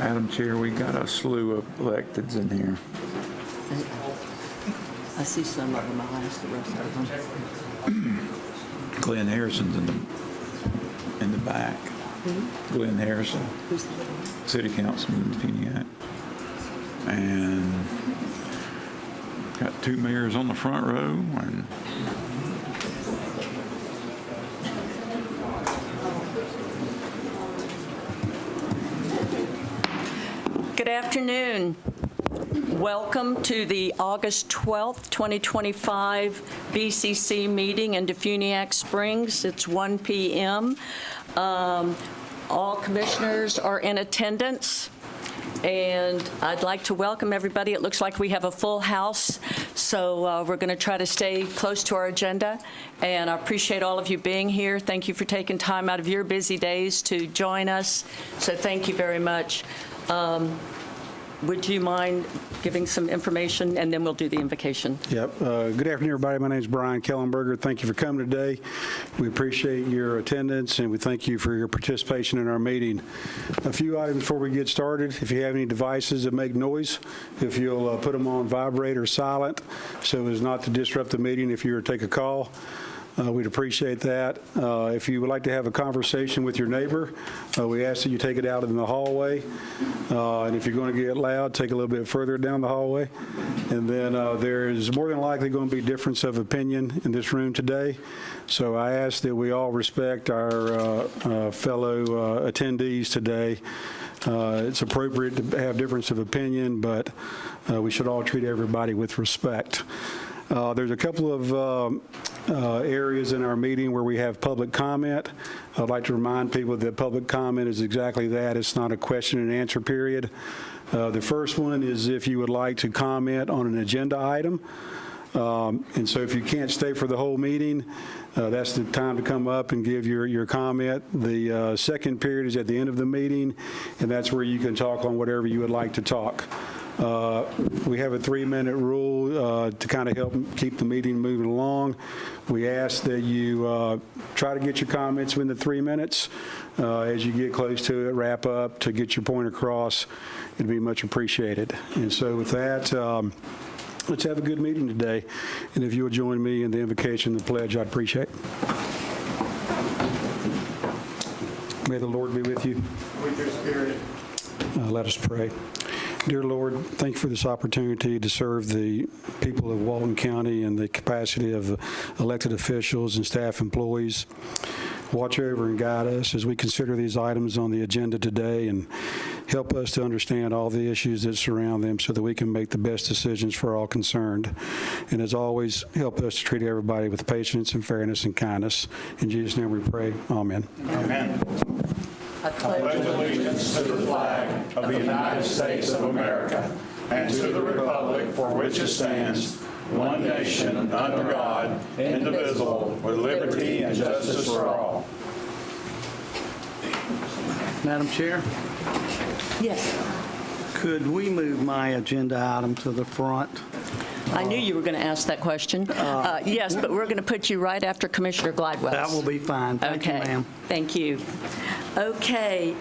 Madam Chair, we got a slew of electeds in here. I see some of them. I'll ask the rest of them. Glenn Harrison's in the back. Glenn Harrison, Who's the City Councilman in Funiac. And got two mayors on the front row. And Good afternoon. Welcome to the August 12th, 2025 BCC meeting in Funiac Springs. It's 1 p.m. All commissioners are in attendance, and I'd like to welcome everybody. It looks like we have a full house, so we're going to try to stay close to our agenda, and I appreciate all of you being here. Thank you for taking time out of your busy days to join us, so thank you very much. Would you mind giving some information, and then we'll do the invocation? Yep. Good afternoon, everybody. My name is Brian Kellenberger. Thank you for coming today. We appreciate your attendance, and we thank you for your participation in our meeting. A few items before we get started. If you have any devices that make noise, if you'll put them on vibrate or silent so as not to disrupt the meeting if you were to take a call. We'd appreciate that. If you would like to have a conversation with your neighbor, we ask that you take it out in the hallway. And if you're going to get loud, take a little bit further down the hallway. And then there is more than likely going to be difference of opinion in this room today. So I ask that we all respect our fellow attendees today. It's appropriate to have difference of opinion, but we should all treat everybody with respect. There's a couple of areas in our meeting where we have public comment. I'd like to remind people that public comment is exactly that. It's not a question and answer period. The first one is if you would like to comment on an agenda item. And so if you can't stay for the whole meeting, that's the time to come up and give your comment. The second period is at the end of the meeting, and that's where you can talk on whatever you would like to talk. We have a 3-minute rule to kind of help keep the meeting moving along. We ask that you try to get your comments within the 3 minutes. As you get close to it, wrap up to get your point across. It'd be much appreciated. And so with that, let's have a good meeting today. And if you will join me in the invocation and the pledge, I'd appreciate it. May the Lord be with you. With your spirit. Let us pray. Dear Lord, thank you for this opportunity to serve the people of Walton County in the capacity of elected officials and staff employees. Watch over and guide us as we consider these items on the agenda today, and help us to understand all the issues that surround them so that we can make the best decisions for all concerned. And as always, help us to treat everybody with patience and fairness and kindness. In Jesus' name we pray. Amen. Amen. I pledge allegiance to the flag of the United States of America and to the republic for which it stands, one nation, under God, indivisible, with liberty and justice for all. Madam Chair, Yes. could we move my agenda item to the front? I knew you were going to ask that question. Yes, but we're going to put you right after Commissioner Glidewell. That will be fine. Thank you, ma'am. Thank you. Okay.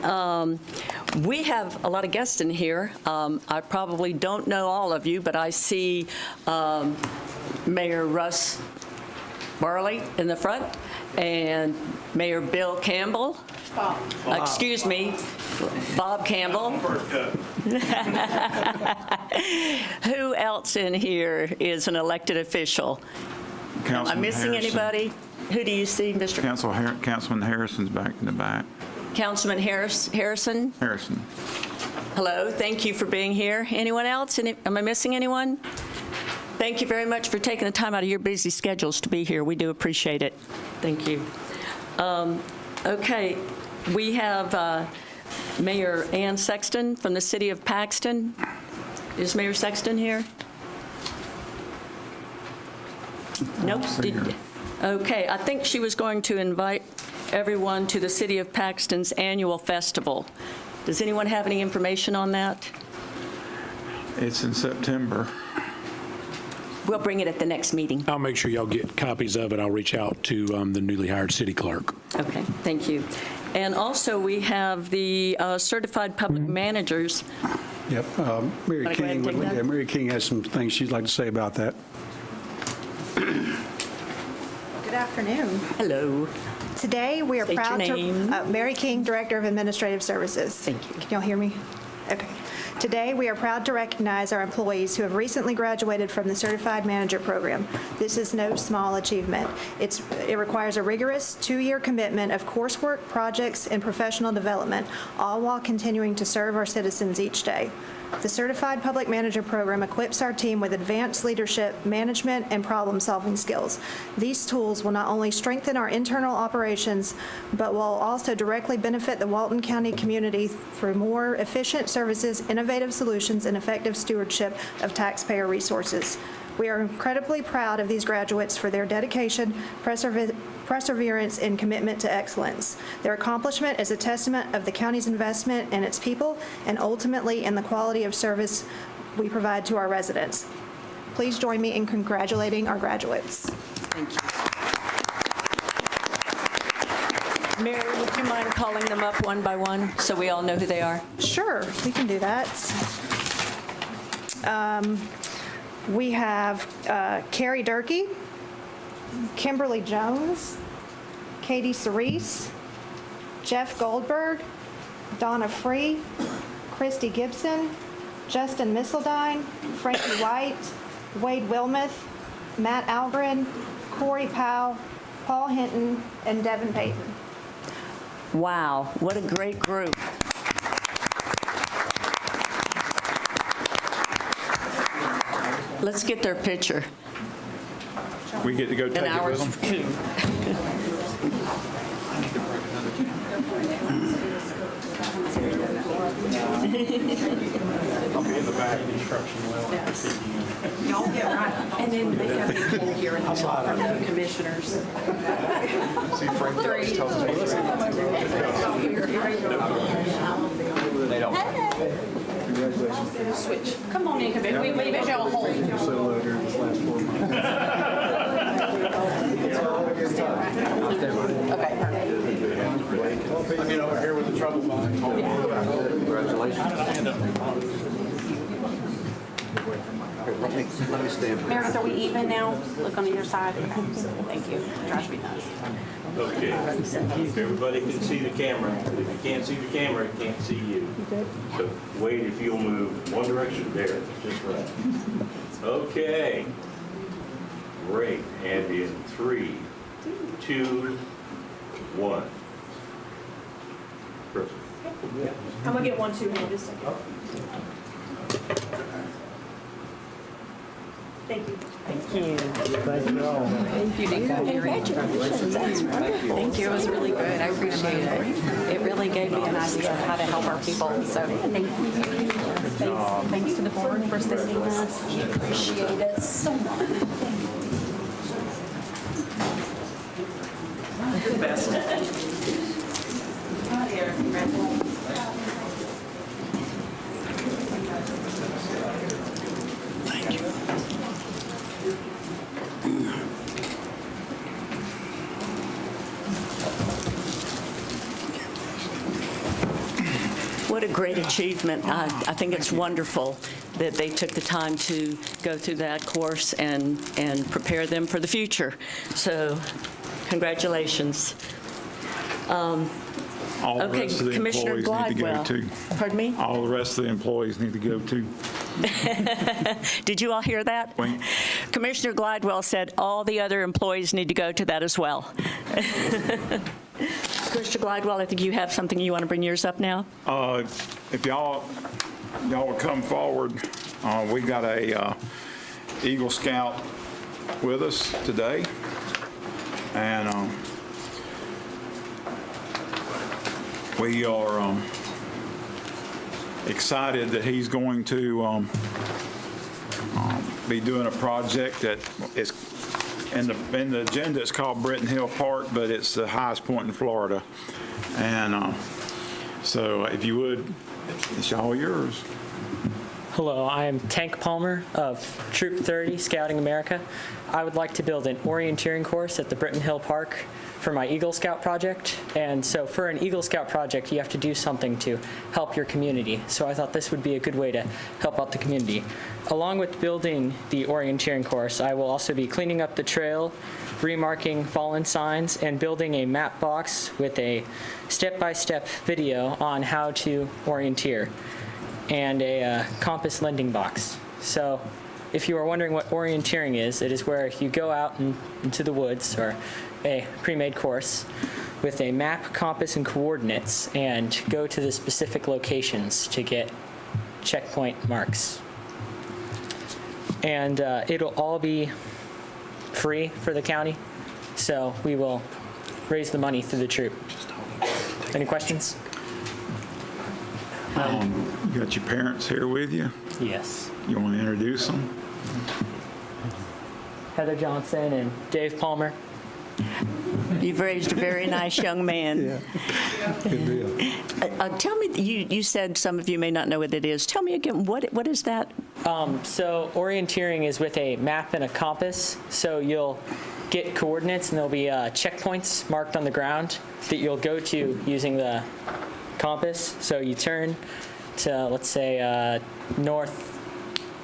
We have a lot of guests in here. I probably don't know all of you, but I see Mayor Russ Barley in the front and Mayor Bill Campbell. Excuse me, Bob Campbell. Who else in here is an elected official? Am I missing anybody? Who do you see, Mr. Councilman Harrison's back in the back. Councilman Harrison? Harrison. Hello, thank you for being here. Anyone else? Am I missing anyone? Thank you very much for taking the time out of your busy schedules to be here. We do appreciate it. Thank you. Okay, we have Mayor Ann Sexton from the City of Paxton. Is Mayor Sexton here? Nope. Okay, I think she was going to invite everyone to the City of Paxton's annual festival. Does anyone have any information on that? It's in September. We'll bring it at the next meeting. I'll make sure y'all get copies of it. I'll reach out to the newly hired city clerk. Okay, thank you. And also, we have the certified public managers. Yep. Mary Wanna go ahead and King, take that? Mary King has some things she'd like to say about that. Good afternoon. Hello. Today, we are State your proud name. to, Mary King, Director of Administrative Services. Thank you. Can y'all hear me? Okay. Today, we are proud to recognize our employees who have recently graduated from the Certified Manager Program. This is no small achievement. It requires a rigorous 2-year commitment of coursework, projects, and professional development, all while continuing to serve our citizens each day. The Certified Public Manager Program equips our team with advanced leadership, management, and problem-solving skills. These tools will not only strengthen our internal operations, but will also directly benefit the Walton County community through more efficient services, innovative solutions, and effective stewardship of taxpayer resources. We are incredibly proud of these graduates for their dedication, perseverance, and commitment to excellence. Their accomplishment is a testament of the county's investment in its people and ultimately in the quality of service we provide to our residents. Please join me in congratulating our graduates. Thank you. Mary, would you mind calling them up one by one so we all know who they are? Sure, we can do that. We have Carrie Durkee, Kimberly Jones, Katie Cerise, Jeff Goldberg, Donna Free, Christy Gibson, Justin Misseldine, Frankie White, Wade Wilmuth, Matt Algren, Corey Powell, Paul Hinton, and Devin Payton. Wow, what a great group. Let's get their picture. We get to go take And it with ours them? too. I'll be in the back instruction well. Y'all get right. And then they have people here in the hall from the commissioners. See, Frank always tells us what's They don't. Switch. Come on in, Commissioner. We leave it y'all hold. Okay. I get over here with the trouble behind. Meredith, are we even now? Look on your side. Thank you. Drives me nuts. Okay. If everybody can see the camera, if you can't see the camera, it can't see you. So Wade, if you'll move one direction there, just right. Okay. Great. And in 3, 2, 1. Perfect. I'm gonna get 1, 2 here just a second. Thank you. Thank you. Congratulations. That's wonderful. Thank you. It was really good. I appreciate it. It really gave me an idea of how to help our people. So thank you. Thanks to the board for sending us. We appreciate it so much. You're the best. What a great achievement. I think it's wonderful that they took the time to go through that course and prepare them for the future. So congratulations. All the Okay, rest of the Commissioner employees need to go to. Glidewell. Pardon me? All the rest of the employees need to go to. Did you all hear that? Wait. Commissioner Glidewell said all the other employees need to go to that as well. Commissioner Glidewell, I think you have something you want to bring yours up now? If y'all would come forward, we got a Eagle Scout with us today. And we are excited that he's going to be doing a project that is in the agenda. It's called Britton Hill Park, but it's the highest point in Florida. And so if you would, it's all yours. Hello, I am Tank Palmer of Troop 30, Scouting America. I would like to build an orienteering course at the Britton Hill Park for my Eagle Scout project. And so for an Eagle Scout project, you have to do something to help your community. So I thought this would be a good way to help out the community. Along with building the orienteering course, I will also be cleaning up the trail, remarking fallen signs, and building a map box with a step-by-step video on how to orienteer, and a compass lending box. So if you are wondering what orienteering is, it is where you go out into the woods, or a pre-made course, with a map, compass, and coordinates, and go to the specific locations to get checkpoint marks. And it'll all be free for the county, so we will raise the money through the troop. Any questions? You got your parents here with you? Yes. You want to introduce them? Heather Johnson and Dave Palmer. You've raised a very nice young man. Good deal. Tell me, you said some of you may not know what it is. Tell me again, what is that? So orienteering is with a map and a compass. So you'll get coordinates, and there'll be checkpoints marked on the ground that you'll go to using the compass. So you turn to, let's say, north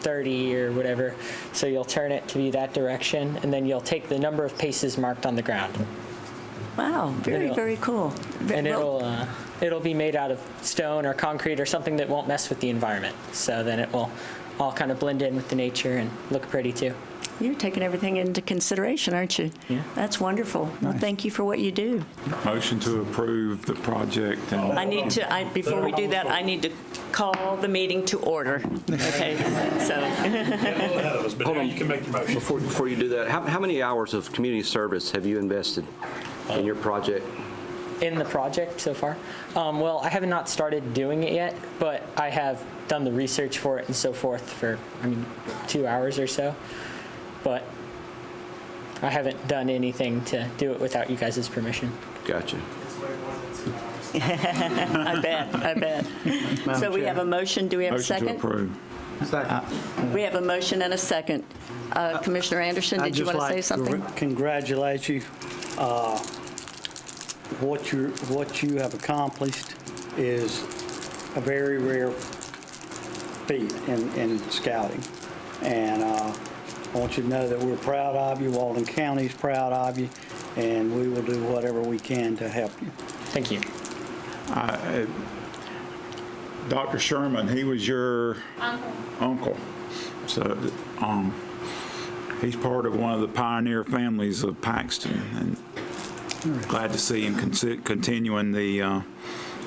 30 or whatever. So you'll turn it to be that direction, and then you'll take the number of paces marked on the ground. Wow, very, very cool. And Well, it'll be made out of stone or concrete or something that won't mess with the environment. So then it will all kind of blend in with the nature and look pretty too. You're taking everything into consideration, aren't you? Yeah. That's wonderful. Well, thank you for what you do. Motion to approve the project. And I need to, before we do that, I need to call the meeting to order. Okay, so. Hold on. You can make your motion. Before you do that, how many hours of community service have you invested in your project? In the project so far? Well, I have not started doing it yet, but I have done the research for it and so forth for, 2 hours or so. But I haven't done anything to do it without you guys' permission. Gotcha. I bet. So we have a motion. Do we have a motion to second? approve. Second. We have a motion and a second. Commissioner Anderson, did you want to say something? I'd just like to congratulate you. What you have accomplished is a very rare feat in scouting. And I want you to know that we're proud of you, Walden County's proud of you, and we will do whatever we can to help you. Thank you. Dr. Sherman, he was your uncle. So he's part of one of the pioneer families of Paxton, and glad to see him continuing the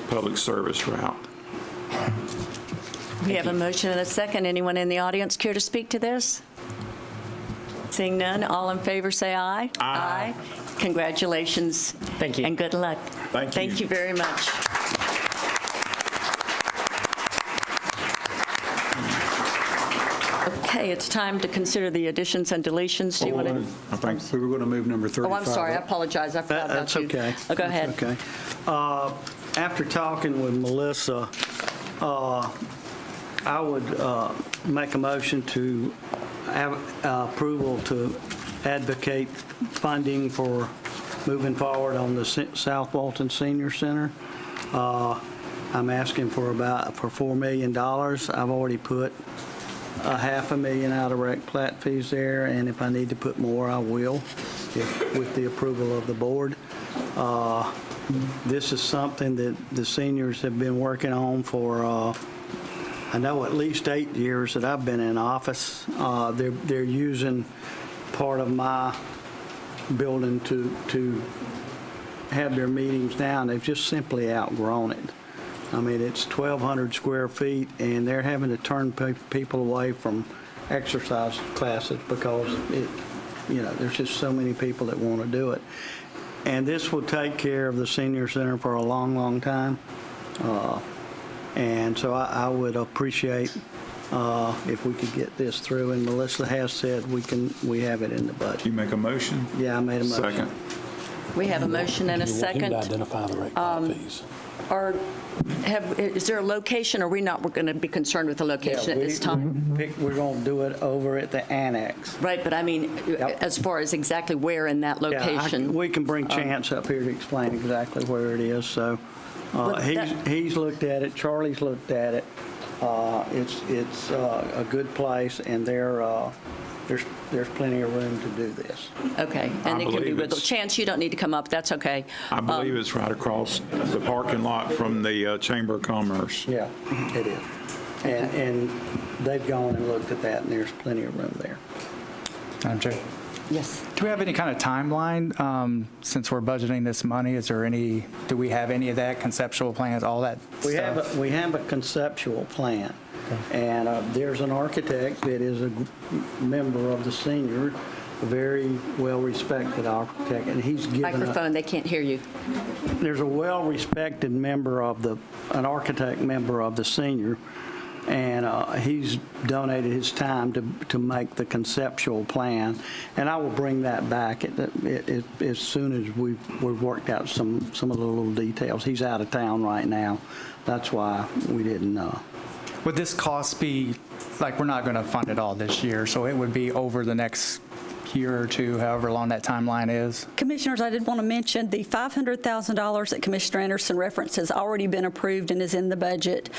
public service route. We have a motion and a second. Anyone in the audience care to speak to this? Seeing none, all in favor say aye. Aye. Congratulations. Thank you. And good luck. Thank you. Thank you very much. Okay, it's time to consider the additions and deletions. Do you want to? I think we were going to move number 35. Oh, I'm sorry. I apologize. I forgot about That's you. okay. Oh, go ahead. That's okay. After talking with Melissa, I would make a motion to have approval to advocate funding for moving forward on the South Walton Senior Center. I'm asking for $4 million. I've already put $500,000 out of rec plat fees there, and if I need to put more, I will, with the approval of the board. This is something that the seniors have been working on for, I know, at least 8 years that I've been in office. They're using part of my building to have their meetings down. They've just simply outgrown it. I mean, it's 1,200 square feet, and they're having to turn people away from exercise classes because there's just so many people that want to do it. And this will take care of the senior center for a long, long time. And so I would appreciate if we could get this through. And Melissa has said we have it in the budget. You make a motion? Yeah, I made a motion. Second. We have a motion and a second. Identify the rate fees. Is there a location, or are we not going to be concerned with the location at this time? We're going to do it over at the annex. Right, but I mean, Yep. as far as exactly where in that Yeah, location? we can bring Chance up here to explain exactly where it is, so. But that- He's looked at it, Charlie's looked at it. It's a good place, and there's plenty of room to do this. Okay, and it can be believe with, it's- Chance, you don't need to come up, that's okay. I believe it's right across the parking lot from the Chamber of Commerce. Yeah, it is. And they've gone and looked at that, and there's plenty of room there. Madam Chair, Yes. do we have any kind of timeline, since we're budgeting this money? Do we have any of that, conceptual plans, all that stuff? We have a conceptual plan, and there's an architect that is a member of the senior, a very well-respected architect, and he's given Microphone, they can't hear you. there's a well-respected an architect member of the senior, and he's donated his time to make the conceptual plan, and I will bring that back as soon as we've worked out some of the little details. He's out of town right now. That's why we didn't know. Would this cost be, like, we're not going to fund it all this year, so it would be over the next year or two, however long that timeline is? Commissioners, I did want to mention the $500,000 that Commissioner Anderson referenced has already been approved and is in the budget.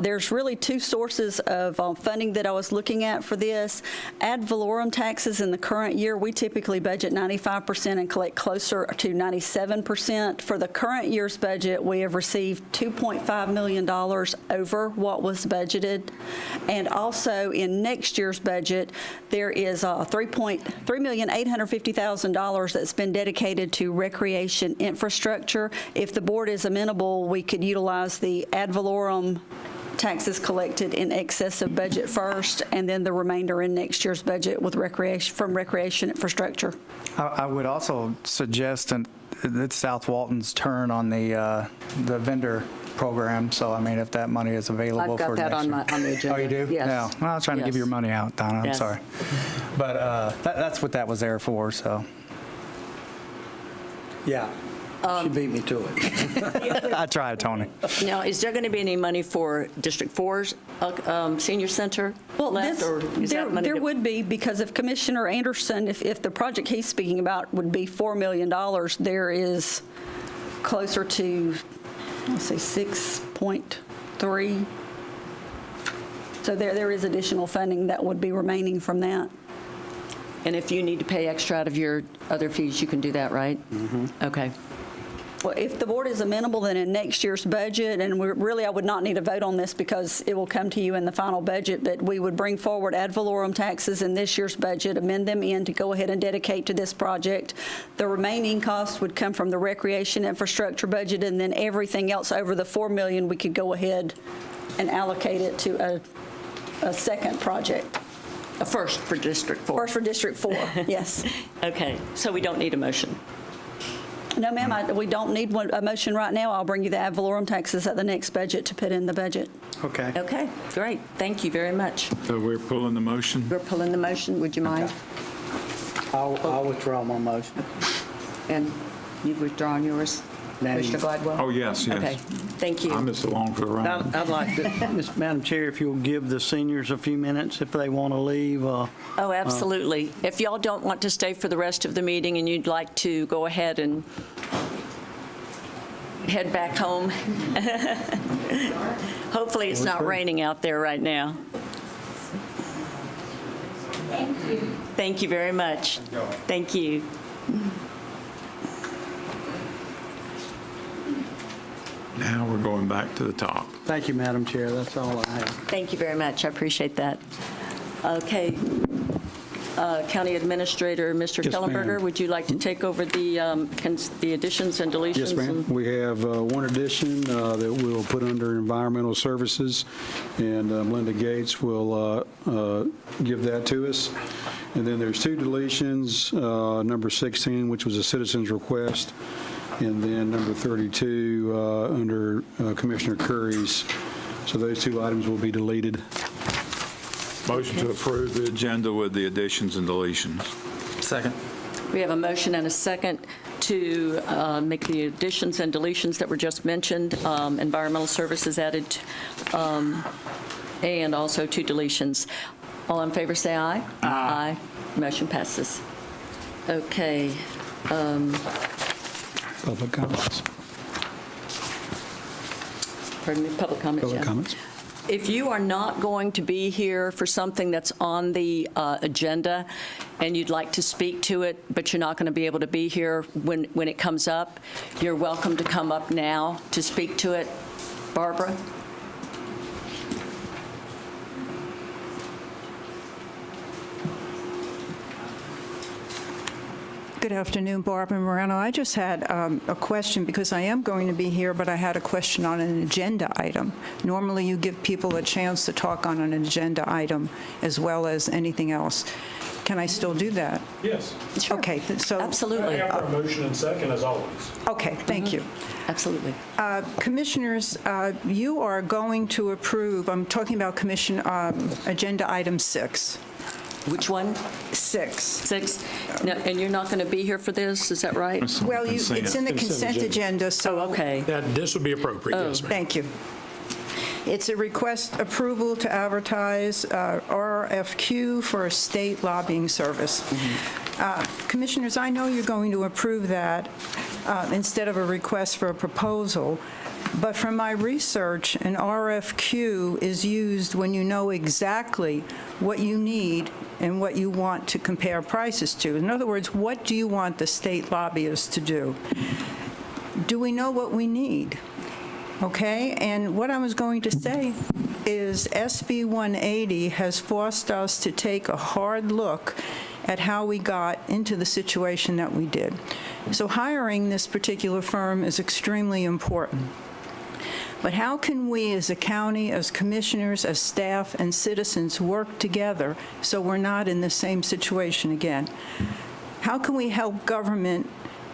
There's really two sources of funding that I was looking at for this. Ad valorem taxes in the current year, we typically budget 95% and collect closer to 97%. For the current year's budget, we have received $2.5 million over what was budgeted. And also in next year's budget, there is $3,850,000 that's been dedicated to recreation infrastructure. If the board is amenable, we could utilize the ad valorem taxes collected in excess of budget first, and then the remainder in next year's budget with recreation infrastructure. I would also suggest, and it's South Walton's turn on the vendor program, so I mean, if that money is available I've got for that next on year. the agenda. Oh, you do? Yes. Yeah. Well, I was trying to give Yes. your money out, Donna, I'm Yes. sorry. But that's what that was there for, so. Yeah, she beat me to it. I tried, Tony. Now, is there going to be any money for District 4's senior center left, or is that money? There that- would be, because if Commissioner Anderson, if the project he's speaking about would be $4 million, there is closer to, let's say, 6.3. So there is additional funding that would be remaining from that. And if you need to pay extra out of your other fees, you can do that, right? Mm-hmm. Okay. Well, if the board is amenable, then in next year's budget, and I would not need a vote on this because it will come to you in the final budget, but we would bring forward ad valorem taxes in this year's budget, amend them in to go ahead and dedicate to this project. The remaining costs would come from the recreation infrastructure budget, and then everything else over the $4 million, we could go ahead and allocate it to a second project. A first for District 4. First for District 4, yes. Okay, so we don't need a motion. No, ma'am, we don't need a motion right now. I'll bring you the ad valorem taxes at the next budget to put in the budget. Okay. Okay, great. Thank you very much. So we're pulling the motion? We're pulling the motion. Would you mind? I'll withdraw my motion. And you've withdrawn yours? Commissioner Gladwell? Oh, yes, yes. Okay, thank you. I'm just along for the ride. I'd like to, Madam Chair, if you'll give the seniors a few minutes if they want to leave. Oh, absolutely. If y'all don't want to stay for the rest of the meeting and you'd like to go ahead and head back home. Hopefully it's not raining out there right now. Thank you. Thank you very much. Thank you. Now we're going back to the top. Thank you, Madam Chair. That's all I have. Thank you very much. I appreciate that. Okay. County Administrator, Mr. Yes, ma'am. Kellenberger, would you like to take over the additions and deletions? Yes, ma'am. We have one addition that we'll put under environmental services, and Linda Gates will give that to us. And then there's two deletions, number 16, which was a citizen's request, and then number 32 under Commissioner Curry's. So those two items will be deleted. Motion to approve the agenda with the additions and deletions. Second. We have a motion and a second to make the additions and deletions that were just mentioned, environmental services added, and also 2 deletions. All in favor, say aye. Aye. Motion passes. Okay. Public comments. Pardon me, public comments. Public yeah. comments. If you are not going to be here for something that's on the agenda and you'd like to speak to it, but you're not going to be able to be here when it comes up, you're welcome to come up now to speak to it. Barbara? Good afternoon, Barbara Morano. I just had a question because I am going to be here, but I had a question on an agenda item. Normally, you give people a chance to talk on an agenda item as well as anything else. Can I still do that? Yes. Sure. Okay, so. Absolutely. After a motion and second, as always. Okay, thank you. Absolutely. Commissioners, you are going to approve, I'm talking about Commission Agenda Item 6. Which one? 6. 6? No, and you're not going to be here for this, is that right? Well, it's in the consent agenda, so. Oh, okay. This would be appropriate, yes, ma'am. Thank you. It's a request approval to advertise RFQ for a state lobbying service. Commissioners, I know you're going to approve that instead of a request for a proposal, but from my research, an RFQ is used when you know exactly what you need and what you want to compare prices to. In other words, what do you want the state lobbyists to do? Do we know what we need? Okay, and what I was going to say is SB 180 has forced us to take a hard look at how we got into the situation that we did. So hiring this particular firm is extremely important. But how can we as a county, as commissioners, as staff, and citizens work together so we're not in the same situation again? How can we help government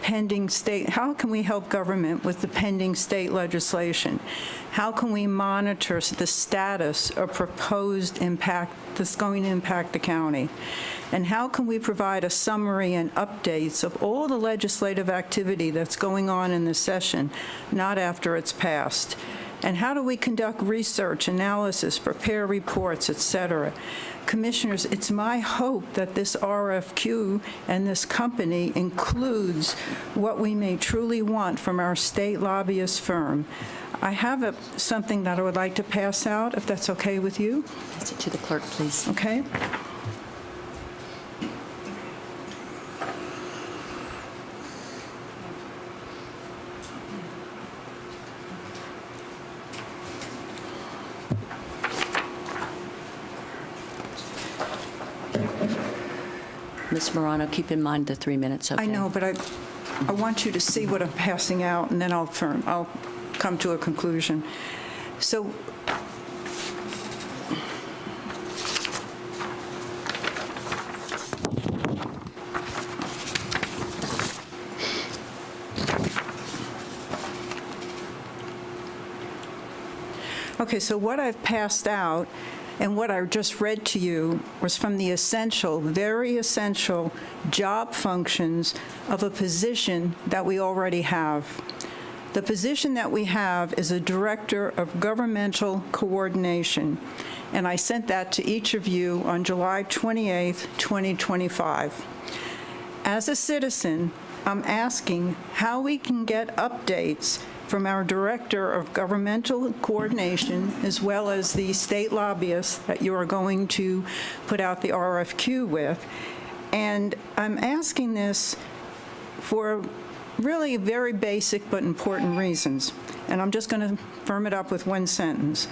how can we help government with the pending state legislation? How can we monitor the status of proposed impact that's going to impact the county? And how can we provide a summary and updates of all the legislative activity that's going on in the session, not after it's passed? And how do we conduct research, analysis, prepare reports, et cetera? Commissioners, it's my hope that this RFQ and this company includes what we may truly want from our state lobbyist firm. I have something that I would like to pass out, if that's okay with you. Pass it to the clerk, please. Okay. Ms. Morano, keep in mind the 3 minutes, okay? I know, but I want you to see what I'm passing out, and then I'll come to a conclusion. So okay, so what I've passed out and what I just read to you was from the essential, very essential job functions of a position that we already have. The position that we have is a Director of Governmental Coordination, and I sent that to each of you on July 28, 2025. As a citizen, I'm asking how we can get updates from our Director of Governmental Coordination, as well as the state lobbyists that you are going to put out the RFQ with. And I'm asking this for really very basic but important reasons. And I'm just going to firm it up with one sentence.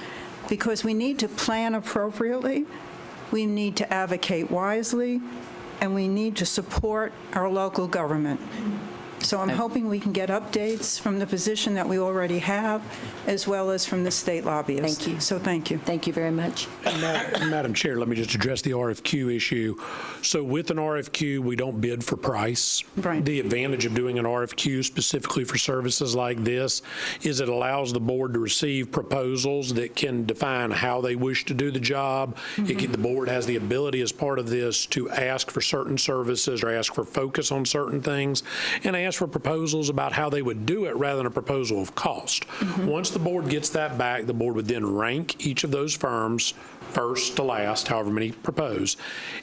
Because we need to plan appropriately, we need to advocate wisely, and we need to support our local government. So I'm hoping we can get updates from the position that we already have, as well as from the state lobbyists. Thank you. So thank you. Thank you very much. Madam Chair, let me just address the RFQ issue. So with an RFQ, we don't bid for price. Right. The advantage of doing an RFQ specifically for services like this is it allows the board to receive proposals that can define how they wish to do the job. The board has the ability as part of this to ask for certain services or ask for focus on certain things and ask ask for proposals about how they would do it rather than a proposal of cost. Once the board gets that back, the board would then rank each of those firms first to last, however many propose.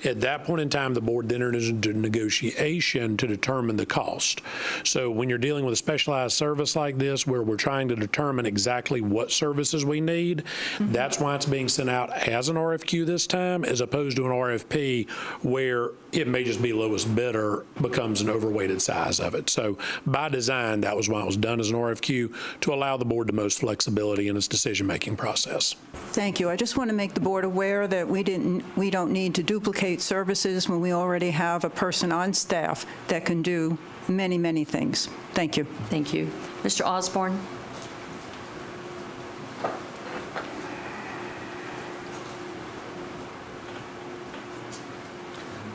At that point in time, the board then enters into negotiation to determine the cost. So when you're dealing with a specialized service like this, where we're trying to determine exactly what services we need, that's why it's being sent out as an RFQ this time, as opposed to an RFP where it may just be lowest bidder becomes an overweighted size of it. So by design, that was why it was done as an RFQ, to allow the board the most flexibility in its decision-making process. Thank you. I just want to make the board aware that we don't need to duplicate services when we already have a person on staff that can do many, many things. Thank you. Thank you. Mr. Osborne?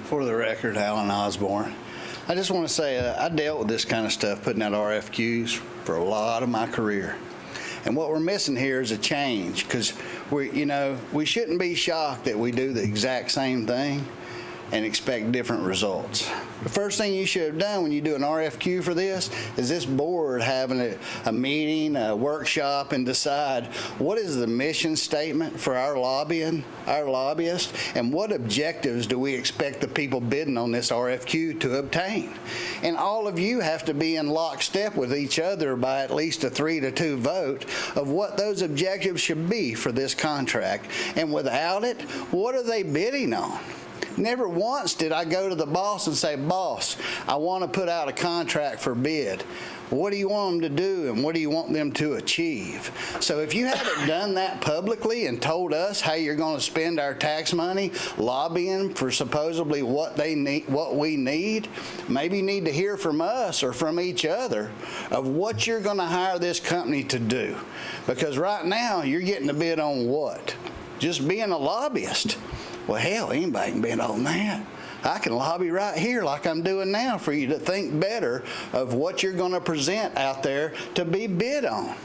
For the record, Alan Osborne. I just want to say I dealt with this kind of stuff, putting out RFQs for a lot of my career. And what we're missing here is a change, because we shouldn't be shocked that we do the exact same thing and expect different results. The first thing you should have done when you do an RFQ for this is this board having a meeting, a workshop, and decide what is the mission statement for our lobbyist, and what objectives do we expect the people bidding on this RFQ to obtain. And all of you have to be in lockstep with each other by at least a 3-2 vote of what those objectives should be for this contract. And without it, what are they bidding on? Never once did I go to the boss and say, boss, I want to put out a contract for bid. What do you want them to do, and what do you want them to achieve? So if you haven't done that publicly and told us how you're going to spend our tax money lobbying for supposedly what we need, maybe you need to hear from us or from each other of what you're going to hire this company to do. Because right now, you're getting a bid on what? Just being a lobbyist. Well, hell, anybody can bid on that. I can lobby right here like I'm doing now for you to think better of what you're going to present out there to be bid on.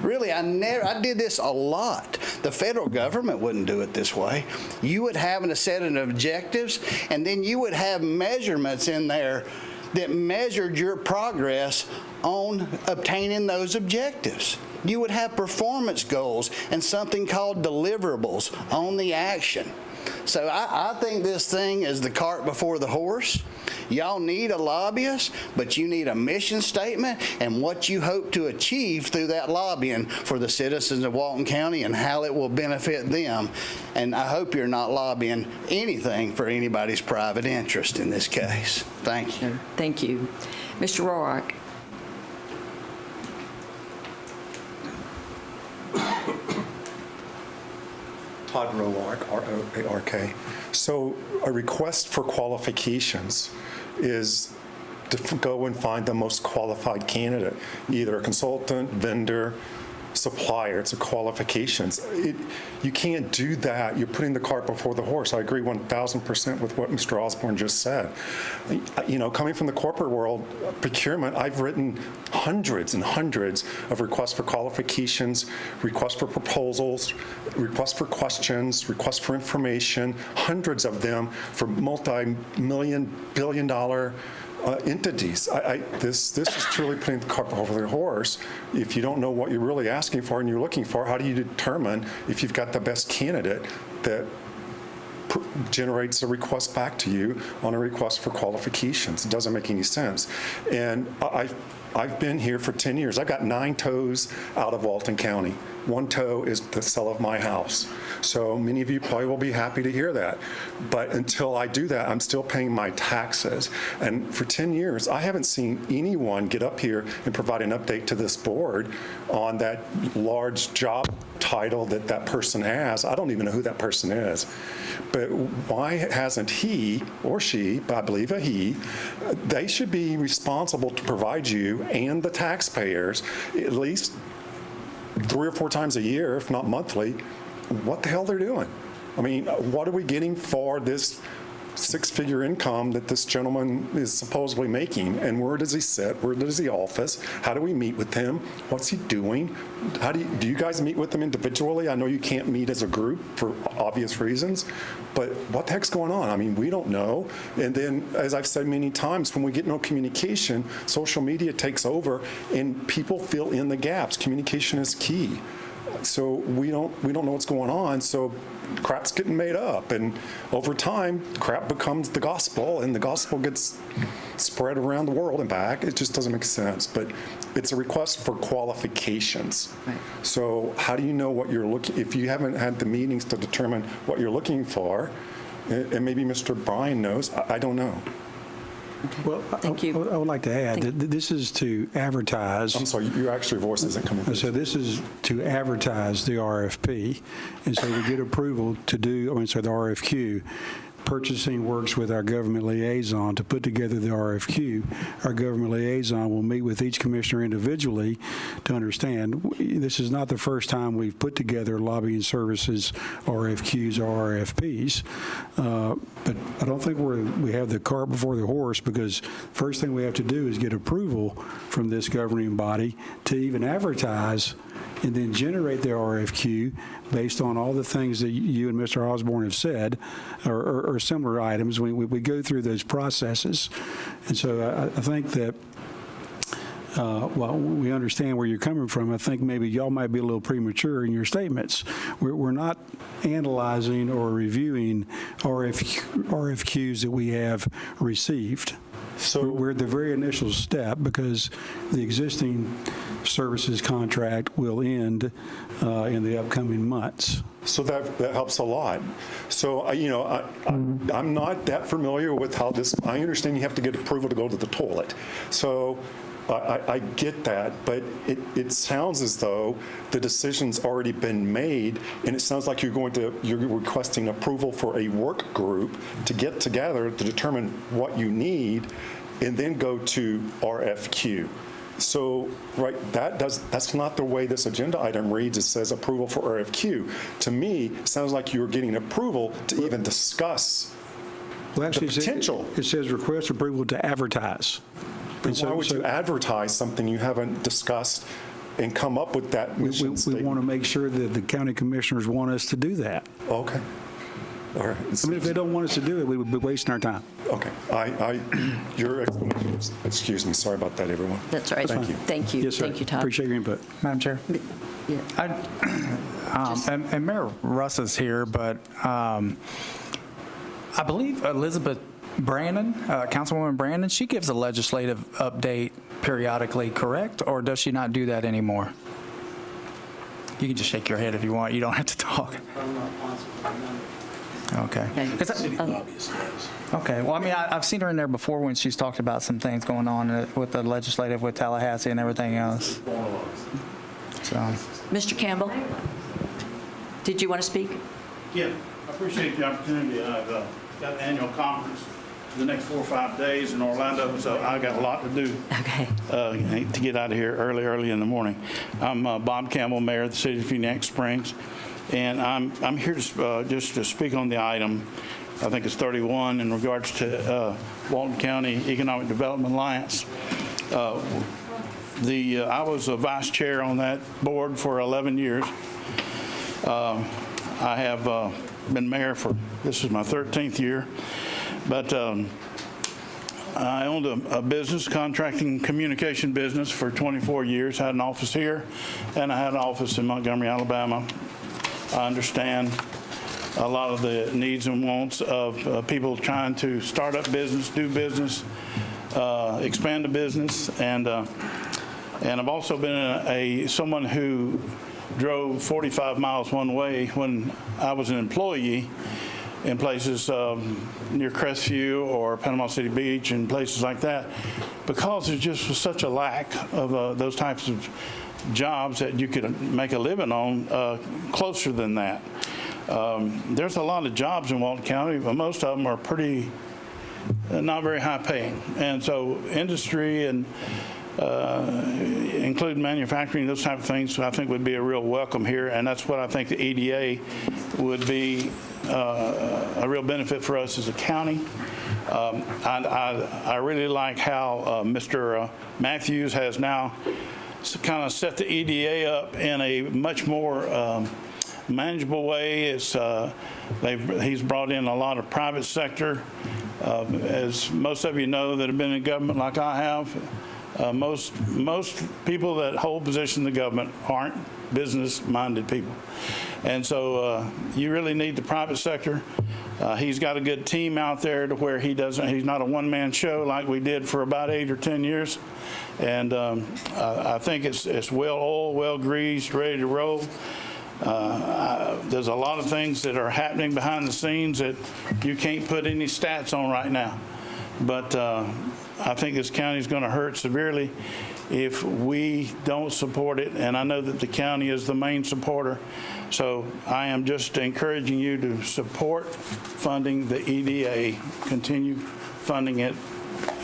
Really, I did this a lot. The federal government wouldn't do it this way. You would have a set of objectives, and then you would have measurements in there that measured your progress on obtaining those objectives. You would have performance goals and something called deliverables on the action. So I think this thing is the cart before the horse. Y'all need a lobbyist, but you need a mission statement and what you hope to achieve through that lobbying for the citizens of Walton County and how it will benefit them. And I hope you're not lobbying anything for anybody's private interest in this case. Thank you. Thank you. Mr. Roark. Todd Roark, R-O-A-R-K. So a request for qualifications is to go and find the most qualified candidate, either a consultant, vendor, supplier. It's a qualifications. You can't do that. You're putting the cart before the horse. I agree 1,000% with what Mr. Osborne just said. Coming from the corporate world, procurement, I've written hundreds and hundreds of requests for qualifications, requests for proposals, requests for questions, requests for information, hundreds of them for multi-million, billion-dollar entities. This is truly putting the cart before the horse. If you don't know what you're really asking for and you're looking for, how do you determine if you've got the best candidate that generates a request back to you on a request for qualifications? It doesn't make any sense. And I've been here for 10 years. I've got 9 tows out of Walton County. 1 tow is the sale of my house. So many of you probably will be happy to hear that. But until I do that, I'm still paying my taxes. And for 10 years, I haven't seen anyone get up here and provide an update to this board on that large job title that person has. I don't even know who that person is. But why hasn't he or she, but I believe a he, they should be responsible to provide you and the taxpayers at least 3 or 4 times a year, if not monthly, what the hell they're doing. I mean, what are we getting for this six-figure income that this gentleman is supposedly making, and where does he sit? Where does he office? How do we meet with him? What's he doing? Do you guys meet with him individually? I know you can't meet as a group for obvious reasons, but what the heck's going on? I mean, we don't know. And then, as I've said many times, when we get no communication, social media takes over, and people fill in the gaps. Communication is key. So we don't know what's going on. So crap's getting made up, and over time, crap becomes the gospel, and the gospel gets spread around the world and back. It just doesn't make sense. But it's a request for qualifications. Right. So how do you know what you're looking? If you haven't had the meetings to determine what you're looking for, and maybe Mr. Bryan knows, I don't know. Well, Thank you. I would like to add that this is to advertise. I'm sorry, your voice isn't coming through. So this is to advertise the RFP, and so we get approval to do, the RFQ. Purchasing works with our government liaison to put together the RFQ. Our government liaison will meet with each commissioner individually to understand. This is not the first time we've put together lobbying services RFQs or RFPs, but I don't think we have the cart before the horse, because first thing we have to do is get approval from this governing body to even advertise and then generate the RFQ based on all the things that you and Mr. Osborne have said, or similar items. We go through those processes. And so I think that while we understand where you're coming from, I think maybe y'all might be a little premature in your statements. We're not analyzing or reviewing RFQs that we have received. So we're at the very initial step, because the existing services contract will end in the upcoming months. So that helps a lot. So, I'm not that familiar with how this, I understand you have to get approval to go to the toilet. So I get that, but it sounds as though the decision's already been made, and it sounds like you're requesting approval for a work group to get together to determine what you need, and then go to RFQ. So, right, that's not the way this agenda item reads. It says approval for RFQ. To me, it sounds like you're getting approval to even discuss the potential. It says request approval to advertise. But why would you advertise something you haven't discussed and come up with that mission statement? We want to make sure that the county commissioners want us to do that. Okay. All right. If they don't want us to do it, we would be wasting our time. Okay. Your explanation, excuse me, sorry about that, everyone. That's all right. Thank you. Thank you. Yes, sir. Thank you, Todd. Appreciate your input. Madam Chair? And Mayor Russ is here, but I believe Elizabeth Brandon, Councilwoman Brandon, she gives a legislative update periodically, correct? Or does she not do that anymore? You can just shake your head if you want. You don't have to talk. Okay. Okay. Well, I mean, I've seen her in there before when she's talked about some things going on with the legislative with Tallahassee and everything else. So, Mr. Campbell, did you want to speak? Yeah, I appreciate the opportunity. I've got an annual conference the next 4 or 5 days in Orlando, so I got a lot to do. Okay. To get out of here early in the morning. I'm Bob Campbell, Mayor of the City of Phoenix Springs, and I'm here to just to speak on the item. I think it's 31 in regards to Walton County Economic Development Alliance. I was a vice chair on that board for 11 years. I have been mayor this is my 13th year, but I owned a business, contracting communication business for 24 years, had an office here, and I had an office in Montgomery, Alabama. I understand a lot of the needs and wants of people trying to start up business, do business, expand the business, and I've also been someone who drove 45 miles one way when I was an employee in places near Crestview or Panama City Beach and places like that, because there just was such a lack of those types of jobs that you could make a living on closer than that. There's a lot of jobs in Walton County, but most of them are pretty not very high paying. And so industry and include manufacturing, those type of things, I think would be a real welcome here, and that's what I think the EDA would be a real benefit for us as a county. I really like how Mr. Matthews has now kind of set the EDA up in a much more manageable way. He's brought in a lot of private sector. As most of you know that have been in government like I have, most people that hold positions in the government aren't business-minded people. And so you really need the private sector. He's got a good team out there to where he's not a one-man show like we did for about 8 or 10 years. And I think it's well-oiled, well-greased, ready to roll. There's a lot of things that are happening behind the scenes that you can't put any stats on right now. But I think this county is going to hurt severely if we don't support it, and I know that the county is the main supporter. So I am just encouraging you to support funding the EDA, continue funding it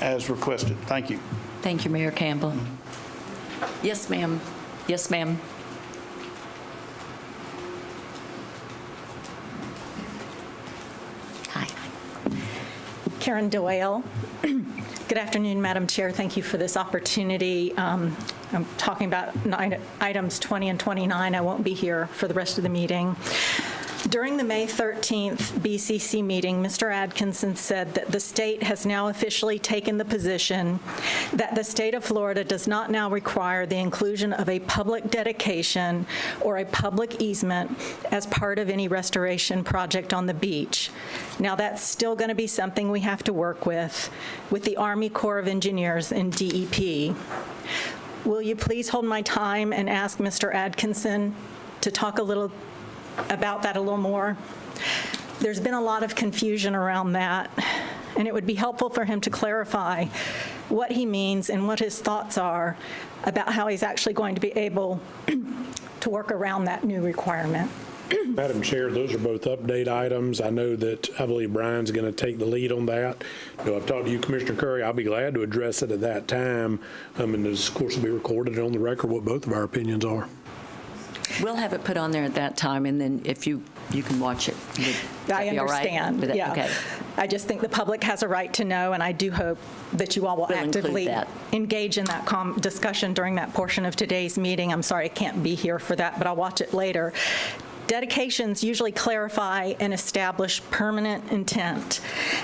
as requested. Thank you. Thank you, Mayor Campbell. Yes, ma'am. Yes, ma'am. Hi. Karen Doyle. Good afternoon, Madam Chair. Thank you for this opportunity. I'm talking about items 20 and 29. I won't be here for the rest of the meeting. During the May 13th BCC meeting, Mr. Atkinson said that the state has now officially taken the position that the state of Florida does not now require the inclusion of a public dedication or a public easement as part of any restoration project on the beach. Now, that's still going to be something we have to work with the Army Corps of Engineers and DEP. Will you please hold my time and ask Mr. Atkinson to talk about that a little more? There's been a lot of confusion around that, and it would be helpful for him to clarify what he means and what his thoughts are about how he's actually going to be able to work around that new requirement. Madam Chair, those are both update items. I believe Brian's going to take the lead on that. I've talked to you, Commissioner Curry. I'll be glad to address it at that time. And this, of course, will be recorded on the record what both of our opinions are. We'll have it put on there at that time, and then if you can watch it. I understand. Right? Yeah. Okay. I just think the public has a right to know, and I do hope that you all will actively engage in that discussion during that portion of today's meeting. I'm sorry I can't be here for that, but I'll watch it later. Dedications usually clarify and establish permanent intent.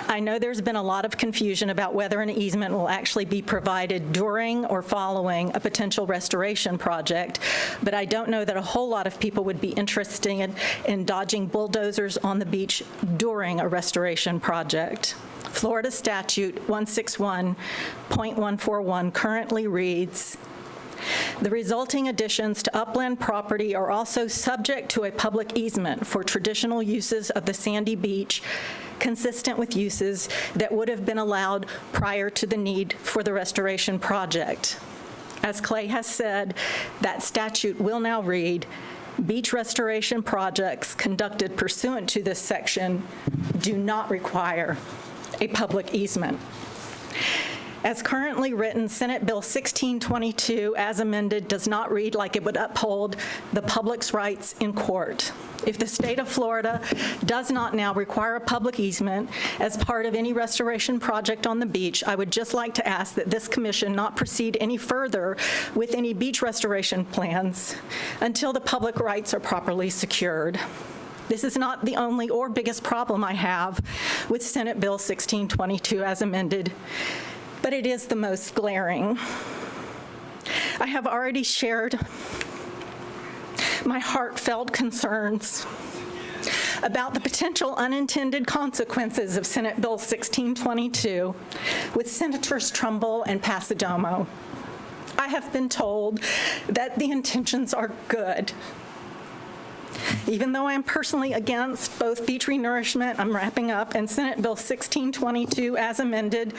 I know there's been a lot of confusion about whether an easement will actually be provided during or following a potential restoration project, but I don't know that a whole lot of people would be interested in dodging bulldozers on the beach during a restoration project. Florida Statute 161.141 currently reads, "The resulting additions to upland property are also subject to a public easement for traditional uses of the sandy beach, consistent with uses that would have been allowed prior to the need for the restoration project." As Clay has said, that statute will now read, "Beach restoration projects conducted pursuant to this section do not require a public easement." As currently written, Senate Bill 1622, as amended, does not read like it would uphold the public's rights in court. If the state of Florida does not now require a public easement as part of any restoration project on the beach, I would just like to ask that this commission not proceed any further with any beach restoration plans until the public rights are properly secured. This is not the only or biggest problem I have with Senate Bill 1622 as amended, but it is the most glaring. I have already shared my heartfelt concerns about the potential unintended consequences of Senate Bill 1622 with Senators Trumbull and Pasadomo. I have been told that the intentions are good. Even though I am personally against both beach renourishment, I'm wrapping up, and Senate Bill 1622 as amended,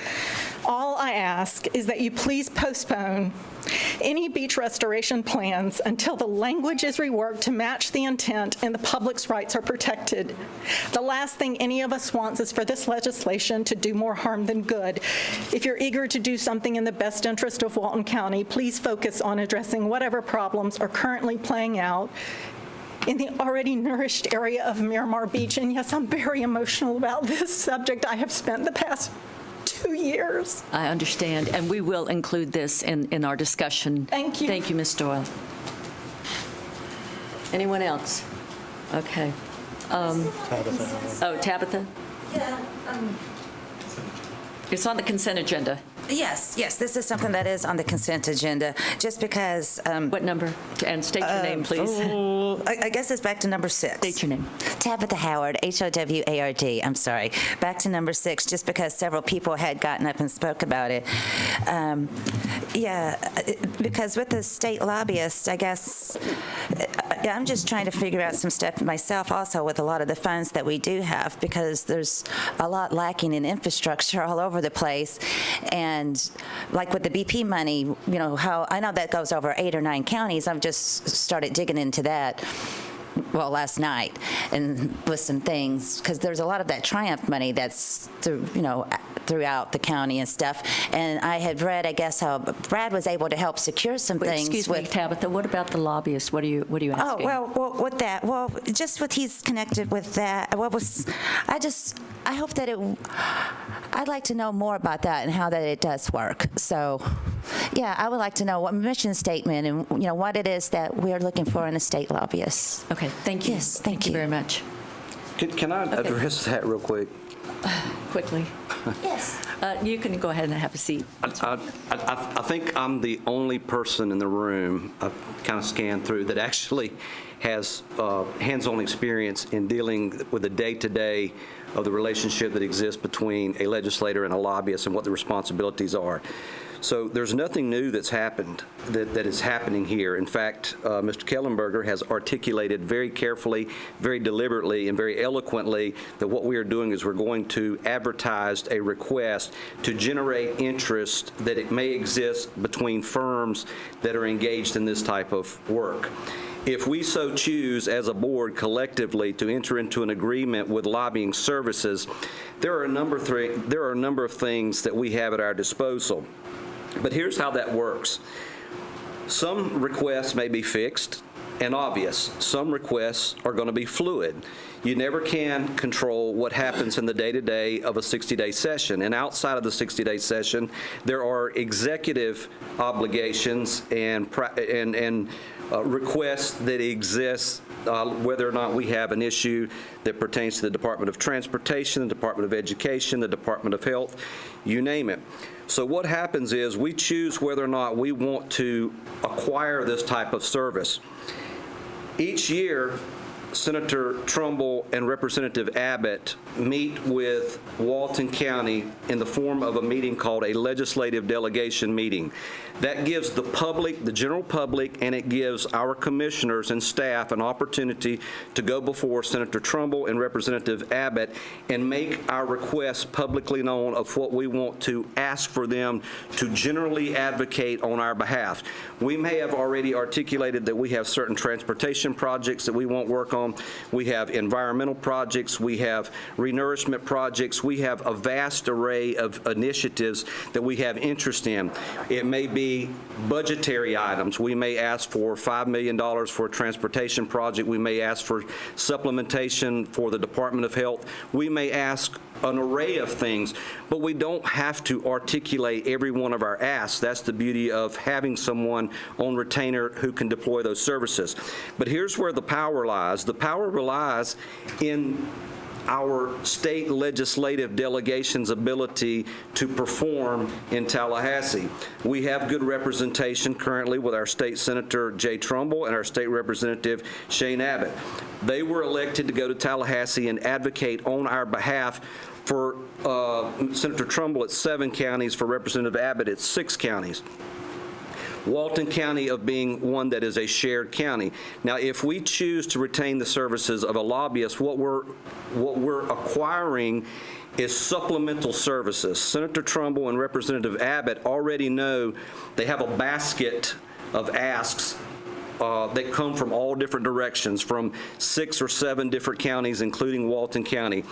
all I ask is that you please postpone any beach restoration plans until the language is reworked to match the intent and the public's rights are protected. The last thing any of us wants is for this legislation to do more harm than good. If you're eager to do something in the best interest of Walton County, please focus on addressing whatever problems are currently playing out in the already nourished area of Miramar Beach. And yes, I'm very emotional about this subject. I have spent the past 2 years. I understand, and we will include this in our discussion. Thank you. Thank you, Ms. Doyle. Anyone else? Okay. Tabitha? Yeah. It's on the consent agenda. Yes, this is something that is on the consent agenda, just because... what number? And state your name, please. I guess it's back to number 6. State your name. Tabitha Howard, Howard. I'm sorry. Back to number 6, just because several people had gotten up and spoke about it. Because with the state lobbyist, I guess... I'm just trying to figure out some stuff myself also with a lot of the funds that we do have, because there's a lot lacking in infrastructure all over the place. And like with the BP money, how I know that goes over 8 or 9 counties. I've just started digging into that, last night, and with some things, because there's a lot of that Triumph money that's throughout the county and stuff. And I had read, I guess, how Brad was able to help secure some things. Excuse me, Tabitha, what about the lobbyist? What are you asking? Oh, well, with that, just what he's connected with that, I hope that I'd like to know more about that and how that it does work. So, I would like to know what mission statement and, what it is that we're looking for in a state lobbyist. Okay, thank you. Yes, thank you very much. Can I address that real quick? Quickly. Yes. You can go ahead and have a seat. I think I'm the only person in the room, I've kind of scanned through, that actually has hands-on experience in dealing with the day-to-day of the relationship that exists between a legislator and a lobbyist and what the responsibilities are. So there's nothing new that's happened that is happening here. In fact, Mr. Kellenberger has articulated very carefully, very deliberately, and very eloquently that what we are doing is we're going to advertise a request to generate interest that it may exist between firms that are engaged in this type of work. If we so choose as a board collectively to enter into an agreement with lobbying services, there are a number of things that we have at our disposal. But here's how that works. Some requests may be fixed and obvious. Some requests are going to be fluid. You never can control what happens in the day-to-day of a 60-day session. And outside of the 60-day session, there are executive obligations and requests that exist, whether or not we have an issue that pertains to the Department of Transportation, the Department of Education, the Department of Health, you name it. So what happens is we choose whether or not we want to acquire this type of service. Each year, Senator Trumbull and Representative Abbott meet with Walton County in the form of a meeting called a legislative delegation meeting. That gives the public, the general public, and it gives our commissioners and staff an opportunity to go before Senator Trumbull and Representative Abbott and make our requests publicly known of what we want to ask for them to generally advocate on our behalf. We may have already articulated that we have certain transportation projects that we want work on. We have environmental projects. We have renourishment projects. We have a vast array of initiatives that we have interest in. It may be budgetary items. We may ask for $5 million for a transportation project. We may ask for supplementation for the Department of Health. We may ask an array of things, but we don't have to articulate every one of our asks. That's the beauty of having someone on retainer who can deploy those services. But here's where the power lies. The power relies in our state legislative delegation's ability to perform in Tallahassee. We have good representation currently with our state senator, Jay Trumbull, and our state representative, Shane Abbott. They were elected to go to Tallahassee and advocate on our behalf for Senator Trumbull at 7 counties, for Representative Abbott at 6 counties. Walton County of being one that is a shared county. Now, if we choose to retain the services of a lobbyist, what we're acquiring is supplemental services. Senator Trumbull and Representative Abbott already know they have a basket of asks that come from all different directions, from 6 or 7 different counties, including Walton County.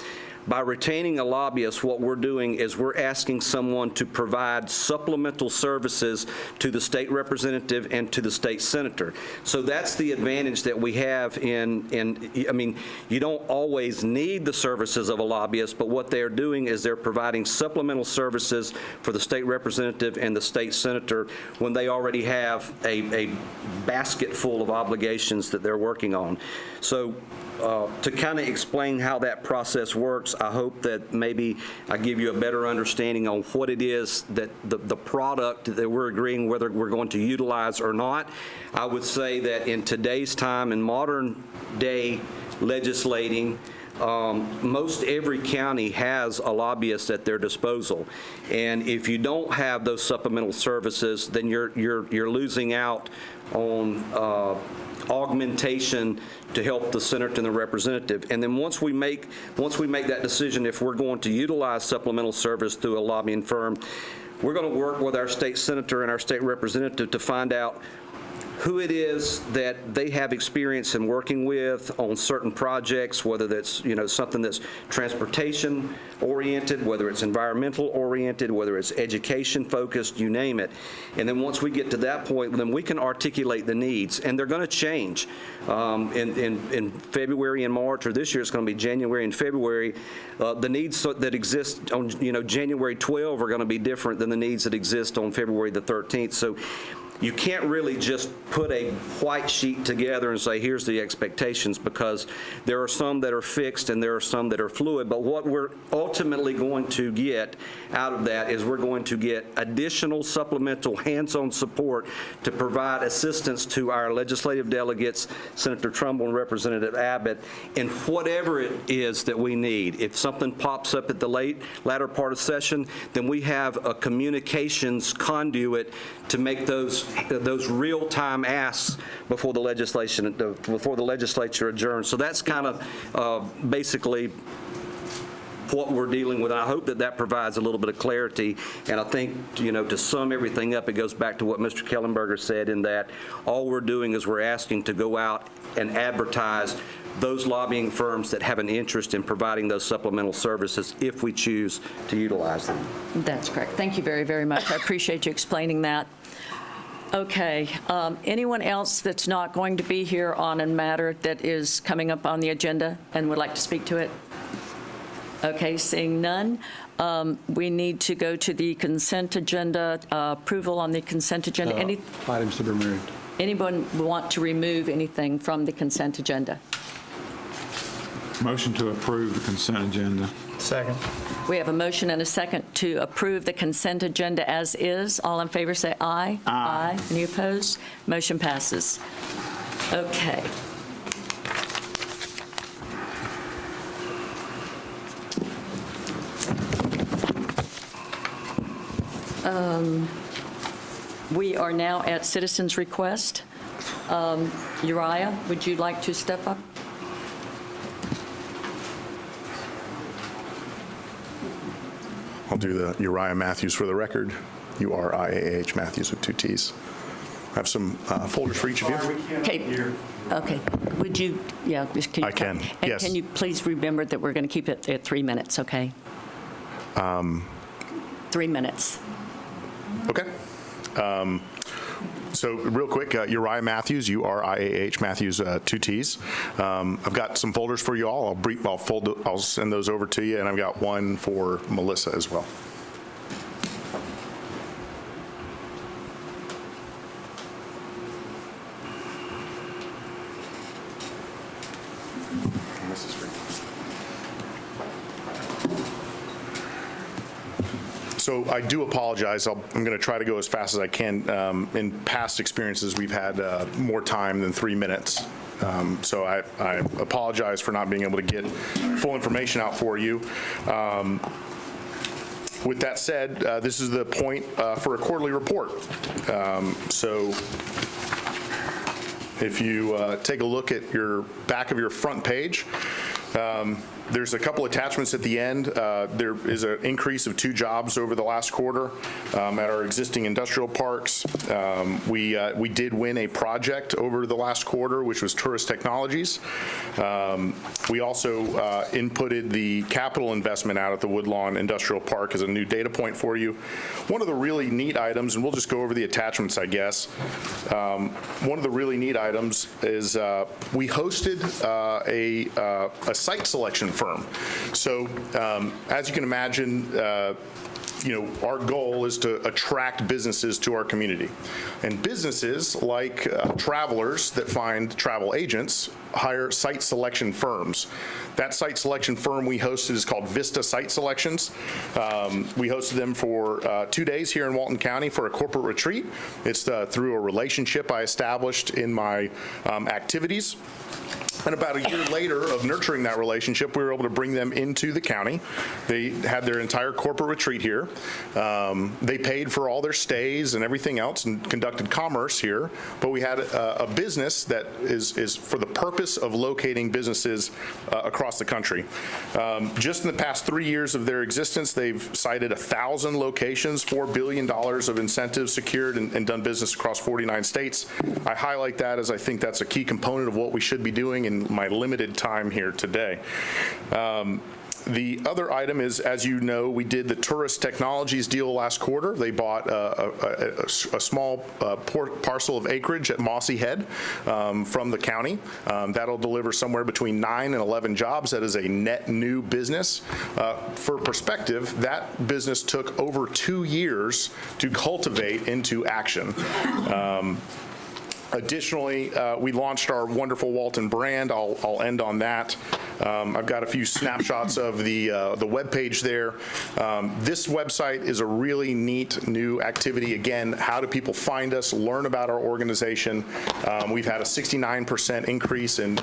By retaining a lobbyist, what we're doing is we're asking someone to provide supplemental services to the state representative and to the state senator. So that's the advantage that we have I mean, you don't always need the services of a lobbyist, but what they're doing is they're providing supplemental services for the state representative and the state senator when they already have a basket full of obligations that they're working on. So to kind of explain how that process works, I hope that maybe I give you a better understanding on what it is that the product that we're agreeing whether we're going to utilize or not. I would say that in today's time, in modern day legislating, most every county has a lobbyist at their disposal, and if you don't have those supplemental services, then you're losing out on augmentation to help the senator and the representative. And then once we make that decision, if we're going to utilize supplemental service through a lobbying firm, we're going to work with our state senator and our state representative to find out who it is that they have experience in working with on certain projects, whether that's, something that's transportation oriented, whether it's environmental oriented, whether it's education focused, you name it. And then once we get to that point, then we can articulate the needs, and they're going to change. In February and March, or this year it's going to be January and February, the needs that exist on January 12 are going to be different than the needs that exist on February the 13th. So you can't really just put a white sheet together and say, here's the expectations, because there are some that are fixed and there are some that are fluid. But what we're ultimately going to get out of that is we're going to get additional supplemental hands-on support to provide assistance to our legislative delegates, Senator Trumbull and Representative Abbott, in whatever it is that we need. If something pops up at the latter part of session, then we have a communications conduit to make those real-time asks before the legislature adjourns. So that's kind of basically what we're dealing with. I hope that provides a little bit of clarity. And I think, to sum everything up, it goes back to what Mr. Kellenberger said, in that all we're doing is we're asking to go out and advertise those lobbying firms that have an interest in providing those supplemental services if we choose to utilize them. That's correct. Thank you very, very much. I appreciate you explaining that. Okay. Anyone else that's not going to be here on a matter that is coming up on the agenda and would like to speak to it? Okay, seeing none, we need to go to the consent agenda, approval on the consent agenda. Items to be removed. Anyone want to remove anything from the consent agenda? Motion to approve the consent agenda. Second. We have a motion and a second to approve the consent agenda as is. All in favor say aye. Aye. Any opposed? Motion passes. Okay. We are now at citizens' request. Uriah, would you like to step up? I'll do the Uriah Matthews for the record. U-R-I-A-H Matthews with 2 T's. I have some folders for each of you. Okay. Would you, can you? I can, and yes. Can you please remember that we're going to keep it at 3 minutes, okay? 3 minutes. Okay. So real quick, Uriah Matthews, U-R-I-A-H Matthews, 2 T's. I've got some folders for you all. I'll send those over to you, and I've got one for Melissa as well. This is free. So I do apologize. I'm going to try to go as fast as I can. In past experiences, we've had more time than 3 minutes. So I apologize for not being able to get full information out for you. With that said, this is the point for a quarterly report. So if you take a look at your back of your front page, there's a couple attachments at the end. There is an increase of 2 jobs over the last quarter at our existing industrial parks. We did win a project over the last quarter, which was Tourist Technologies. We also inputted the capital investment out at the Woodlawn Industrial Park as a new data point for you. One of the really neat items, and we'll just go over the attachments, I guess. One of the really neat items is we hosted a site selection firm. So as you can imagine, our goal is to attract businesses to our community. And businesses, like travelers that find travel agents, hire site selection firms. That site selection firm we hosted is called Vista Site Selections. We hosted them for 2 days here in Walton County for a corporate retreat. It's through a relationship I established in my activities. And about a year later of nurturing that relationship, we were able to bring them into the county. They had their entire corporate retreat here. They paid for all their stays and everything else and conducted commerce here. But we had a business that is for the purpose of locating businesses across the country. Just in the past 3 years of their existence, they've cited 1,000 locations, $4 billion of incentives secured, and done business across 49 states. I highlight that as I think that's a key component of what we should be doing in my limited time here today. The other item is, as you know, we did the Tourist Technologies deal last quarter. They bought a small parcel of acreage at Mossy Head from the county. That'll deliver somewhere between 9 and 11 jobs. That is a net new business. For perspective, that business took over 2 years to cultivate into action. Additionally, we launched our wonderful Walton brand. I'll end on that. I've got a few snapshots of the web page there. This website is a really neat new activity. Again, how do people find us, learn about our organization? We've had a 69% increase in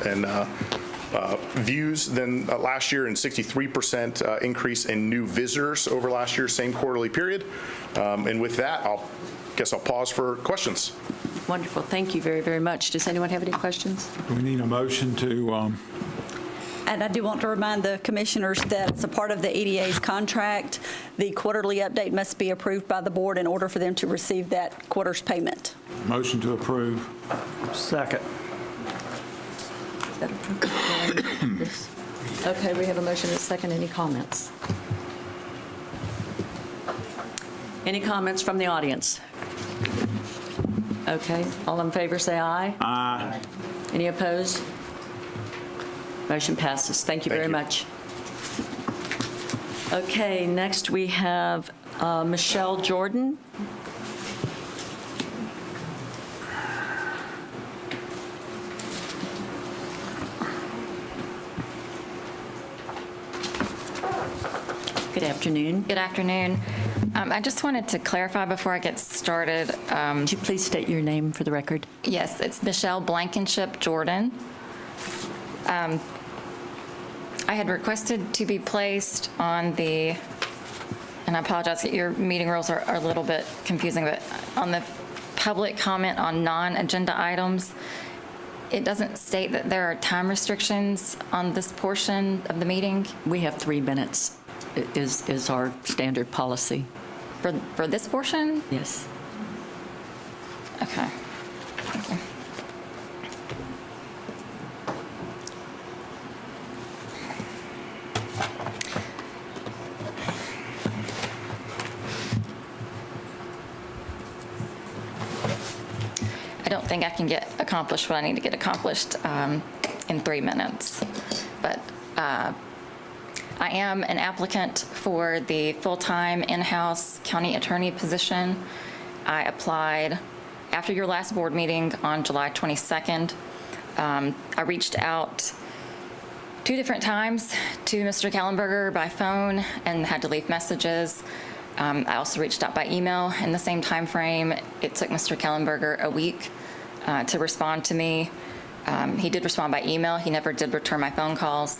views than last year, and 63% increase in new visitors over last year, same quarterly period. And with that, I'll pause for questions. Wonderful. Thank you very, very much. Does anyone have any questions? Do we need a motion to? And I do want to remind the commissioners that as a part of the EDA's contract, the quarterly update must be approved by the board in order for them to receive that quarter's payment. Motion to approve. Second. Is that approved? Okay, we have a motion and a second. Any comments? Any comments from the audience? Okay, all in favor say aye. Aye. Any opposed? Motion passes. Thank you very much. Okay, next we have Michelle Jordan. Good afternoon. Good afternoon. I just wanted to clarify before I get started. Would you please state your name for the record? Yes, it's Michelle Blankenship Jordan. I had requested to be placed on the, and I apologize, your meeting rules are a little bit confusing, but on the public comment on non-agenda items, it doesn't state that there are time restrictions on this portion of the meeting. We have 3 minutes is our standard policy. For this portion? Yes. Okay. Thank you. I don't think I can get accomplished what I need to get accomplished in 3 minutes, but I am an applicant for the full-time in-house county attorney position. I applied after your last board meeting on July 22nd. I reached out 2 different times to Mr. Kallenberger by phone and had to leave messages. I also reached out by email in the same time frame. It took Mr. Kallenberger a week to respond to me. He did respond by email. He never did return my phone calls.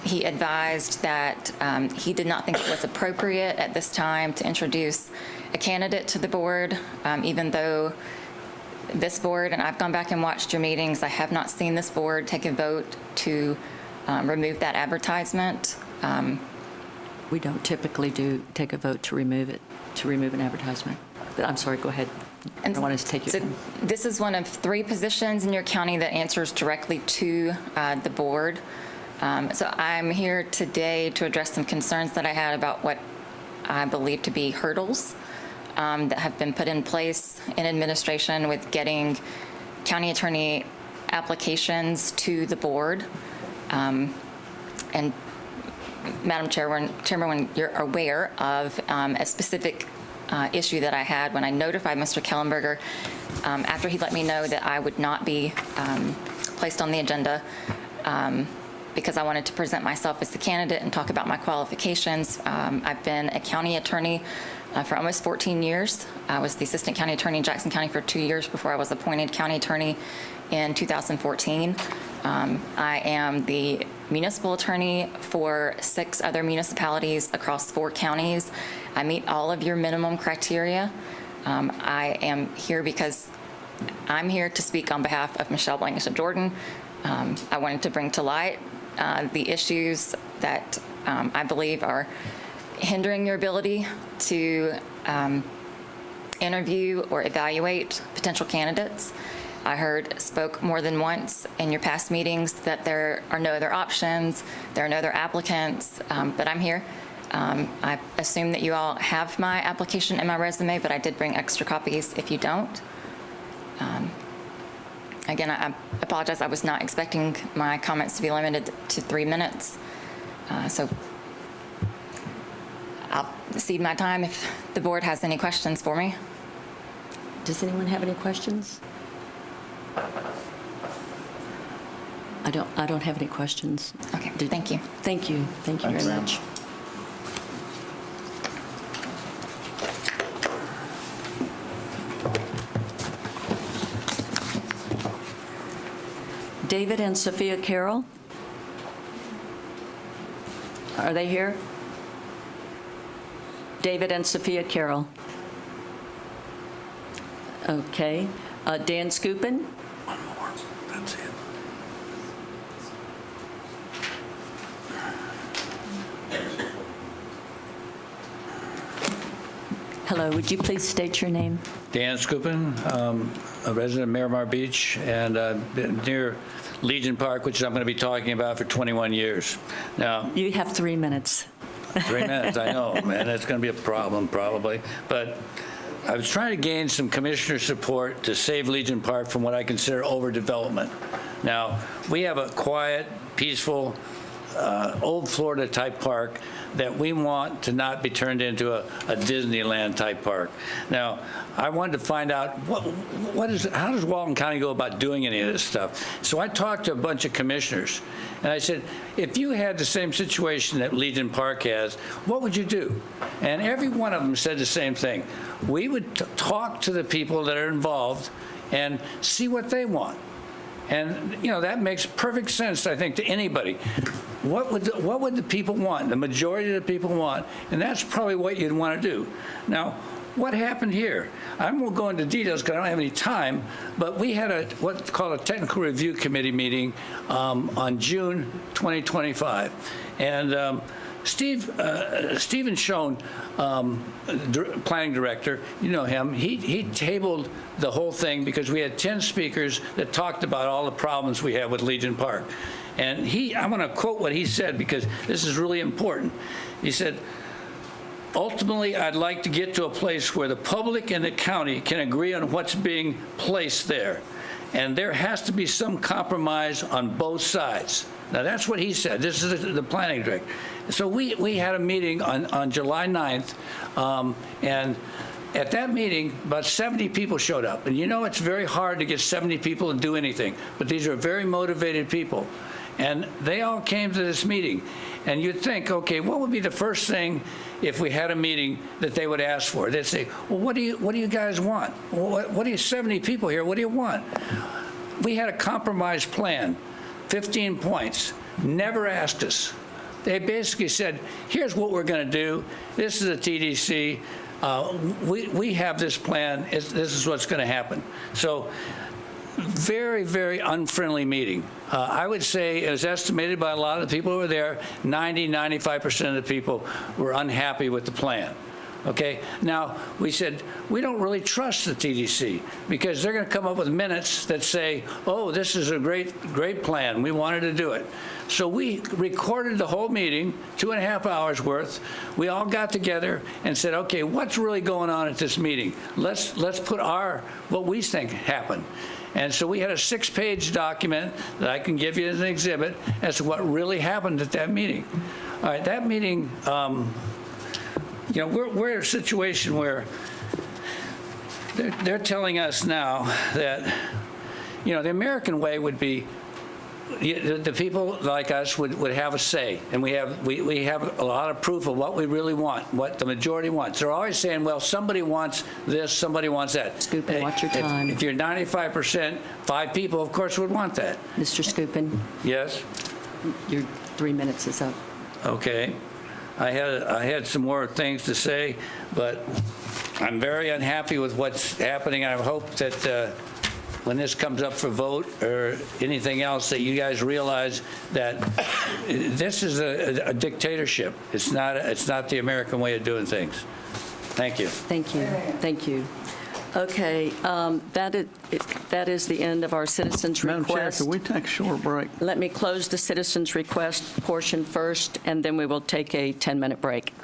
He advised that he did not think it was appropriate at this time to introduce a candidate to the board, even though this board, and I've gone back and watched your meetings, I have not seen this board take a vote to remove that advertisement. We don't typically take a vote to remove an advertisement. But I'm sorry, go ahead. I don't want to take you. So this is one of 3 positions in your county that answers directly to the board. So I'm here today to address some concerns that I had about what I believe to be hurdles that have been put in place in administration with getting county attorney applications to the board. And Madam Chairman, when you're aware of a specific issue that I had when I notified Mr. Kellenberger after he let me know that I would not be placed on the agenda because I wanted to present myself as the candidate and talk about my qualifications. I've been a county attorney for almost 14 years. I was the assistant county attorney in Jackson County for 2 years before I was appointed county attorney in 2014. I am the municipal attorney for 6 other municipalities across 4 counties. I meet all of your minimum criteria. I am here because I'm here to speak on behalf of Michelle Blankenship Jordan. I wanted to bring to light the issues that I believe are hindering your ability to interview or evaluate potential candidates. I spoke more than once in your past meetings that there are no other options, there are no other applicants, but I'm here. I assume that you all have my application and my resume, but I did bring extra copies if you don't. Again, I apologize, I was not expecting my comments to be limited to 3 minutes. So I'll cede my time if the board has any questions for me. Does anyone have any questions? I don't have any questions. Okay, thank you. Thank you. Thank you very much. David and Sophia Carroll? Are they here? David and Sophia Carroll. Okay. Dan Scoopin? One more. That's it. Hello, would you please state your name? Dan Scoopin, a resident of Miramar Beach, and been near Legion Park, which I'm going to be talking about for 21 years. Now, You have 3 minutes. 3 minutes, I know, man, that's going to be a problem probably. But I was trying to gain some commissioner support to save Legion Park from what I consider overdevelopment. Now, we have a quiet, peaceful, old Florida type park that we want to not be turned into a Disneyland type park. Now, I wanted to find out how does Walton County go about doing any of this stuff? So I talked to a bunch of commissioners, and I said, if you had the same situation that Legion Park has, what would you do? And every one of them said the same thing. We would talk to the people that are involved and see what they want. And, you know, that makes perfect sense, I think, to anybody. What would the people want? The majority of the people want, and that's probably what you'd want to do. Now, what happened here? I won't go into details because I don't have any time, but we had what's called a technical review committee meeting on June 2025. And Stephen Schoen, planning director, you know him, he tabled the whole thing because we had 10 speakers that talked about all the problems we have with Legion Park. And I'm going to quote what he said because this is really important. He said, ultimately, I'd like to get to a place where the public and the county can agree on what's being placed there. And there has to be some compromise on both sides. Now, that's what he said. This is the planning director. So we had a meeting on July 9th, and at that meeting, about 70 people showed up. And you know it's very hard to get 70 people to do anything, but these are very motivated people. And they all came to this meeting. And you'd think, okay, what would be the first thing if we had a meeting that they would ask for? They'd say, well, what do you guys want? What do you, 70 people here, what do you want? We had a compromise plan, 15 points. never asked us. They basically said, here's what we're going to do. This is a TDC. We have this plan. This is what's going to happen. So very, very unfriendly meeting. I would say it was estimated by a lot of the people who were there, 95% of the people were unhappy with the plan. Okay, now we said we don't really trust the TDC because they're going to come up with minutes that say, oh, this is a great plan. We wanted to do it. So we recorded the whole meeting, 2.5 hours worth. We all got together and said, okay, what's really going on at this meeting? Let's put what we think happened. And so we had a 6-page document that I can give you as an exhibit as to what really happened at that meeting. All right, that meeting, we're in a situation where they're telling us now that, the American way would be the people like us would have a say, and we have a lot of proof of what we really want, what the majority wants. They're always saying, well, somebody wants this, somebody wants that. Skupin, watch your time. If you're 95%, 5 people, of course, would want that. Mr. Skupin, Yes? your 3 minutes is up. Okay. I had some more things to say, but I'm very unhappy with what's happening. I hope that when this comes up for vote or anything else, that you guys realize that this is a dictatorship. It's not the American way of doing things. Thank you. Thank you. Thank you. Okay, that is the end of our citizens' request. Madam Chair, can we take a short break? Let me close the citizens' request portion first, and then we will take a 10-minute break.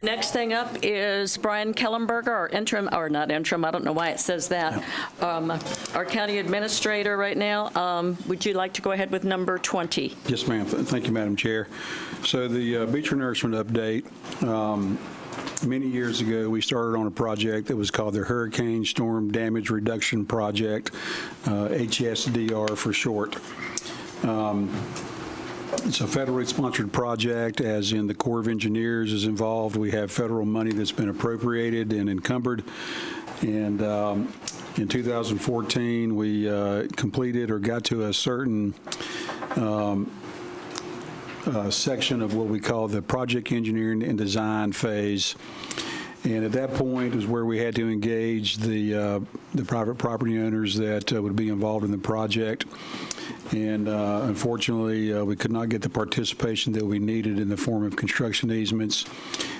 Next thing up is Brian Kellenberger, our interim, or not interim, I don't know why it says that, our county administrator right now. Would you like to go ahead with number 20? Yes, ma'am. Thank you, Madam Chair. So the beach renourishment update, many years ago, we started on a project that was called the Hurricane Storm Damage Reduction Project, HSDR for short. It's a federally sponsored project, as in the Corps of Engineers is involved. We have federal money that's been appropriated and encumbered. And in 2014, we completed or got to a certain section of what we call the project engineering and design phase. And at that point is where we had to engage the private property owners that would be involved in the project. And unfortunately, we could not get the participation that we needed in the form of construction easements.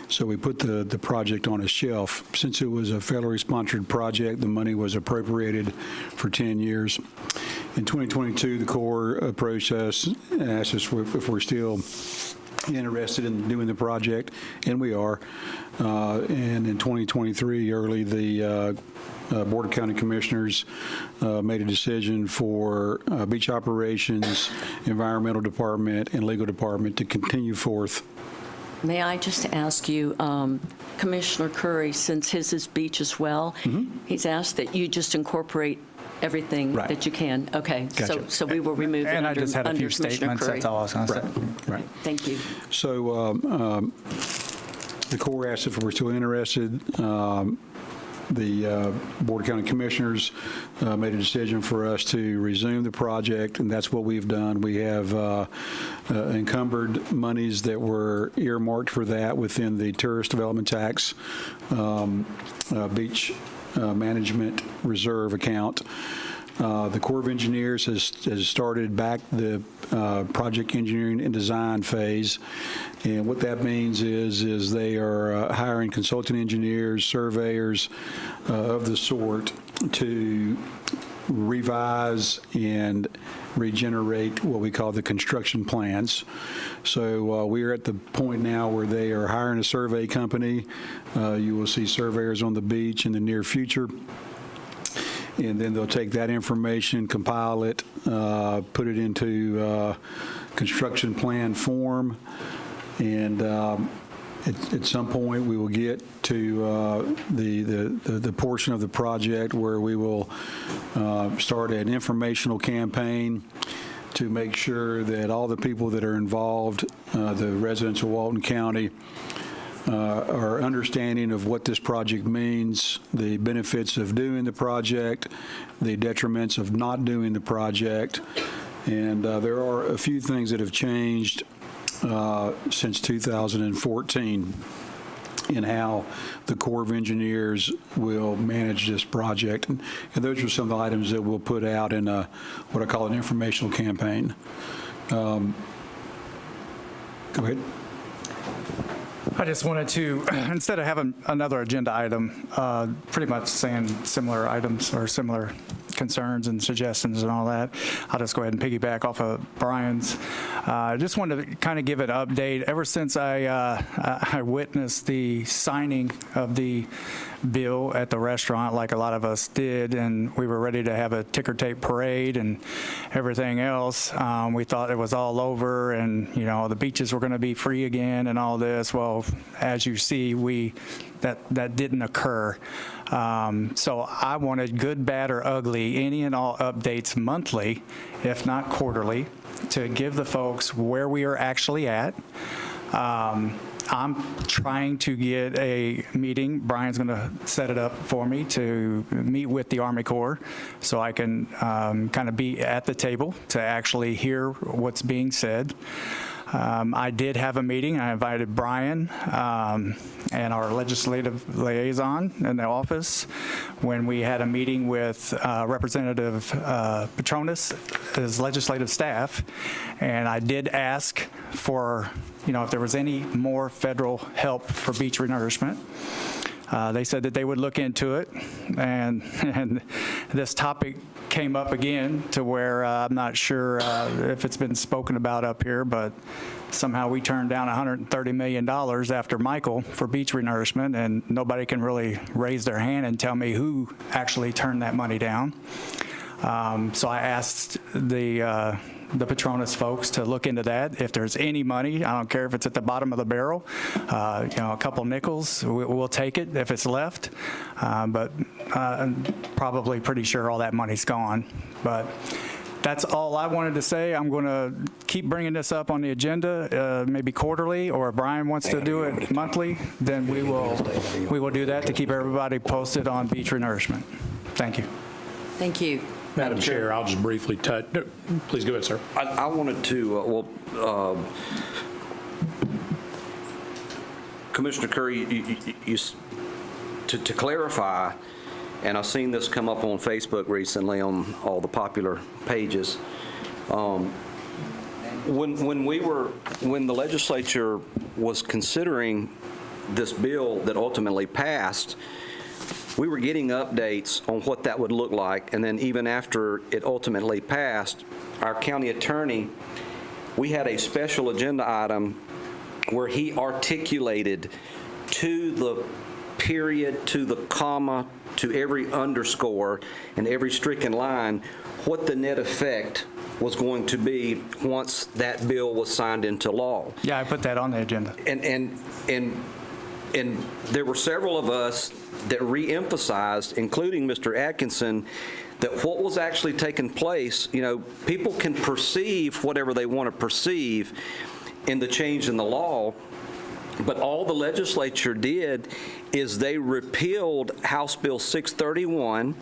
So we put the project on a shelf. Since it was a federally sponsored project, the money was appropriated for 10 years. In 2022, the Corps approached us and asked us if we're still interested in doing the project, and we are. And in 2023, early, the Board of County Commissioners made a decision for Beach Operations, Environmental Department, and Legal Department to continue forth. May I just ask you, Commissioner Curry, since his is beach as well, he's asked that you just incorporate everything that you can. Okay. Gotcha. So we will remove it And I just had a few statements, Curry. that's all I was going to say. Right. Thank you. So the Corps asked if we're still interested. The Board of County Commissioners made a decision for us to resume the project, and that's what we've done. We have encumbered monies that were earmarked for that within the Tourist Development Tax Beach Management Reserve account. The Corps of Engineers has started back the project engineering and design phase. And what that means is they are hiring consultant engineers, surveyors of the sort to revise and regenerate what we call the construction plans. So we are at the point now where they are hiring a survey company. You will see surveyors on the beach in the near future. And then they'll take that information, compile it, put it into construction plan form, and at some point we will get to the portion of the project where we will start an informational campaign to make sure that all the people that are involved, the residents of Walton County, our understanding of what this project means, the benefits of doing the project, the detriments of not doing the project. And there are a few things that have changed since 2014 in how the Corps of Engineers will manage this project. And those are some of the items that we'll put out in what I call an informational campaign. Go ahead. I just wanted to, instead of having another agenda item, pretty much saying similar items or similar concerns and suggestions and all that, I'll just go ahead and piggyback off of Brian's. I just wanted to kind of give an update. Ever since I witnessed the signing of the bill at the restaurant, like a lot of us did, and we were ready to have a ticker tape parade and everything else, we thought it was all over and, you know, the beaches were going to be free again and all this. Well, as you see, that didn't occur. So I wanted, good, bad, or ugly, any and all updates monthly, if not quarterly, to give the folks where we are actually at. I'm trying to get a meeting. Brian's going to set it up for me to meet with the Army Corps so I can kind of be at the table to actually hear what's being said. I did have a meeting. I invited Brian and our legislative liaison in the office when we had a meeting with Representative Petronas, his legislative staff, and I did ask for, you know, if there was any more federal help for beach renourishment. They said that they would look into it, and this topic came up again to where I'm not sure if it's been spoken about up here, but somehow we turned down $130 million after Michael for beach renourishment, and nobody can really raise their hand and tell me who actually turned that money down. So I asked the Petronas folks to look into that. If there's any money, I don't care if it's at the bottom of the barrel, a couple nickels, we'll take it if it's left. But I'm probably pretty sure all that money's gone. But that's all I wanted to say. I'm going to keep bringing this up on the agenda, maybe quarterly, or if Brian wants to do it monthly, then we will do that to keep everybody posted on beach renourishment. Thank you. Thank you. Madam Chair, I'll just briefly touch. No, please go ahead, sir. I wanted to, Commissioner Curry, to clarify, and I've seen this come up on Facebook recently on all the popular pages. When the legislature was considering this bill that ultimately passed, we were getting updates on what that would look like, and then even after it ultimately passed, our county attorney, we had a special agenda item where he articulated to the period, to the comma, to every underscore, and every stricken line, what the net effect was going to be once that bill was signed into law. Yeah, I put that on the agenda. And there were several of us that re-emphasized, including Mr. Atkinson, that what was actually taking place, people can perceive whatever they want to perceive in the change in the law, but all the legislature did is they repealed House Bill 631,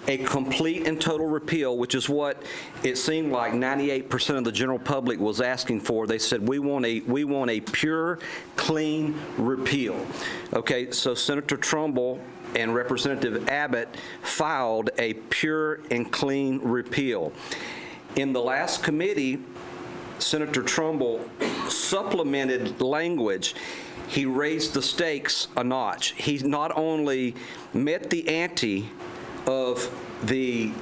a complete and total repeal, which is what it seemed like 98% of the general public was asking for. They said, we want a pure, clean repeal. Okay, so Senator Trumbull and Representative Abbott filed a pure and clean repeal. In the last committee, Senator Trumbull supplemented language. He raised the stakes a notch. He not only met the ante of the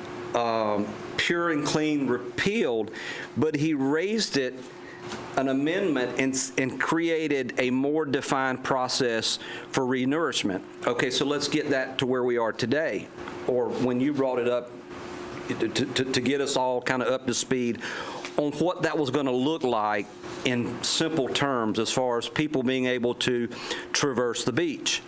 pure and clean repealed, but he raised it an amendment and created a more defined process for renourishment. Okay, so let's get that to where we are today, or when you brought it up to get us all kind of up to speed on what that was going to look like in simple terms as far as people being able to traverse the beach.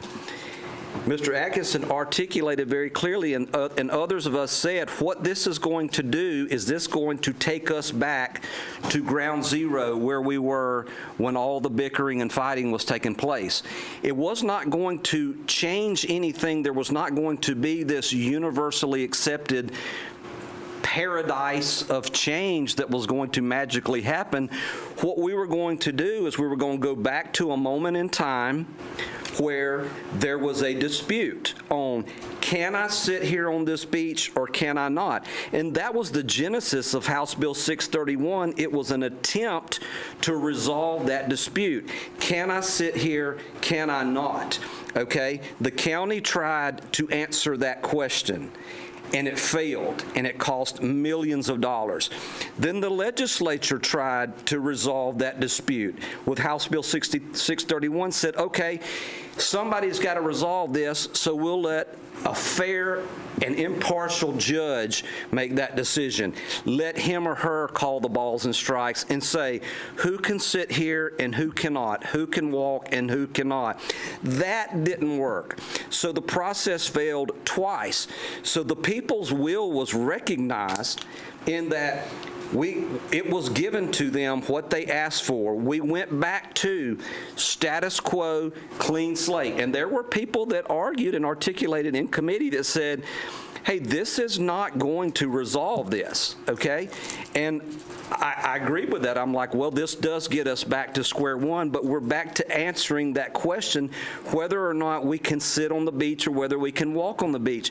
Mr. Atkinson articulated very clearly, and others of us said, what this is going to do is this going to take us back to ground zero where we were when all the bickering and fighting was taking place. It was not going to change anything. There was not going to be this universally accepted paradise of change that was going to magically happen. What we were going to do is we were going to go back to a moment in time where there was a dispute on, can I sit here on this beach or can I not? And that was the genesis of House Bill 631. It was an attempt to resolve that dispute. Can I sit here? Can I not? Okay? The county tried to answer that question, and it failed, and it cost millions of dollars. Then the legislature tried to resolve that dispute with House Bill 631, said, okay, somebody's got to resolve this, so we'll let a fair and impartial judge make that decision. Let him or her call the balls and strikes and say who can sit here and who cannot, who can walk and who cannot. That didn't work. So the process failed twice. So the people's will was recognized in that it was given to them what they asked for. We went back to status quo, clean slate. And there were people that argued and articulated in committee that said, hey, this is not going to resolve this, okay? And I agree with that. I'm like, well, this does get us back to square one, but we're back to answering that question, whether or not we can sit on the beach or whether we can walk on the beach.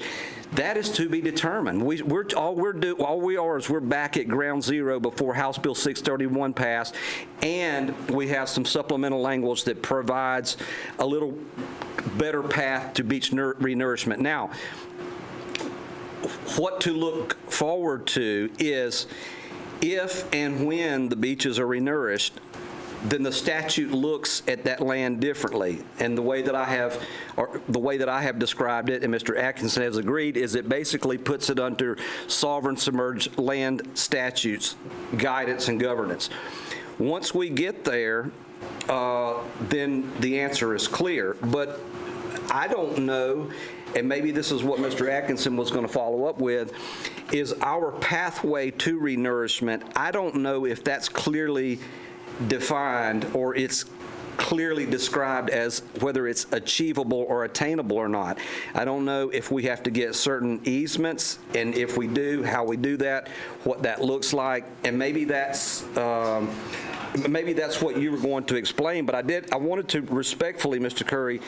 That is to be determined. All we are is we're back at ground zero before House Bill 631 passed, and we have some supplemental language that provides a little better path to beach renourishment. Now, what to look forward to is if and when the beaches are renourished, then the statute looks at that land differently. And the way that I have described it, and Mr. Atkinson has agreed, is it basically puts it under sovereign submerged land statutes, guidance and governance. Once we get there, then the answer is clear. But I don't know, and maybe this is what Mr. Atkinson was going to follow up with, is our pathway to renourishment. I don't know if that's clearly defined or it's clearly described as whether it's achievable or attainable or not. I don't know if we have to get certain easements, and if we do, how we do that, what that looks like, and maybe that's what you were going to explain. But I wanted to respectfully, Mr. Curry.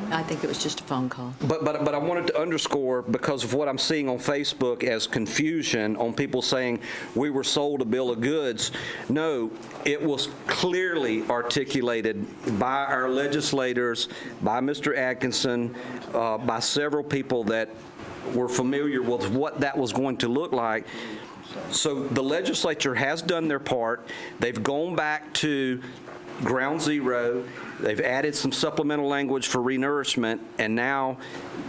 I think it was just a phone call. But I wanted to underscore, because of what I'm seeing on Facebook as confusion on people saying we were sold a bill of goods. No, it was clearly articulated by our legislators, by Mr. Atkinson, by several people that were familiar with what that was going to look like. So the legislature has done their part. They've gone back to ground zero. They've added some supplemental language for renourishment, and now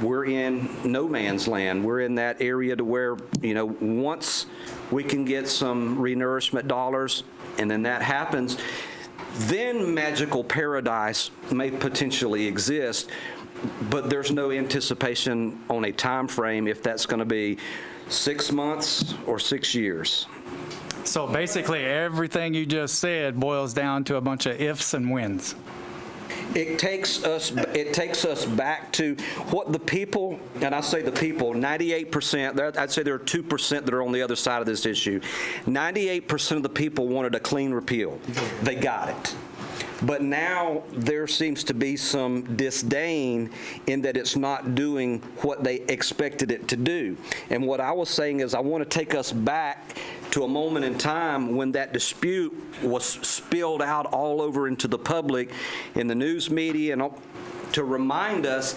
we're in no man's land. We're in that area to where, once we can get some renourishment dollars, and then that happens, then magical paradise may potentially exist, but there's no anticipation on a time frame if that's going to be 6 months or 6 years. So basically, everything you just said boils down to a bunch of ifs and whens. It takes us back to what the people, and I say the people, 98%, I'd say there are 2% that are on the other side of this issue. 98% of the people wanted a clean repeal. They got it. But now there seems to be some disdain in that it's not doing what they expected it to do. And what I was saying is I want to take us back to a moment in time when that dispute was spilled out all over into the public, in the news media, and to remind us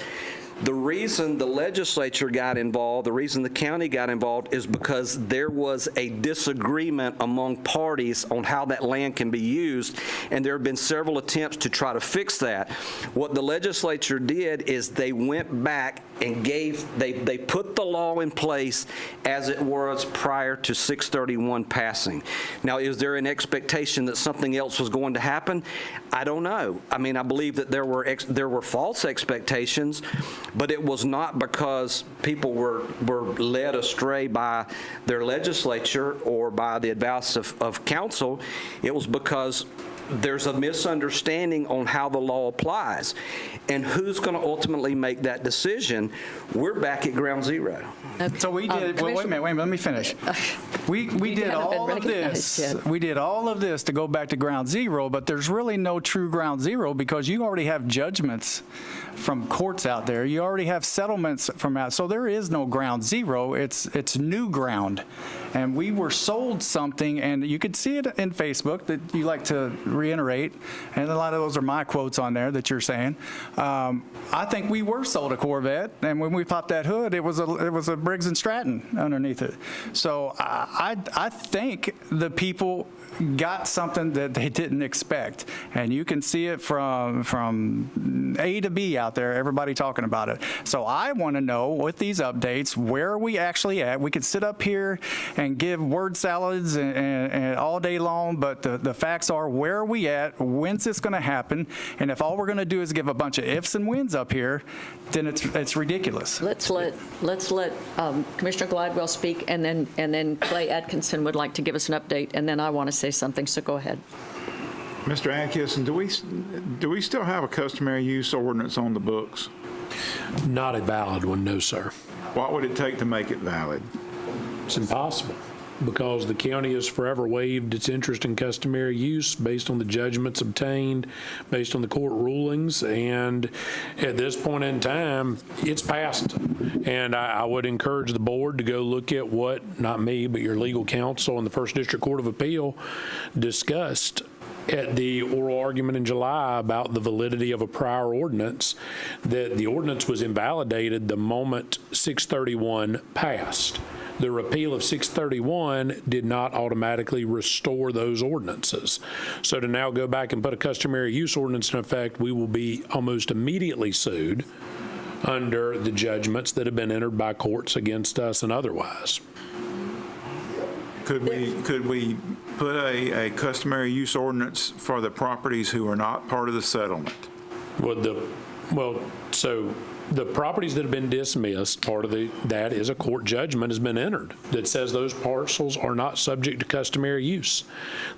the reason the legislature got involved, the reason the county got involved, is because there was a disagreement among parties on how that land can be used, and there have been several attempts to try to fix that. What the legislature did is they went back and they put the law in place as it was prior to 631 passing. Now, is there an expectation that something else was going to happen? I don't know. I mean, I believe that there were false expectations, but it was not because people were led astray by their legislature or by the advice of council. It was because there's a misunderstanding on how the law applies. And who's going to ultimately make that decision? We're back at ground zero. So we did, well, wait a minute, let me finish. We did all of this. We did all of this to go back to ground zero, but there's really no true ground zero because you already have judgments from courts out there. You already have settlements from out. So there is no ground zero. It's new ground. And we were sold something, and you could see it in Facebook that you like to reiterate, and a lot of those are my quotes on there that you're saying. I think we were sold a Corvette, and when we popped that hood, it was a Briggs and Stratton underneath it. So I think the people got something that they didn't expect, and you can see it from A to B out there, everybody talking about it. So I want to know, with these updates, where are we actually at? We could sit up here and give word salads and all day long, but the facts are, where are we at? When's this going to happen? And if all we're going to do is give a bunch of ifs and whens up here, then it's ridiculous. Let's let Commissioner Gladwell speak, and then Clay Atkinson would like to give us an update, and then I want to say something, so go ahead. Mr. Atkinson, do we still have a customary use ordinance on the books? Not a valid one, no, sir. What would it take to make it valid? It's impossible, because the county has forever waived its interest in customary use based on the judgments obtained, based on the court rulings, and at this point in time, it's passed. And I would encourage the board to go look at what, not me, but your legal counsel in the First District Court of Appeal discussed at the oral argument in July about the validity of a prior ordinance, that the ordinance was invalidated the moment 631 passed. The repeal of 631 did not automatically restore those ordinances. So to now go back and put a customary use ordinance in effect, we will be almost immediately sued under the judgments that have been entered by courts against us and otherwise. Could we put a customary use ordinance for the properties who are not part of the settlement? So the properties that have been dismissed, part of that is a court judgment has been entered that says those parcels are not subject to customary use.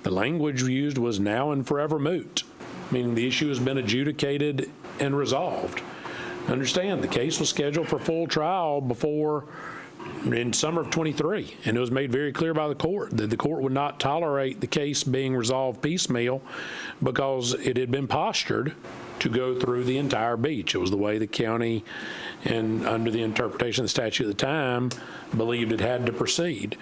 The language used was now and forever moot, meaning the issue has been adjudicated and resolved. Understand, the case was scheduled for full trial in summer of '23, and it was made very clear by the court that the court would not tolerate the case being resolved piecemeal because it had been postured to go through the entire beach. It was the way the county, and under the interpretation of the statute at the time, believed it had to proceed.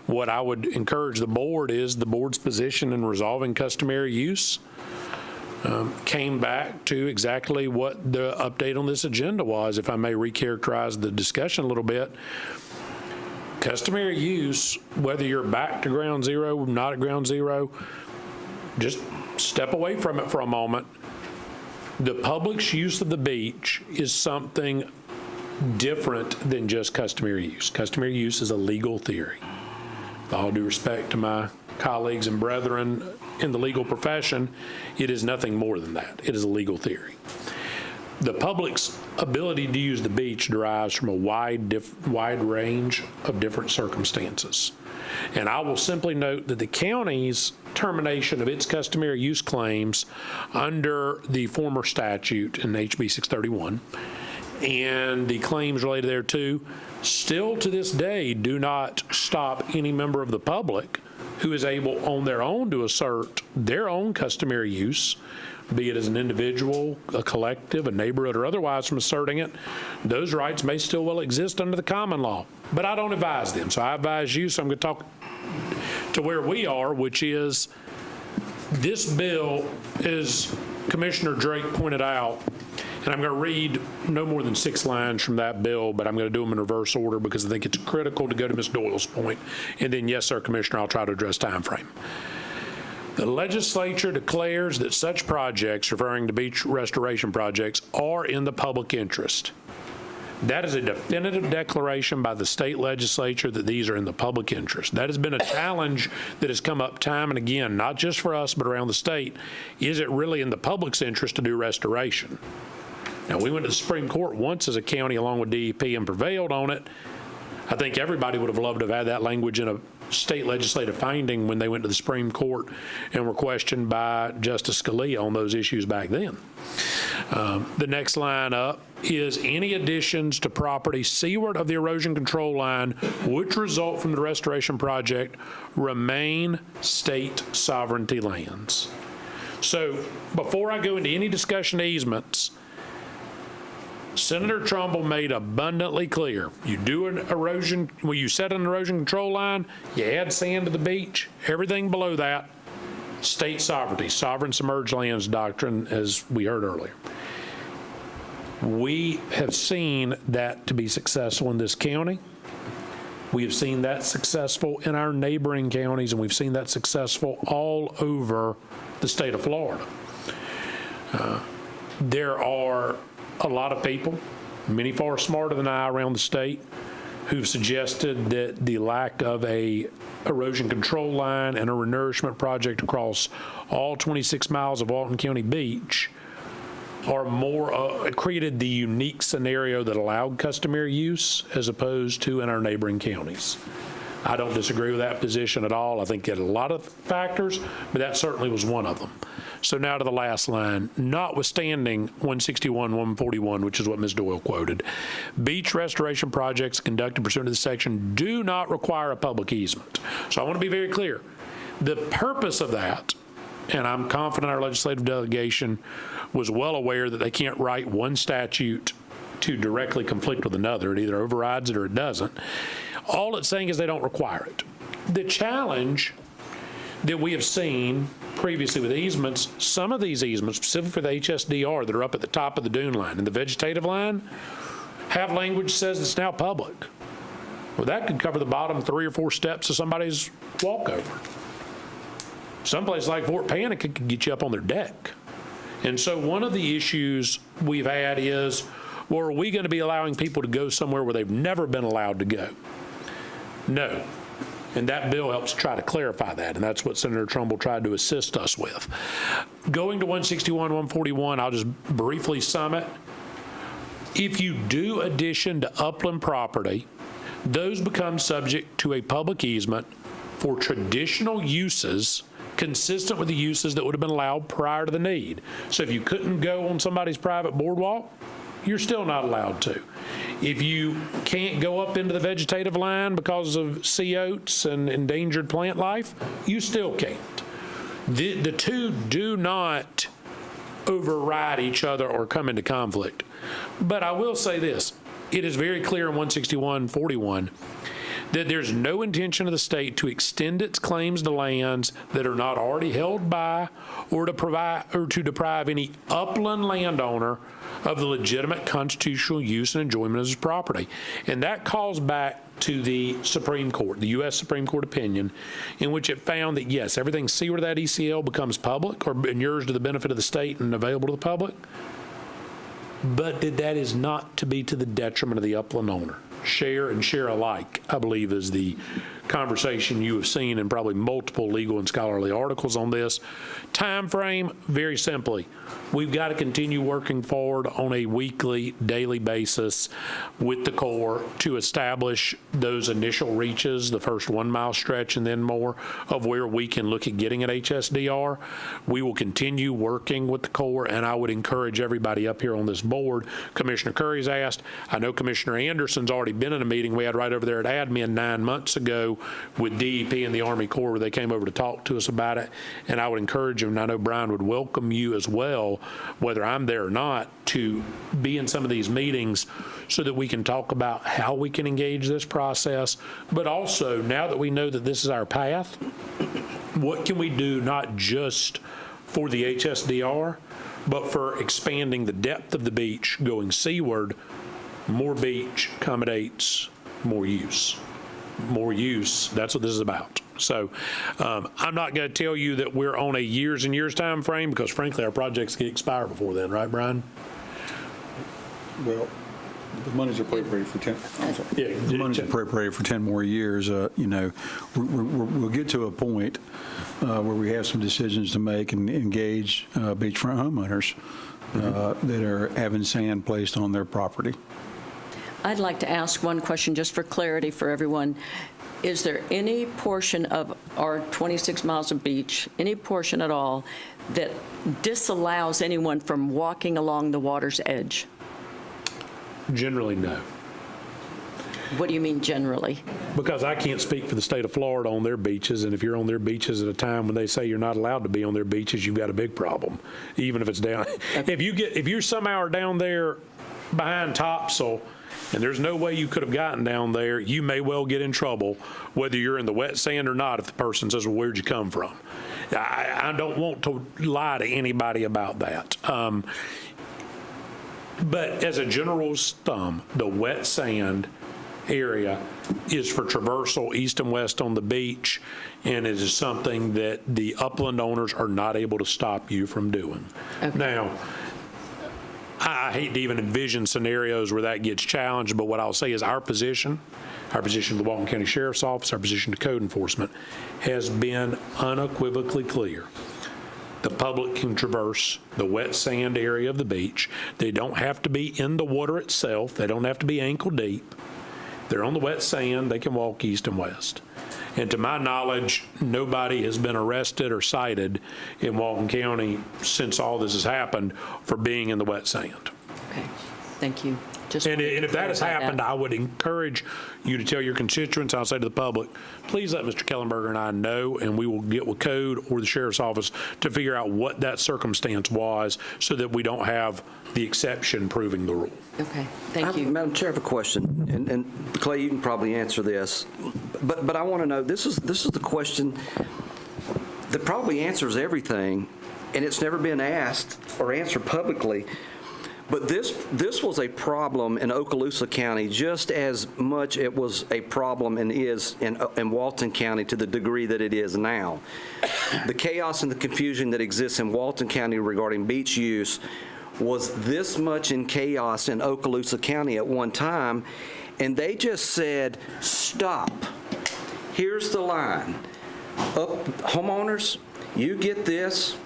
What I would encourage the board is the board's position in resolving customary use came back to exactly what the update on this agenda was. If I may recharacterize the discussion a little bit, customary use, whether you're back to ground zero, not at ground zero, just step away from it for a moment. The public's use of the beach is something different than just customary use. Customary use is a legal theory. With all due respect to my colleagues and brethren in the legal profession, it is nothing more than that. It is a legal theory. The public's ability to use the beach derives from a wide range of different circumstances. And I will simply note that the county's termination of its customary use claims under the former statute in HB 631 and the claims related thereto still to this day do not stop any member of the public who is able on their own to assert their own customary use, be it as an individual, a collective, a neighborhood, or otherwise, from asserting it. Those rights may still well exist under the common law, but I don't advise them. So I advise you, so I'm going to talk to where we are, which is this bill, as Commissioner Drake pointed out, and I'm going to read no more than 6 lines from that bill, but I'm going to do them in reverse order because I think it's critical to go to Ms. Doyle's point. And then, yes, sir, Commissioner, I'll try to address time frame. The legislature declares that such projects, referring to beach restoration projects, are in the public interest. That is a definitive declaration by the state legislature that these are in the public interest. That has been a challenge that has come up time and again, not just for us, but around the state. Is it really in the public's interest to do restoration? Now, we went to the Supreme Court once as a county along with DEP and prevailed on it. I think everybody would have loved to have had that language in a state legislative finding when they went to the Supreme Court and were questioned by Justice Scalia on those issues back then. The next line up is any additions to property seaward of the erosion control line which result from the restoration project remain state sovereignty lands. So before I go into any discussion of easements, Senator Trumbull made abundantly clear, you do an erosion, when you set an erosion control line, you add sand to the beach, everything below that, state sovereignty, sovereign submerged lands doctrine, as we heard earlier. We have seen that to be successful in this county. We have seen that successful in our neighboring counties, and we've seen that successful all over the state of Florida. There are a lot of people, many far smarter than I around the state, who've suggested that the lack of a erosion control line and a renourishment project across all 26 miles of Walton County Beach are more created the unique scenario that allowed customary use as opposed to in our neighboring counties. I don't disagree with that position at all. I think it had a lot of factors, but that certainly was one of them. So now to the last line. Notwithstanding 161, 141, which is what Ms. Doyle quoted, beach restoration projects conducted pursuant to this section do not require a public easement. So I want to be very clear. The purpose of that, and I'm confident our legislative delegation was well aware that they can't write one statute to directly conflict with another. It either overrides it or it doesn't. All it's saying is they don't require it. The challenge that we have seen previously with easements, some of these easements, specifically for the HSDR that are up at the top of the dune line and the vegetative line, have language that says it's now public. Well, that could cover the bottom 3 or 4 steps of somebody's walkover. Someplace like Fort Panic could get you up on their deck. And so one of the issues we've had is, well, are we going to be allowing people to go somewhere where they've never been allowed to go? No. And that bill helps try to clarify that, and that's what Senator Trumbull tried to assist us with. Going to 161, 141, I'll just briefly sum it. If you do addition to upland property, those become subject to a public easement for traditional uses consistent with the uses that would have been allowed prior to the need. So if you couldn't go on somebody's private boardwalk, you're still not allowed to. If you can't go up into the vegetative line because of sea oats and endangered plant life, you still can't. The two do not override each other or come into conflict. But I will say this, it is very clear in 161-41 that there's no intention of the state to extend its claims to lands that are not already held by or to deprive any upland landowner of the legitimate constitutional use and enjoyment of his property. And that calls back to the Supreme Court, the U.S. Supreme Court opinion, in which it found that, yes, everything seaward of that ECL becomes public or inures to the benefit of the state and available to the public, but that is not to be to the detriment of the upland owner. Share and share alike, I believe, is the conversation you have seen in probably multiple legal and scholarly articles on this. Time frame, very simply, we've got to continue working forward on a weekly, daily basis with the Corps to establish those initial reaches, the first 1 mile stretch and then more of where we can look at getting at HSDR. We will continue working with the Corps, and I would encourage everybody up here on this board. Commissioner Curry's asked. I know Commissioner Anderson's already been in a meeting we had right over there at admin 9 months ago with DEP and the Army Corps where they came over to talk to us about it. And I would encourage them, and I know Brian would welcome you as well, whether I'm there or not, to be in some of these meetings so that we can talk about how we can engage this process. But also, now that we know that this is our path, what can we do not just for the HSDR, but for expanding the depth of the beach going seaward? More beach accommodates more use. More use, that's what this is about. So I'm not going to tell you that we're on a years and years time frame because, frankly, our projects get expire before then, right, Brian? Well, the money's appropriated for 10. I'm sorry. Yeah, the money's appropriated for 10 more years. You know, we'll get to a point where we have some decisions to make and engage beachfront homeowners that are having sand placed on their property. I'd like to ask one question just for clarity for everyone. Is there any portion of our 26 miles of beach, any portion at all, that disallows anyone from walking along the water's edge? Generally, no. What do you mean generally? Because I can't speak for the state of Florida on their beaches, and if you're on their beaches at a time when they say you're not allowed to be on their beaches, you've got a big problem, even if it's down. Okay. If you somehow are down there behind topsail, and there's no way you could have gotten down there, you may well get in trouble, whether you're in the wet sand or not, if the person says, well, where'd you come from? I don't want to lie to anybody about that. But as a general thumb, the wet sand area is for traversal east and west on the beach, and it is something that the upland owners are not able to stop you from doing. Okay. Now, I hate to even envision scenarios where that gets challenged, but what I'll say is our position of the Walton County Sheriff's Office, our position to code enforcement, has been unequivocally clear. The public can traverse the wet sand area of the beach. They don't have to be in the water itself. They don't have to be ankle deep. They're on the wet sand. They can walk east and west. And to my knowledge, nobody has been arrested or cited in Walton County since all this has happened for being in the wet sand. Okay, thank you. And if that has happened, I would encourage you to tell your constituents, I'll say to the public, please let Mr. Kellenberger and I know, and we will get with code or the sheriff's office to figure out what that circumstance was so that we don't have the exception proving the rule. Okay, thank you. Madam Chair, I have a question, and Clay, you can probably answer this, but I want to know, this is the question. that probably answers everything, and it's never been asked or answered publicly. But this was a problem in Okaloosa County just as much it was a problem and is in Walton County to the degree that it is now. The chaos and the confusion that exists in Walton County regarding beach use was this much in chaos in Okaloosa County at one time, and they just said, stop. Here's the line. Homeowners, you get this.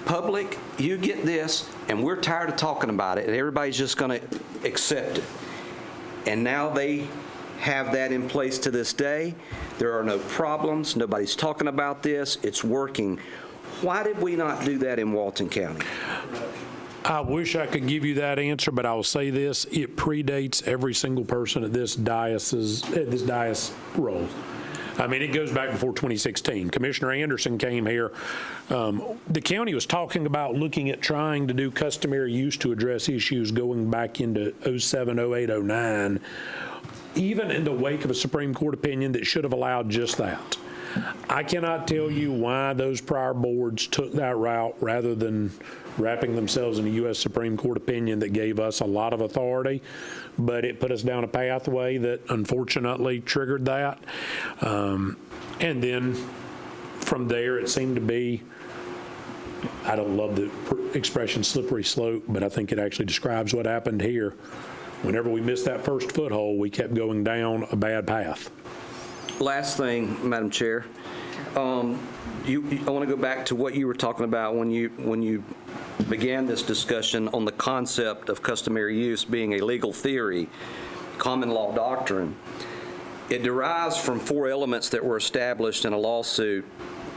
Public, you get this, and we're tired of talking about it, and everybody's just going to accept it. And now they have that in place to this day. There are no problems. Nobody's talking about this. It's working. Why did we not do that in Walton County? I wish I could give you that answer, but I will say this: it predates every single person at this dais role. I mean, it goes back before 2016. Commissioner Anderson came here. The county was talking about looking at trying to do customary use to address issues going back into 07, 08, 09, even in the wake of a Supreme Court opinion that should have allowed just that. I cannot tell you why those prior boards took that route rather than wrapping themselves in a U.S. Supreme Court opinion that gave us a lot of authority, but it put us down a pathway that unfortunately triggered that. And then from there, it seemed to be, I don't love the expression slippery slope, but I think it actually describes what happened here. Whenever we missed that first foothold, we kept going down a bad path. Last thing, Madam Chair. I want to go back to what you were talking about when you began this discussion on the concept of customary use being a legal theory, common law doctrine. It derives from 4 elements that were established in a lawsuit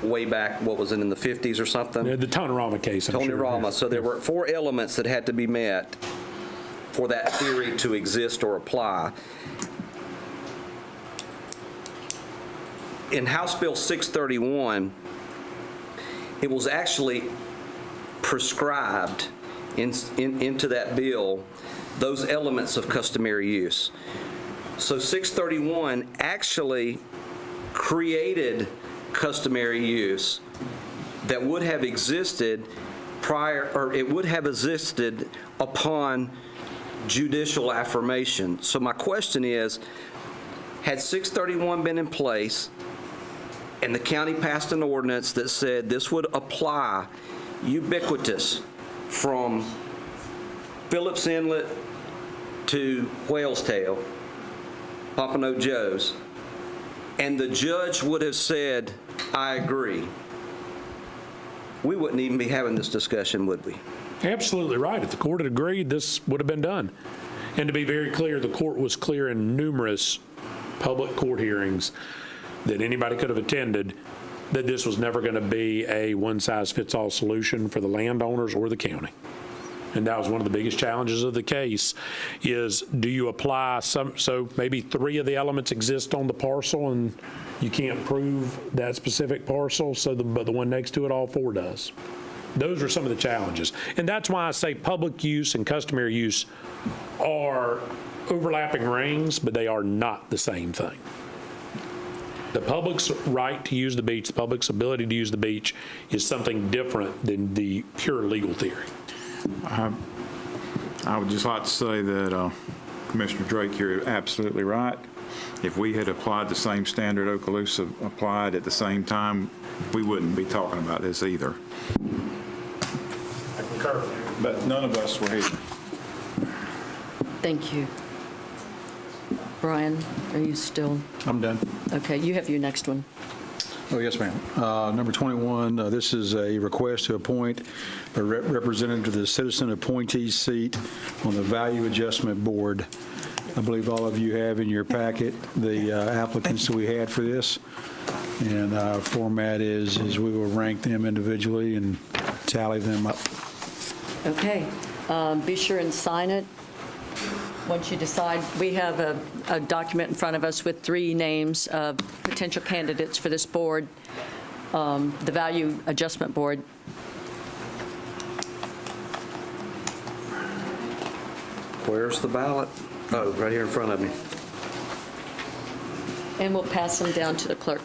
way back, what was it, in the 50s or something? The Tonorama case, I'm sure. Tonorama. So there were 4 elements that had to be met for that theory to exist or apply. In House Bill 631, it was actually prescribed into that bill those elements of customary use. So 631 actually created customary use that would have existed prior, or it would have existed upon judicial affirmation. So my question is, had 631 been in place and the county passed an ordinance that said this would apply ubiquitous from Phillips Inlet to Whale's Tail, Pompano Joe's, and the judge would have said, I agree, we wouldn't even be having this discussion, would we? Absolutely right. If the court had agreed, this would have been done. And to be very clear, the court was clear in numerous public court hearings that anybody could have attended that this was never going to be a one-size-fits-all solution for the landowners or the county. And that was one of the biggest challenges of the case is, do you apply so maybe 3 of the elements exist on the parcel and you can't prove that specific parcel, but the one next to it, all 4 does. Those are some of the challenges. And that's why I say public use and customary use are overlapping rings, but they are not the same thing. The public's right to use the beach, the public's ability to use the beach is something different than the pure legal theory. I would just like to say that Commissioner Drake, you're absolutely right. If we had applied the same standard Okaloosa applied at the same time, we wouldn't be talking about this either. I concur. But none of us were here. Thank you. Brian, are you still? I'm done. Okay, you have your next one. Oh, yes, ma'am. Number 21, this is a request to appoint a representative to the citizen appointee seat on the Value Adjustment Board. I believe all of you have in your packet the applicants that we had for this. And our format is we will rank them individually and tally them up. Okay, be sure and sign it. Once you decide, we have a document in front of us with 3 names of potential candidates for this board, the Value Adjustment Board. Where's the ballot? Oh, right here in front of me. And we'll pass them down to the clerk.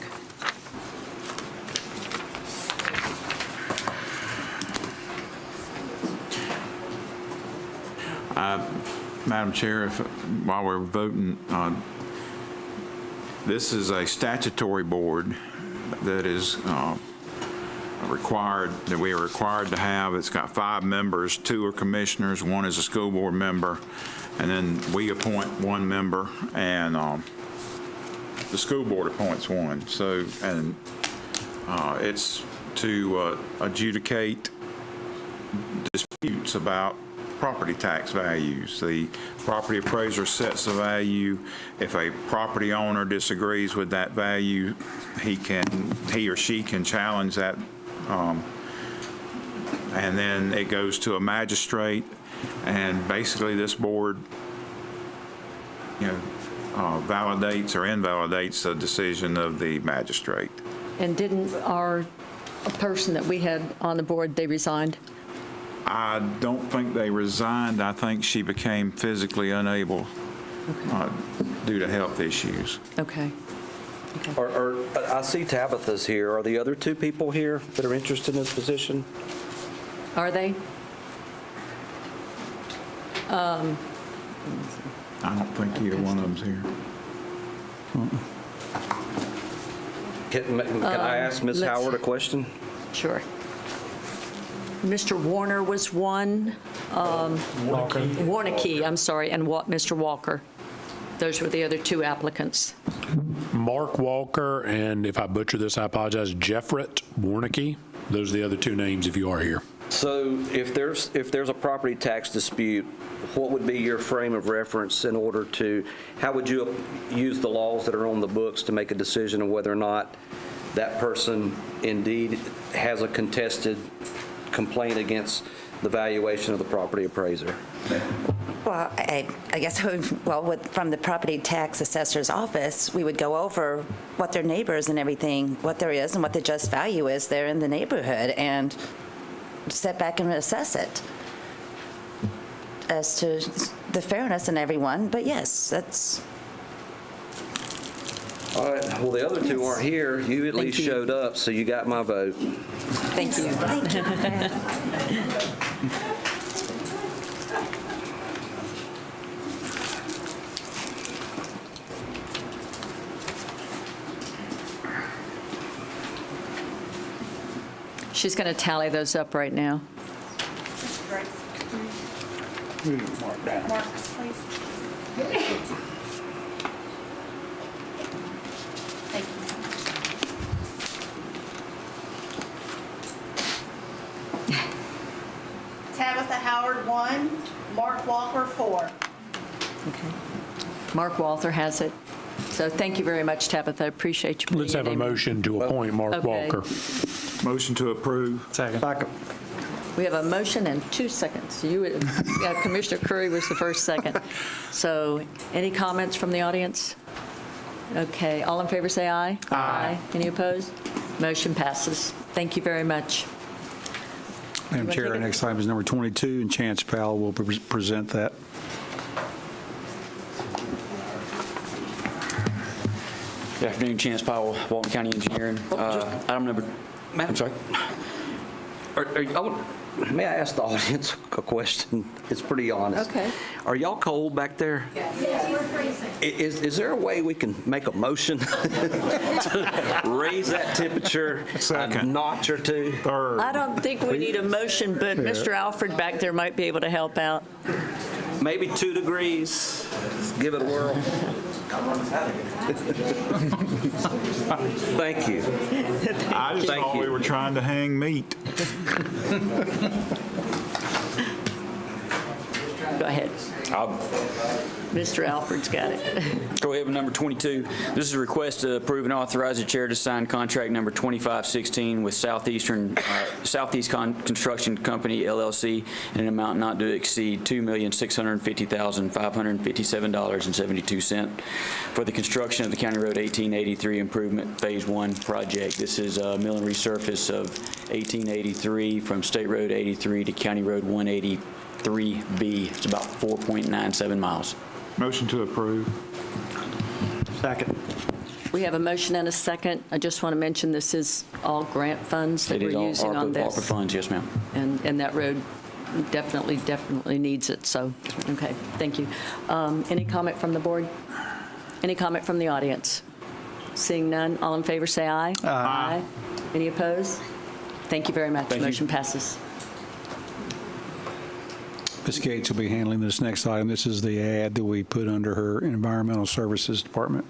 Madam Chair, while we're voting, this is a statutory board that is required, that we are required to have. It's got 5 members, 2 are commissioners, 1 is a school board member, and then we appoint 1 member, and the school board appoints 1. So, and it's to adjudicate disputes about property tax values. The property appraiser sets the value. If a property owner disagrees with that value, he or she can challenge that, and then it goes to a magistrate, and basically this board, validates or invalidates the decision of the magistrate. And didn't our person that we had on the board, they resigned? I don't think they resigned. I think she became physically unable due to health issues. Okay. I see Tabitha's here. Are the other 2 people here that are interested in this position? Are they? I don't think either one of them's here. Can I ask Ms. Howard a question? Sure. Mr. Warner was one. Warnicki, I'm sorry, and Mr. Walker. Those were the other 2 applicants. Mark Walker, and if I butcher this, I apologize, Jeffrett Warnicki. Those are the other 2 names if you are here. So if there's a property tax dispute, what would be your frame of reference in order to, how would you use the laws that are on the books to make a decision of whether or not that person indeed has a contested complaint against the valuation of the property appraiser? Well, I guess, from the property tax assessor's office, we would go over what their neighbors and everything, what there is and what the just value is there in the neighborhood, and step back and assess it as to the fairness in everyone. But yes, that's... All right, well, the other 2 aren't here. You at least showed up, so you got my vote. Thank you. Thank you. She's going to tally those up right now. Mark, please. Thank you. Tabitha Howard, 1. Mark Walker, 4. Okay. Mark Walther has it. So thank you very much, Tabitha. I appreciate you putting Let's have your a name. motion to appoint Mark Okay. Walker. Motion to approve. Second. We have a motion and 2 seconds. Commissioner Curry was the first second. So any comments from the audience? Okay, all in favor say aye. Aye. Any opposed? Motion passes. Thank you very much. Madam Chair, our next item is number 22, and Chance Powell will present that. Good afternoon, Chance Powell, Walton County Engineering. Item number, I'm sorry. May I ask the audience a question? It's pretty honest. Okay. Are y'all cold back there? Yes, we're freezing. Is there a way we can make a motion to raise that temperature a notch or 2? I don't think we need a motion, but Mr. Alfred back there might be able to help out. Maybe 2 degrees. Give it a whirl. Thank you. I just thought we were trying to hang meat. Go ahead. Mr. Alfred's got it. Go ahead with number 22. This is a request to approve and authorize the chair to sign contract number 2516 with Southeast Construction Company, LLC, in an amount not to exceed $2,650,557.72 for the construction of the County Road 1883 Improvement Phase 1 project. This is a mill and resurface of 1883 from State Road 83 to County Road 183B. It's about 4.97 miles. Motion to approve. Second. We have a motion and a second. I just want to mention this is all grant funds that It we're is all using on this. ARPA funds, yes, ma'am. And that road definitely needs it, so, okay, thank you. Any comment from the board? Any comment from the audience? Seeing none, all in favor say aye. Aye. Any opposed? Thank you very much. Motion passes. Ms. Gates will be handling this next item. This is the ad that we put under her Environmental Services Department.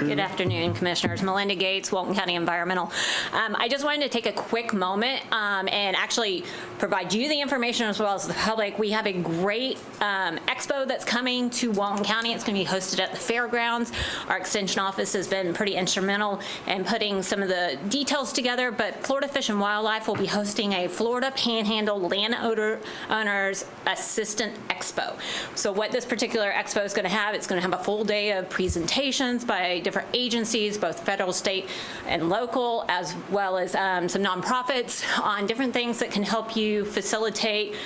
Good afternoon, Commissioners. Melinda Gates, Walton County Environmental. I just wanted to take a quick moment and actually provide you the information as well as the public. We have a great expo that's coming to Walton County. It's going to be hosted at the fairgrounds. Our extension office has been pretty instrumental in putting some of the details together, but Florida Fish and Wildlife will be hosting a Florida Panhandle Landowners Assistant Expo. So what this particular expo is going to have, it's going to have a full day of presentations by different agencies, both federal, state, and local, as well as some nonprofits on different things that can help you facilitate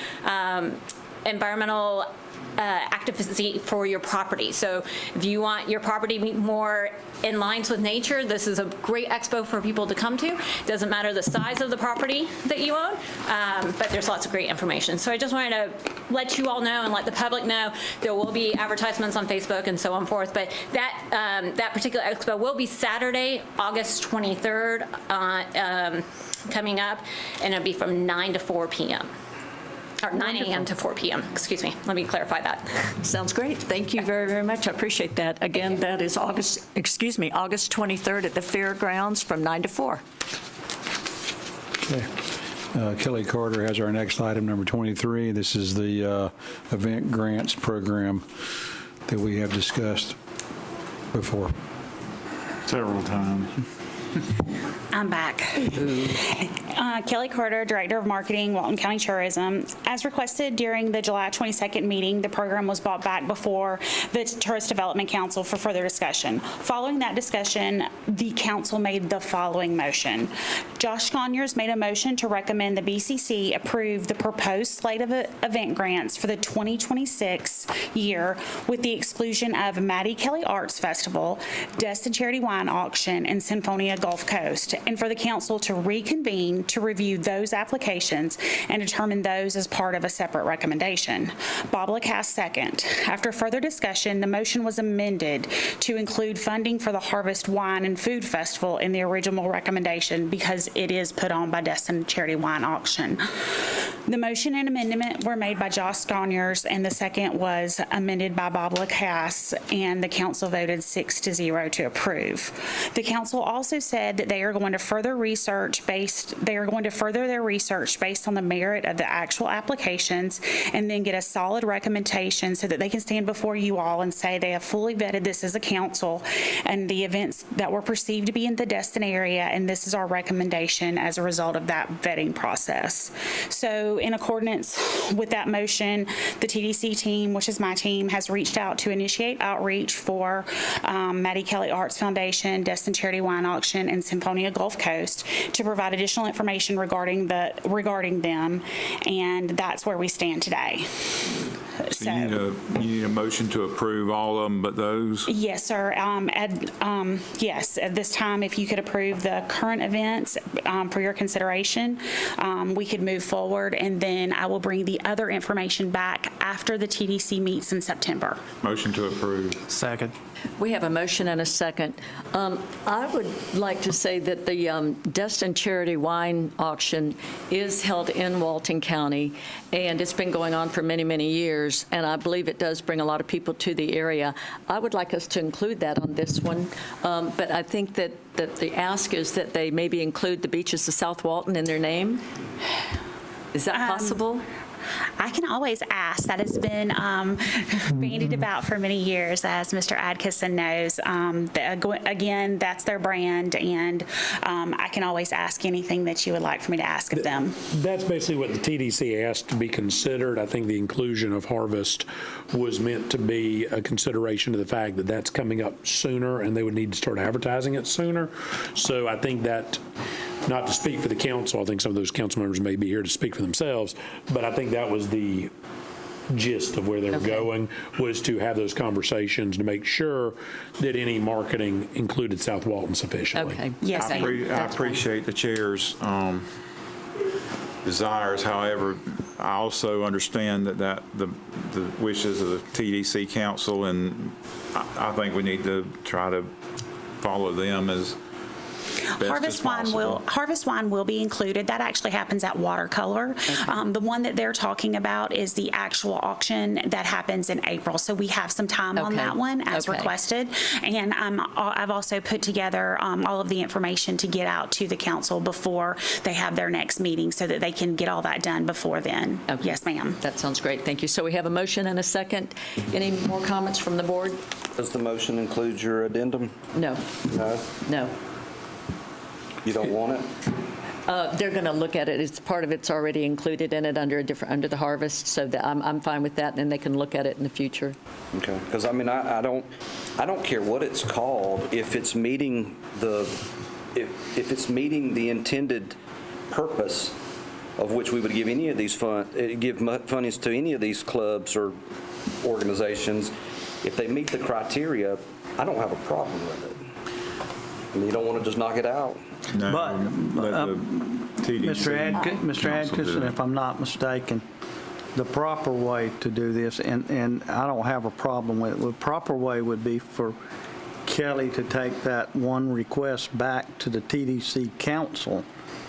environmental activity for your property. So if you want your property to be more in lines with nature, this is a great expo for people to come to. Doesn't matter the size of the property that you own, but there's lots of great information. So I just wanted to let you all know and let the public know there will be advertisements on Facebook and so on forth, but that particular expo will be Saturday, August 23rd, coming up, and it'll be from 9 to 4 p.m. Or 9 a.m. to 4 p.m. Excuse me. Let me clarify that. Sounds great. Thank you very, very much. I appreciate that. Again, that is August 23rd at the fairgrounds from 9 to 4. Okay. Kelly Carter has our next item, number 23. This is the event grants program that we have discussed before. Several times. I'm back. Kelly Carter, Director of Marketing, Walton County Tourism. As requested during the July 22nd meeting, the program was brought back before the Tourist Development Council for further discussion. Following that discussion, the council made the following motion. Josh Conyers made a motion to recommend the BCC approve the proposed slate of event grants for the 2026 year with the exclusion of Maddie Kelly Arts Festival, Destin Charity Wine Auction, and Sinfonia Gulf Coast, and for the council to reconvene to review those applications and determine those as part of a separate recommendation. Bob Lacasse second. After further discussion, the motion was amended to include funding for the Harvest Wine and Food Festival in the original recommendation because it is put on by Destin Charity Wine Auction. The motion and amendment were made by Josh Conyers, and the second was amended by Bob Lacasse, and the council voted 6-0 to approve. The council also said that they are going to further their research based on the merit of the actual applications and then get a solid recommendation so that they can stand before you all and say they have fully vetted this as a council and the events that were perceived to be in the Destin area, and this is our recommendation as a result of that vetting process. So in accordance with that motion, the TDC team, which is my team, has reached out to initiate outreach for Maddie Kelly Arts Foundation, Destin Charity Wine Auction, and Sinfonia Gulf Coast to provide additional information regarding them, and that's where we stand today. So you need a motion to approve all of them but those? Yes, sir. Yes, at this time, if you could approve the current events for your consideration, we could move forward, and then I will bring the other information back after the TDC meets in September. Motion to approve. Second. We have a motion and a second. I would like to say that the Destin Charity Wine Auction is held in Walton County, and it's been going on for many, many years, and I believe it does bring a lot of people to the area. I would like us to include that on this one, but I think that the ask is that they maybe include the beaches of South Walton in their name. Is that possible? I can always ask. That has been bandied about for many years, as Mr. Adkisson knows. Again, that's their brand, and I can always ask anything that you would like for me to ask of them. That's basically what the TDC asked to be considered. I think the inclusion of Harvest was meant to be a consideration of the fact that that's coming up sooner, and they would need to start advertising it sooner. So I think that, not to speak for the council, I think some of those council members may be here to speak for themselves, but I think that was the gist of where they were going, was to have those conversations to make sure that any marketing included South Walton sufficiently. Okay. Yes, I appreciate the chair's desires. However, I also understand that the wishes of the TDC Council, and I think we need to try to follow them as best as possible. Harvest wine will be included. That actually happens at Watercolor. The one that they're talking about is the actual auction that happens in April. So we have some time on that one as requested. And I've also put together all of the information to get out to the council before they have their next meeting so that they can get all that done before then. Yes, ma'am. That sounds great. Thank you. So we have a motion and a second. Any more comments from the board? Does the motion include your addendum? No. No? No. You don't want it? They're going to look at it. It's part of it's already included in it under the harvest, so that I'm fine with that, and then they can look at it in the future. Okay, because I mean, I don't care what it's called if it's meeting if it's meeting the intended purpose of which we would give any of these fundings to any of these clubs or organizations. If they meet the criteria, I don't have a problem with it. I mean, you don't want to just knock it out. No, But, let the TDC Mr. Atkinson, if I'm not mistaken, the proper way to do this, and I don't have a problem with it, the proper way would be for Kelly to take that one request back to the TDC Council,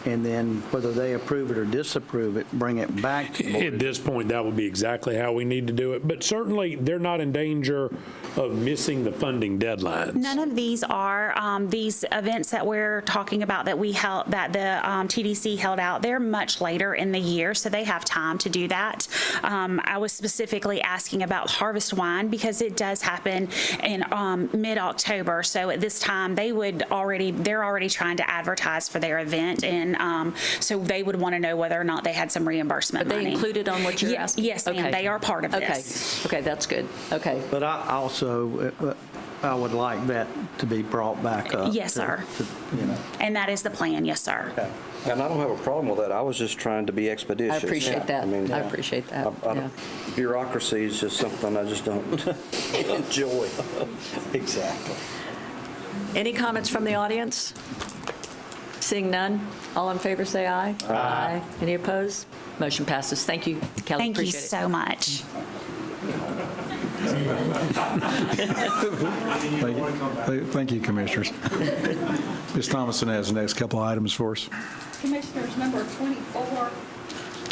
and then whether they approve it or disapprove it, bring it back to the board. At this point, that would be exactly how we need to do it. But certainly, they're not in danger of missing the funding deadlines. None of these are. These events that we're talking about that we held, that the TDC held out, they're much later in the year, so they have time to do that. I was specifically asking about harvest wine because it does happen in mid-October. So at this time, they're already trying to advertise for their event, and so they would want to know whether or not they had some reimbursement money. Are they included on what you're asking? Yes, ma'am. They are part of this. Okay, that's good. Okay. But I would like that to be brought back up. Yes, sir. And that is the plan, yes, sir. Okay. And I don't have a problem with that. I was just trying to be expeditious. I appreciate that. I appreciate that. Bureaucracy is just something I just don't enjoy. Exactly. Any comments from the audience? Seeing none, all in favor say aye. Aye. Any opposed? Motion passes. Thank you, Kelly. Thank you Appreciate it. so much. Thank you, Commissioners. Ms. Thomason has the next couple of items for us. Commissioners, number 24.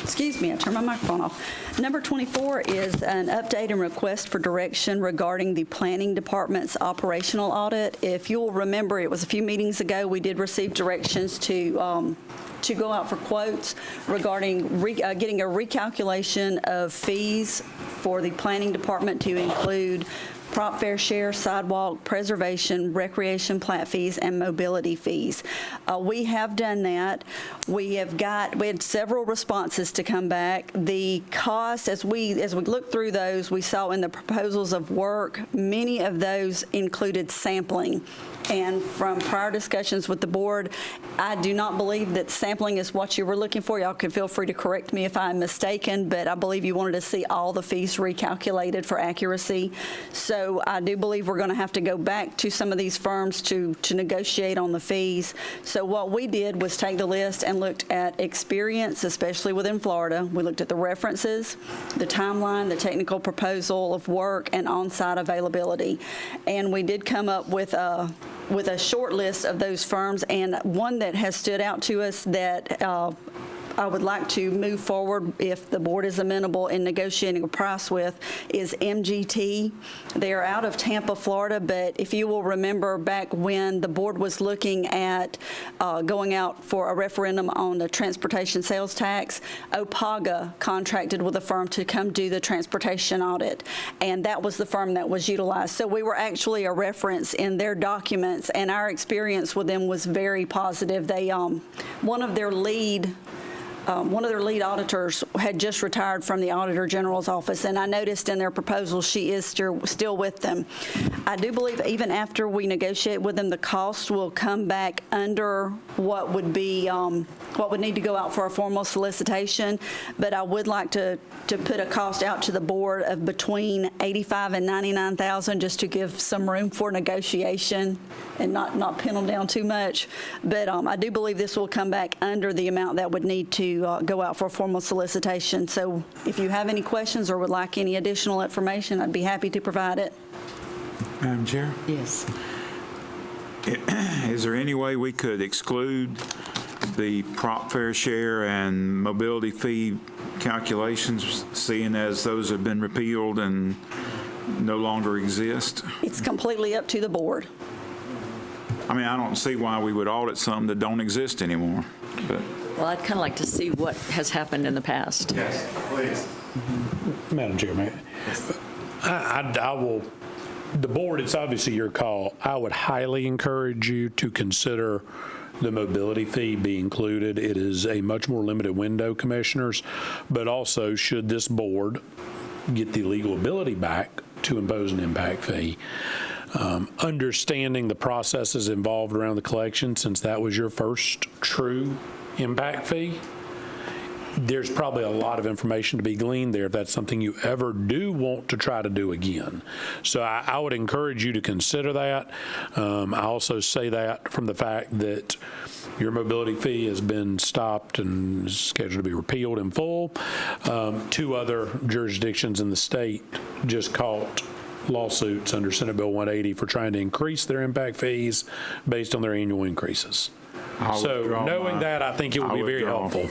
Excuse me, I turned my microphone off. Number 24 is an update and request for direction regarding the Planning Department's operational audit. If you'll remember, it was a few meetings ago, we did receive directions to go out for quotes regarding getting a recalculation of fees for the Planning Department to include prop fair share, sidewalk, preservation, recreation plat fees, and mobility fees. We have done that. We had several responses to come back. The cost, as we looked through those, we saw in the proposals of work, many of those included sampling. And from prior discussions with the board, I do not believe that sampling is what you were looking for. Y'all can feel free to correct me if I'm mistaken, but I believe you wanted to see all the fees recalculated for accuracy. So I do believe we're going to have to go back to some of these firms to negotiate on the fees. So what we did was take the list and looked at experience, especially within Florida. We looked at the references, the timeline, the technical proposal of work, and on-site availability. And we did come up with a short list of those firms, and one that has stood out to us that I would like to move forward if the board is amenable in negotiating a price with is MGT. They are out of Tampa, Florida, but if you will remember back when the board was looking at going out for a referendum on the transportation sales tax, OPAGA contracted with a firm to come do the transportation audit, and that was the firm that was utilized. So we were actually a reference in their documents, and our experience with them was very positive. They, one of their lead auditors had just retired from the Auditor General's office, and I noticed in their proposal she is still with them. I do believe even after we negotiate with them, the cost will come back under what would be what would need to go out for a formal solicitation. But I would like to put a cost out to the board of between $85,000 and $99,000, just to give some room for negotiation and not pin them down too much. But I do believe this will come back under the amount that would need to to go out for a formal solicitation. So if you have any questions or would like any additional information, I'd be happy to provide it. Madam Chair? Yes. Is there any way we could exclude the prop fair share and mobility fee calculations, seeing as those have been repealed and no longer exist? It's completely up to the board. I mean, I don't see why we would audit something that don't exist anymore. But Well, I'd kind of like to see what has happened in the past. Yes, please. Madam Chair, I will, the board, it's obviously your call. I would highly encourage you to consider the mobility fee be included. It is a much more limited window, commissioners, but also should this board get the legal ability back to impose an impact fee, understanding the processes involved around the collection, since that was your first true impact fee, there's probably a lot of information to be gleaned there if that's something you ever do want to try to do again. So I would encourage you to consider that. I also say that from the fact that your mobility fee has been stopped and is scheduled to be repealed in full. 2 other jurisdictions in the state just caught lawsuits under Senate Bill 180 for trying to increase their impact fees based on their annual increases. So knowing that, I think it would be very helpful.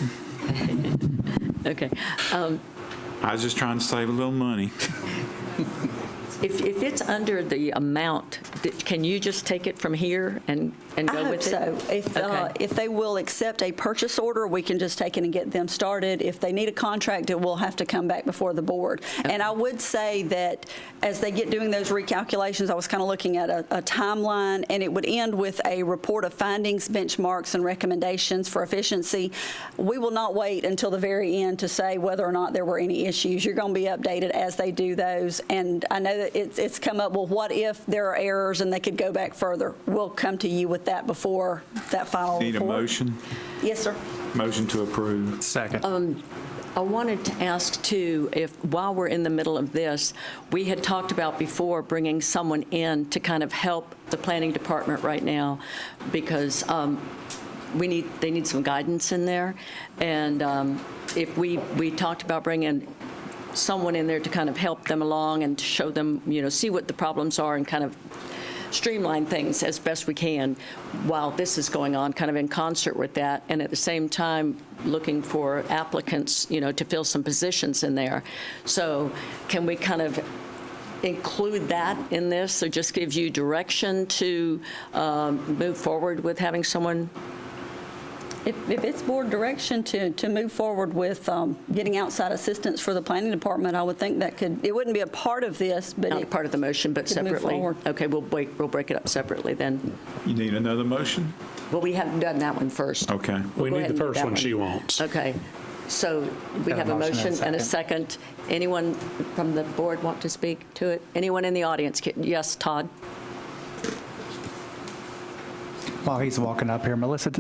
Okay. I was just trying to save a little money. If it's under the amount, can you just take it from here and go with it? I hope so. If they will accept a purchase order, we can just take it and get them started. If they need a contract, it will have to come back before the board. Okay. And I would say that as they get doing those recalculations, I was kind of looking at a timeline, and it would end with a report of findings, benchmarks, and recommendations for efficiency. We will not wait until the very end to say whether or not there were any issues. You're going to be updated as they do those. And I know that it's come up, well, what if there are errors and they could go back further? We'll come to you with that before that final Need report. a motion? Yes, sir. Motion to approve. Second. I wanted to ask, too, if while we're in the middle of this, we had talked about before bringing someone in to kind of help the planning department right now, because they need some guidance in there. And if we talked about bringing someone in there to kind of help them along and to show them, see what the problems are and kind of streamline things as best we can while this is going on, kind of in concert with that, and at the same time looking for applicants, to fill some positions in there. So can we kind of include that in this, or just give you direction to move forward with having someone? If it's board direction to move forward with getting outside assistance for the planning department, I would think that it wouldn't be a part of this, but Not part of the motion, but separately. Okay, we'll break it up separately then. You need another motion? Well, we haven't done that one first. Okay. We Go need ahead the and do first that one she wants. Okay, so we have a motion and a second. Anyone from the board want to speak to it? Anyone in the audience? Yes, Todd? While he's walking up here, Melissa,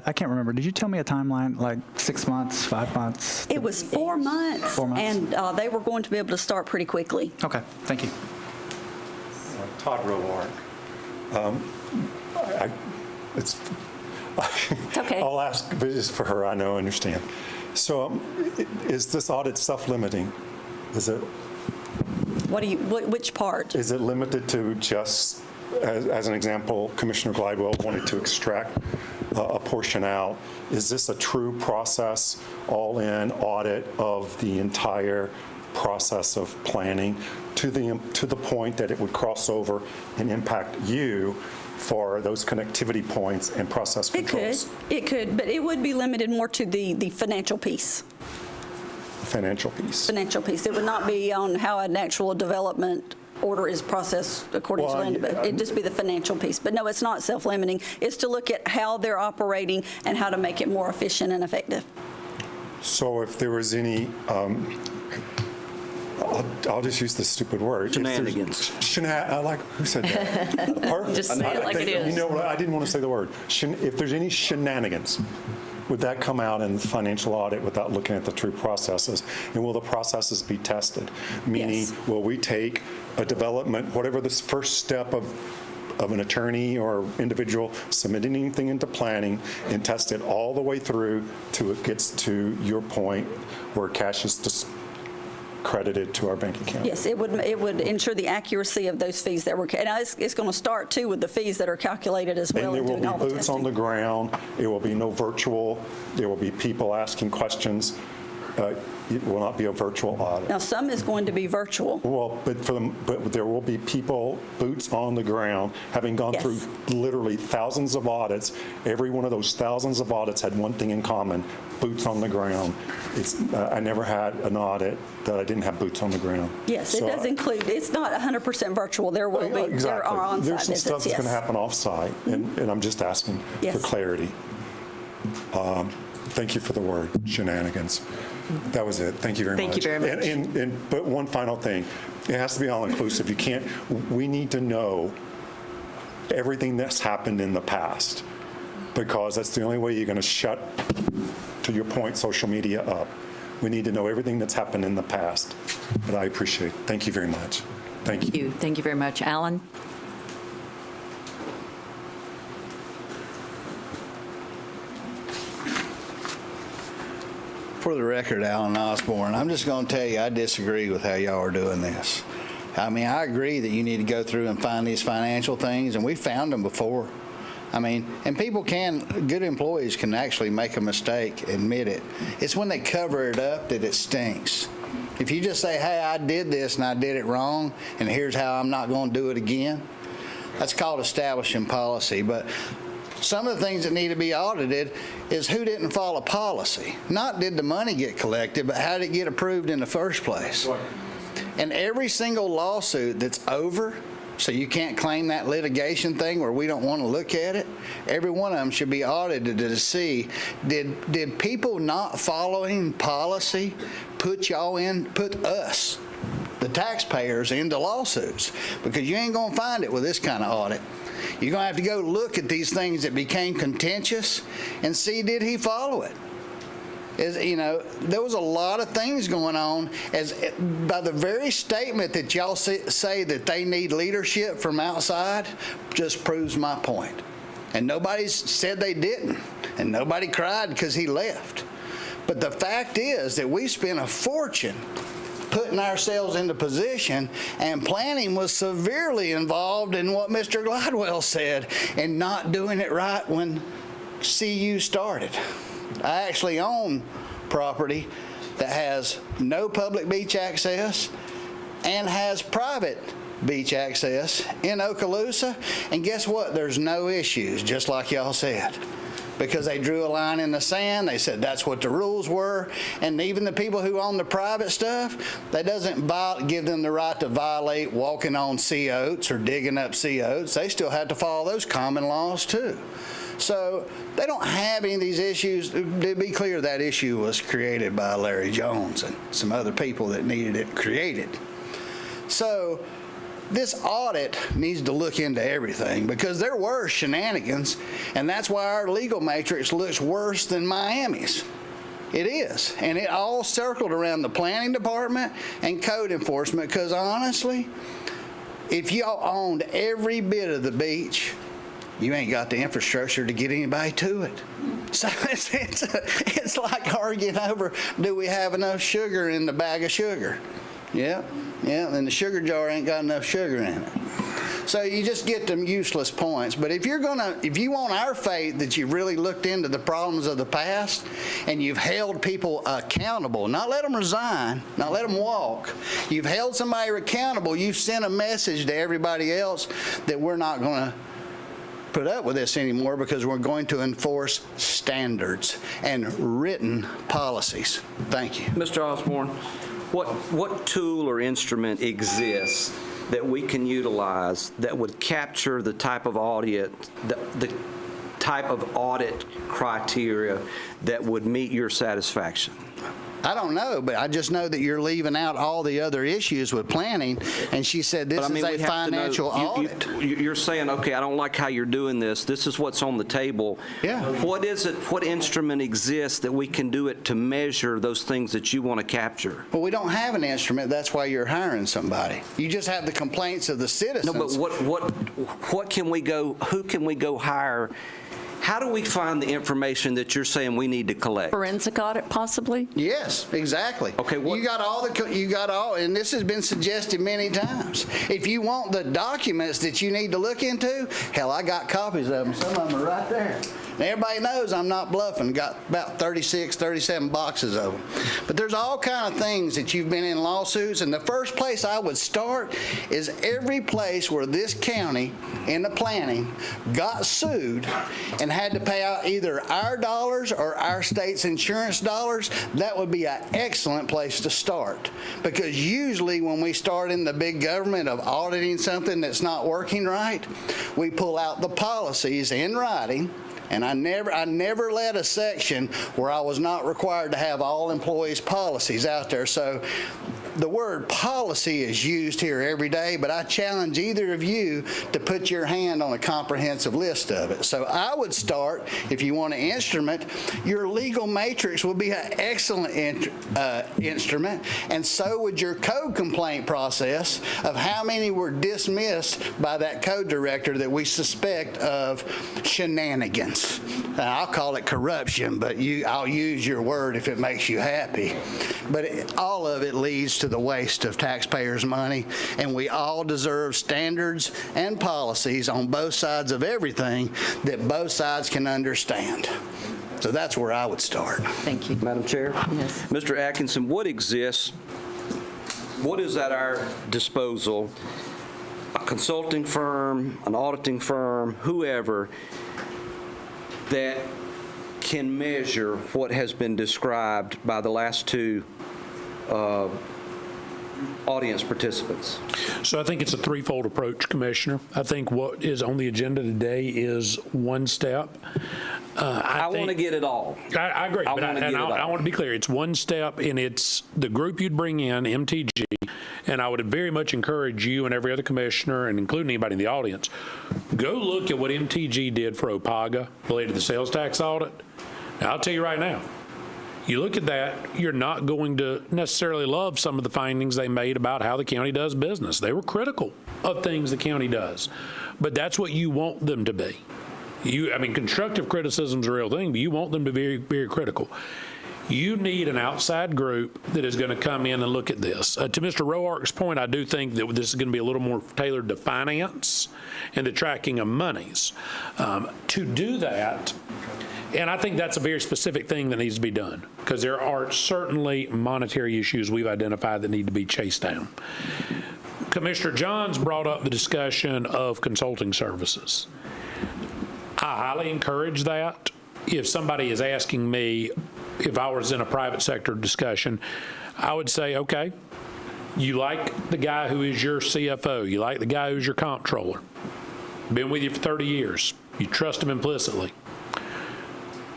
I can't remember. Did you tell me a timeline, like 6 months, 5 months? it was 4 months. 4 months. And they were going to be able to start pretty quickly. Okay, thank you. Todd Rowark. It's okay. I'll ask, but it's for her, I know, understand. So is this audit self-limiting? Is it? Which part? Is it limited to just, as an example, Commissioner Glidewell wanted to extract a portion out. Is this a true process, all-in audit of the entire process of planning to the point that it would cross over and impact you for those connectivity points and process controls? It could, but it would be limited more to the financial piece. Financial piece. Financial piece. It would not be on how an actual development order is processed according to land, but it'd just be the financial piece. But no, it's not self-limiting. It's to look at how they're operating and how to make it more efficient and effective. So if there was any, I'll just use the stupid word. Shenanigans. I like, who said that? Perfect. Just say it like it is. You know what, I didn't want to say the word. If there's any shenanigans, would that come out in the financial audit without looking at the true processes? And will the processes be tested? Meaning, Yes. will we take a development, whatever this first step of of an attorney or individual submitting anything into planning and test it all the way through till it gets to your point where cash is credited to our bank account. Yes, it would ensure the accuracy of those fees that were, and it's going to start too with the fees that are calculated as well. And there will doing all be the boots on testing. the ground. It will be no virtual. There will be people asking questions. It will not be a virtual audit. Now, some is going to be virtual. Well, but there will be people, boots on the ground, having gone through literally thousands of audits. Every one of those thousands of audits had one thing in common: boots on the ground. I never had an audit that I didn't have boots on the ground. Yes, it So does include, it's not 100% virtual. There will be, exactly. there are on-site There's some visits, stuff that's going to happen off-site, and I'm just asking for clarity. Thank you for the word, shenanigans. That was it. Thank you very much. Thank you very much. But one final thing. It has to be all-inclusive. We need to know everything that's happened in the past, because that's the only way you're going to shut, to your point, social media up. We need to know everything that's happened in the past. But I appreciate it. Thank you very much. Thank you. Thank you very much. Alan? For the record, Alan Osborne, I'm just going to tell you, I disagree with how y'all are doing this. I mean, I agree that you need to go through and find these financial things, and we found them before. I mean, and people good employees can actually make a mistake, admit it. It's when they cover it up that it stinks. If you just say, hey, I did this and I did it wrong, and here's how I'm not going to do it again, that's called establishing policy. But some of the things that need to be audited is who didn't follow policy. Not did the money get collected, but how did it get approved in the first place? And every single lawsuit that's over, so you can't claim that litigation thing where we don't want to look at it, every one of them should be audited to see, did people not following policy put us, the taxpayers, into lawsuits? Because you ain't going to find it with this kind of audit. You're going to have to go look at these things that became contentious and see, did he follow it? There was a lot of things going on. By the very statement that y'all say that they need leadership from outside just proves my point. And nobody said they didn't. And nobody cried because he left. But the fact is that we spent a fortune putting ourselves into position, and planning was severely involved in what Mr. Gladwell said and not doing it right when CU started. I actually own property that has no public beach access and has private beach access in Okaloosa, and guess what? There's no issues, just like y'all said. Because they drew a line in the sand, they said that's what the rules were, and even the people who own the private stuff, that doesn't give them the right to violate walking on sea oats or digging up sea oats. They still have to follow those common laws too. So they don't have any of these issues. To be clear, that issue was created by Larry Jones and some other people that needed it created. So this audit needs to look into everything, because there were shenanigans, and that's why our legal matrix looks worse than Miami's. It is, and it all circled around the planning department and code enforcement, because honestly, if y'all owned every bit of the beach, you ain't got the infrastructure to get anybody to it. So it's like arguing over, do we have enough sugar in the bag of sugar? Yeah, and the sugar jar ain't got enough sugar in it. So you just get them useless points. But if you want our faith that you've really looked into the problems of the past and you've held people accountable, not let them resign, not let them walk. You've held somebody accountable. You've sent a message to everybody else that we're not going to put up with this anymore, because we're going to enforce standards and written policies. Thank you. Mr. Osborne, what tool or instrument exists that we can utilize that would capture the type of audit, the type of audit criteria that would meet your satisfaction? I don't know, but I just know that you're leaving out all the other issues with planning, and she said this But I mean, is we a have to know- financial audit. You're saying, okay, I don't like how you're doing this. This is what's on the table. Yeah. What is it, what instrument exists that we can do it to measure those things that you want to capture? Well, we don't have an instrument. That's why you're hiring somebody. You just have the complaints of the citizens. No, but what can we go, who can we go hire? How do we find the information that you're saying we need to collect? Forensic audit, possibly? Yes, exactly. Okay, what? You got all, and this has been suggested many times. If you want the documents that you need to look into, hell, I got copies of them. Some of them are right there. And everybody knows I'm not bluffing. Got about 36, 37 boxes of them. But there's all kind of things that you've been in lawsuits, and the first place I would start is every place where this county in the planning got sued and had to pay out either our dollars or our state's insurance dollars. That would be an excellent place to start, because usually when we start in the big government of auditing something that's not working right, we pull out the policies in writing. And I never led a section where I was not required to have all employees' policies out there. So the word policy is used here every day, but I challenge either of you to put your hand on a comprehensive list of it. So I would start, if you want an instrument, your legal matrix will be an excellent instrument, and so would your code complaint process of how many were dismissed by that code director that we suspect of shenanigans. I'll call it corruption, but I'll use your word if it makes you happy. But all of it leads to the waste of taxpayers' money, and we all deserve standards and policies on both sides of everything that both sides can understand. So that's where I would start. Thank you. Madam Chair? Yes. Mr. Atkinson, what exists, what is at our disposal, a consulting firm, an auditing firm, whoever, that can measure what has been described by the last two audience participants? So I think it's a threefold approach, Commissioner. I think what is on the agenda today is one step. I want to get it all. I agree. I But want to get it all. I want to be clear. It's one step, and it's the group you'd bring in, MTG, and I would very much encourage you and every other commissioner, and including anybody in the audience, go look at what MTG did for OPAGA related to the sales tax audit. Now, I'll tell you right now, you look at that, you're not going to necessarily love some of the findings they made about how the county does business. They were critical of things the county does, but that's what you want them to be. Constructive criticism is a real thing, but you want them to be very, very critical. You need an outside group that is going to come in and look at this. To Mr. Roark's point, I do think that this is going to be a little more tailored to finance and the tracking of monies. To do that, and I think that's a very specific thing that needs to be done, because there are certainly monetary issues we've identified that need to be chased down. Commissioner Johns brought up the discussion of consulting services. I highly encourage that. If somebody is asking me, if I was in a private sector discussion, I would say, okay, you like the guy who is your CFO, you like the guy who's your comptroller, been with you for 30 years, you trust him implicitly.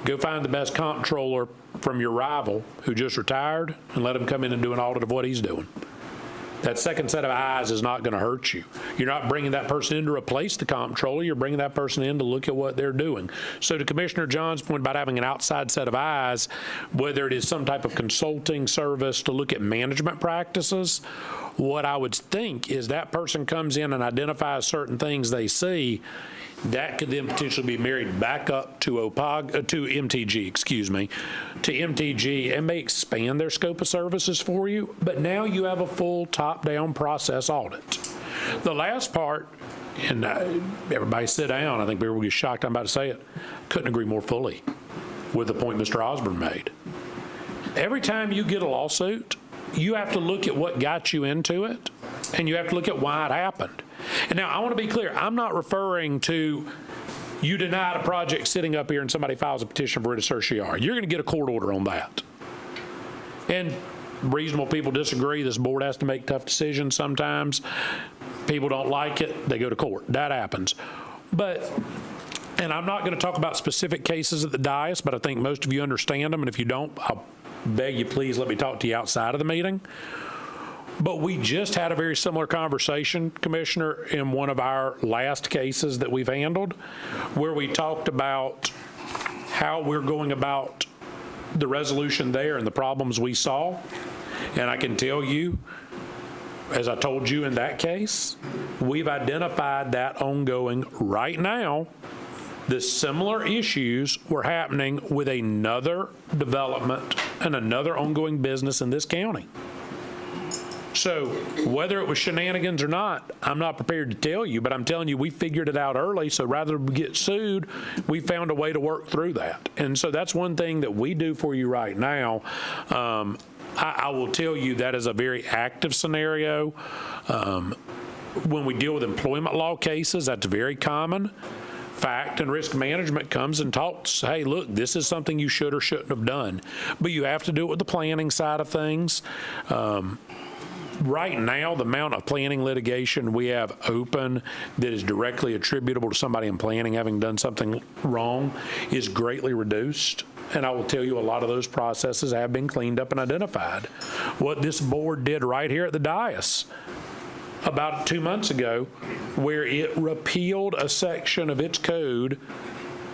Go find the best comptroller from your rival who just retired and let him come in and do an audit of what he's doing. That second set of eyes is not going to hurt you. You're not bringing that person in to replace the comptroller. You're bringing that person in to look at what they're doing. So to Commissioner John's point about having an outside set of eyes, whether it is some type of consulting service to look at management practices, what I would think is that person comes in and identifies certain things they see, that could then potentially be married back up to MTG, to MTG, and may expand their scope of services for you. But now you have a full top-down process audit. The last part, and everybody sit down, I think people will get shocked I'm about to say it, couldn't agree more fully with the point Mr. Osborne made. Every time you get a lawsuit, you have to look at what got you into it, and you have to look at why it happened. And now I want to be clear, I'm not referring to you denied a project sitting up here and somebody files a petition for writ of certiorari. You're going to get a court order on that. And reasonable people disagree. This board has to make tough decisions sometimes. People don't like it, they go to court. That happens. And I'm not going to talk about specific cases at the dais, but I think most of you understand them, and if you don't, I'll beg you, please let me talk to you outside of the meeting. But we just had a very similar conversation, Commissioner, in one of our last cases that we've handled, where we talked about how we're going about the resolution there and the problems we saw. And I can tell you, as I told you in that case, we've identified that ongoing right now. The similar issues were happening with another development and another ongoing business in this county. So whether it was shenanigans or not, I'm not prepared to tell you, but I'm telling you, we figured it out early. So rather than get sued, we found a way to work through that. And so that's one thing that we do for you right now. I will tell you that is a very active scenario. When we deal with employment law cases, that's very common. Fact and risk management comes and talks, hey, look, this is something you should or shouldn't have done. But you have to do it with the planning side of things. Right now, the amount of planning litigation we have open that is directly attributable to somebody in planning having done something wrong is greatly reduced. And I will tell you, a lot of those processes have been cleaned up and identified. What this board did right here at the dais about 2 months ago, where it repealed a section of its code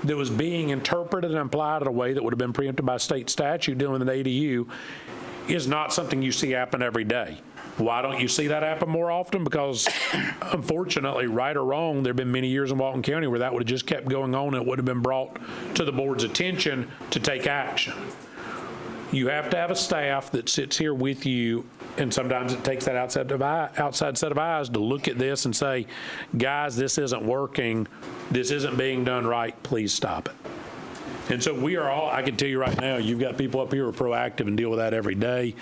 that was being interpreted and applied in a way that would have been preempted by state statute dealing with an ADU, is not something you see happen every day. Why don't you see that happen more often? Because unfortunately, right or wrong, there have been many years in Walton County where that would have just kept going on and it would have been brought to the board's attention to take action. You have to have a staff that sits here with you, and sometimes it takes that outside set of eyes to look at this and say, guys, this isn't working, this isn't being done right, please stop it. And so we are all, I can tell you right now, you've got people up here who are proactive and deal with that every day.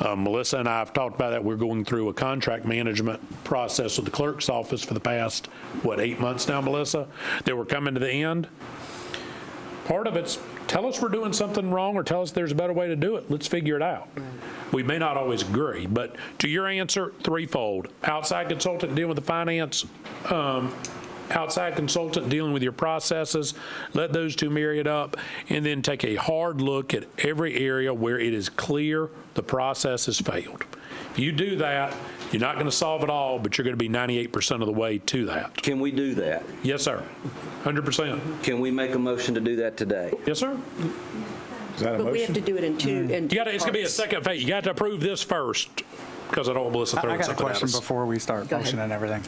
Melissa and I have talked about that. We're going through a contract management process with the clerk's office for the past, 8 months now, Melissa, that we're coming to the end. Part of it's, tell us we're doing something wrong or tell us there's a better way to do it. Let's figure it out. We may not always agree, but to your answer, threefold. Outside consultant dealing with the finance, outside consultant dealing with your processes, let those two marry it up, and then take a hard look at every area where it is clear the process has failed. If you do that, you're not going to solve it all, but you're going to be 98% of the way to that. Can we do that? Yes, sir. 100%. Can we make a motion to do that today? Yes, sir. Is that a But we have to do it in two. It's going to be a second phase. You got to approve this first, because I don't want Melissa throwing I got a something at question us. before we start motion and everything.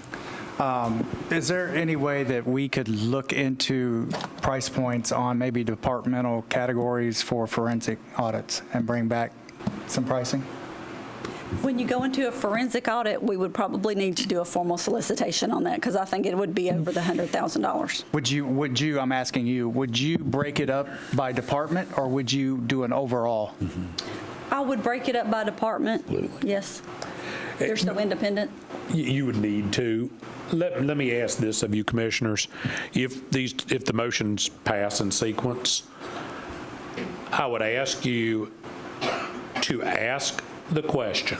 Is there any way that we could look into price points on maybe departmental categories for forensic audits and bring back some pricing? When you go into a forensic audit, we would probably need to do a formal solicitation on that, because I think it would be over the $100,000. Would you, I'm asking you, would you break it up by department or would you do an overall? I would break it up by department. Absolutely. Yes. They're so independent. You would need to. Let me ask this of you, commissioners. If the motions pass in sequence, I would ask you to ask the question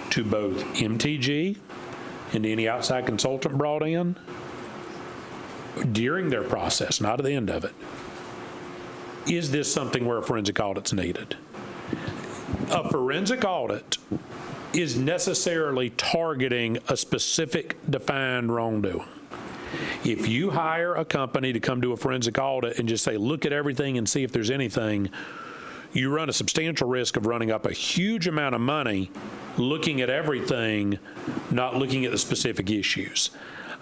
to both MTG and any outside consultant brought in during their process, not at the end of it. Is this something where a forensic audit's needed? A forensic audit is necessarily targeting a specific defined wrongdoing. If you hire a company to come do a forensic audit and just say, look at everything and see if there's anything, you run a substantial risk of running up a huge amount of money looking at everything, not looking at the specific issues.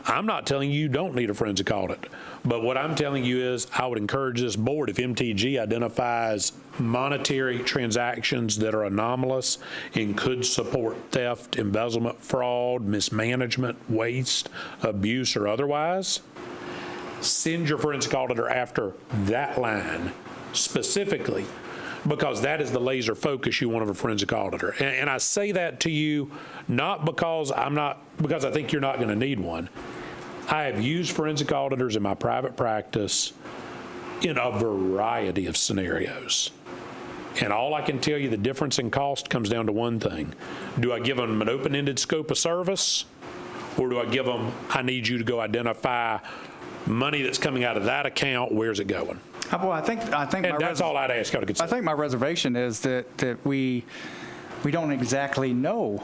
I'm not telling you don't need a forensic audit, but what I'm telling you is I would encourage this board, if MTG identifies monetary transactions that are anomalous and could support theft, embezzlement, fraud, mismanagement, waste, abuse, or otherwise, send your forensic auditor after that line specifically, because that is the laser focus you want of a forensic auditor. And I say that to you not because because I think you're not going to need one. I have used forensic auditors in my private practice in a variety of scenarios. And all I can tell you, the difference in cost comes down to one thing. Do I give them an open-ended scope of service, or do I give them, I need you to go identify money that's coming out of that account, where's it going? Well, I think And that's all I'd ask y'all to I consider. think my reservation is that we don't exactly know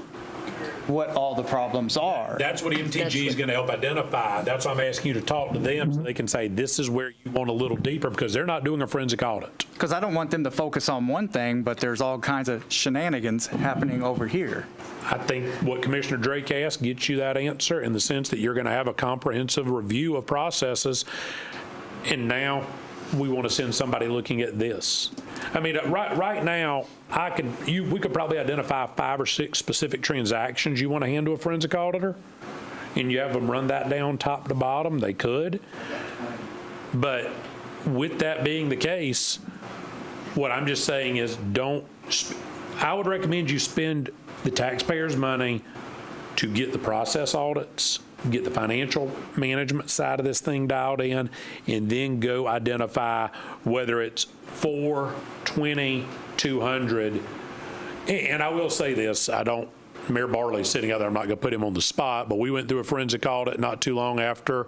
what all the problems are. That's what MTG is going to help identify. That's why I'm asking you to talk to them so they can say, this is where you want a little deeper, because they're not doing a forensic audit. Because I don't want them to focus on one thing, but there's all kinds of shenanigans happening over here. I think what Commissioner Drake asked gets you that answer in the sense that you're going to have a comprehensive review of processes, and we want to send somebody looking at this. I mean, right now, we could probably identify 5 or 6 specific transactions you want to hand to a forensic auditor, and you have them run that down top to bottom. They could. But with that being the case, what I'm just saying is I would recommend you spend the taxpayers' money to get the process audits, get the financial management side of this thing dialed in, and then go identify whether it's 4, 20, 200. And I will say this, Mayor Barley's sitting out there, I'm not going to put him on the spot, but we went through a forensic audit not too long after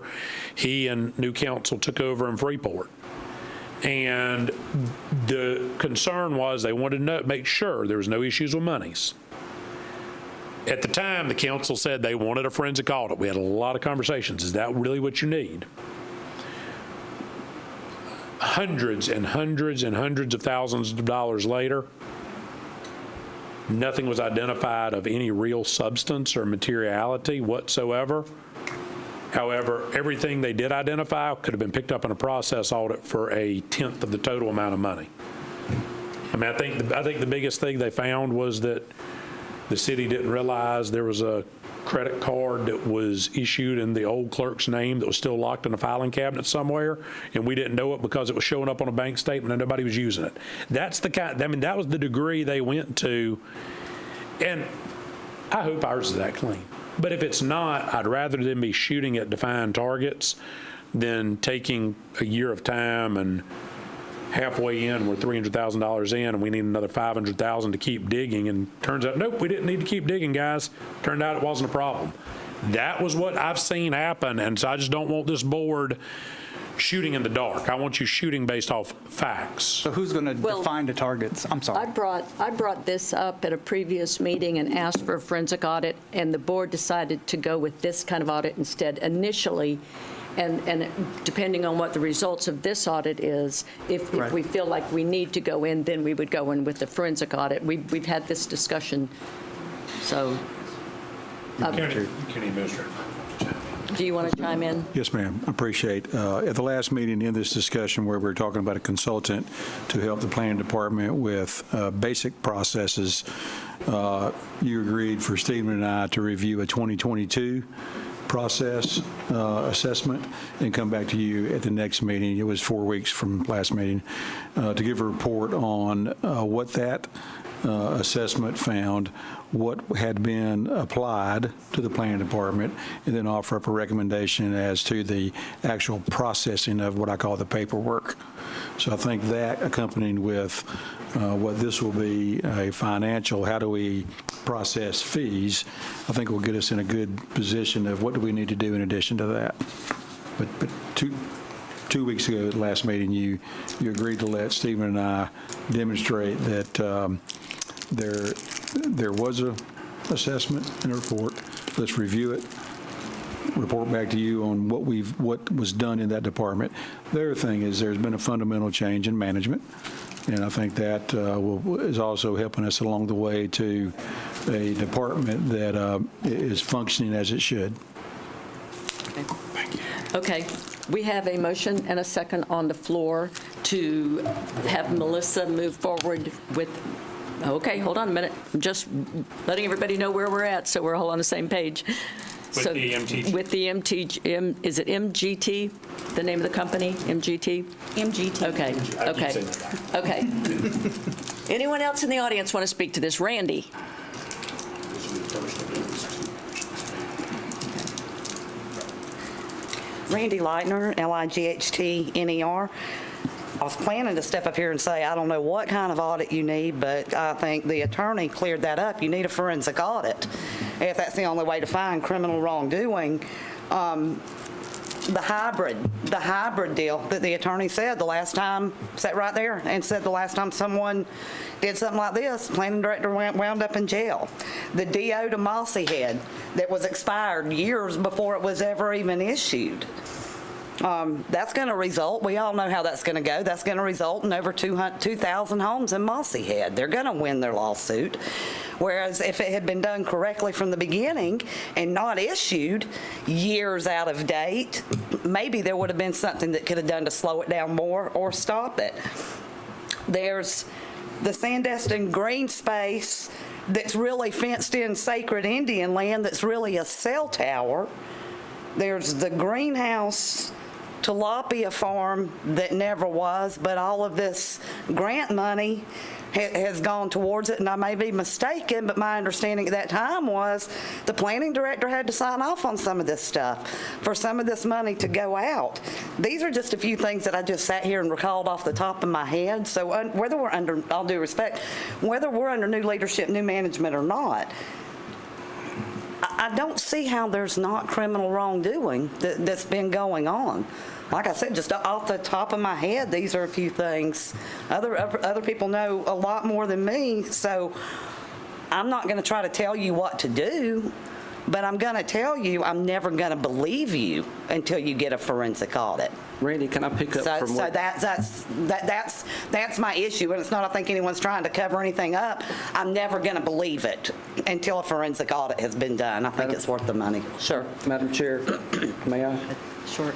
he and new council took over in Freeport. And the concern was they wanted to make sure there was no issues with monies. At the time, the council said they wanted a forensic audit. We had a lot of conversations. Is that really what you need? Hundreds and hundreds and hundreds of thousands of dollars later, nothing was identified of any real substance or materiality whatsoever. However, everything they did identify could have been picked up in a process audit for 1/10 of the total amount of money. I mean, I think the biggest thing they found was that the city didn't realize there was a credit card that was issued in the old clerk's name that was still locked in a filing cabinet somewhere, and we didn't know it because it was showing up on a bank statement and nobody was using it. That's the kind, that was the degree they went to, and I hope ours is that clean. But if it's not, I'd rather them be shooting at defined targets than taking a year of time and halfway in, we're $300,000 in, and we need another $500,000 to keep digging. And turns out, nope, we didn't need to keep digging, guys. Turned out it wasn't a problem. That was what I've seen happen, and so I just don't want this board shooting in the dark. I want you shooting based off facts. So who's going to define the targets? I'm sorry. I brought this up at a previous meeting and asked for a forensic audit, and the board decided to go with this kind of audit instead initially. And depending on what the results of this audit is, if we feel like we need to go in, then we would go in with the forensic audit. We've had this discussion, so. County Administrator. Do you want to chime in? Yes, ma'am. I appreciate. At the last meeting in this discussion where we were talking about a consultant to help the planning department with basic processes, you agreed for Stephen and I to review a 2022 process assessment and come back to you at the next meeting. It was 4 weeks from last meeting to give a report on what that assessment found, what had been applied to the planning department, and then offer up a recommendation as to the actual processing of what I call the paperwork. So I think that accompanied with what this will be a financial, how do we process fees, I think will get us in a good position of what do we need to do in addition to that. But two weeks ago at the last meeting, you agreed to let Stephen and I demonstrate that there was a assessment and a report. Let's review it, report back to you on what was done in that department. The other thing is there's been a fundamental change in management, and I think that is also helping us along the way to a department that is functioning as it should. Thank you. Okay. We have a motion and a second on the floor to have Melissa move forward with. Okay, hold on a minute. I'm just letting everybody know where we're at so we're all on the same page. With the MTG. With the MTG, is it MGT, the name of the company, MGT? MGT. Okay. Anyone else in the audience want to speak to this? Randy? Randy Lightner, Lightner. I was planning to step up here and say, I don't know what kind of audit you need, but I think the attorney cleared that up. You need a forensic audit, if that's the only way to find criminal wrongdoing. the hybrid deal that the attorney said the last time, sat right there and said the last time someone did something like this, planning director wound up in jail. The DO to Mossy Head that was expired years before it was ever even issued. That's going to result, we all know how that's going to go, that's going to result in over 2,000 homes in Mossy Head. They're going to win their lawsuit. Whereas if it had been done correctly from the beginning and not issued years out of date, maybe there would have been something that could have done to slow it down more or stop it. There's the Sandestin green space that's really fenced in sacred Indian land that's really a cell tower. There's the greenhouse tilapia farm that never was, but all of this grant money has gone towards it, and I may be mistaken, but my understanding at that time was the planning director had to sign off on some of this stuff for some of this money to go out. These are just a few things that I just sat here and recalled off the top of my head. So whether we're under, all due respect, whether we're under new leadership, new management or not, I don't see how there's not criminal wrongdoing that's been going on. Like I said, just off the top of my head, these are a few things. Other people know a lot more than me, so I'm not going to try to tell you what to do, but I'm going to tell you I'm never going to believe you until you get a forensic audit. Randy, can I pick up from what? So that's my issue, and it's not I think anyone's trying to cover anything up. I'm never going to believe it until a forensic audit has been done. I think it's worth the money. Sure. Madam Chair, may I? Sure.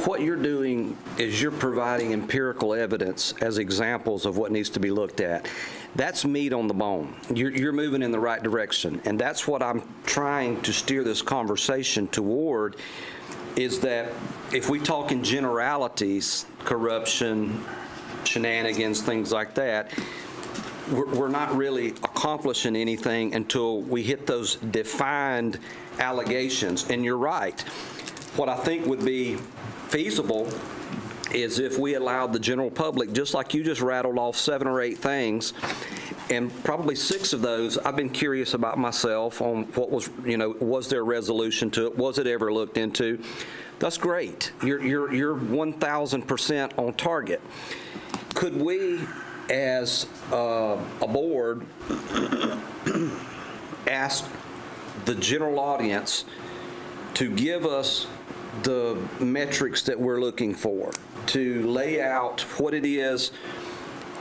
What you're doing is you're providing empirical evidence as examples of what needs to be looked at. That's meat on the bone. You're moving in the right direction, and that's what I'm trying to steer this conversation toward, is that if we talk in generalities, corruption, shenanigans, things like that, we're not really accomplishing anything until we hit those defined allegations. And you're right. What I think would be feasible is if we allowed the general public, just like you just rattled off 7 or 8 things, and probably 6 of those I've been curious about myself on what was, was there a resolution to it? Was it ever looked into? That's great. You're 1,000% on target. Could we, as a board, ask the general audience to give us the metrics that we're looking for, to lay out what it is?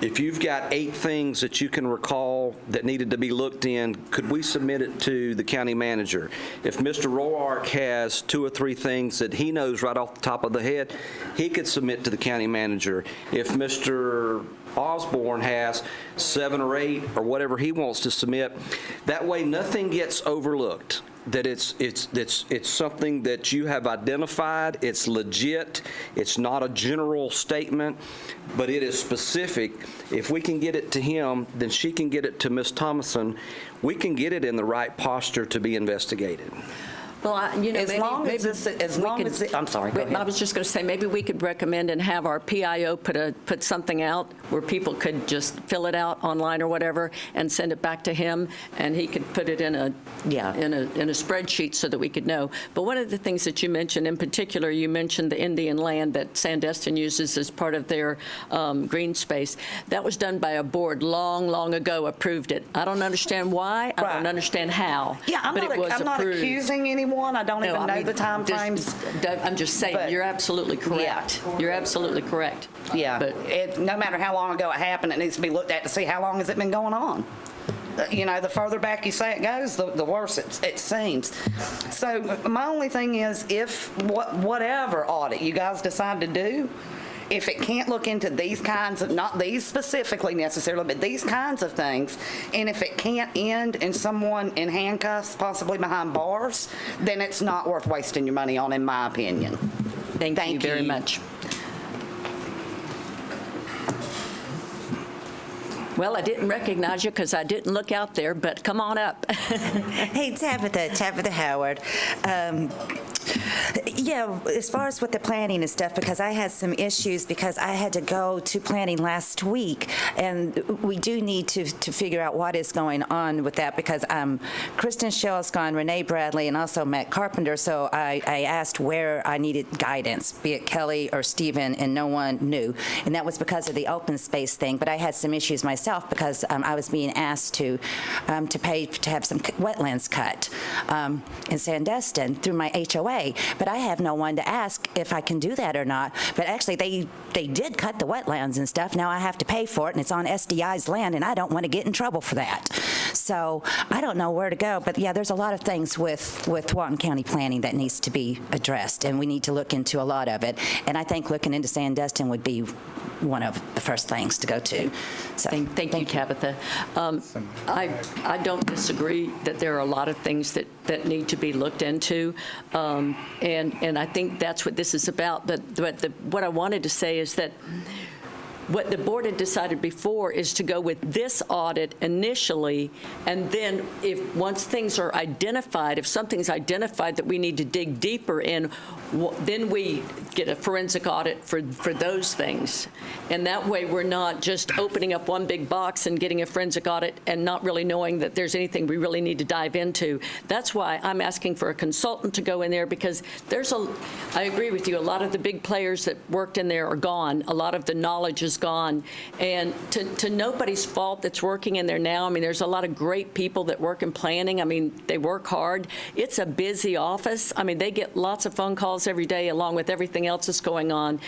If you've got 8 things that you can recall that needed to be looked in, could we submit it to the county manager? If Mr. Roark has 2 or 3 things that he knows right off the top of the head, he could submit to the county manager. If Mr. Osborne has 7 or 8 or whatever he wants to submit, that way nothing gets overlooked. That it's something that you have identified, it's legit, it's not a general statement, but it is specific. If we can get it to him, then she can get it to Ms. Thomason. We can get it in the right posture to be investigated. Well, I'm sorry, go ahead. I was just going to say, maybe we could recommend and have our PIO put something out where people could just fill it out online or whatever and send it back to him, and he could put it in a spreadsheet so that we could know. But one of the things that you mentioned in particular, you mentioned the Indian land that Sandestin uses as part of their green space. That was done by a board long ago, approved it. I don't understand why. I don't understand how. Yeah, I'm not accusing anyone. I don't even know the time frames. I'm just saying, you're absolutely correct. Yeah. You're absolutely correct. Yeah, but no matter how long ago it happened, it needs to be looked at to see how long has it been going on. The further back you say it goes, the worse it seems. So my only thing is, if whatever audit you guys decide to do, if it can't look into these kinds of, not these specifically necessarily, but these kinds of things, and if it can't end in someone in handcuffs, possibly behind bars, then it's not worth wasting your money on, in my opinion. Thank you very much. Well, I didn't recognize you because I didn't look out there, but come on up. Hey, Tabitha Howard. Yeah, as far as with the planning and stuff, because I had some issues because I had to go to planning last week, and we do need to figure out what is going on with that because Kristen Schell's gone, Renee Bradley, and also Matt Carpenter, so I asked where I needed guidance, be it Kelly or Stephen, and no one knew. And that was because of the open space thing, but I had some issues myself because I was being asked to pay to have some wetlands cut in Sandestin through my HOA, but I have no one to ask if I can do that or not. But actually, they did cut the wetlands and stuff. Now I have to pay for it, and it's on SDI's land, and I don't want to get in trouble for that. So I don't know where to go. But yeah, there's a lot of things with Walton County planning that needs to be addressed, and we need to look into a lot of it. And I think looking into Sandestin would be one of the first things to go to. So, thank you, Tabitha. I don't disagree that there are a lot of things that need to be looked into, and I think that's what this is about. But what I wanted to say is that what the board had decided before is to go with this audit initially, and then once things are identified, if something's identified that we need to dig deeper in, then we get a forensic audit for those things. And that way we're not just opening up one big box and getting a forensic audit and not really knowing that there's anything we really need to dive into. That's why I'm asking for a consultant to go in there, because I agree with you, a lot of the big players that worked in there are gone. A lot of the knowledge is gone. And to nobody's fault that's working in there now. I mean, there's a lot of great people that work in planning. I mean, they work hard. It's a busy office. I mean, they get lots of phone calls every day along with everything else that's going on.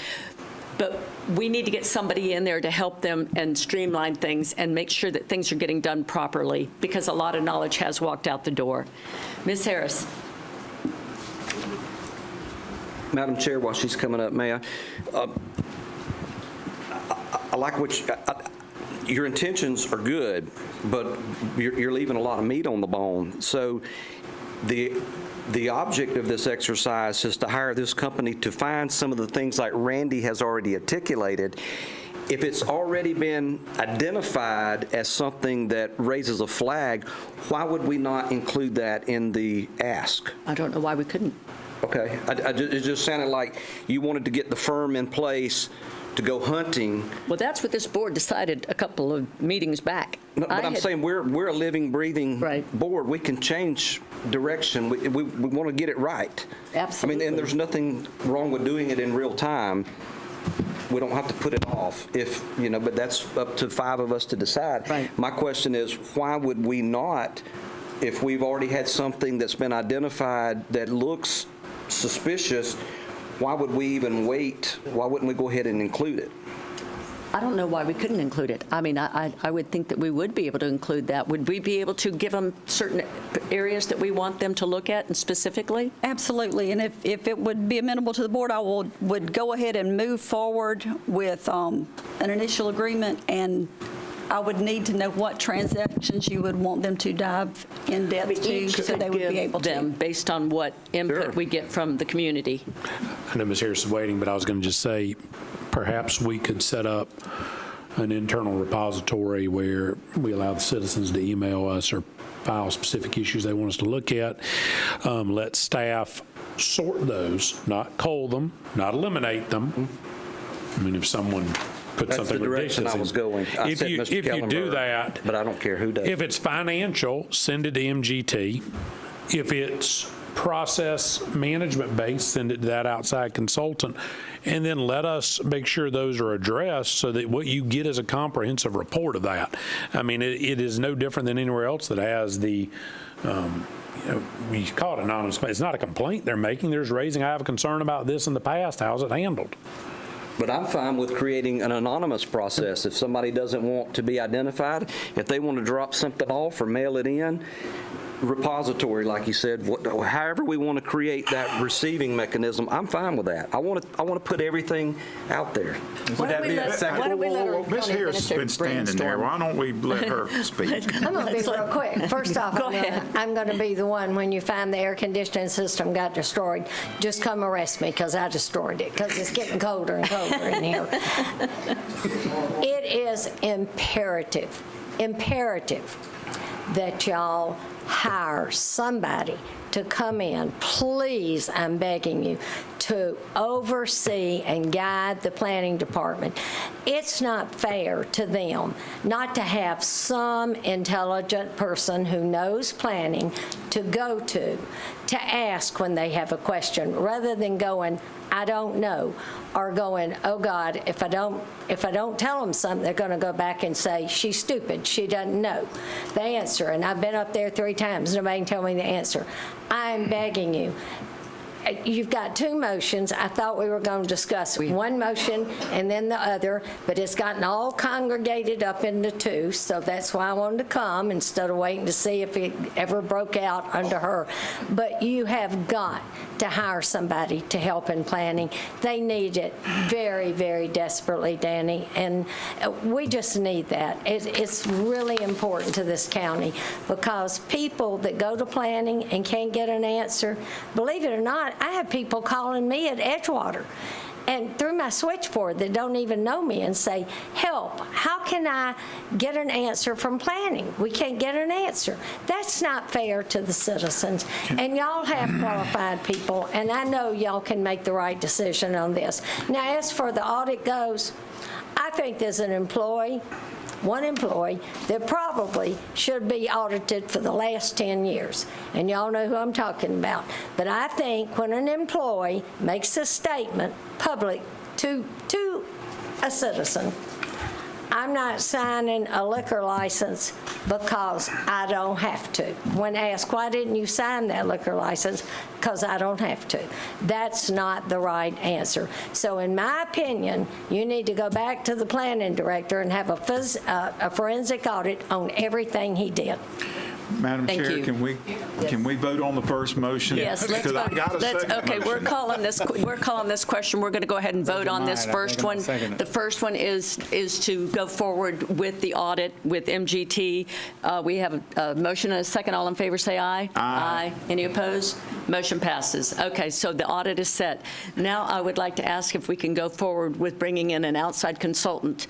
But we need to get somebody in there to help them and streamline things and make sure that things are getting done properly, because a lot of knowledge has walked out the door. Ms. Harris. Madam Chair, while she's coming up, may I? I like your intentions are good, but you're leaving a lot of meat on the bone. So the object of this exercise is to hire this company to find some of the things like Randy has already articulated. If it's already been identified as something that raises a flag, why would we not include that in the ask? I don't know why we couldn't. Okay. It just sounded like you wanted to get the firm in place to go hunting. Well, that's what this board decided a couple of meetings back. No, but I'm saying we're a living, breathing board. We can change direction. We want to get it right. Absolutely. I mean, and there's nothing wrong with doing it in real time. We don't have to put it off but that's up to 5 of us to decide. Right. My question is, why would we not, if we've already had something that's been identified that looks suspicious, why would we even wait? Why wouldn't we go ahead and include it? I don't know why we couldn't include it. I mean, I would think that we would be able to include that. Would we be able to give them certain areas that we want them to look at and specifically? Absolutely, and if it would be amenable to the board, I would go ahead and move forward with an initial agreement, and I would need to know what transactions you would want them to dive in depth to, so they would be able to. Them based on what input we get from the community. I know Ms. Harris is waiting, but I was going to just say, perhaps we could set up an internal repository where we allow the citizens to email us or file specific issues they want us to look at. Let staff sort those, not cull them, not eliminate them. I mean, if someone put something ridiculous. That's the direction I was going. I said Mr. If you do Kellenberg, that, but I don't care who does. if it's financial, send it to MGT. If it's process management based, send it to that outside consultant, and then let us make sure those are addressed so that what you get is a comprehensive report of that. I mean, it is no different than anywhere else that has the we call it anonymous. It's not a complaint they're making. They're just raising, I have a concern about this in the past. How's it handled? But I'm fine with creating an anonymous process. If somebody doesn't want to be identified, if they want to drop something off or mail it in, repository, like you said, however we want to create that receiving mechanism, I'm fine with that. I want to put everything out there. Would that be a second? Ms. Harris has been standing there. Why don't we let her speak? I'm going to be real quick. First off, I'm going to be the one, when you find the air conditioning system got destroyed, just come arrest me, because I destroyed it, because it's getting colder and colder in here. It is imperative that y'all hire somebody to come in, please, I'm begging you, to oversee and guide the planning department. It's not fair to them not to have some intelligent person who knows planning to go to ask when they have a question, rather than going, I don't know, or going, oh God, if I don't tell them something, they're going to go back and say, she's stupid, she doesn't know the answer. And I've been up there 3 times, nobody can tell me the answer. I'm begging you. You've got 2 motions. I thought we were going to discuss one motion and then the other, but it's gotten all congregated up into 2, so that's why I wanted to come instead of waiting to see if it ever broke out under her. But you have got to hire somebody to help in planning. They need it very, very desperately, Danny, and we just need that. It's really important to this county, because people that go to planning and can't get an answer, believe it or not, I have people calling me at Edgewater and through my switchboard that don't even know me and say, help, how can I get an answer from planning? We can't get an answer. That's not fair to the citizens. And y'all have qualified people, and I know y'all can make the right decision on this. Now, as for the audit goes, I think there's one employee that probably should be audited for the last 10 years. And y'all know who I'm talking about. But I think when an employee makes a statement public to a citizen, I'm not signing a liquor license because I don't have to. When asked, why didn't you sign that liquor license? Because I don't have to. That's not the right answer. So in my opinion, you need to go back to the planning director and have a forensic audit on everything he did. Madam Thank Chair, you. can we vote on the first motion? Yes, let's Because I vote. got a second Okay, motion. we're calling this question. We're going to go ahead and vote on this first one. The first one is to go forward with the audit with MGT. We have a motion and a second. All in favor, say aye. Aye. Any opposed? Motion passes. Okay, so the audit is set. Now I would like to ask if we can go forward with bringing in an outside consultant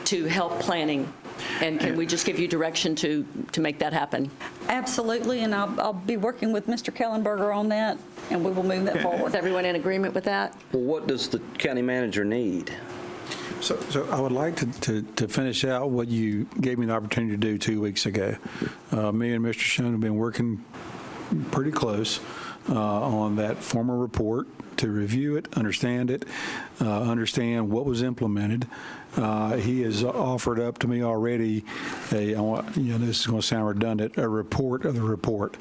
to help planning. And can we just give you direction to make that happen? Absolutely, and I'll be working with Mr. Kellenberger on that, and we will move that forward. Is everyone in agreement with that? Well, what does the county manager need? So I would like to finish out what you gave me the opportunity to do 2 weeks ago. Me and Mr. Schoen have been working pretty close on that formal report to review it, understand what was implemented. He has offered up to me already this is going to sound redundant, a report of the report.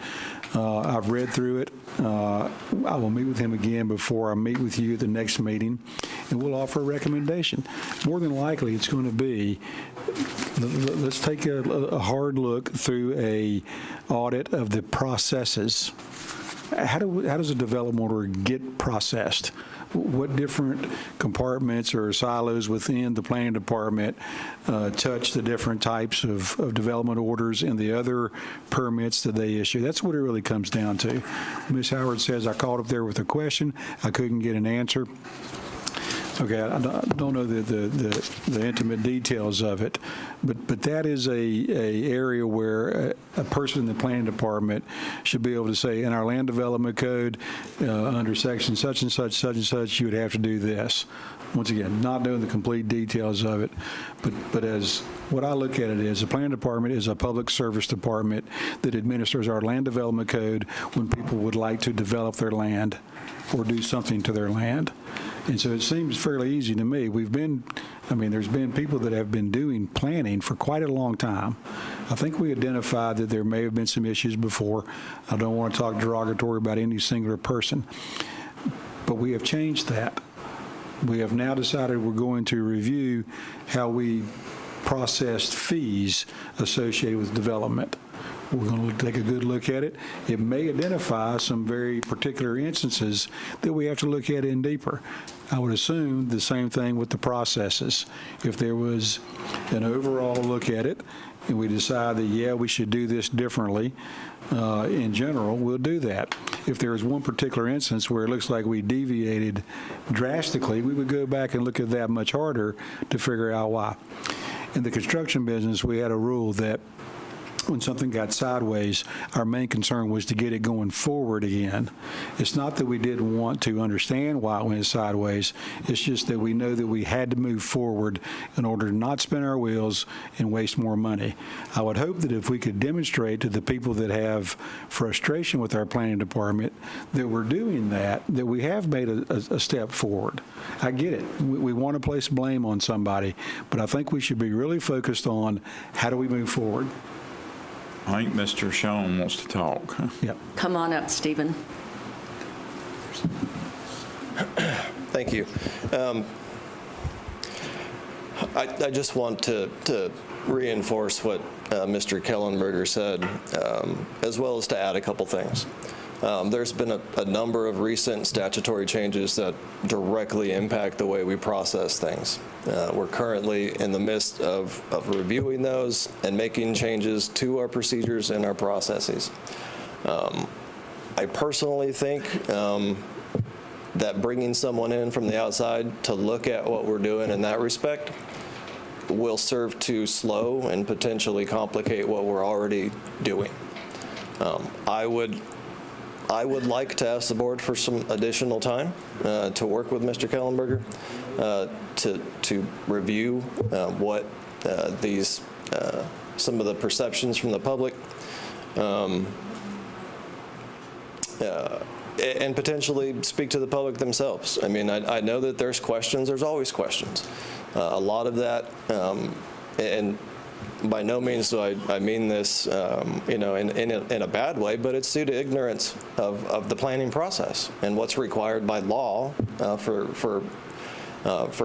I've read through it. I will meet with him again before I meet with you at the next meeting, and we'll offer a recommendation. More than likely, it's going to be, let's take a hard look through a audit of the processes. How does a development order get processed? What different compartments or silos within the planning department touch the different types of development orders and the other permits that they issue? That's what it really comes down to. Ms. Howard says, I called up there with a question, I couldn't get an answer. Okay, I don't know the intimate details of it, but that is a area where a person in the planning department should be able to say, in our land development code, under section such and such, you would have to do this. Once again, not knowing the complete details of it, but as what I look at it is, the planning department is a public service department that administers our land development code when people would like to develop their land or do something to their land. And so it seems fairly easy to me. There's been people that have been doing planning for quite a long time. I think we identified that there may have been some issues before. I don't want to talk derogatory about any singular person, but we have changed that. We have now decided we're going to review how we processed fees associated with development. We're going to take a good look at it. It may identify some very particular instances that we have to look at in deeper. I would assume the same thing with the processes. If there was an overall look at it and we decide that, we should do this differently, in general, we'll do that. If there is one particular instance where it looks like we deviated drastically, we would go back and look at that much harder to figure out why. In the construction business, we had a rule that when something got sideways, our main concern was to get it going forward again. It's not that we didn't want to understand why it went sideways. It's just that we know that we had to move forward in order to not spin our wheels and waste more money. I would hope that if we could demonstrate to the people that have frustration with our planning department that we're doing that we have made a step forward. I get it. We want to place blame on somebody, but I think we should be really focused on how do we move forward. I think Mr. Schoen wants to talk. Yep. Come on up, Stephen. Thank you. I just want to reinforce what Mr. Kellenberger said, as well as to add a couple things. There's been a number of recent statutory changes that directly impact the way we process things. We're currently in the midst of reviewing those and making changes to our procedures and our processes. I personally think that bringing someone in from the outside to look at what we're doing in that respect will serve to slow and potentially complicate what we're already doing. I would like to ask the board for some additional time to work with Mr. Kellenberger to review what these some of the perceptions from the public and potentially speak to the public themselves. I mean, I know that there's questions. There's always questions. A lot of that, and by no means do I mean this, in a bad way, but it's due to ignorance of the planning process and what's required by law for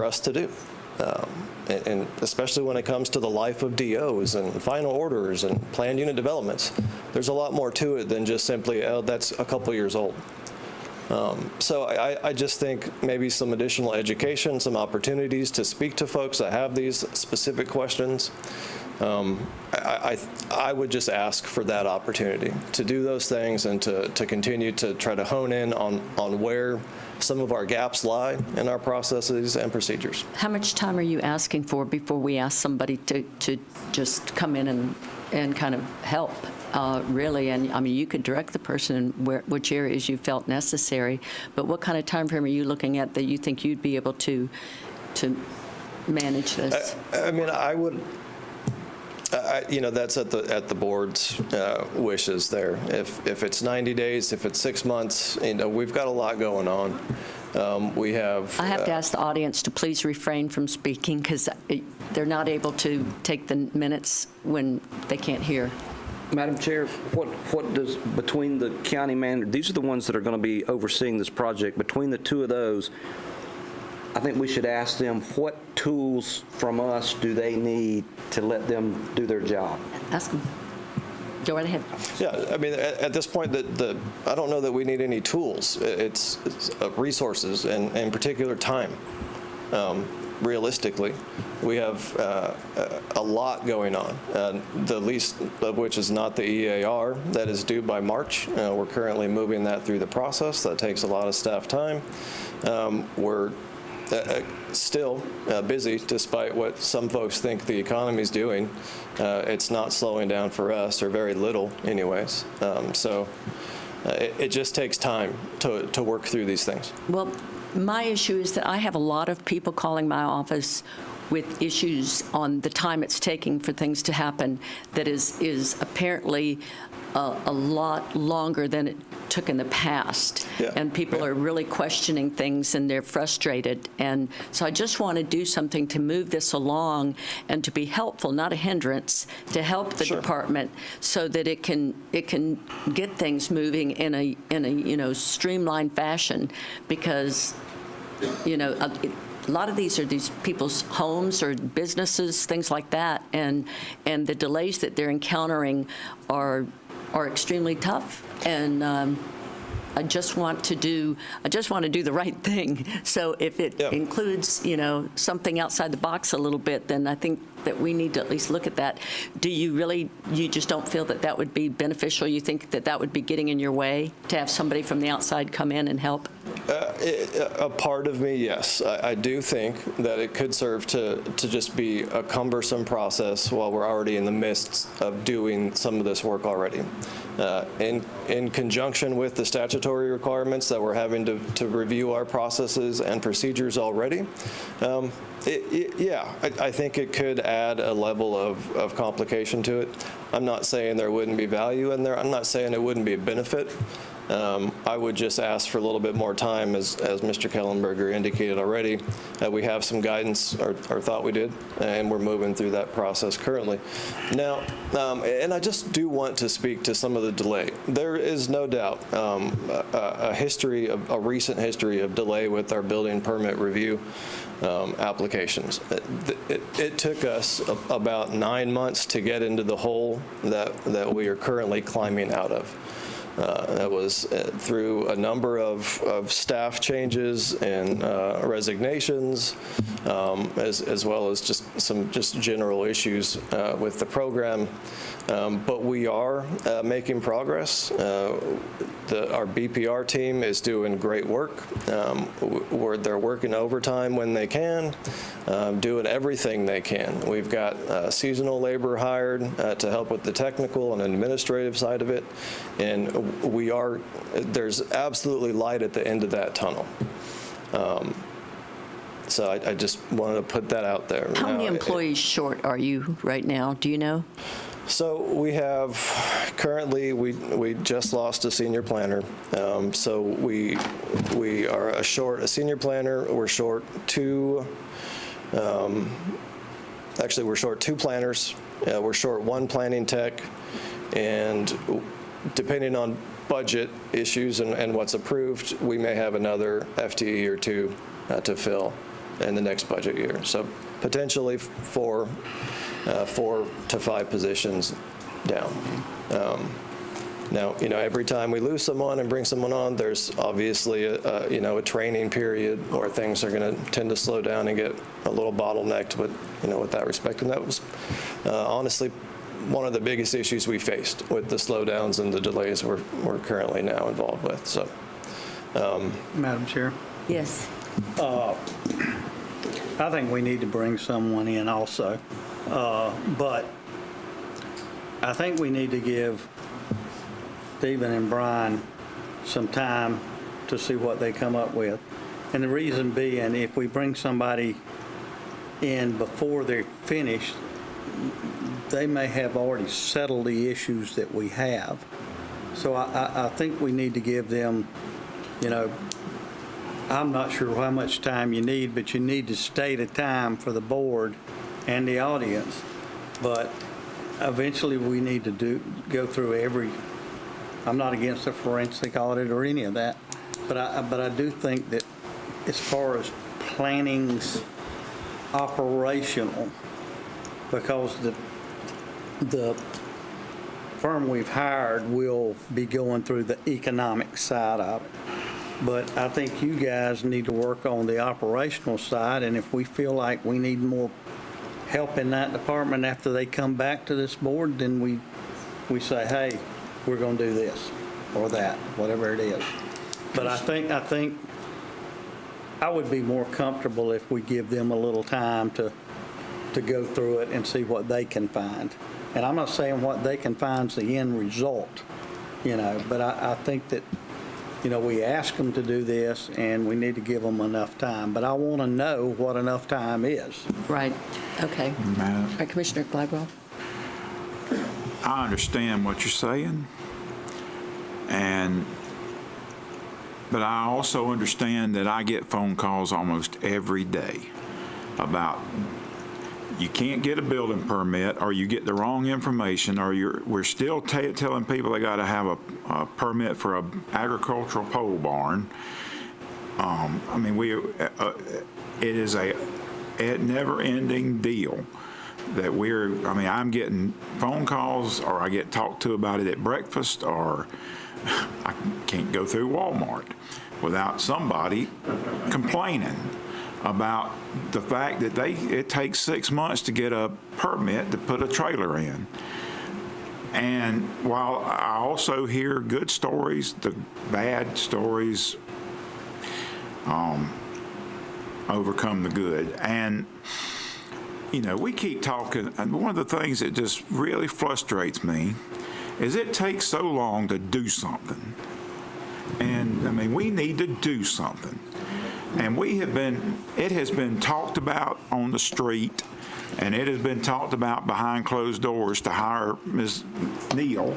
us to do. And especially when it comes to the life of DOs and final orders and planned unit developments, there's a lot more to it than just simply, oh, that's a couple years old. So I just think maybe some additional education, some opportunities to speak to folks that have these specific questions. I would just ask for that opportunity to do those things and to continue to try to hone in on where some of our gaps lie in our processes and procedures. How much time are you asking for before we ask somebody to just come in and kind of help, really? And I mean, you could direct the person in which areas you felt necessary, but what kind of time frame are you looking at that you think you'd be able to manage this? I mean, I would. That's at the board's wishes there. If it's 90 days, if it's 6 months, we've got a lot going on. We have. I have to ask the audience to please refrain from speaking because they're not able to take the minutes when they can't hear. Madam Chair, what does, between the county manager, these are the ones that are going to be overseeing this project, between the two of those, I think we should ask them what tools from us do they need to let them do their job. Ask them. Go right ahead. Yeah, I mean, at this point, I don't know that we need any tools. It's resources and in particular time. Realistically, we have a lot going on, the least of which is not the EAR that is due by March. We're currently moving that through the process. That takes a lot of staff time. We're still busy, despite what some folks think the economy's doing. It's not slowing down for us, or very little anyways. So it just takes time to work through these things. Well, my issue is that I have a lot of people calling my office with issues on the time it's taking for things to happen that is apparently a lot longer than it took in the past. Yeah. And people are really questioning things and they're frustrated. And so I just want to do something to move this along and to be helpful, not a hindrance, to help the department so that it can get things moving in a streamlined fashion, because a lot of these are these people's homes or businesses, things like that, and the delays that they're encountering are extremely tough. And I just want to do the right thing. So if it includes, something outside the box a little bit, then I think that we need to at least look at that. Do you just don't feel that that would be beneficial? You think that that would be getting in your way to have somebody from the outside come in and help? A part of me, yes. I do think that it could serve to just be a cumbersome process while we're already in the midst of doing some of this work already. In conjunction with the statutory requirements that we're having to review our processes and procedures already, I think it could add a level of complication to it. I'm not saying there wouldn't be value in there. I'm not saying it wouldn't be a benefit. I would just ask for a little bit more time, as Mr. Kellenberger indicated already. We have some guidance, or thought we did, and we're moving through that process currently. Now, and I just do want to speak to some of the delay. There is no doubt a recent history of delay with our building permit review applications. It took us about 9 months to get into the hole that we are currently climbing out of. That was through a number of staff changes and resignations, as well as some general issues with the program. But we are making progress. Our BPR team is doing great work. They're working overtime when they can, doing everything they can. We've got seasonal labor hired to help with the technical and administrative side of it, and there's absolutely light at the end of that tunnel. So I just wanted to put that out there. How many employees short are you right now? Do you know? So we have, currently, we just lost a senior planner. So we are short a senior planner. We're short two planners. We're short one planning tech. And depending on budget issues and what's approved, we may have another FTE or two to fill in the next budget year. So potentially 4 to 5 positions down. Now, every time we lose someone and bring someone on, there's obviously a training period where things are going to tend to slow down and get a little bottlenecked with that respect. And that was honestly one of the biggest issues we faced with the slowdowns and the delays we're currently now involved with. So, Madam Chair? Yes. I think we need to bring someone in also, but I think we need to give Stephen and Brian some time to see what they come up with. And the reason being, if we bring somebody in before they're finished, they may have already settled the issues that we have. So I think we need to give them, I'm not sure how much time you need, but you need to state a time for the board and the audience. But eventually we need to go through I'm not against a forensic audit or any of that, but I do think that as far as planning's operational, because the firm we've hired will be going through the economic side of it. But I think you guys need to work on the operational side, and if we feel like we need more help in that department after they come back to this board, then we say, hey, we're going to do this or that, whatever it is. But I think I would be more comfortable if we give them a little time to go through it and see what they can find. And I'm not saying what they can find is the end result, but I think that, we ask them to do this and we need to give them enough time. But I want to know what enough time is. Right. Okay. All right, Commissioner Gladwell. I understand what you're saying, but I also understand that I get phone calls almost every day about you can't get a building permit, or you get the wrong information, or we're still telling people they got to have a permit for an agricultural pole barn. It is a never-ending deal that I'm getting phone calls, or I get talked to about it at breakfast, or I can't go through Walmart without somebody complaining about the fact that it takes 6 months to get a permit to put a trailer in. And while I also hear good stories, the bad stories overcome the good. And, you know, we keep talking, and one of the things that just really frustrates me is it takes so long to do something. And, I mean, we need to do something. And it has been talked about on the street, and it has been talked about behind closed doors to hire Ms. Neal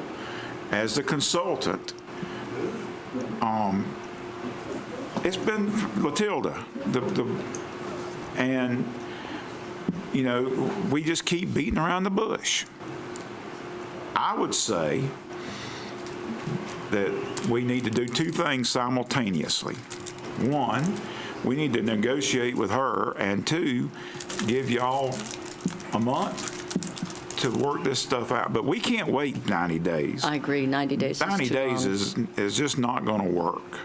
as the consultant. It's been Latilda, and, you know, we just keep beating around the bush. I would say that we need to do two things simultaneously. One, we need to negotiate with her, and two, give y'all a month to work this stuff out. But we can't wait 90 days. I agree, 90 days is too long. 90 days is just not going to work.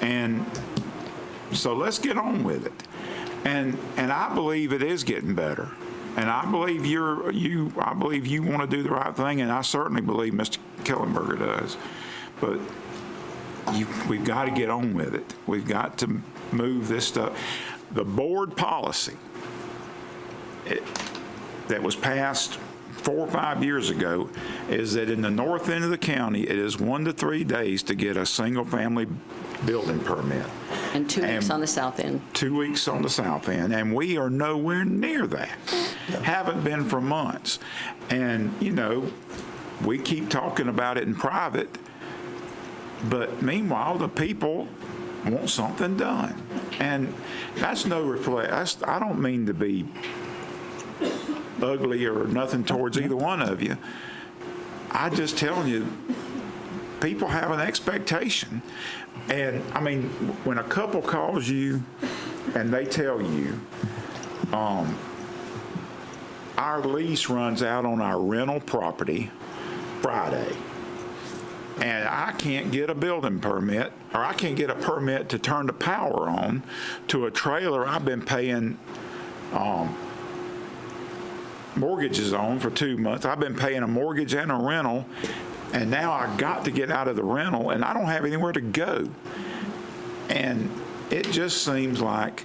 And so let's get on with it. And I believe it is getting better. And I believe I believe you want to do the right thing, and I certainly believe Mr. Kellenberger does. But we've got to get on with it. We've got to move this stuff. The board policy that was passed 4 or 5 years ago is that in the north end of the county, it is 1 to 3 days to get a single-family building permit. And 2 weeks on the south end. 2 weeks on the south end, and we are nowhere near that. Haven't been for months. And, you know, we keep talking about it in private, but meanwhile, the people want something done. And that's no reflect. I don't mean to be ugly or nothing towards either one of you. I just telling you, people have an expectation. And I mean, when a couple calls you and they tell you, our lease runs out on our rental property Friday, and I can't get a building permit, or I can't get a permit to turn the power on to a trailer I've been paying mortgages on for 2 months. I've been paying a mortgage and a rental, and now I got to get out of the rental, and I don't have anywhere to go. And it just seems like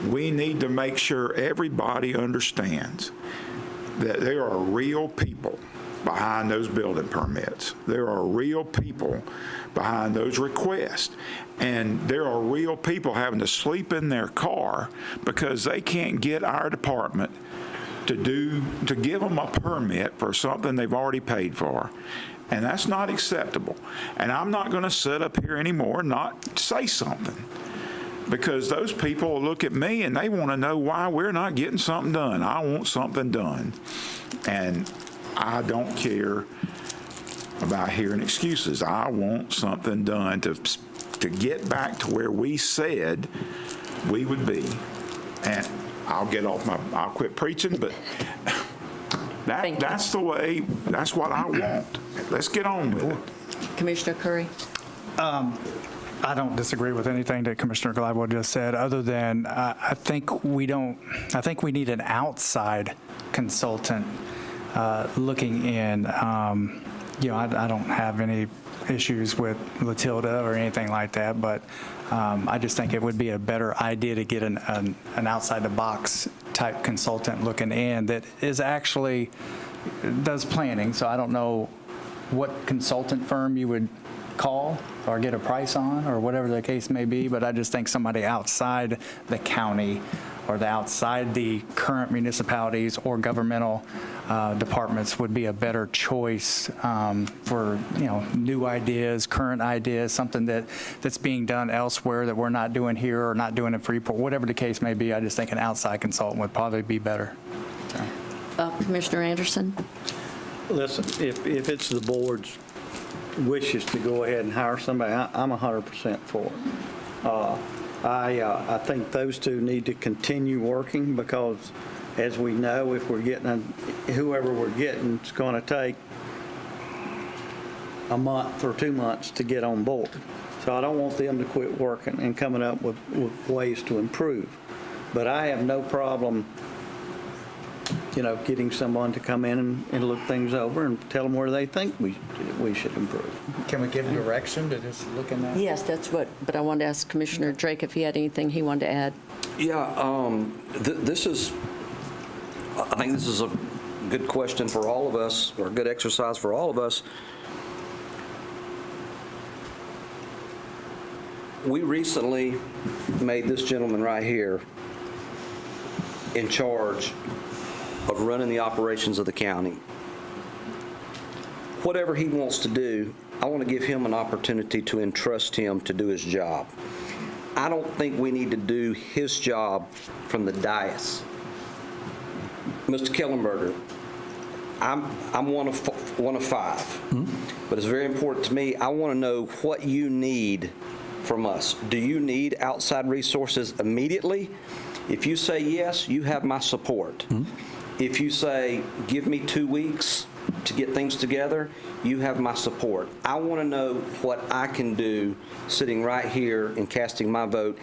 we need to make sure everybody understands that there are real people behind those building permits. There are real people behind those requests. And there are real people having to sleep in their car because they can't get our department to give them a permit for something they've already paid for. And that's not acceptable. And I'm not going to sit up here anymore and not say something, because those people will look at me and they want to know why we're not getting something done. I want something done. And I don't care about hearing excuses. I want something done to get back to where we said we would be. And I'll quit preaching, but that's the way, that's what I want. Let's get on with it. Commissioner Curry? I don't disagree with anything that Commissioner Gladwell just said, other than I think we need an outside consultant looking in. You know, I don't have any issues with Latilda or anything like that, but I just think it would be a better idea to get an outside-the-box type consultant looking in that is actually does planning. So I don't know what consultant firm you would call or get a price on or whatever the case may be, but I just think somebody outside the county or outside the current municipalities or governmental departments would be a better choice for, you know, new ideas, current ideas, something that's being done elsewhere that we're not doing here or not doing in Freeport, whatever the case may be. I just think an outside consultant would probably be better. So. Commissioner Anderson? Listen, if it's the board's wishes to go ahead and hire somebody, I'm 100% for it. I think those two need to continue working, because as we know, if we're getting whoever we're getting, it's going to take a month or 2 months to get on board. So I don't want them to quit working and coming up with ways to improve. But I have no problem, getting someone to come in and look things over and tell them where they think we should improve. Can we give direction to just looking at? Yes, but I wanted to ask Commissioner Drake if he had anything he wanted to add. Yeah, I think this is a good question for all of us, or a good exercise for all of us. We recently made this gentleman right here in charge of running the operations of the county. Whatever he wants to do, I want to give him an opportunity to entrust him to do his job. I don't think we need to do his job from the dais. Mr. Kellenberger, I'm one of five, but it's very important to me. I want to know what you need from us. Do you need outside resources immediately? If you say yes, you have my support. If you say, give me 2 weeks to get things together, you have my support. I want to know what I can do sitting right here and casting my vote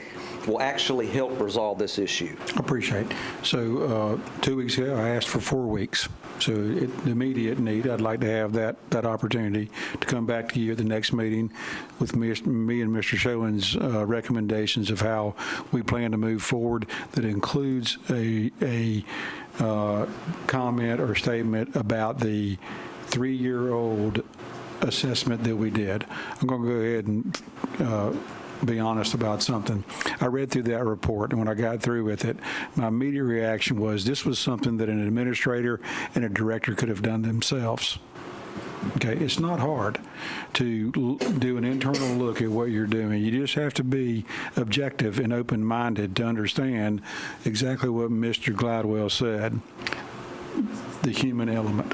will actually help resolve this issue. I appreciate it. So 2 weeks ago, I asked for 4 weeks. So the immediate need, I'd like to have that opportunity to come back to you at the next meeting with me and Mr. Schoen's recommendations of how we plan to move forward. That includes a comment or statement about the 3-year-old assessment that we did. I'm going to go ahead and be honest about something. I read through that report, and when I got through with it, my immediate reaction was this was something that an administrator and a director could have done themselves. Okay, it's not hard to do an internal look at what you're doing. You just have to be objective and open-minded to understand exactly what Mr. Gladwell said, the human element.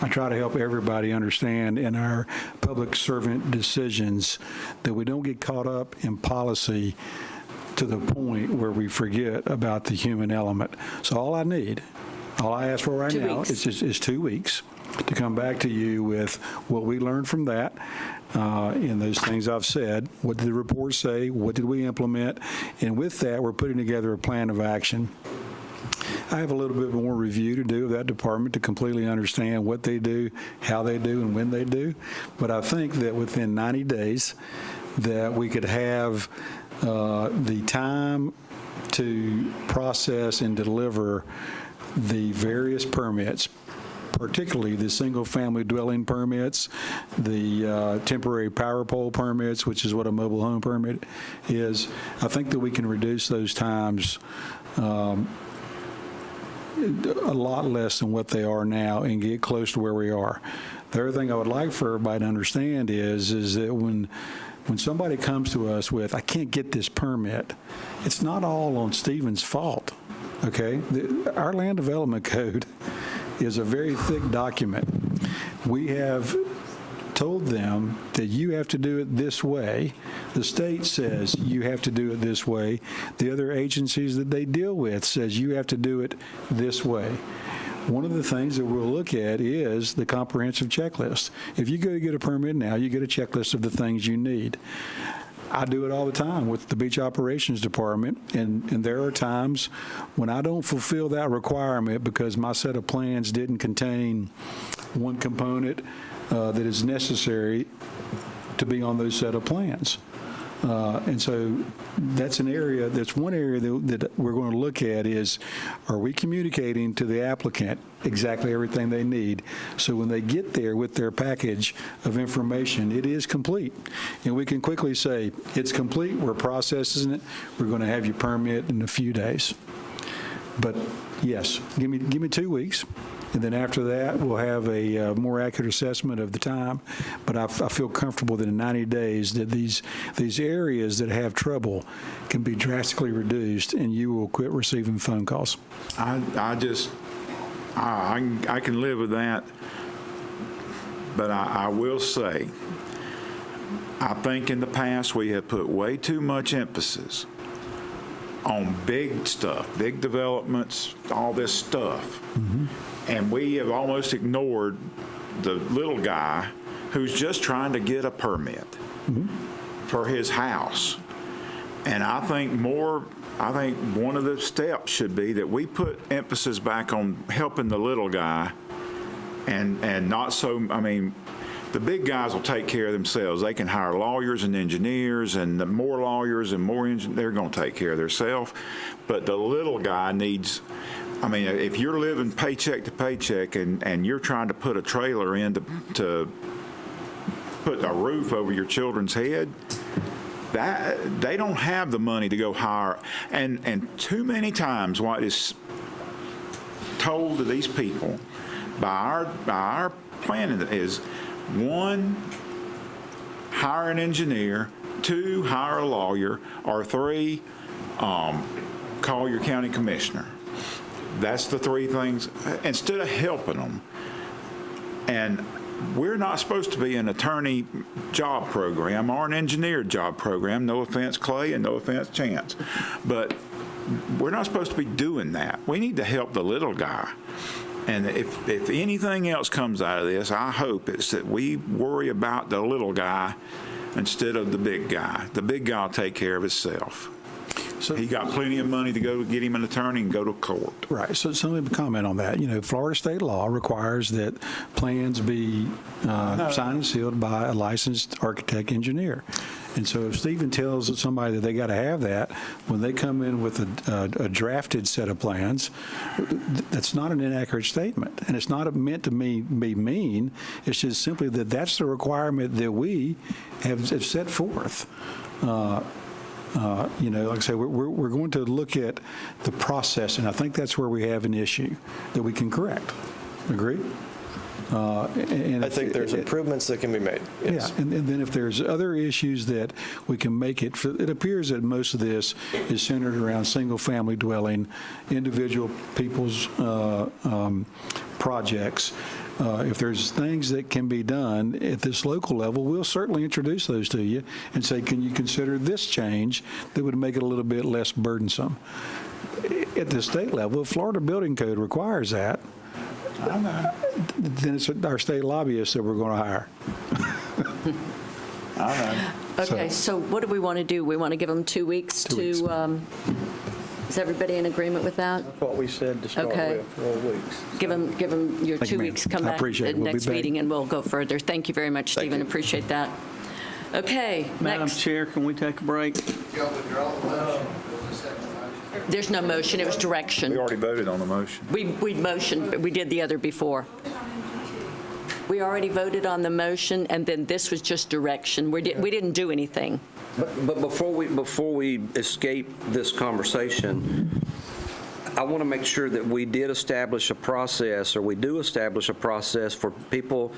I try to help everybody understand in our public servant decisions that we don't get caught up in policy to the point where we forget about the human element. So all I ask for right now is 2 weeks to come back to you with what we learned from that, in those things I've said. What did the report say? What did we implement? And with that, we're putting together a plan of action. I have a little bit more review to do of that department to completely understand what they do, how they do, and when they do. But I think that within 90 days that we could have the time to process and deliver the various permits, particularly the single-family dwelling permits, the temporary power pole permits, which is what a mobile home permit is. I think that we can reduce those times a lot less than what they are now and get close to where we are. The other thing I would like for everybody to understand is that when somebody comes to us with, I can't get this permit, it's not all on Stephen's fault, okay? Our land development code is a very thick document. We have told them that you have to do it this way. The state says you have to do it this way. The other agencies that they deal with says you have to do it this way. One of the things that we'll look at is the comprehensive checklist. If you go to get a permit now, you get a checklist of the things you need. I do it all the time with the beach operations department, and there are times when I don't fulfill that requirement because my set of plans didn't contain one component that is necessary to be on those set of plans. And so that's one area that we're going to look at is, are we communicating to the applicant exactly everything they need? So when they get there with their package of information, it is complete. And we can quickly say, it's complete, we're processing it, we're going to have your permit in a few days. But yes, give me 2 weeks. And then after that, we'll have a more accurate assessment of the time. But I feel comfortable that in 90 days that these areas that have trouble can be drastically reduced, and you will quit receiving phone calls. I can live with that, but I will say, I think in the past we have put way too much emphasis on big stuff, big developments, all this stuff. And we have almost ignored the little guy who's just trying to get a permit for his house. And I think one of the steps should be that we put emphasis back on helping the little guy and not so, I mean, the big guys will take care of themselves. They can hire lawyers and engineers, and the more lawyers and more engineers, they're going to take care of themselves. But the little guy needs, I mean, if you're living paycheck to paycheck and you're trying to put a trailer in to put a roof over your children's head, that they don't have the money to go hire. And too many times what is told to these people by our planning is, 1, hire an engineer, 2, hire a lawyer, or 3, call your county commissioner. That's the 3 things, instead of helping them. And we're not supposed to be an attorney job program or an engineer job program. No offense, Clay, and no offense, Chance. But we're not supposed to be doing that. We need to help the little guy. And if anything else comes out of this, I hope it's that we worry about the little guy instead of the big guy. The big guy will take care of himself. So he got plenty of money to go get him an attorney and go to court. Right. So let me comment on that. You know, Florida state law requires that plans be signed and sealed by a licensed architect engineer. And so if Stephen tells somebody that they got to have that, when they come in with a drafted set of plans, that's not an inaccurate statement. And it's not meant to be mean. It's just simply that that's the requirement that we have set forth. You know, like I say, we're going to look at the process, and I think that's where we have an issue that we can correct. Agree? And I think there's improvements that can be made. Yes. Yeah, and then if there's other issues that we can make it appears that most of this is centered around single-family dwelling, individual people's projects. If there's things that can be done at this local level, we'll certainly introduce those to you and say, can you consider this change that would make it a little bit less burdensome? At the state level, if Florida Building Code requires that, then it's our state lobbyists that we're going to hire. Okay, so what do we want to do? We want to give them 2 weeks to, is everybody in agreement with that? That's what we said to start Okay. with, 4 weeks. Give them your Thank 2 you, ma'am. weeks, come I back appreciate at it. We'll be next back. meeting, and we'll go further. Thank you very much, Stephen. Appreciate that. Okay, Madam next. Chair, can we take a break? There's no motion, it was direction. We already voted on the motion. We motioned, but we did the other before. We already voted on the motion, and then this was just direction. We didn't do anything. But before we escape this conversation, I want to make sure that we did establish a process, or we do establish a process for people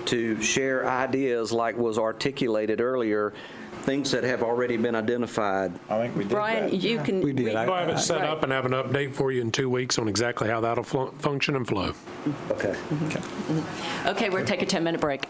to share ideas like was articulated earlier, things that have already been identified. I think we did Brian, that. you can. We did. We'll have it set Right. up and have an update for you in 2 weeks on exactly how that'll function and flow. Okay. Okay, we'll take a 10-minute break.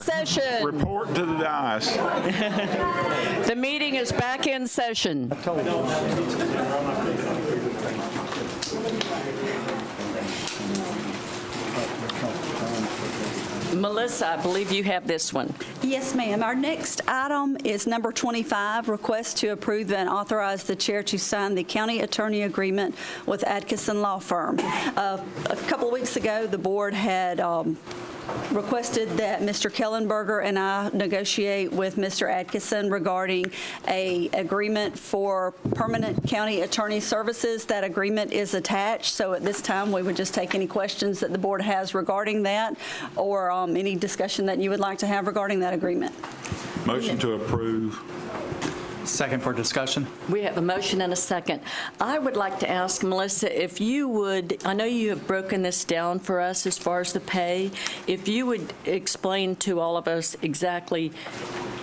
Session. Report to the dais. The meeting is back in session. Melissa, I believe you have this one. Yes, ma'am. Our next item is number 25, request to approve and authorize the chair to sign the county attorney agreement with Atkinson Law Firm. A couple of weeks ago, the board had requested that Mr. Kellenberger and I negotiate with Mr. Atkinson regarding a agreement for permanent county attorney services. That agreement is attached, so at this time, we would just take any questions that the board has regarding that or any discussion that you would like to have regarding that agreement. Motion to approve. Second for discussion. We have a motion and a second. I would like to ask Melissa if you would, I know you have broken this down for us as far as the pay, if you would explain to all of us exactly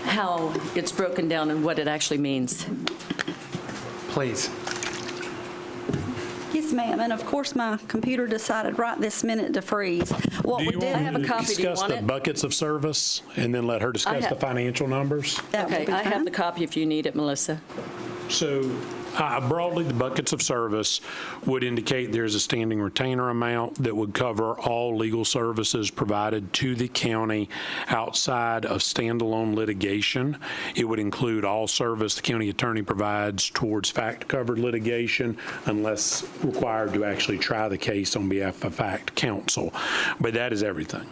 how it's broken down and what it actually means. Please. Yes, ma'am. And of course, my computer decided right this minute to freeze. What we did, I have a copy. Do you Discuss want the it? buckets of service and then let her discuss the financial numbers? Okay, I have the copy if you need it, Melissa. So broadly, the buckets of service would indicate there's a standing retainer amount that would cover all legal services provided to the county outside of standalone litigation. It would include all service the county attorney provides towards fact-covered litigation unless required to actually try the case on behalf of fact counsel. But that is everything.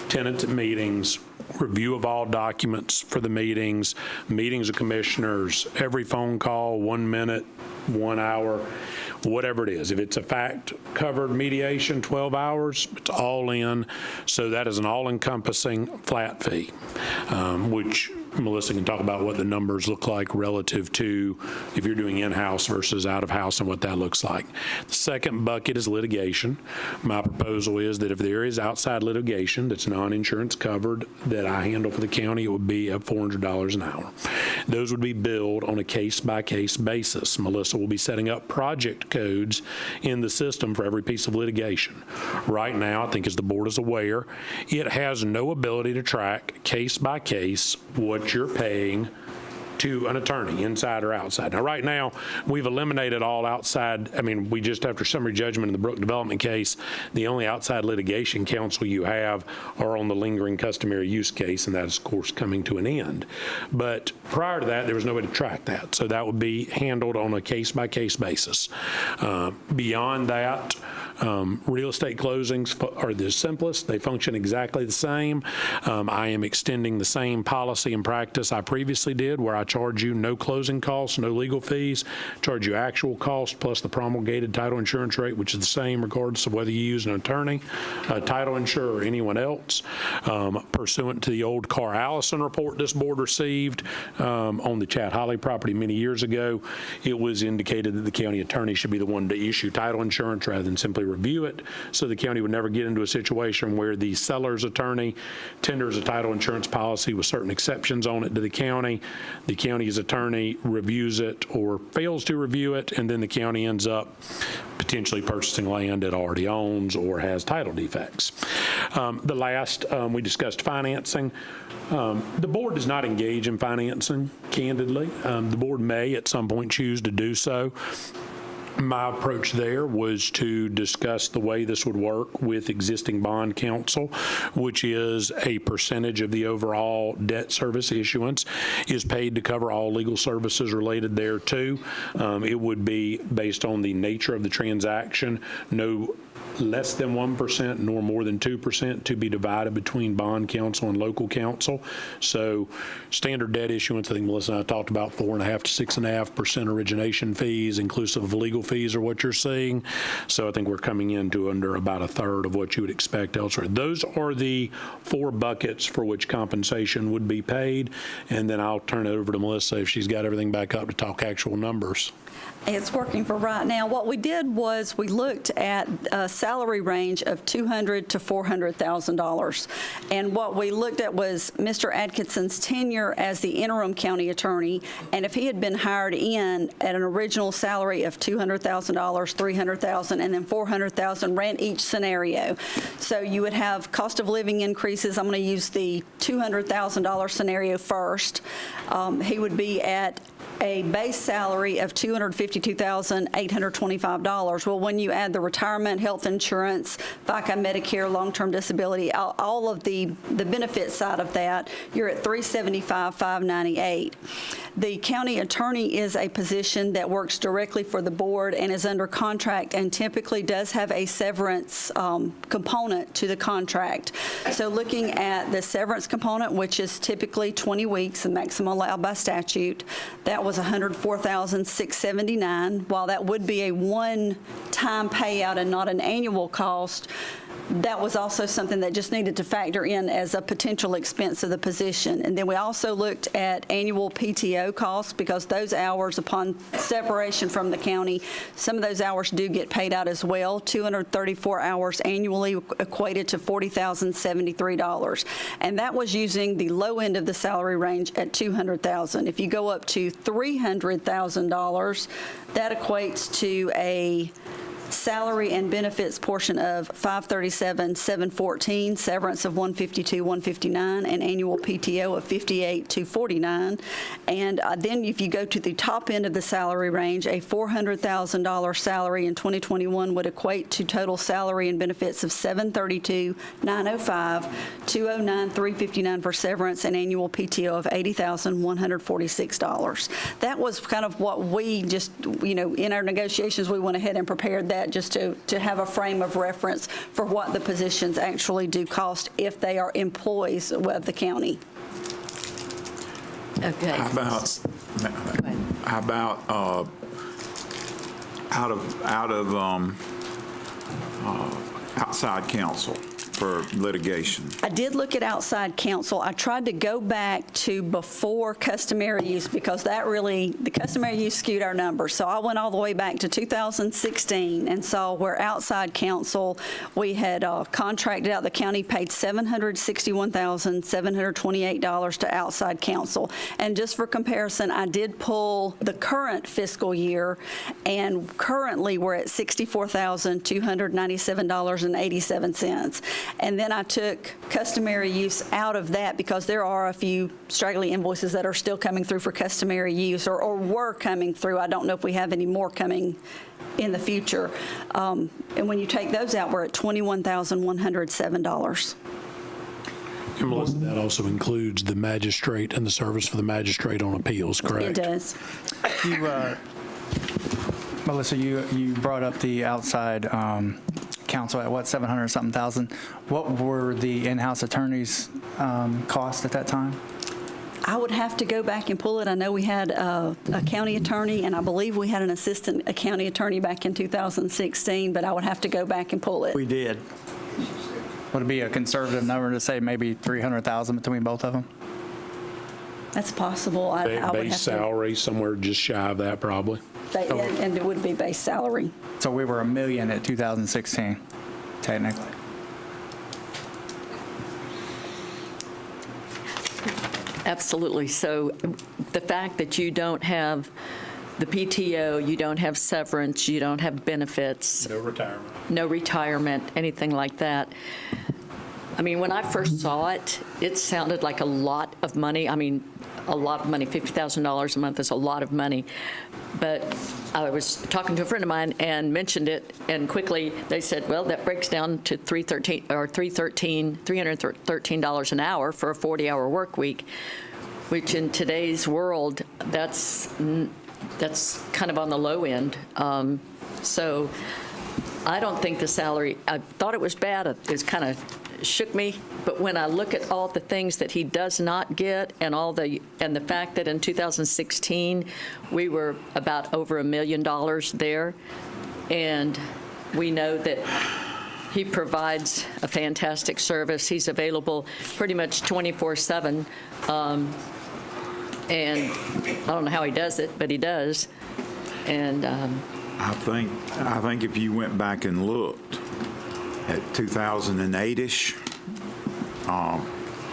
Tenants at meetings, review of all documents for the meetings, meetings of commissioners, every phone call, 1 minute, 1 hour, whatever it is. If it's a fact-covered mediation, 12 hours, it's all in. So that is an all-encompassing flat fee, which Melissa can talk about what the numbers look like relative to if you're doing in-house versus out-of-house and what that looks like. The second bucket is litigation. My proposal is that if there is outside litigation that's non-insurance covered that I handle for the county, it would be at $400 an hour. Those would be billed on a case-by-case basis. Melissa will be setting up project codes in the system for every piece of litigation. Right now, I think as the board is aware, it has no ability to track case-by-case what you're paying to an attorney, inside or outside. Now, right now, we've eliminated all outside. I mean, we just, after summary judgment in the Brook Development case, the only outside litigation counsel you have are on the lingering customary use case, and that is, of course, coming to an end. But prior to that, there was no way to track that. So that would be handled on a case-by-case basis. Beyond that, real estate closings are the simplest. They function exactly the same. I am extending the same policy and practice I previously did, where I charge you no closing costs, no legal fees, charge you actual cost plus the promulgated title insurance rate, which is the same regardless of whether you use an attorney, a title insurer, or anyone else. Pursuant to the old Carr Allison report this board received on the Chad Holly property many years ago, it was indicated that the county attorney should be the one to issue title insurance rather than simply review it, so the county would never get into a situation where the seller's attorney tenders a title insurance policy with certain exceptions on it to the county. The county's attorney reviews it or fails to review it, and then the county ends up potentially purchasing land it already owns or has title defects. The last, we discussed financing. The board does not engage in financing, candidly. The board may at some point choose to do so. My approach there was to discuss the way this would work with existing bond counsel, which is a percentage of the overall debt service issuance is paid to cover all legal services related thereto. It would be based on the nature of the transaction, no less than 1% nor more than 2% to be divided between bond counsel and local counsel. So standard debt issuance, I think Melissa and I talked about 4.5% to 6.5% origination fees, inclusive of legal fees, are what you're seeing. So I think we're coming into under about a third of what you would expect elsewhere. Those are the 4 buckets for which compensation would be paid. And then I'll turn it over to Melissa if she's got everything back up to talk actual numbers. It's working for right now. What we did was we looked at a salary range of $200,000 to $400,000. And what we looked at was Mr. Atkinson's tenure as the interim county attorney. And if he had been hired in at an original salary of $200,000, $300,000, and then $400,000, ran each scenario. So you would have cost of living increases. I'm going to use the $200,000 scenario first. He would be at a base salary of $252,825. Well, when you add the retirement, health insurance, FICA, Medicare, long-term disability, all of the benefit side of that, you're at $375,598. The county attorney is a position that works directly for the board and is under contract and typically does have a severance component to the contract. So looking at the severance component, which is typically 20 weeks, the maximum allowed by statute, that was $104,679. While that would be a one-time payout and not an annual cost, that was also something that just needed to factor in as a potential expense of the position. And then we also looked at annual PTO costs because those hours upon separation from the county, some of those hours do get paid out as well. 234 hours annually equated to $40,073. And that was using the low end of the salary range at $200,000. If you go up to $300,000, that equates to a salary and benefits portion of $537,714, severance of $152,159, and annual PTO of $58,249. And then if you go to the top end of the salary range, a $400,000 salary in 2021 would equate to total salary and benefits of $732,905, $209,359 for severance, and annual PTO of $80,146. That was kind of what we just, in our negotiations, we went ahead and prepared that just to have a frame of reference for what the positions actually do cost if they are employees of the county. Okay. How about out of outside counsel for litigation? I did look at outside counsel. I tried to go back to before customary use because the customary use skewed our numbers. So I went all the way back to 2016 and saw where outside counsel, we had contracted out, the county paid $761,728 to outside counsel. And just for comparison, I did pull the current fiscal year, and currently we're at $64,297.87. And then I took customary use out of that because there are a few straggly invoices that are still coming through for customary use or were coming through. I don't know if we have any more coming in the future. And when you take those out, we're at $21,107. And Melissa, that also includes the magistrate and the service for the magistrate on appeals, correct? It does. Melissa, you brought up the outside counsel at what, 700-something thousand? What were the in-house attorneys' costs at that time? I would have to go back and pull it. I know we had a county attorney, and I believe we had an assistant county attorney back in 2016, but I would have to go back and pull it. We did. Would it be a conservative number to say maybe 300,000 between both of them? That's possible. I would have Base salary, somewhere just shy of that, probably. And it would be base salary. So we were $1 million at 2016, technically. Absolutely. So the fact that you don't have the PTO, you don't have severance, you don't have benefits. No retirement, anything like that. I mean, when I first saw it, it sounded like a lot of money. I mean, a lot of money. $50,000 a month is a lot of money. But I was talking to a friend of mine and mentioned it, and quickly they said, well, that breaks down to $313 an hour for a 40-hour work week, which in today's world, that's kind of on the low end. So I don't think the salary, I thought it was bad. It kind of shook me, but when I look at all the things that he does not get and the fact that in 2016 we were about over $1 million there, and we know that he provides a fantastic service. He's available pretty much 24/7, and I don't know how he does it, but he does. And I think if you went back and looked at 2008-ish,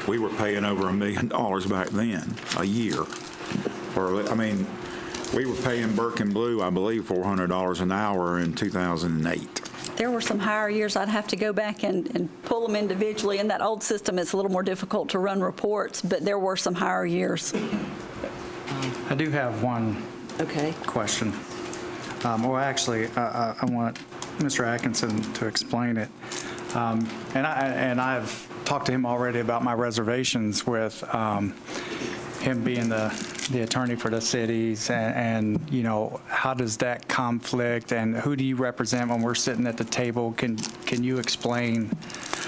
we were paying over $1 million back then, a year. We were paying Burke and Blue, I believe, $400 an hour in 2008. There were some higher years. I'd have to go back and pull them individually. In that old system, it's a little more difficult to run reports, but there were some higher years. I do have one question. Well, actually, I want Mr. Atkinson to explain it. And I've talked to him already about my reservations with him being the attorney for the cities, and you know, how does that conflict, and who do you represent when we're sitting at the table? Can you explain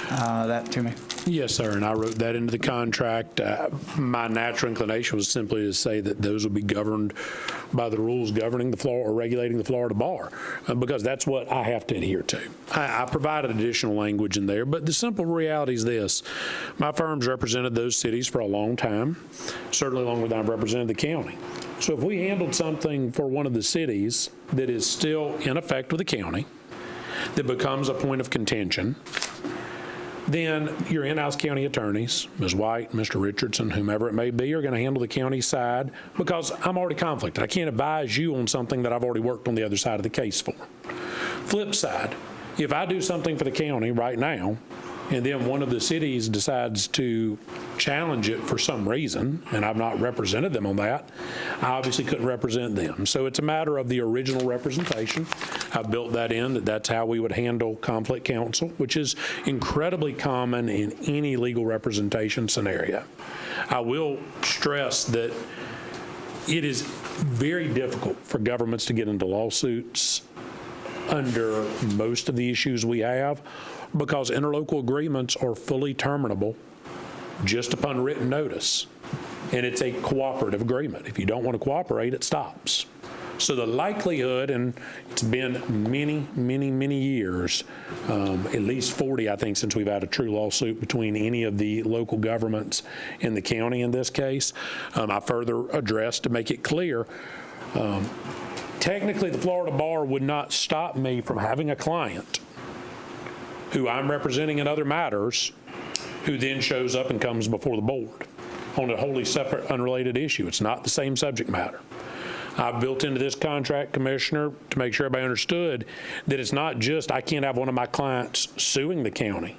that to me? Yes, sir, and I wrote that into the contract. My natural inclination was simply to say that those will be governed by the rules governing the Florida, or regulating the Florida bar, because that's what I have to adhere to. I provided additional language in there, but the simple reality is this. My firm's represented those cities for a long time, certainly longer than I've represented the county. So if we handled something for one of the cities that is still in effect with the county, that becomes a point of contention, then your in-house county attorneys, Ms. White, Mr. Richardson, whomever it may be, are going to handle the county side, because I'm already conflicted. I can't advise you on something that I've already worked on the other side of the case for. Flip side, if I do something for the county right now, and then one of the cities decides to challenge it for some reason, and I've not represented them on that, I obviously couldn't represent them. So it's a matter of the original representation. I've built that in, that's how we would handle conflict counsel, which is incredibly common in any legal representation scenario. I will stress that it is very difficult for governments to get into lawsuits under most of the issues we have, because interlocal agreements are fully terminable just upon written notice. And it's a cooperative agreement. If you don't want to cooperate, it stops. So the likelihood, and it's been many, many, many years, at least 40, I think, since we've had a true lawsuit between any of the local governments in the county in this case. I further addressed to make it clear, technically the Florida bar would not stop me from having a client who I'm representing in other matters, who then shows up and comes before the board on a wholly separate, unrelated issue. It's not the same subject matter. I've built into this contract, Commissioner, to make sure everybody understood that it's not just I can't have one of my clients suing the county.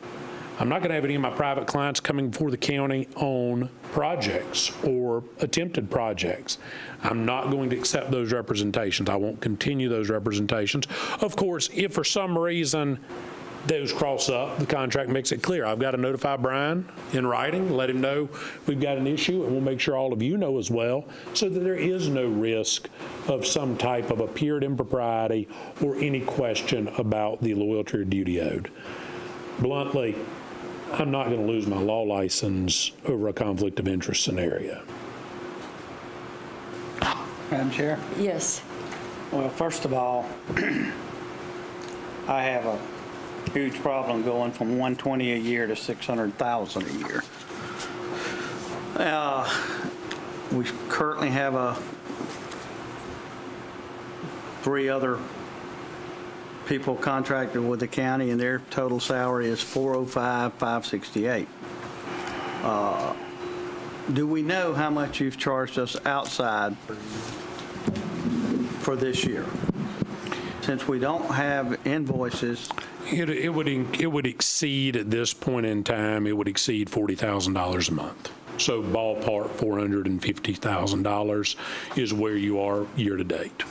I'm not going to have any of my private clients coming before the county on projects or attempted projects. I'm not going to accept those representations. I won't continue those representations. Of course, if for some reason those cross up, the contract makes it clear. I've got to notify Brian in writing, let him know we've got an issue, and we'll make sure all of you know as well, so that there is no risk of some type of apparent impropriety or any question about the loyalty or duty owed. Bluntly, I'm not going to lose my law license over a conflict of interest scenario. Madam Chair? yes. Well, first of all, I have a huge problem going from 120 a year to 600,000 a year. We currently have 3 other people contracted with the county, and their total salary is $405,568. Do we know how much you've charged us outside for this year? Since we don't have invoices. It would exceed, at this point in time, it would exceed $40,000 a month. So ballpark $450,000 is where you are year to date.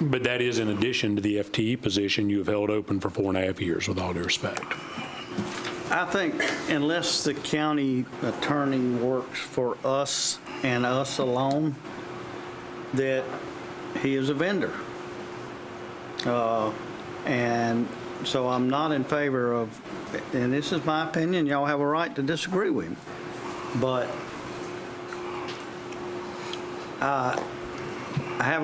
But that is in addition to the FTE position you have held open for 4.5 years, with all due respect. I think unless the county attorney works for us and us alone, that he is a vendor. And so I'm not in favor of, and this is my opinion, y'all have a right to disagree with him, but I have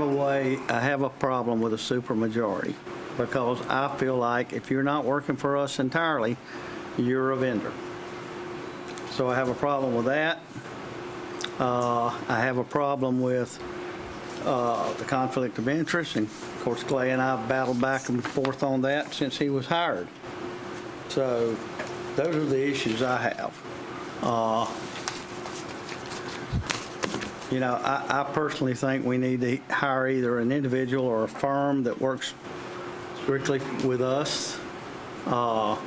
a problem with a supermajority, because I feel like if you're not working for us entirely, you're a vendor. So I have a problem with that. I have a problem with the conflict of interest, and of course Clay and I have battled back and forth on that since he was hired. So those are the issues I have. I personally think we need to hire either an individual or a firm that works strictly with us. I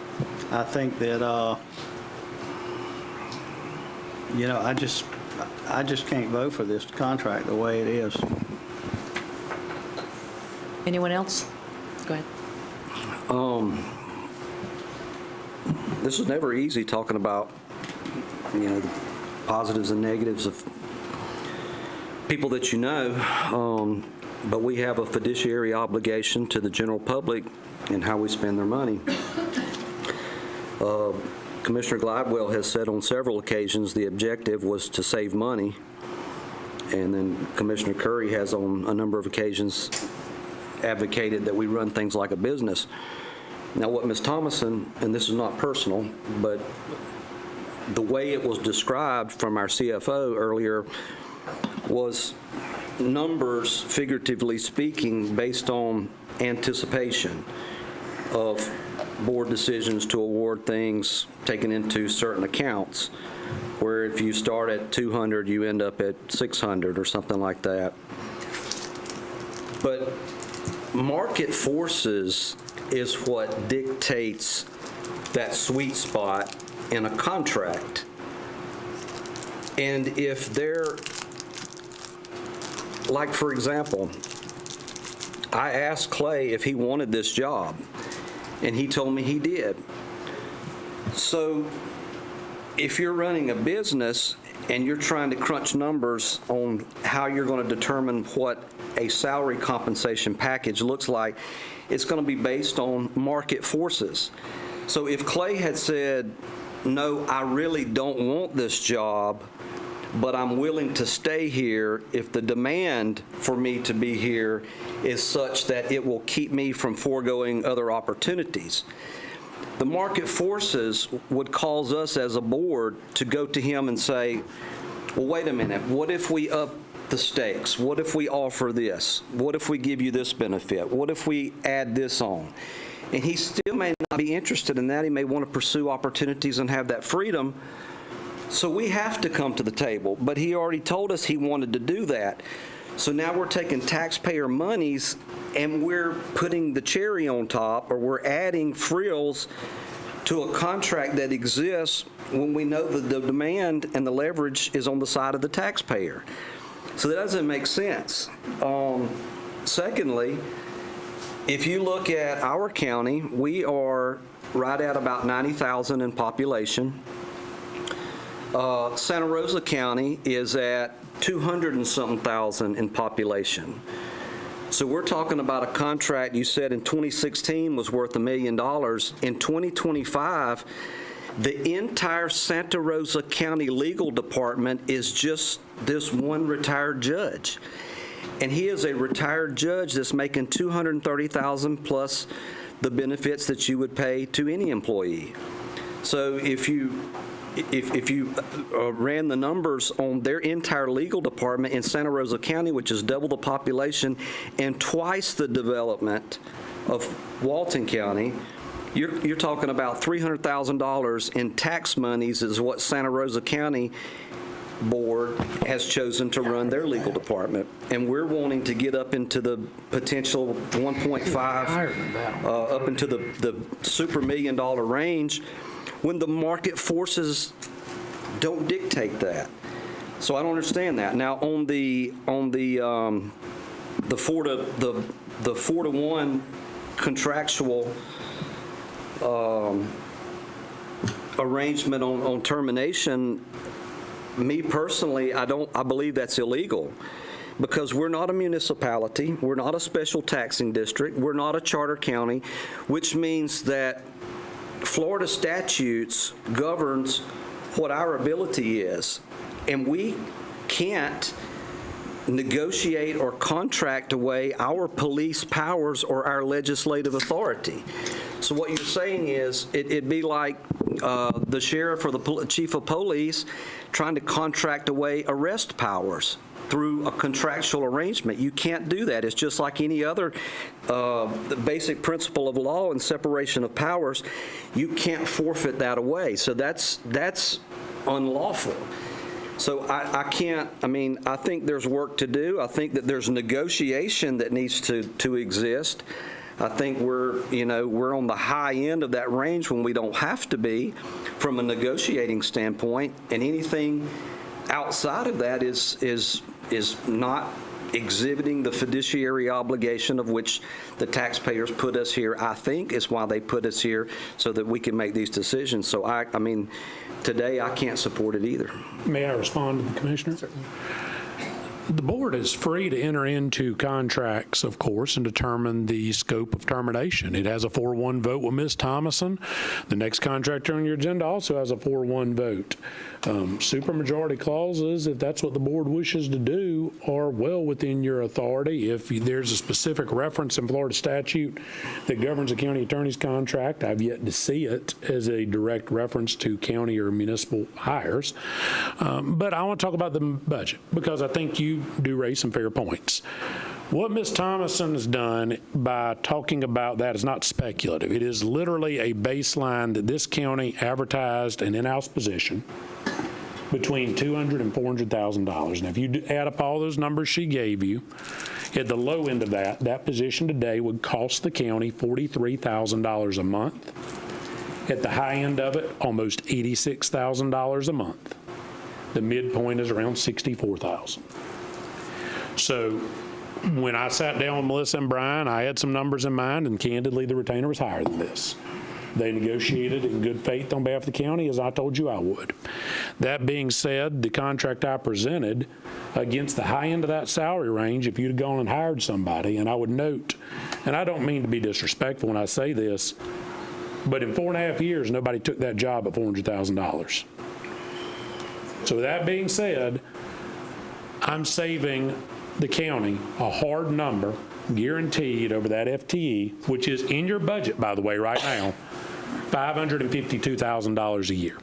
think that, I just can't vote for this contract the way it is. Anyone else? Go ahead. This is never easy talking about, the positives and negatives of people that you know, but we have a fiduciary obligation to the general public in how we spend their money. Commissioner Glidewell has said on several occasions the objective was to save money, and then Commissioner Curry has on a number of occasions advocated that we run things like a business. Now, what Ms. Thomason, and this is not personal, but the way it was described from our CFO earlier was numbers, figuratively speaking, based on anticipation of board decisions to award things taken into certain accounts, where if you start at 200, you end up at 600 or something like that. But market forces is what dictates that sweet spot in a contract. And if they're, like for example, I asked Clay if he wanted this job, and he told me he did. So if you're running a business and you're trying to crunch numbers on how you're going to determine what a salary compensation package looks like, it's going to be based on market forces. So if Clay had said, no, I really don't want this job, but I'm willing to stay here if the demand for me to be here is such that it will keep me from foregoing other opportunities, the market forces would cause us as a board to go to him and say, well, wait a minute, what if we up the stakes? What if we offer this? What if we give you this benefit? What if we add this on? And he still may not be interested in that. He may want to pursue opportunities and have that freedom. So we have to come to the table. But he already told us he wanted to do that. So now we're taking taxpayer monies and we're putting the cherry on top, or we're adding frills to a contract that exists when we know that the demand and the leverage is on the side of the taxpayer. So that doesn't make sense. Secondly, if you look at our county, we are right at about 90,000 in population. Santa Rosa County is at 200 and something thousand in population. So we're talking about a contract you said in 2016 was worth $1 million. In 2025, the entire Santa Rosa County Legal Department is just this one retired judge. And he is a retired judge that's making $230,000 plus the benefits that you would pay to any employee. So if you ran the numbers on their entire legal department in Santa Rosa County, which is double the population and twice the development of Walton County, you're talking about $300,000 in tax monies is what Santa Rosa County Board has chosen to run their legal department. And we're wanting to get up into the potential 1.5, up into the super $1 million range, when the market forces don't dictate that. So I don't understand that. Now on the 4-to-1 contractual arrangement on termination, me personally, I believe that's illegal, because we're not a municipality, we're not a special taxing district, we're not a charter county, which means that Florida statutes governs what our ability is, and we can't negotiate or contract away our police powers or our legislative authority. So what you're saying is it'd be like, the sheriff or the chief of police trying to contract away arrest powers through a contractual arrangement. You can't do that. It's just like any other the basic principle of law and separation of powers. You can't forfeit that away. So that's unlawful. So I can't, I think there's work to do. I think that there's negotiation that needs to exist. I think we're on the high end of that range when we don't have to be from a negotiating standpoint, and anything outside of that is not exhibiting the fiduciary obligation of which the taxpayers put us here. I think is why they put us here, so that we can make these decisions. So today I can't support it either. May I respond to the commissioner? Certainly. The board is free to enter into contracts, of course, and determine the scope of termination. It has a 4-1 vote with Ms. Thomason. The next contractor on your agenda also has a 4-1 vote. Supermajority clauses, if that's what the board wishes to do, are well within your authority. If there's a specific reference in Florida statute that governs a county attorney's contract, I've yet to see it as a direct reference to county or municipal hires. But I want to talk about the budget, because I think you do raise some fair points. What Ms. Thomason has done by talking about that is not speculative. It is literally a baseline that this county advertised an in-house position between $200,000 and $400,000. Now, if you add up all those numbers she gave you, at the low end of that position today would cost the county $43,000 a month. At the high end of it, almost $86,000 a month. The midpoint is around $64,000. So when I sat down with Melissa and Brian, I had some numbers in mind, and candidly, the retainer was higher than this. They negotiated in good faith on behalf of the county, as I told you I would. That being said, the contract I presented against the high end of that salary range, if you'd gone and hired somebody, and I would note, and I don't mean to be disrespectful when I say this, but in 4.5 years, nobody took that job at $400,000. So with that being said, I'm saving the county a hard number, guaranteed over that FTE, which is in your budget, by the way, right now, $552,000 a year.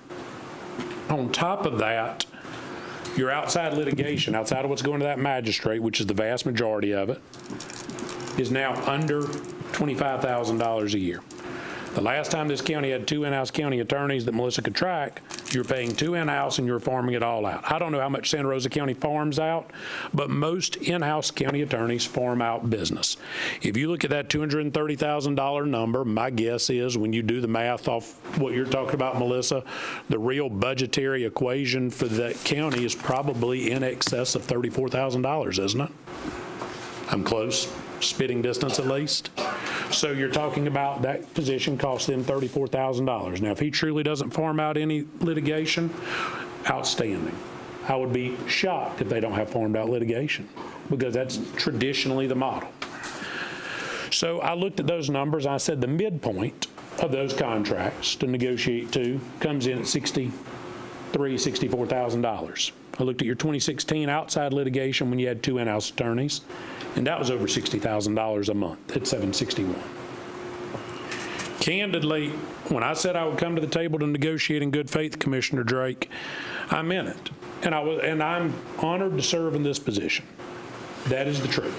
On top of that, your outside litigation, outside of what's going to that magistrate, which is the vast majority of it, is now under $25,000 a year. The last time this county had 2 in-house county attorneys that Melissa could track, you're paying 2 in-house and you're farming it all out. I don't know how much Santa Rosa County farms out, but most in-house county attorneys farm out business. If you look at that $230,000 number, my guess is when you do the math off what you're talking about, Melissa, the real budgetary equation for that county is probably in excess of $34,000, isn't it? I'm close. Spitting distance at least. So you're talking about that position cost them $34,000. Now, if he truly doesn't farm out any litigation, outstanding. I would be shocked if they don't have farmed out litigation, because that's traditionally the model. So I looked at those numbers. I said the midpoint of those contracts to negotiate to comes in at $63,000, $64,000. I looked at your 2016 outside litigation when you had 2 in-house attorneys, and that was over $60,000 a month at $761. Candidly, when I said I would come to the table to negotiate in good faith, Commissioner Drake, I meant it. And I'm honored to serve in this position. That is the truth.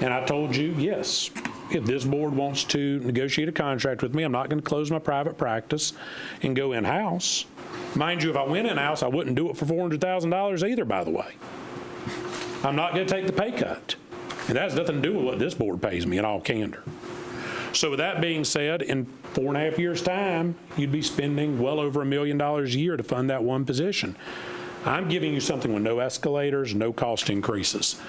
And I told you, yes, if this board wants to negotiate a contract with me, I'm not going to close my private practice and go in-house. Mind you, if I went in-house, I wouldn't do it for $400,000 either, by the way. I'm not going to take the pay cut. And that has nothing to do with what this board pays me, in all candor. So with that being said, in 4.5 years' time, you'd be spending well over $1 million a year to fund that one position. I'm giving you something with no escalators, no cost increases.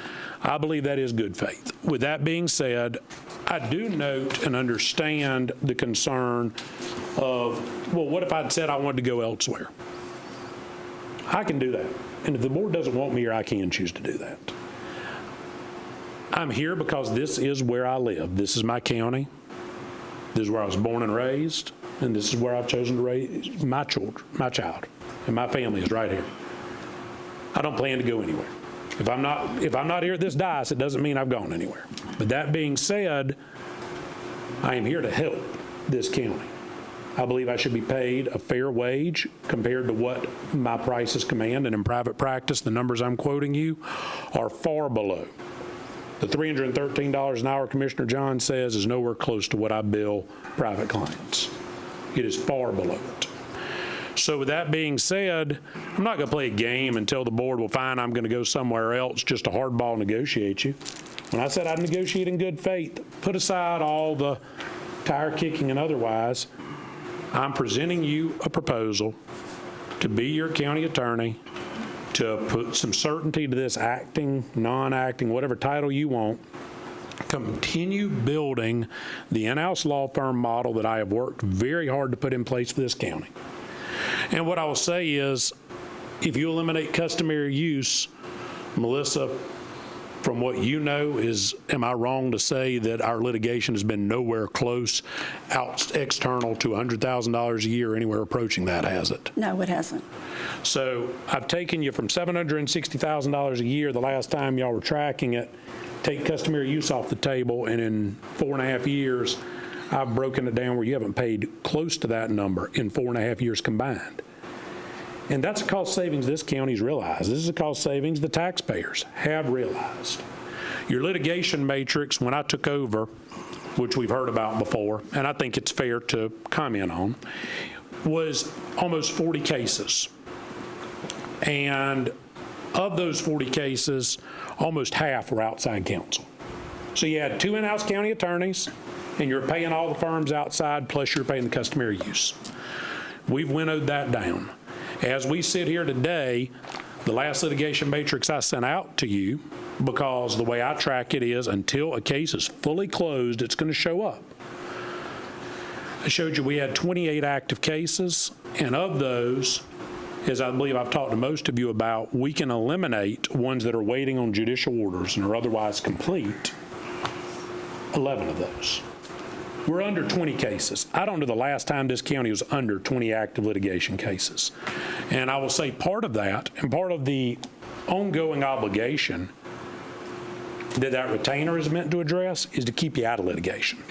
I believe that is good faith. With that being said, I do note and understand the concern of, well, what if I'd said I wanted to go elsewhere? I can do that. And if the board doesn't want me here, I can choose to do that. I'm here because this is where I live. This is my county. This is where I was born and raised, and this is where I've chosen to raise my child, and my family is right here. I don't plan to go anywhere. If I'm not here at this dais, it doesn't mean I've gone anywhere. But that being said, I am here to help this county. I believe I should be paid a fair wage compared to what my prices command, and in private practice, the numbers I'm quoting you are far below. The $313 an hour Commissioner John says is nowhere close to what I bill private clients. It is far below it. So with that being said, I'm not going to play a game and tell the board, well, fine, I'm going to go somewhere else just to hardball negotiate you. When I said I'd negotiate in good faith, put aside all the tire kicking and otherwise, I'm presenting you a proposal to be your county attorney, to put some certainty to this acting, non-acting, whatever title you want, continue building the in-house law firm model that I have worked very hard to put in place for this county. And what I will say is, if you eliminate customary use, Melissa, from what you know, am I wrong to say that our litigation has been nowhere close external to $100,000 a year, anywhere approaching that, has it? No, it hasn't. So I've taken you from $760,000 a year the last time y'all were tracking it, take customary use off the table, and in 4.5 years, I've broken it down where you haven't paid close to that number in 4.5 years combined. And that's a cost savings this county's realized. This is a cost savings the taxpayers have realized. Your litigation matrix, when I took over, which we've heard about before, and I think it's fair to comment on, was almost 40 cases. And of those 40 cases, almost half were outside counsel. So you had 2 in-house county attorneys, and you're paying all the firms outside, plus you're paying the customary use. We've winnowed that down. As we sit here today, the last litigation matrix I sent out to you, because the way I track it is until a case is fully closed, it's going to show up. I showed you we had 28 active cases, and of those, as I believe I've talked to most of you about, we can eliminate ones that are waiting on judicial orders and are otherwise complete, 11 of those. We're under 20 cases. I don't know the last time this county was under 20 active litigation cases. And I will say part of that, and part of the ongoing obligation that retainer is meant to address, is to keep you out of litigation.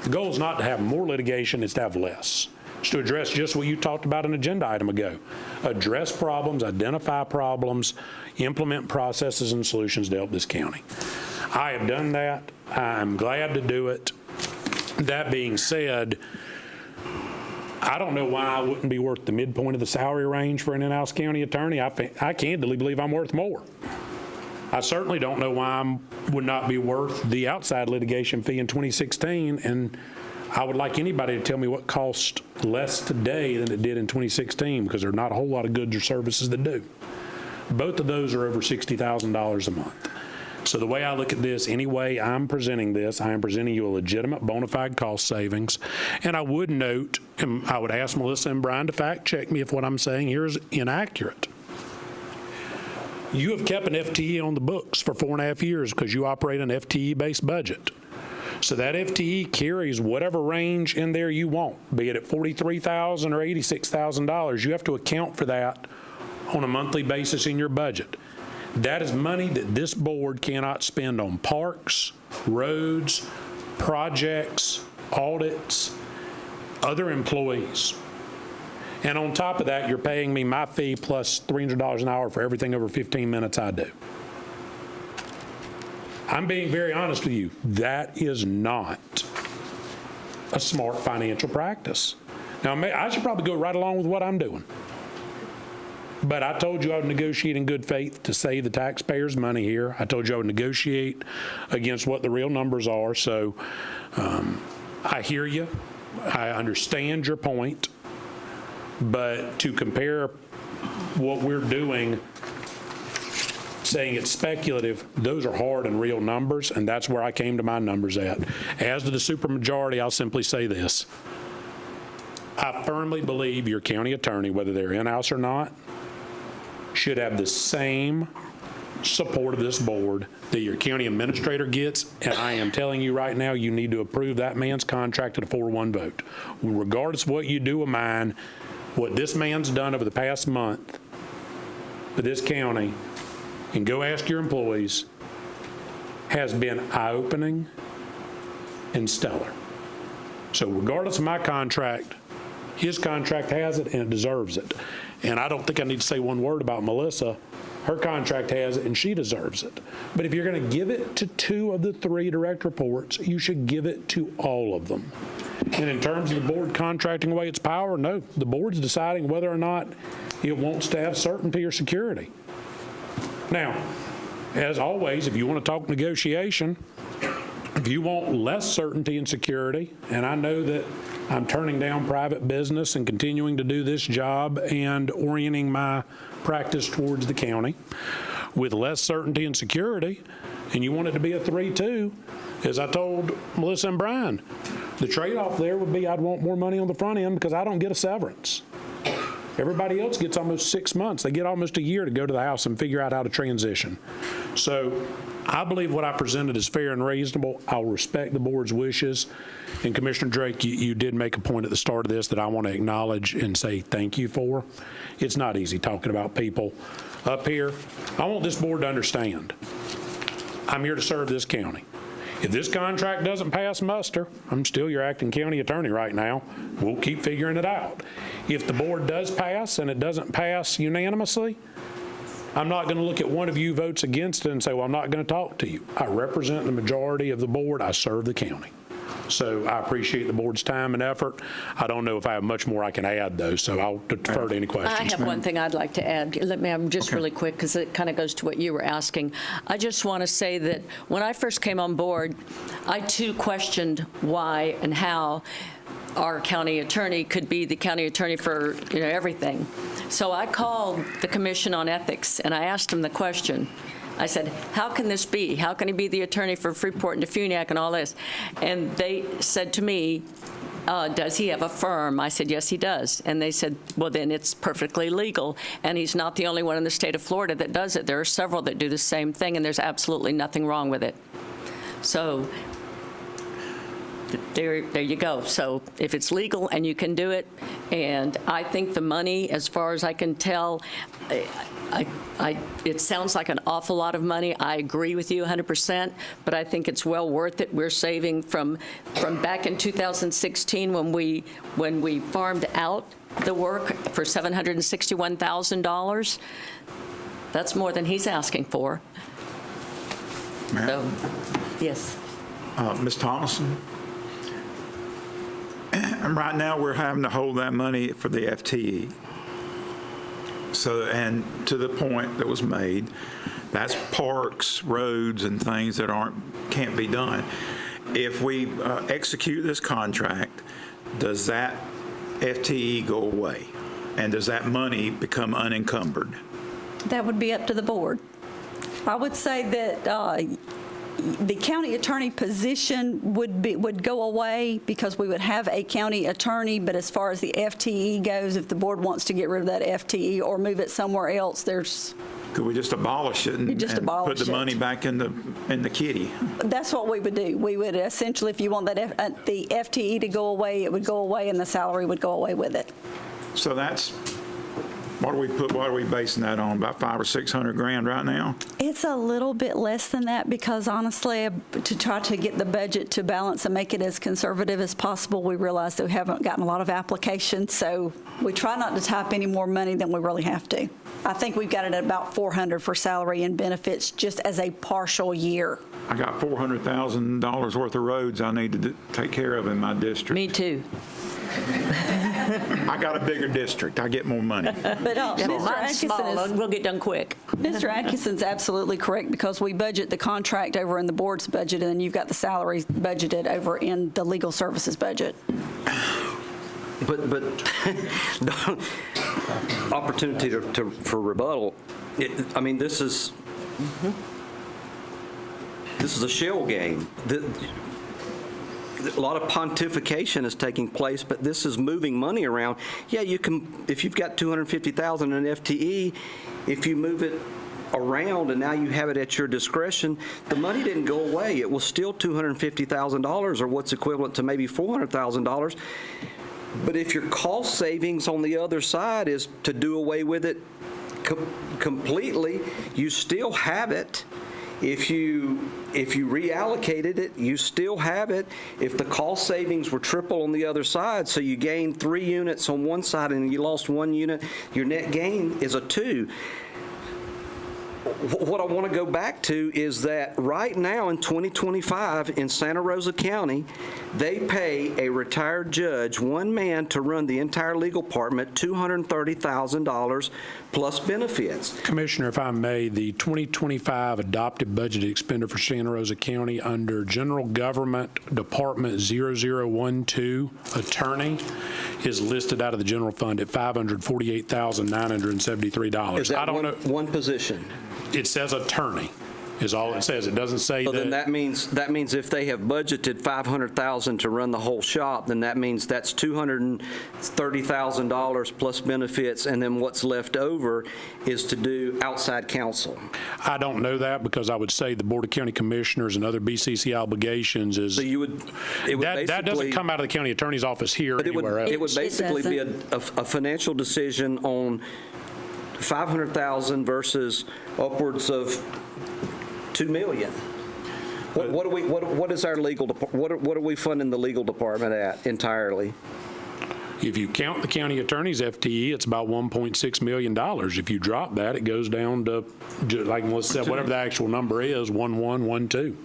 The goal is not to have more litigation, it's to have less. It's to address just what you talked about an agenda item ago. Address problems, identify problems, implement processes and solutions to help this county. I have done that. I'm glad to do it. That being said, I don't know why I wouldn't be worth the midpoint of the salary range for an in-house county attorney. I candidly believe I'm worth more. I certainly don't know why I would not be worth the outside litigation fee in 2016, and I would like anybody to tell me what costs less today than it did in 2016, because there are not a whole lot of goods or services that do. Both of those are over $60,000 a month. So the way I look at this, any way I'm presenting this, I am presenting you a legitimate bona fide cost savings. And I would note, and I would ask Melissa and Brian to fact check me if what I'm saying here is inaccurate. You have kept an FTE on the books for 4.5 years because you operate an FTE-based budget. So that FTE carries whatever range in there you want, be it at $43,000 or $86,000. You have to account for that on a monthly basis in your budget. That is money that this board cannot spend on parks, roads, projects, audits, other employees. And on top of that, you're paying me my fee plus $300 an hour for everything over 15 minutes I do. I'm being very honest with you. That is not a smart financial practice. Now, I should probably go right along with what I'm doing. But I told you I would negotiate in good faith to save the taxpayers money here. I told you I would negotiate against what the real numbers are. So I hear you. I understand your point. But to compare what we're doing, saying it's speculative, those are hard and real numbers, and that's where I came to my numbers at. As to the supermajority, I'll simply say this. I firmly believe your county attorney, whether they're in-house or not, should have the same support of this board that your county administrator gets, and I am telling you right now, you need to approve that man's contract at a 4-1 vote. Regardless of what you do of mine, what this man's done over the past month for this county, and go ask your employees, has been eye-opening and stellar. So regardless of my contract, His contract has it, and it deserves it. And I don't think I need to say one word about Melissa. Her contract has it, and she deserves it. But if you're going to give it to 2 of the 3 direct reports, you should give it to all of them. And in terms of the board contracting away its power, no, the board's deciding whether or not it wants to have certainty or security. Now, as always, if you want to talk negotiation, if you want less certainty and security, and I know that I'm turning down private business and continuing to do this job and orienting my practice towards the county with less certainty and security, and you want it to be a 3-2, as I told Melissa and Brian, the trade-off there would be I'd want more money on the front end because I don't get a severance. Everybody else gets almost 6 months. They get almost a year to go to the House and figure out how to transition. So I believe what I presented is fair and reasonable. I'll respect the board's wishes. And Commissioner Drake, you did make a point at the start of this that I want to acknowledge and say thank you for. It's not easy talking about people up here. I want this board to understand. I'm here to serve this county. If this contract doesn't pass muster, I'm still your acting county attorney right now. We'll keep figuring it out. If the board does pass and it doesn't pass unanimously, I'm not going to look at one of you votes against it and say, well, I'm not going to talk to you. I represent the majority of the board. I serve the county. So I appreciate the board's time and effort. I don't know if I have much more I can add, though, so I'll defer to any questions. I have one thing I'd like to add. Let me just really quick, because it kind of goes to what you were asking. I just want to say that when I first came on board, I too questioned why and how our county attorney could be the county attorney for everything. So I called the Commission on Ethics, and I asked them the question. I said, how can this be? How can he be the attorney for Freeport and Defuniak and all this? And they said to me, does he have a firm? I said, yes, he does. And they said, well, then it's perfectly legal. And he's not the only one in the state of Florida that does it. There are several that do the same thing, and there's absolutely nothing wrong with it. So there you go. So if it's legal and you can do it, and I think the money, as far as I can tell, it sounds like an awful lot of money. I agree with you 100%, but I think it's well worth it. We're saving from back in 2016 when we farmed out the work for $761,000. That's more than he's asking for. So, yes. Ms. Thomason? Right now, we're having to hold that money for the FTE. So, and to the point that was made, that's parks, roads, and things that can't be done. If we execute this contract, does that FTE go away? And does that money become unencumbered? That would be up to the board. I would say that the county attorney position would go away because we would have a county attorney, but as far as the FTE goes, if the board wants to get rid of that FTE or move it somewhere else, Could we just abolish it and put the money back in the kitty? That's what we would do. We would essentially, if you want that the FTE to go away, it would go away and the salary would go away with it. So that's, what are we basing that on? About $500,000 or $600,000 right now? It's a little bit less than that because honestly, to try to get the budget to balance and make it as conservative as possible, we realize that we haven't gotten a lot of applications, so we try not to type any more money than we really have to. I think we've got it at about $400,000 for salary and benefits just as a partial year. I got $400,000 worth of roads I need to take care of in my district. Me too. I got a bigger district. I get more money. But Mr. Atkinson we'll get done quick. Mr. Atkinson's absolutely correct because we budget the contract over in the board's budget, and then you've got the salaries budgeted over in the legal services budget. But opportunity for rebuttal. I mean, this is a shell game. A lot of pontification is taking place, but this is moving money around. Yeah, you can, if you've got $250,000 in FTE, if you move it around and now you have it at your discretion, the money didn't go away. It was still $250,000 or what's equivalent to maybe $400,000. But if your cost savings on the other side is to do away with it completely, you still have it. If you reallocated it, you still have it. If the cost savings were triple on the other side, so you gained 3 units on one side and you lost 1 unit, your net gain is a 2. What I want to go back to is that right now in 2025 in Santa Rosa County, they pay a retired judge, 1 man, to run the entire legal department, $230,000 plus benefits. Commissioner, if I may, the 2025 adopted budget expenditure for Santa Rosa County under General Government Department 0012 Attorney is listed out of the general fund at $548,973. Is that one position? It says attorney is all it says. It doesn't say So that. then that means if they have budgeted $500,000 to run the whole shop, then that means that's $230,000 plus benefits, and then what's left over is to do outside counsel. I don't know that because I would say the Board of County Commissioners and other BCC obligations is. So you would, that doesn't come out of the county attorney's office here or anywhere else. It would basically be a financial decision on $500,000 versus upwards of $2 million. What is our legal, what are we funding the legal department at entirely? If you count the county attorney's FTE, it's about $1.6 million. If you drop that, it goes down to, like Melissa said, whatever the actual number is, 1112.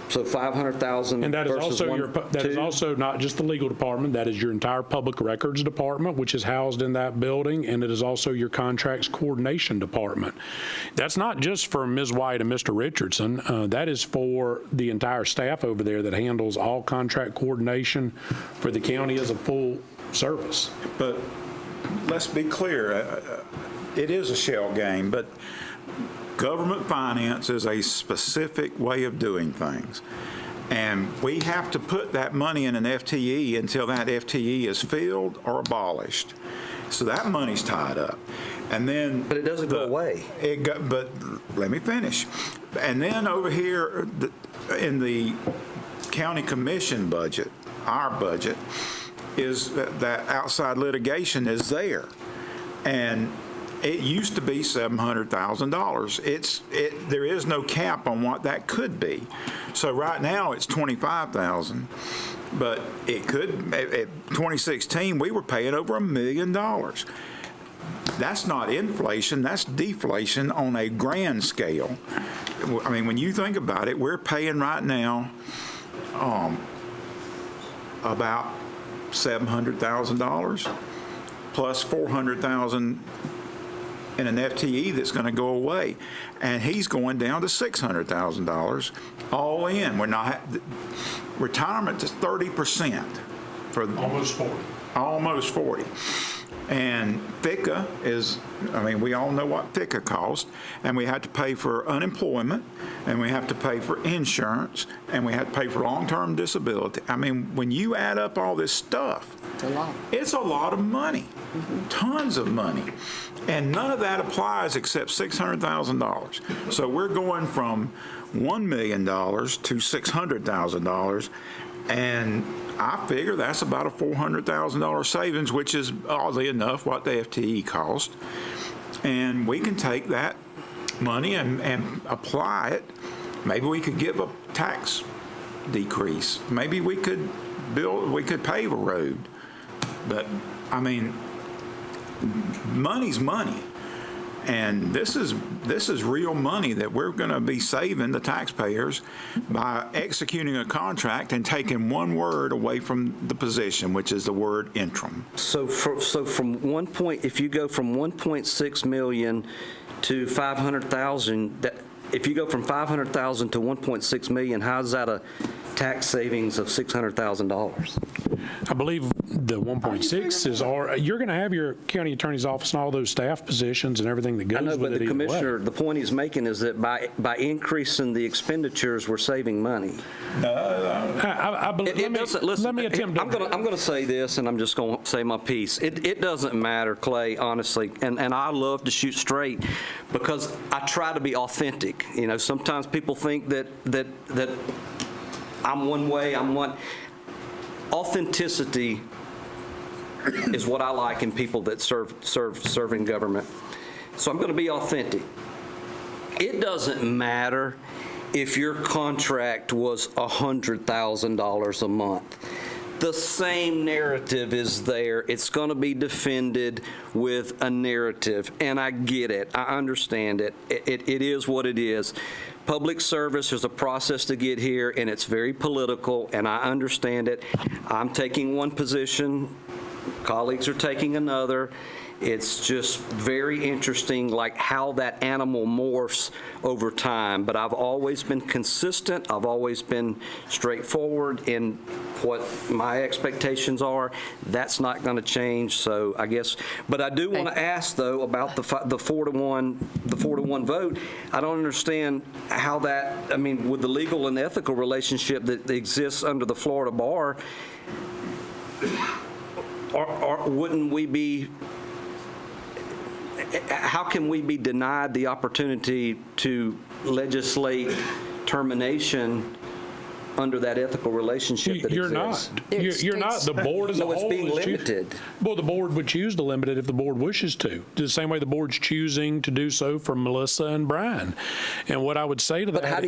So $500,000 And that is versus also that is also not just the legal department. That is your entire public records department, which is housed in that building, and it is also your contracts coordination department. That's not just for Ms. White and Mr. Richardson. That is for the entire staff over there that handles all contract coordination for the county as a full service. But let's be clear, it is a shell game, but government finance is a specific way of doing things. And we have to put that money in an FTE until that FTE is filled or abolished. So that money's tied up. And then. But it doesn't go away. But let me finish. And then over here in the county commission budget, our budget, is that outside litigation is there. And it used to be $700,000. There is no cap on what that could be. So right now it's $25,000, but it could. At 2016 we were paying over $1 million. That's not inflation. That's deflation on a grand scale. I mean, when you think about it, we're paying right now about $700,000 plus $400,000 in an FTE that's going to go away, and he's going down to $600,000 all in. We're not retirement is 30% for almost 40. Almost 40. And FICA is, I mean, we all know what FICA costs, and we have to pay for unemployment, and we have to pay for insurance, and we have to pay for long-term disability. I mean, when you add up all this stuff, it's a lot of money, tons of money. And none of that applies except $600,000. So we're going from $1 million to $600,000, and I figure that's about a $400,000 savings, which is oddly enough what the FTE cost. And we can take that money and apply it. Maybe we could give a tax decrease. Maybe we could pave a road. But I mean, money's money. And this is real money that we're going to be saving the taxpayers by executing a contract and taking one word away from the position, which is the word interim. So from one point, if you go from 1.6 million to 500,000, if you go from 500,000 to 1.6 million, how's that a tax savings of $600,000? I believe the 1.6 is you're going to have your county attorney's office and all those staff positions and everything that goes with it. I know, but the either commissioner, way. the point he's making is that by increasing the expenditures, we're saving money. Let me attempt. I'm going to say this, and I'm just going to say my piece. It doesn't matter, Clay, honestly, and I love to shoot straight because I try to be authentic. You know, sometimes people think that I'm one way, I'm one. Authenticity is what I like in people that serve in government. So I'm going to be authentic. It doesn't matter if your contract was $100,000 a month. The same narrative is there. It's going to be defended with a narrative, and I get it. I understand it. It is what it is. Public service, there's a process to get here, and it's very political, and I understand it. I'm taking one position, colleagues are taking another. It's just very interesting, like how that animal morphs over time. But I've always been consistent. I've always been straightforward in what my expectations are. That's not going to change. So I guess, but I do want to ask though about the 4-to-1 vote. I don't understand how that. I mean, with the legal and ethical relationship that exists under the Florida bar, wouldn't we be? How can we be denied the opportunity to legislate termination under that ethical relationship that exists? You're not. The board as a whole. No, it's being limited. Well, the board would choose to limit it if the board wishes to. The same way the board's choosing to do so for Melissa and Brian. And what I would say to that. But how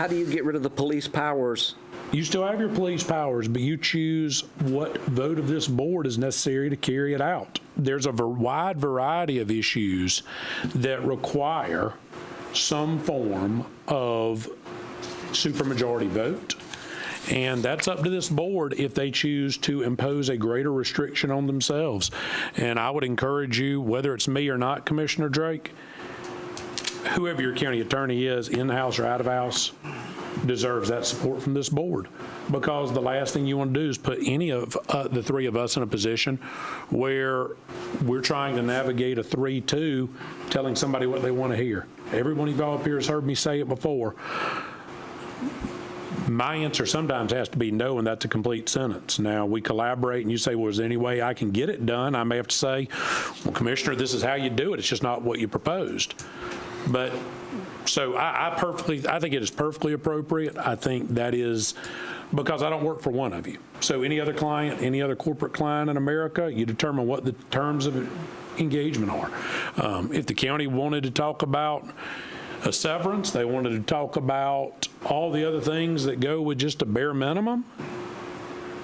do you get rid of the police powers? You still have your police powers, but you choose what vote of this board is necessary to carry it out. There's a wide variety of issues that require some form of supermajority vote. And that's up to this board if they choose to impose a greater restriction on themselves. And I would encourage you, whether it's me or not, Commissioner Drake, whoever your county attorney is, in-house or out-of-house, deserves that support from this board, because the last thing you want to do is put any of the three of us in a position where we're trying to navigate a 3-2 telling somebody what they want to hear. Everyone involved here has heard me say it before. My answer sometimes has to be no, and that's a complete sentence. Now, we collaborate, and you say, well, is there any way I can get it done? I may have to say, well, Commissioner, this is how you do it. It's just not what you proposed. But so I think it is perfectly appropriate. I think that is because I don't work for one of you. So any other client, any other corporate client in America, you determine what the terms of engagement are. If the county wanted to talk about a severance, they wanted to talk about all the other things that go with just a bare minimum,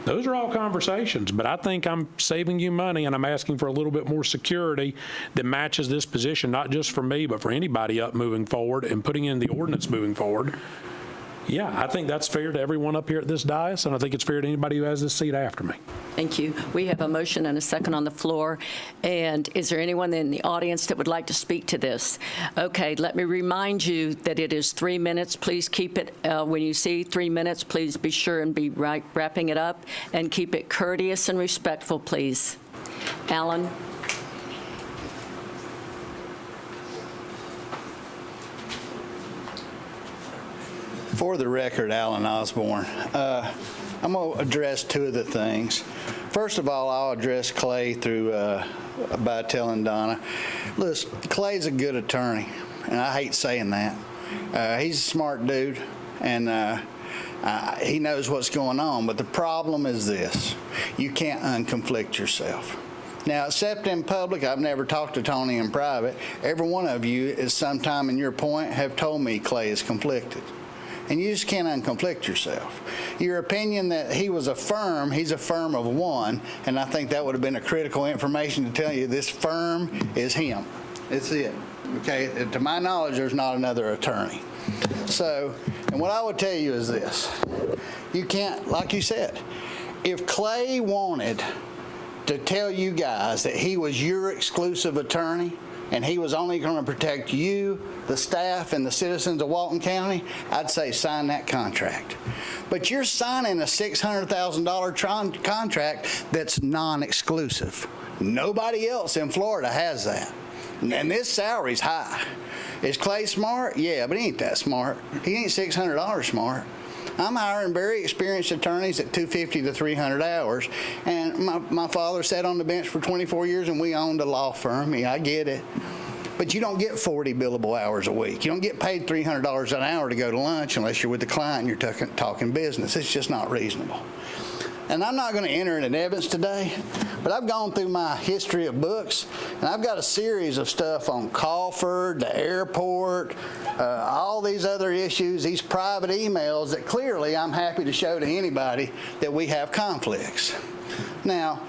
those are all conversations, but I think I'm saving you money and I'm asking for a little bit more security that matches this position, not just for me, but for anybody up moving forward and putting in the ordinance moving forward. Yeah, I think that's fair to everyone up here at this dais, and I think it's fair to anybody who has this seat after me. Thank you. We have a motion and a second on the floor. And is there anyone in the audience that would like to speak to this? Okay, let me remind you that it is 3 minutes. Please keep it, when you see 3 minutes, please be sure and be wrapping it up, and keep it courteous and respectful, please. Alan? For the record, Alan Osborne, I'm going to address two of the things. First of all, I'll address Clay by telling Donna, listen, Clay's a good attorney, and I hate saying that. He's a smart dude, and he knows what's going on, but the problem is this. You can't unconflict yourself. Now, except in public, I've never talked to Tony in private. Every one of you at some time in your point have told me Clay is conflicted. And you just can't unconflict yourself. Your opinion that he was a firm, he's a firm of one, and I think that would have been a critical information to tell you this firm is him. It's it. Okay? To my knowledge, there's not another attorney. So, and what I would tell you is this. You can't, like you said, if Clay wanted to tell you guys that he was your exclusive attorney, and he was only going to protect you, the staff, and the citizens of Walton County, I'd say sign that contract. But you're signing a $600,000 contract that's non-exclusive. Nobody else in Florida has that. And this salary's high. Is Clay smart? Yeah, but he ain't that smart. He ain't $600 smart. I'm hiring very experienced attorneys at $250 to $300 hours, and my father sat on the bench for 24 years, and we owned a law firm. Yeah, I get it. But you don't get 40 billable hours a week. You don't get paid $300 an hour to go to lunch unless you're with the client and you're talking business. It's just not reasonable. and I'm not going to enter into evidence today, but I've gone through my history of books, and I've got a series of stuff on Crawford, the airport, all these other issues, these private emails that clearly I'm happy to show to anybody that we have conflicts. Now,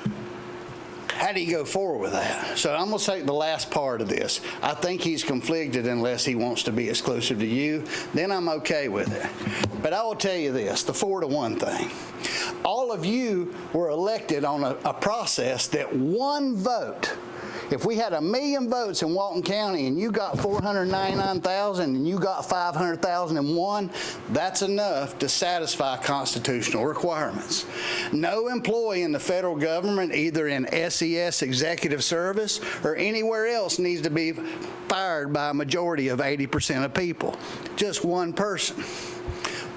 how do you go forward with that? So I'm going to take the last part of this. I think he's conflicted unless he wants to be exclusive to you. Then I'm okay with it. But I will tell you this, the 4-to-1 thing. All of you were elected on a process that one vote, if we had 1 million votes in Walton County and you got 499,000 and you got 500,001, that's enough to satisfy constitutional requirements. No employee in the federal government, either in SES executive service or anywhere else, needs to be fired by a majority of 80% of people. Just one person.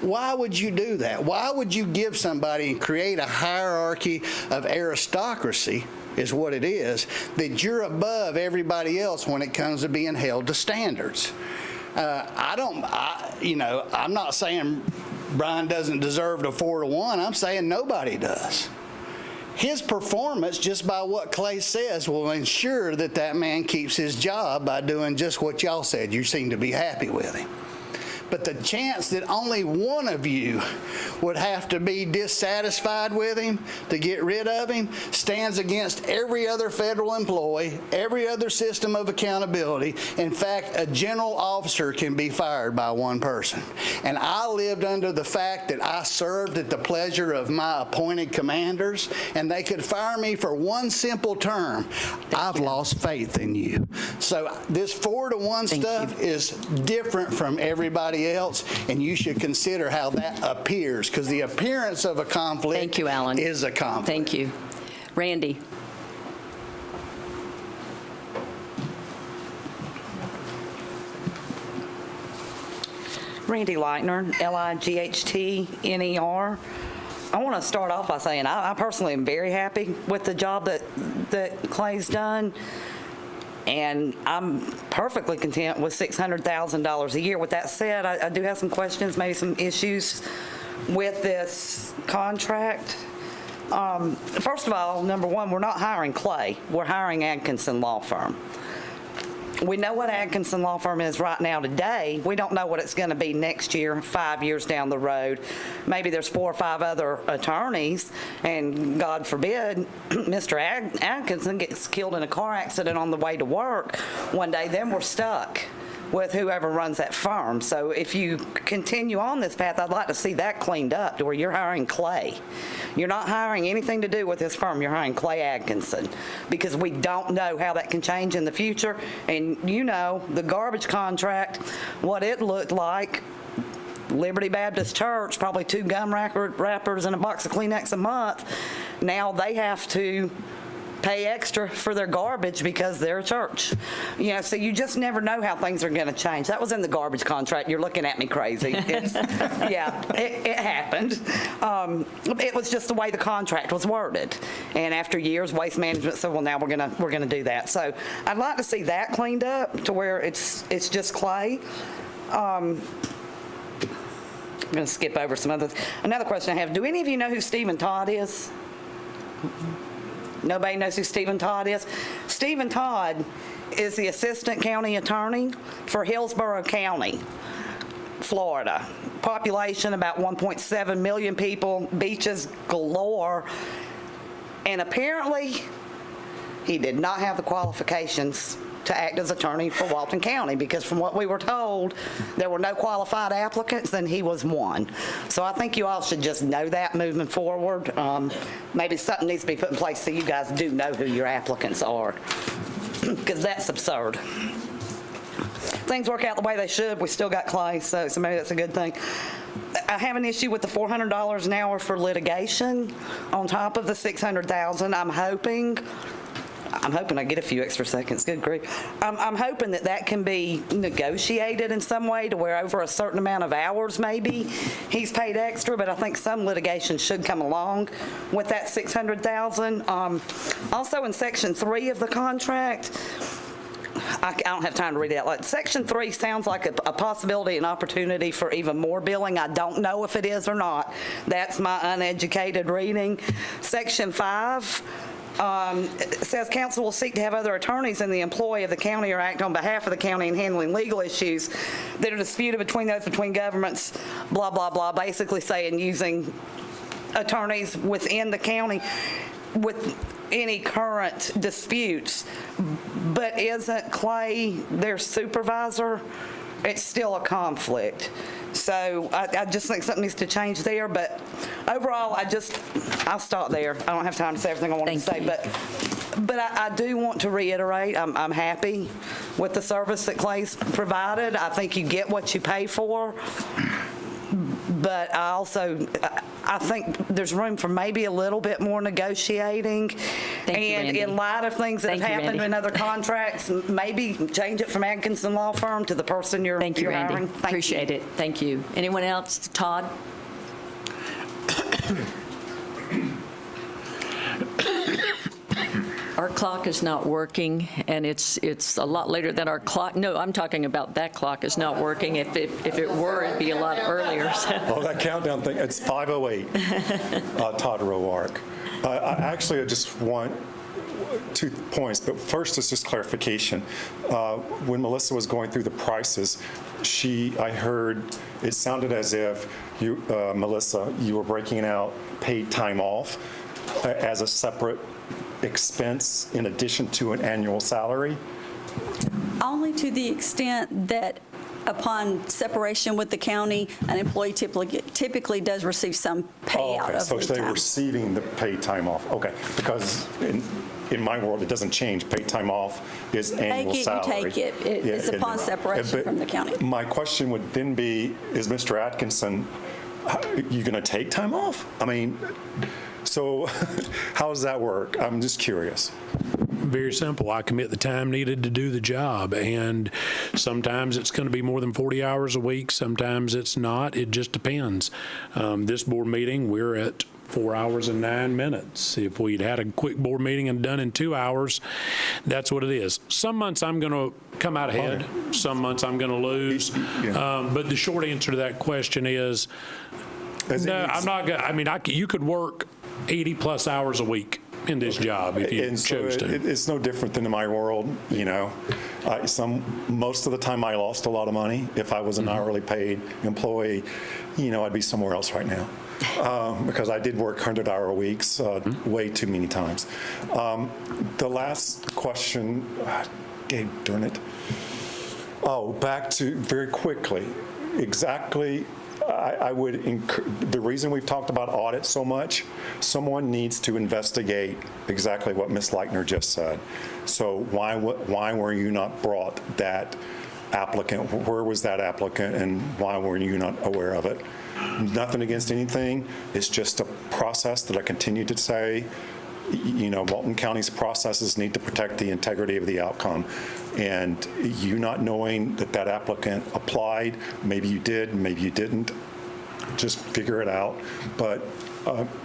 Why would you do that? Why would you give somebody and create a hierarchy of aristocracy, is what it is, that you're above everybody else when it comes to being held to standards? I'm not saying Brian doesn't deserve the 4-to-1. I'm saying nobody does. His performance, just by what Clay says, will ensure that that man keeps his job by doing just what y'all said. You seem to be happy with him. But the chance that only one of you would have to be dissatisfied with him to get rid of him stands against every other federal employee, every other system of accountability. In fact, a general officer can be fired by one person. And I lived under the fact that I served at the pleasure of my appointed commanders, and they could fire me for one simple term. I've lost faith in you. So this 4-to-1 stuff is different from everybody else, and you should consider how that appears, because the appearance of a conflict Thank you, Alan. is a conflict. Thank you. Randy. Randy Lightner, Lightner. I want to start off by saying I personally am very happy with the job that Clay's done. And I'm perfectly content with $600,000 a year. With that said, I do have some questions, maybe some issues with this contract. First of all, number one, we're not hiring Clay. We're hiring Atkinson Law Firm. We know what Atkinson Law Firm is right now today. We don't know what it's going to be next year, 5 years down the road. Maybe there's 4 or 5 other attorneys, and God forbid, Mr. Atkinson gets killed in a car accident on the way to work one day, then we're stuck with whoever runs that firm. So if you continue on this path, I'd like to see that cleaned up to where you're hiring Clay. You're not hiring anything to do with this firm. You're hiring Clay Atkinson, because we don't know how that can change in the future. And you know, the garbage contract, what it looked like, Liberty Baptist Church, probably 2 gum wrappers and a box of Kleenex a month. Now they have to pay extra for their garbage because they're a church. You know, so you just never know how things are going to change. That was in the garbage contract. You're looking at me crazy. Yeah, it happened. It was just the way the contract was worded. And after years, Waste Management said, well, now we're gonna do that. So I'd like to see that cleaned up to where it's just Clay. I'm going to skip over some others. Another question I have, do any of you know who Stephen Todd is? Nobody knows who Stephen Todd is? Stephen Todd is the Assistant County Attorney for Hillsborough County, Florida. Population about 1.7 million people, beaches galore. And apparently, he did not have the qualifications to act as attorney for Walton County, because from what we were told, there were no qualified applicants and he was one. So I think you all should just know that moving forward. Maybe something needs to be put in place so you guys do know who your applicants are, because that's absurd. Things work out the way they should. We still got Clay, so maybe that's a good thing. I have an issue with the $400 an hour for litigation on top of the $600,000. I'm hoping I get a few extra seconds. Good grief. I'm hoping that can be negotiated in some way to where over a certain amount of hours maybe he's paid extra, but I think some litigation should come along with that $600,000. Also in Section 3 of the contract, I don't have time to read it out loud. Section 3 sounds like a possibility and opportunity for even more billing. I don't know if it is or not. That's my uneducated reading. Section 5 it says council will seek to have other attorneys in the employ of the county or act on behalf of the county in handling legal issues that are disputed between governments, blah, blah, blah, basically saying using attorneys within the county with any current disputes. But isn't Clay their supervisor? It's still a conflict. So I just think something needs to change there, but overall, I'll stop there. I don't have time to say everything I want to say, but I do want to reiterate, I'm happy with the service that Clay's provided. I think you get what you pay for, but I think there's room for maybe a little bit more negotiating. And in light of things that have happened in other contracts, maybe change it from Atkinson Law Firm to the person you're hiring. Thank you, Randy. Appreciate it. Thank you. Anyone else? Todd? Our clock is not working, and it's a lot later than our clock. No, I'm talking about that clock is not working. If it were, it'd be a lot earlier. Oh, that countdown thing, it's 5:08, Todd Roark. I just want 2 points, but first is just clarification. When Melissa was going through the prices, I heard it sounded as if you, Melissa, you were breaking out paid time off as a separate expense in addition to an annual salary? Only to the extent that upon separation with the county, an employee typically does receive some payout of so leave they're time. receiving the paid time off. Okay, because in my world, it doesn't change. Paid time off is annual salary. You take it. It's upon separation from the county. My question would then be, is Mr. Atkinson, you going to take time off? I mean, so how does that work? I'm just curious. Very simple. I commit the time needed to do the job, and sometimes it's going to be more than 40 hours a week. Sometimes it's not. It just depends. This board meeting, we're at 4 hours and 9 minutes. If we'd had a quick board meeting and done in 2 hours, that's what it is. Some months I'm going to come out ahead. Some months I'm going to lose. But the short answer to that question is, no, I'm not going to. I mean, you could work 80 plus hours a week in this job if you chose to. It's no different than in my world, you know. Most of the time I lost a lot of money. If I was an hourly paid employee, you know, I'd be somewhere else right now. Because I did work 100-hour weeks way too many times. The last question, Gabe, darn it. Oh, back to very quickly, exactly. I would the reason we've talked about audit so much, someone needs to investigate exactly what Ms. Leichner just said. So why were you not brought that applicant? Where was that applicant, and why were you not aware of it? Nothing against anything. It's just a process that I continue to say, you know, Walton County's processes need to protect the integrity of the outcome. And you not knowing that applicant applied, maybe you did, maybe you didn't, just figure it out. But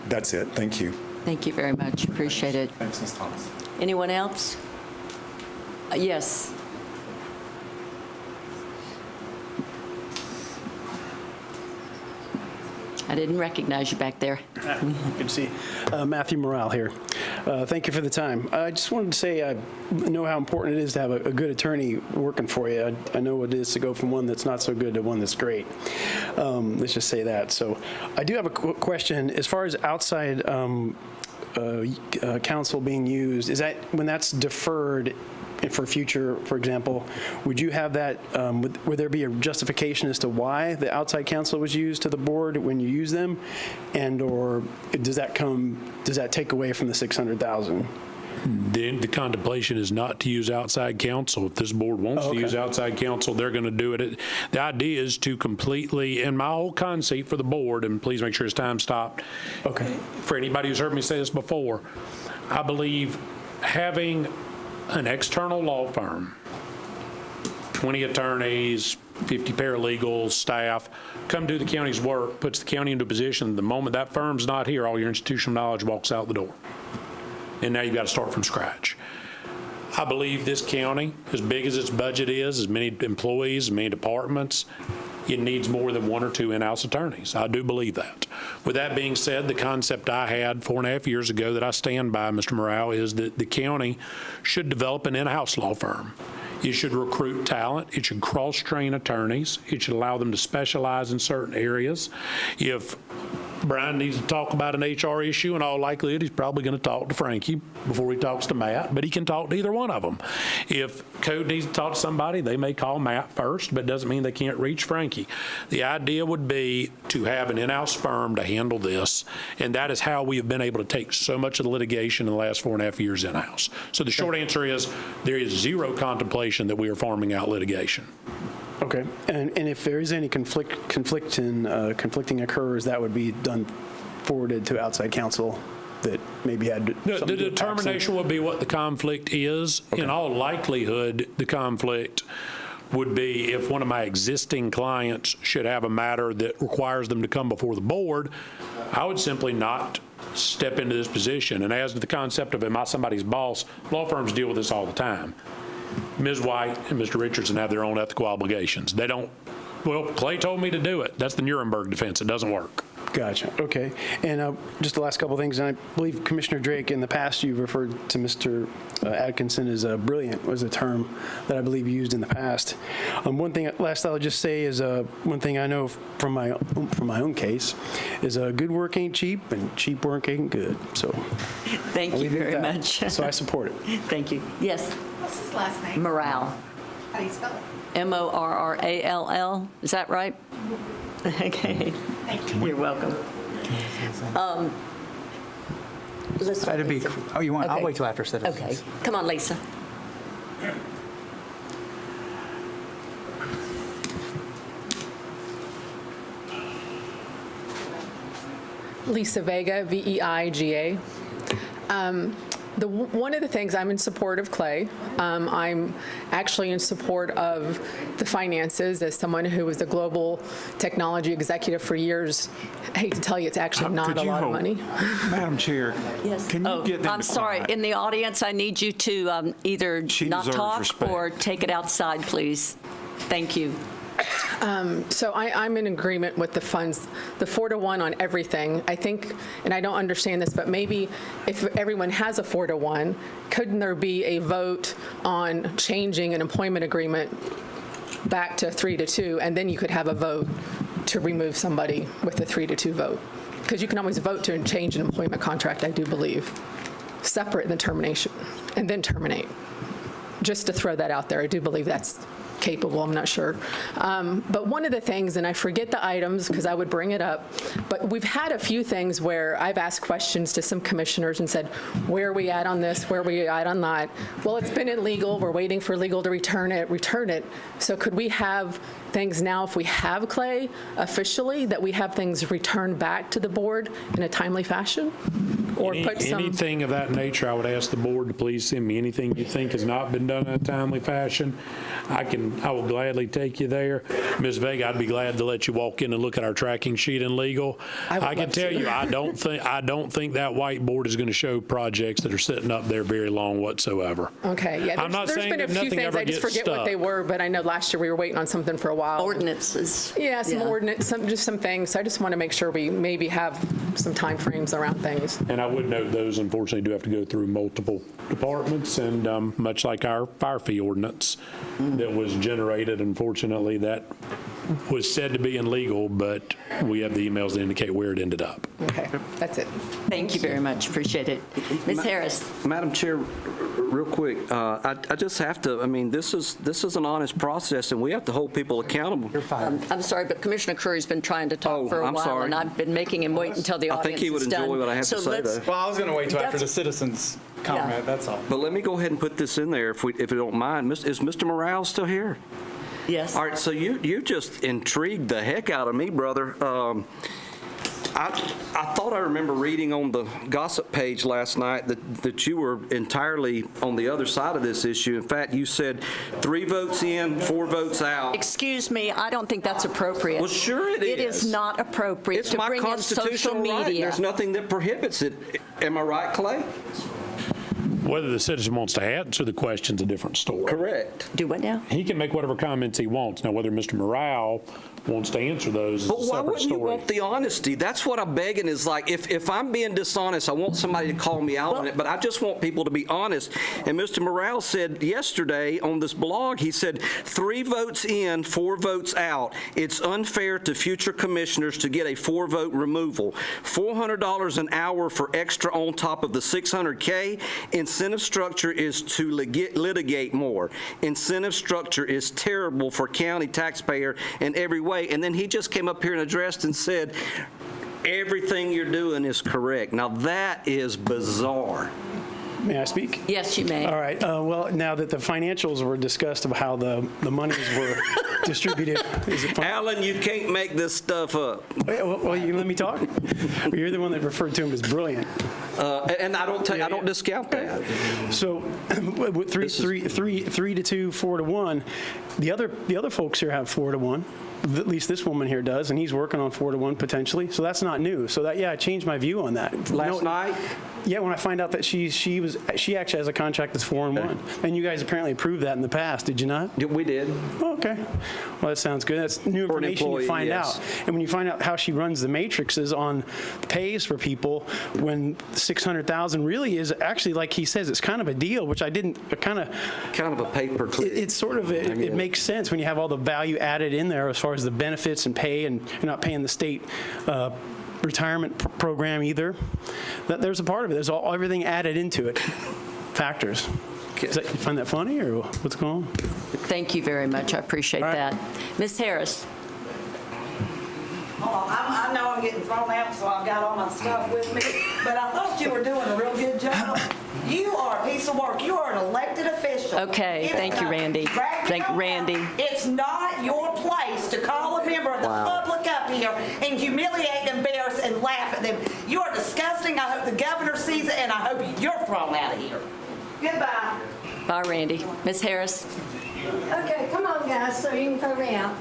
that's it. Thank you. Thank you very much. Appreciate it. Thanks, Ms. Thomas. Anyone else? Yes. I didn't recognize you back there. Good to see you. Matthew Morale here. Thank you for the time. I just wanted to say I know how important it is to have a good attorney working for you. I know what it is to go from one that's not so good to one that's great. Let's just say that. So I do have a question. As far as outside counsel being used, is that when that's deferred for future, for example, would you have that, would there be a justification as to why the outside counsel was used to the board when you use them? And or does that take away from the $600,000? The contemplation is not to use outside counsel. If this board wants to use outside counsel, they're going to do it. The idea is to completely, and my whole conceit for the board, and please make sure it's time stopped. Okay. For anybody who's heard me say this before, I believe having an external law firm, 20 attorneys, 50 paralegals, staff, come do the county's work, puts the county into a position, the moment that firm's not here, all your institutional knowledge walks out the door. And now you've got to start from scratch. I believe this county, as big as its budget is, as many employees, as many departments, it needs more than one or two in-house attorneys. I do believe that. With that being said, the concept I had 4.5 years ago that I stand by, Mr. Morale, is that the county should develop an in-house law firm. It should recruit talent. It should cross-train attorneys. It should allow them to specialize in certain areas. If Brian needs to talk about an HR issue, in all likelihood, he's probably going to talk to Frankie before he talks to Matt, but he can talk to either one of them. If code needs to talk to somebody, they may call Matt first, but it doesn't mean they can't reach Frankie. The idea would be to have an in-house firm to handle this, and that is how we have been able to take so much of the litigation in the last 4.5 years in-house. So the short answer is there is zero contemplation that we are farming out litigation. Okay, and if there is any conflicting occurs, that would be done, forwarded to outside counsel that maybe had The determination would be what the conflict is. Okay. In all likelihood, the conflict would be if one of my existing clients should have a matter that requires them to come before the board, I would simply not step into this position. And as to the concept of am I somebody's boss, law firms deal with this all the time. Ms. White and Mr. Richardson have their own ethical obligations. They don't, well, Clay told me to do it. That's the Nuremberg defense. It doesn't work. Gotcha. Okay. And just the last couple of things, and I believe Commissioner Drake, in the past, you referred to Mr. Atkinson as brilliant, was a term that I believe you used in the past. One thing, last I'll just say is one thing I know from my own case is good work ain't cheap, and cheap work ain't good. So Thank you very much. So I support it. Thank you. Yes. What's his last name? Morale. How do you spell it? Morrall. Is that right? Okay. Thank you. You're welcome. Let's It'd be, oh, you want, I'll Okay. wait till after citizens. Okay. Come on, Lisa. Lisa Vega, VEIGA. One of the things, I'm in support of Clay. I'm actually in support of the finances as someone who was a global technology executive for years. I hate to tell you, it's actually not a lot of money. Madam Chair, Yes. can you get them I'm to sorry. quiet? In the audience, I need you to either She not deserves talk respect. or take it outside, please. Thank you. So I'm in agreement with the funds, the 4-to-1 on everything. I think, and I don't understand this, but maybe if everyone has a 4-to-1, couldn't there be a vote on changing an employment agreement back to 3-to-2, and then you could have a vote to remove somebody with a 3-to-2 vote? Because you can always vote to change an employment contract, I do believe, separate than termination, and then terminate. Just to throw that out there, I do believe that's capable, I'm not sure. But one of the things, and I forget the items because I would bring it up, but we've had a few things where I've asked questions to some commissioners and said, where are we at on this? Where are we at on that? Well, it's been in legal. We're waiting for legal to return it. So could we have things now, if we have Clay officially, that we have things returned back to the board in a timely fashion? Or put some... Anything of that nature, I would ask the board to please send me anything you think has not been done in a timely fashion. I will gladly take you there. Ms. Vega, I'd be glad to let you walk in and look at our tracking sheet in legal. I can tell you, I don't think that whiteboard is going to show projects that are sitting up there very long whatsoever. Okay, yeah. I'm not There's saying been a that few nothing things, ever I just gets forget what they stuck. were, but I know last year we were waiting on something for a while. Ordinances. Yeah, some ordinance, just some things. So I just want to make sure we maybe have some timeframes around things. And I would note those, unfortunately, do have to go through multiple departments, and much like our fire fee ordinance that was generated, unfortunately, that was said to be illegal, but we have the emails that indicate where it ended up. Okay, that's it. Thank you very much. Appreciate it. Ms. Harris. Madam Chair, real quick, I just have to, I mean, this is an honest process, and we have to hold people accountable. You're fine. I'm sorry, but Commissioner Curry's been trying to talk for a I'm while, sorry. and I've been making him wait until the I audience think he would is done. enjoy what I have to say, though. Well, I was going to wait till after the That's- citizens comment, that's all. But let me go ahead and put this in there, if you don't mind. Is Mr. Morale still here? Yes. All right, so you just intrigued the heck out of me, brother. I thought I remember reading on the gossip page last night that you were entirely on the other side of this issue. In fact, you said 3 votes in, 4 votes out. Excuse me, I don't think that's appropriate. Well, sure it is. It is not appropriate It's to my bring in social constitutional right. media. There's nothing that prohibits it. Am I right, Clay? Whether the citizen wants to answer the question's a different story. Correct. Do what now? He can make whatever comments he wants. Now, whether Mr. Morale wants to answer those is But a why separate wouldn't you story. want the honesty? That's what I'm begging is like, if I'm being dishonest, I want somebody to call me out on it, but I just want people to be honest. And Mr. Morale said yesterday on this blog, he said, 3 votes in, 4 votes out. It's unfair to future commissioners to get a 4-vote removal. $400 an hour for extra on top of the $600K. Incentive structure is to litigate more. Incentive structure is terrible for county taxpayer in every way. And then he just came up here and addressed and said, everything you're doing is correct. Now that is bizarre. May I speak? Yes, you may. All right. Well, now that the financials were discussed of how the monies were distributed, is it fine? Alan, you can't make this stuff up. Well, you let me talk? Well, you're the one that referred to him as brilliant. And I don't discount that. So, with 3 to 2, 4 to 1. The other folks here have 4 to 1. At least this woman here does, and he's working on 4 to 1 potentially. So that's not new. So that, yeah, I changed my view on that. Last night? Yeah, when I find out that she actually has a contract that's 4 and 1, and you guys apparently approved that in the past, did you not? We did. Oh, okay. Well, that sounds good. That's new For an information you employee, find yes. out. And when you find out how she runs the matrices on pays for people, when $600,000 really is actually, like he says, it's kind of a deal, which I didn't kind of a paper clip. It's sort of it makes sense when you have all the value added in there as far as the benefits and pay, and you're not paying the state retirement program either. There's a part of it. There's everything added into it. Factors. You find that funny, or what's going on? Thank you very much. I appreciate that. Ms. Harris. Hold on, I know I'm getting thrown out, so I've got all my stuff with me, but I thought you were doing a real good job. You are a piece of work. You are an elected official. Okay, thank you, Randy. Thank Randy. It's not your place to call a member of the public up here and humiliate, embarrass, and laugh at them. You are disgusting. I hope the governor sees it, and I hope you're thrown out of here. Goodbye. Bye, Randy. Ms. Harris. Okay, come on, guys, so you can throw me out.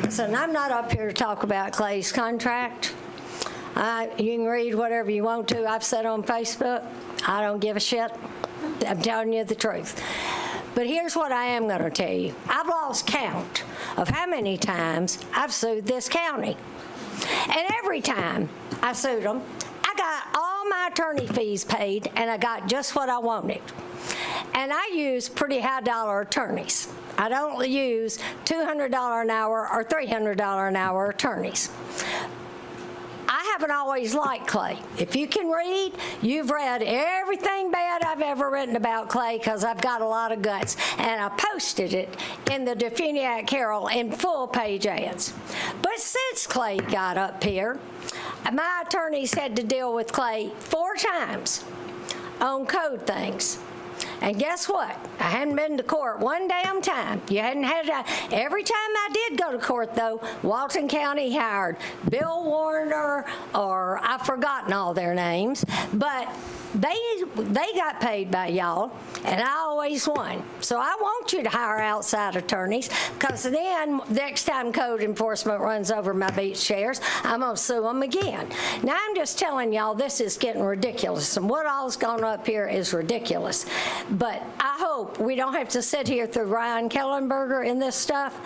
Listen, I'm not up here to talk about Clay's contract. You can read whatever you want to. I've said on Facebook, I don't give a shit. I'm telling you the truth. But here's what I am going to tell you. I've lost count of how many times I've sued this county. And every time I sued them, I got all my attorney fees paid, and I got just what I wanted. And I use pretty high-dollar attorneys. I don't use $200 an hour or $300 an hour attorneys. I haven't always liked Clay. If you can read, you've read everything bad I've ever written about Clay, because I've got a lot of guts. And I posted it in the Defuniak Herald in full-page ads. But since Clay got up here, my attorneys had to deal with Clay 4 times on code things. And guess what? I hadn't been to court one damn time. You hadn't had every time I did go to court, though, Walton County hired Bill Warner, or I've forgotten all their names, but they got paid by y'all, and I always won. So I want you to hire outside attorneys, because then next time code enforcement runs over my beach chairs, I'm going to sue them again. Now, I'm just telling y'all, this is getting ridiculous, and what all's gone up here is ridiculous. But I hope we don't have to sit here through Ryan Kellenberger in this stuff.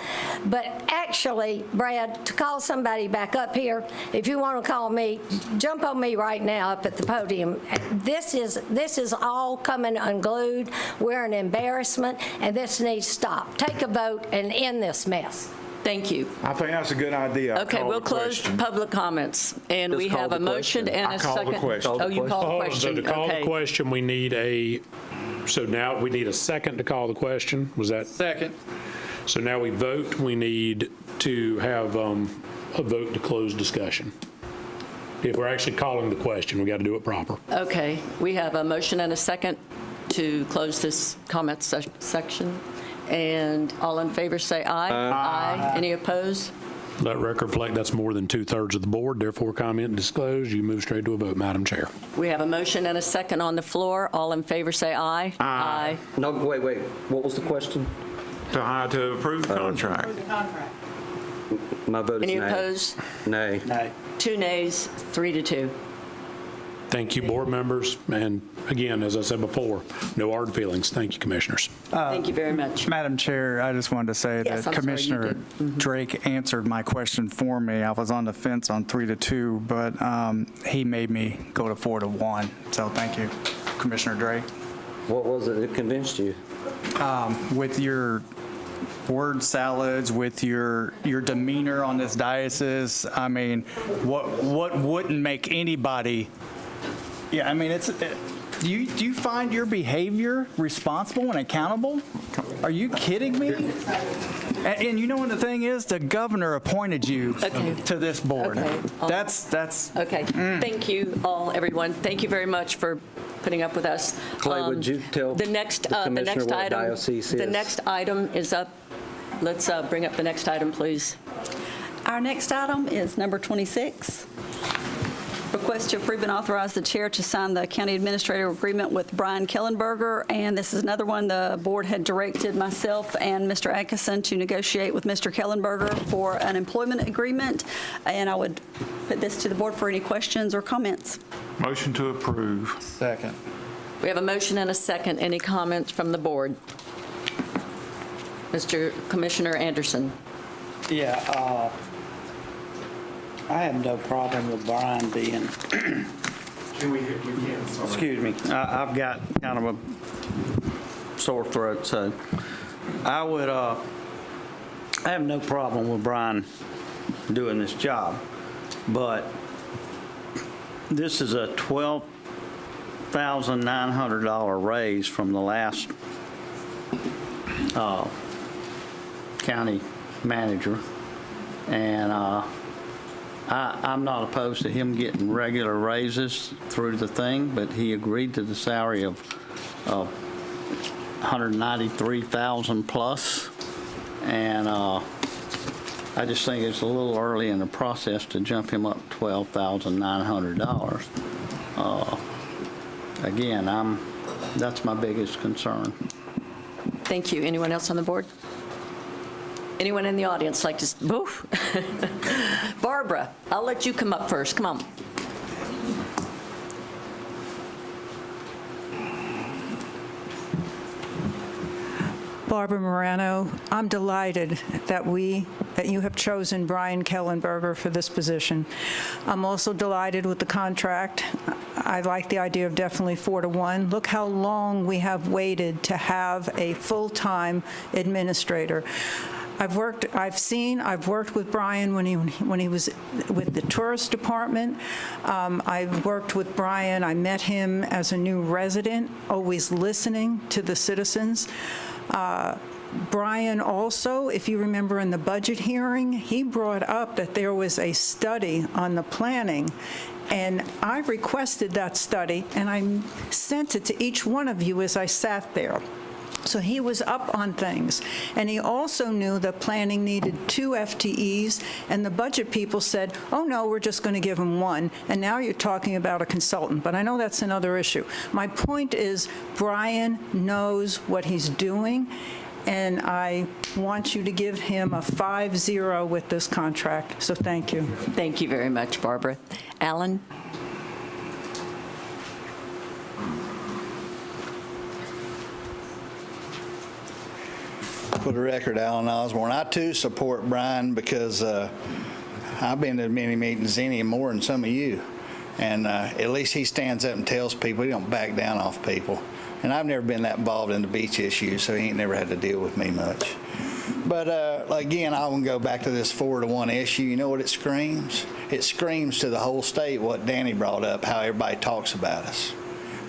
But actually, Brad, to call somebody back up here, if you want to call me, jump on me right now up at the podium. This is all coming unglued. We're an embarrassment, and this needs to stop. Take a vote and end this mess. Thank you. I think that's a good idea. Okay, we'll close public comments, and we have a motion and a second. I call the question. Oh, you call the question. So to call Okay. the question, we need so now we need a second to call the question. Was that? Second. So now we vote. We need to have a vote to close discussion. If we're actually calling the question, we got to do it proper. Okay, we have a motion and a second to close this comment section. And all in favor say aye. Aye. Any opposed? Let record reflect that's more than 2/3 of the board. Therefore, comment and disclose. You move straight to a vote, Madam Chair. We have a motion and a second on the floor. All in favor say aye. Aye. No, wait. What was the question? To approve the contract. My vote is nay. Any opposed? Nay. 2 nays, 3 to 2. Thank you, board members. And again, as I said before, no hard feelings. Thank you, commissioners. Thank you very much. Madam Chair, I just wanted to say Yes, that I'm sorry, you Commissioner did. Drake answered my question for me. I was on the fence on 3-2, but he made me go to 4-1. So thank you, Commissioner Drake. What was it that convinced you? With your word salads, with your demeanor on this diocese, I mean, what wouldn't make anybody? Yeah, I mean, do you find your behavior responsible and accountable? Are you kidding me? And you know what the thing is? The governor appointed you to this board. Okay. That's Okay. Thank you all, everyone. Thank you very much for putting up with us. Clay, would you tell the next commissioner what item? diocese The is? next item is up. Let's bring up the next item, please. Our next item is number 26. Request to approve and authorize the chair to sign the county administrator agreement with Brian Kellenberger. And this is another one the board had directed myself and Mr. Atkinson to negotiate with Mr. Kellenberger for an employment agreement. And I would put this to the board for any questions or comments. Motion to approve. second. We have a motion and a second. Any comments from the board? Mr. Commissioner Anderson. Yeah, I have no problem with Brian being, excuse me, I've got kind of a sore throat, so I have no problem with Brian doing this job, but this is a $12,900 raise from the last county manager, and I'm not opposed to him getting regular raises through the thing, but he agreed to the salary of $193,000 plus, and I just think it's a little early in the process to jump him up $12,900. Again, that's my biggest concern. Thank you. Anyone else on the board? Anyone in the audience like to, boof? Barbara, I'll let you come up first. Come on. Barbara Morano, I'm delighted that you have chosen Brian Kellenberger for this position. I'm also delighted with the contract. I like the idea of definitely 4-1. Look how long we have waited to have a full-time administrator. I've worked with Brian when he was with the tourist department. I've worked with Brian. I met him as a new resident, always listening to the citizens. Brian also, if you remember in the budget hearing, he brought up that there was a study on the planning, and I requested that study, and I sent it to each one of you as I sat there. So he was up on things. And he also knew that planning needed 2 FTEs, and the budget people said, oh, no, we're just going to give him 1. And now you're talking about a consultant. But I know that's another issue. My point is Brian knows what he's doing, and I want you to give him a 5-0 with this contract. So thank you. Thank you very much, Barbara. Alan? For the record, Alan Osborne, I too support Brian because I've been to as many meetings any more than some of you. And at least he stands up and tells people he don't back down off people. And I've never been that involved in the beach issue, so he ain't never had to deal with me much. But again, I want to go back to this 4-1 issue. You know what it screams? It screams to the whole state what Danny brought up, how everybody talks about us.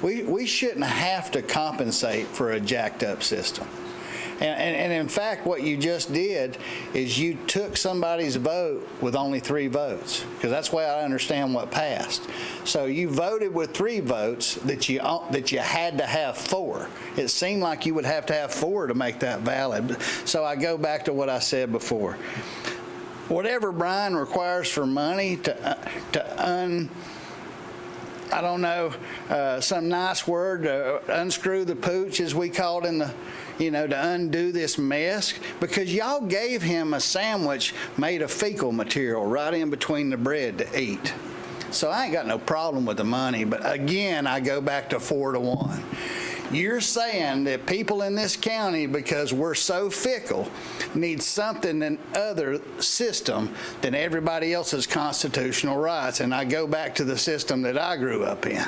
We shouldn't have to compensate for a jacked up system. And in fact, what you just did is you took somebody's vote with only 3 votes, because that's the way I understand what passed. So you voted with 3 votes that you had to have 4. It seemed like you would have to have 4 to make that valid. So I go back to what I said before. Whatever Brian requires for money I don't know, some nice word, unscrew the pooch, as we called in the, to undo this mess, because y'all gave him a sandwich made of fecal material right in between the bread to eat. So I ain't got no problem with the money, but again, I go back to 4-1. You're saying that people in this county, because we're so fickle, need something in other system than everybody else's constitutional rights. And I go back to the system that I grew up in.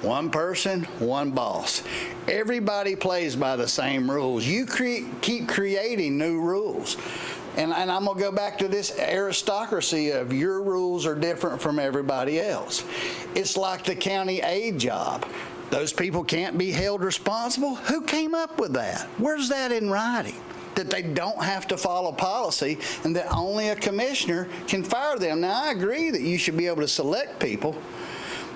One person, one boss. Everybody plays by the same rules. You keep creating new rules. And I'm going to go back to this aristocracy of your rules are different from everybody else. It's like the county aid job. Those people can't be held responsible? Who came up with that? Where's that in writing? That they don't have to follow policy and that only a commissioner can fire them. Now, I agree that you should be able to select people,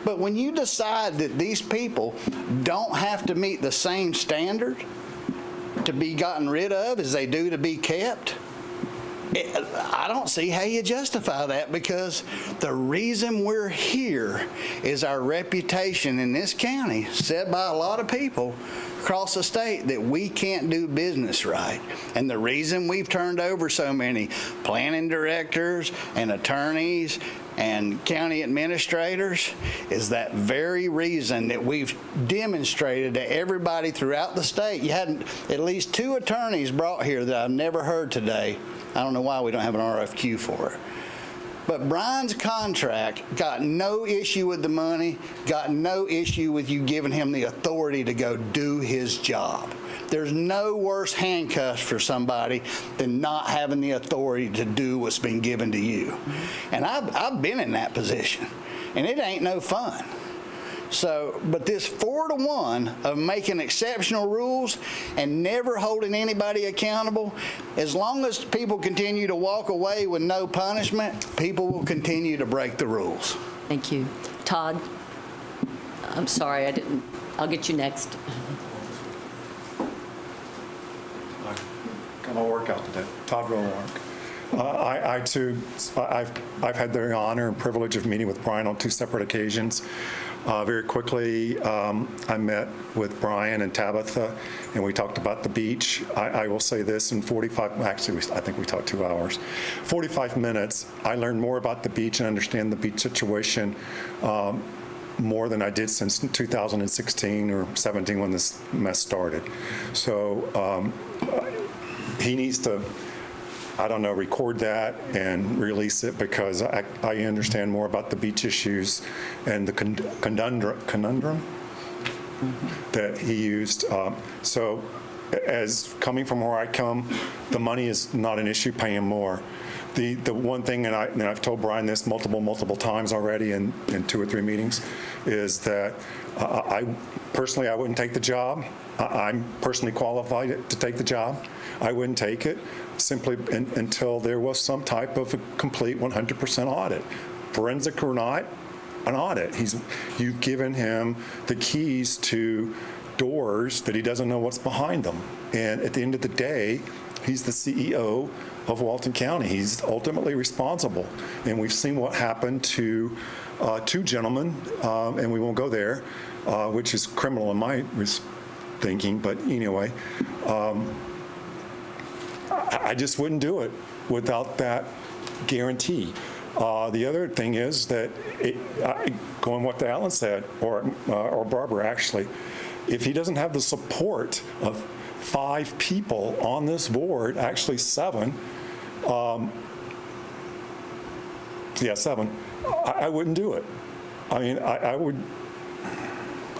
but when you decide that these people don't have to meet the same standard to be gotten rid of as they do to be kept, I don't see how you justify that, because the reason we're here is our reputation in this county, said by a lot of people across the state, that we can't do business right. And the reason we've turned over so many planning directors and attorneys and county administrators is that very reason that we've demonstrated to everybody throughout the state. You had at least 2 attorneys brought here that I've never heard today. I don't know why we don't have an RFQ for it. But Brian's contract got no issue with the money, got no issue with you giving him the authority to go do his job. There's no worse handcuffs for somebody than not having the authority to do what's been given to you. And I've been in that position, and it ain't no fun. So, but this 4-1 of making exceptional rules and never holding anybody accountable, as long as people continue to walk away with no punishment, people will continue to break the rules. Thank you. Todd? I'm sorry, I'll get you next. Got my workout today. Todd Rowark. I too, I've had the honor and privilege of meeting with Brian on 2 separate occasions. Very quickly, I met with Brian and Tabitha, and we talked about the beach. I will say this, in 45, actually, I think we talked 2 hours. 45 minutes, I learned more about the beach and understand the beach situation more than I did since 2016 or 17 when this mess started. So he needs to, I don't know, record that and release it, because I understand more about the beach issues and the conundrum that he used. So as coming from where I come, the money is not an issue, paying more. The one thing, and I've told Brian this multiple times already in 2 or 3 meetings, is that I personally, I wouldn't take the job. I'm personally qualified to take the job. I wouldn't take it simply until there was some type of a complete 100% audit. Forensic or not, an audit. You've given him the keys to doors that he doesn't know what's behind them. And at the end of the day, he's the CEO of Walton County. He's ultimately responsible. And we've seen what happened to 2 gentlemen, and we won't go there, which is criminal in my thinking, but anyway, I just wouldn't do it without that guarantee. The other thing is that, going what Alan said, or Barbara actually, if he doesn't have the support of 5 people on this board, actually 7, 7, I wouldn't do it. I mean, I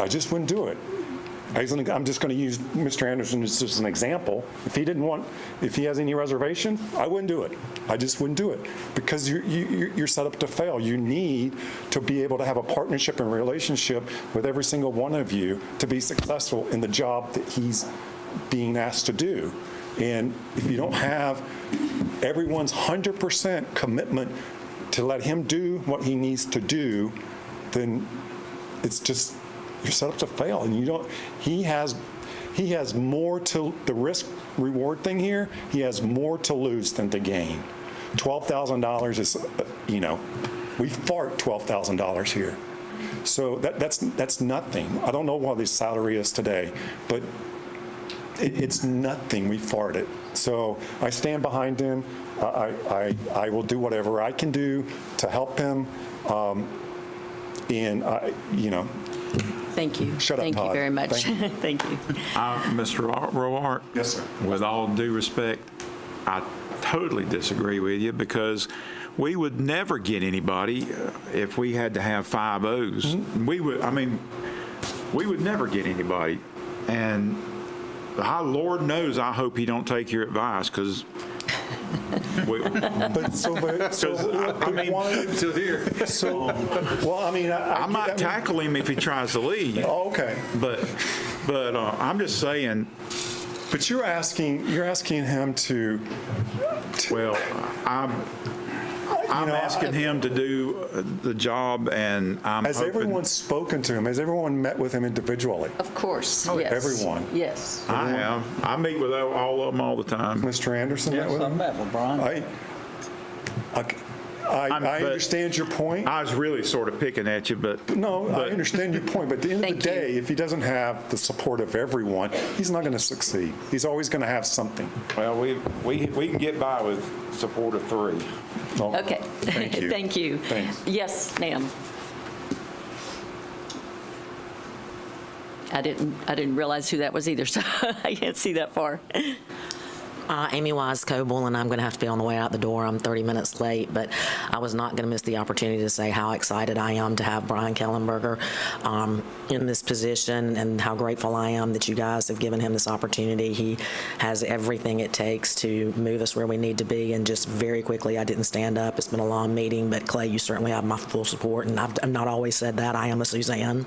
just wouldn't do it. I'm just going to use Mr. Anderson as an example. If he has any reservation, I wouldn't do it. I just wouldn't do it, because you're set up to fail. You need to be able to have a partnership and relationship with every single one of you to be successful in the job that he's being asked to do. And if you don't have everyone's 100% commitment to let him do what he needs to do, then it's just, you're set up to fail. And he has more to, the risk reward thing here, he has more to lose than to gain. $12,000 is, we fart $12,000 here. So that's nothing. I don't know what his salary is today, but it's nothing. We farted. So I stand behind him. I will do whatever I can do to help him. And, Thank you. Shut up, Thank you Todd. very much. Thank you. Thank you. Mr. Roark? Yes, sir. With all due respect, I totally disagree with you because we would never get anybody if we had to have 5 O's. We would never get anybody. And Lord knows I hope he don't take your advice because I might tackle him if he tries to leave. Oh, okay. But I'm just saying. But you're asking him to. Well, I'm asking him to do the job, and I'm Has hoping. everyone spoken to him? Has everyone met with him individually? Of course, yes. Everyone? Yes. I have. I meet with all of them all the time. Mr. Anderson met with him? met with Brian. I understand your point. I was really sort of picking at you, but. No, I understand your point, but at the end of the Thank you. day, if he doesn't have the support of everyone, he's not going to succeed. He's always going to have something. Well, we can get by with support of 3. No. Okay. Thank you. Thank you. Thanks. Yes, ma'am. I didn't realize who that was either, so I can't see that far. Amy Wise Coble, and I'm going to have to be on the way out the door. I'm 30 minutes late, but I was not going to miss the opportunity to say how excited I am to have Brian Kellenberger in this position and how grateful I am that you guys have given him this opportunity. He has everything it takes to move us where we need to be. And just very quickly, I didn't stand up. It's been a long meeting, but Clay, you certainly have my full support, and I've not always said that. I am a Suzanne.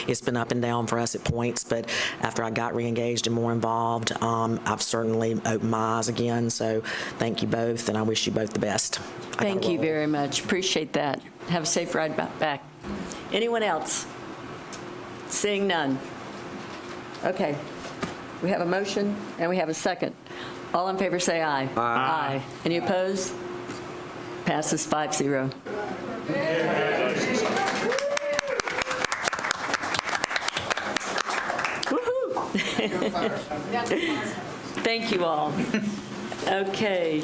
It's been up and down for us at points, but after I got re-engaged and more involved, I've certainly opened my eyes again. So thank you both, and I wish you both the best. Thank you very much. Appreciate that. Have a safe ride back. Anyone else? Seeing none. Okay. We have a motion and we have a second. All in favor say aye. Aye. Any opposed? Passes 5-0. Thank you all. Okay.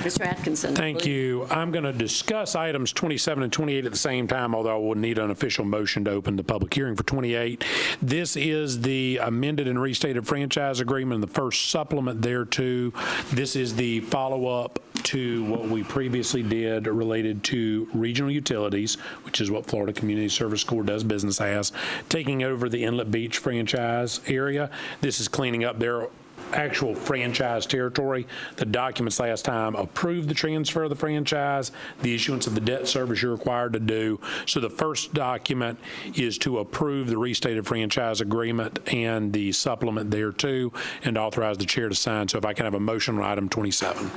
Mr. Atkinson. Thank you. I'm going to discuss items 27 and 28 at the same time, although I will need an official motion to open the public hearing for 28. This is the amended and restated franchise agreement and the first supplement thereto. This is the follow-up to what we previously did related to regional utilities, which is what Florida Community Service Corps does business as, taking over the Inlet Beach franchise area. This is cleaning up their actual franchise territory. The documents last time approved the transfer of the franchise, the issuance of the debt service you're required to do. So the first document is to approve the restated franchise agreement and the supplement thereto, and authorize the chair to sign. So if I can have a motion on item 27.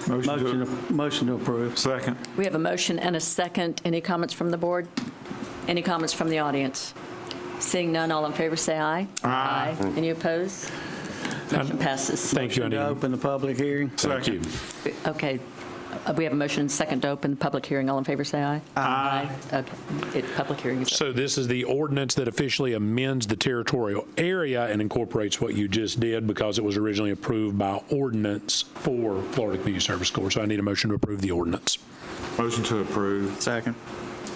Motion to approve. Second. We have a motion and a second. Any comments from the board? Any comments from the audience? Seeing none, all in favor say aye. Aye. Any opposed? Motion passes. Thank you, Motion to Anita. open the public hearing. Thank you. Okay. We have a motion and second to open the public hearing. All in favor say aye. Aye. Okay. Public hearing is So this is the ordinance that officially amends the territorial area and incorporates what you just did because it was originally approved by ordinance for Florida Community Service Corps. So I need a motion to approve the ordinance. Motion to approve. Second.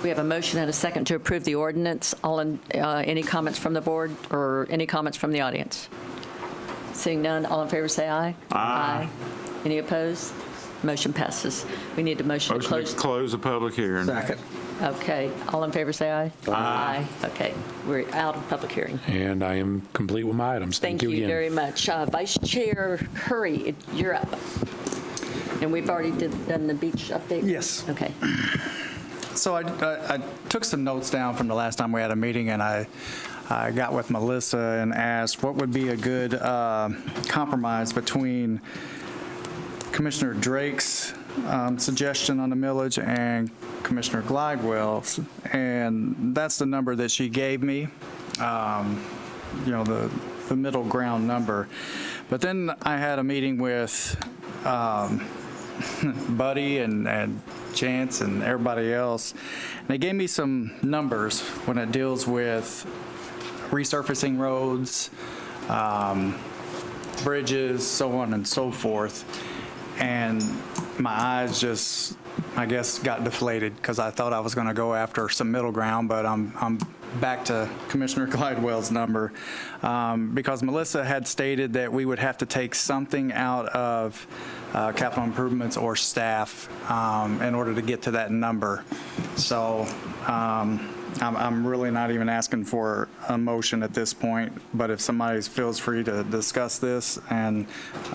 We have a motion and a second to approve the ordinance. Any comments from the board or any comments from the audience? Seeing none, all in favor say aye. Aye. Any opposed? Motion passes. We need a motion to close. Close the public hearing. Second. Okay. All in favor say aye. Aye. Okay. We're out of public hearing. And I am complete with my items. Thank you again. very much. Vice Chair Curry, you're up. And we've already done the beach update? Yes. Okay. So I took some notes down from the last time we had a meeting, and I got with Melissa and asked what would be a good compromise between Commissioner Drake's suggestion on the millage and Commissioner Glidewell's, and that's the number that she gave me, the middle ground number. But then I had a meeting with Buddy and Chance and everybody else, and they gave me some numbers when it deals with resurfacing roads, bridges, so on and so forth. And my eyes just, I guess, got deflated because I thought I was going to go after some middle ground, but I'm back to Commissioner Glidewell's number because Melissa had stated that we would have to take something out of capital improvements or staff in order to get to that number. So I'm really not even asking for a motion at this point, but if somebody feels free to discuss this, and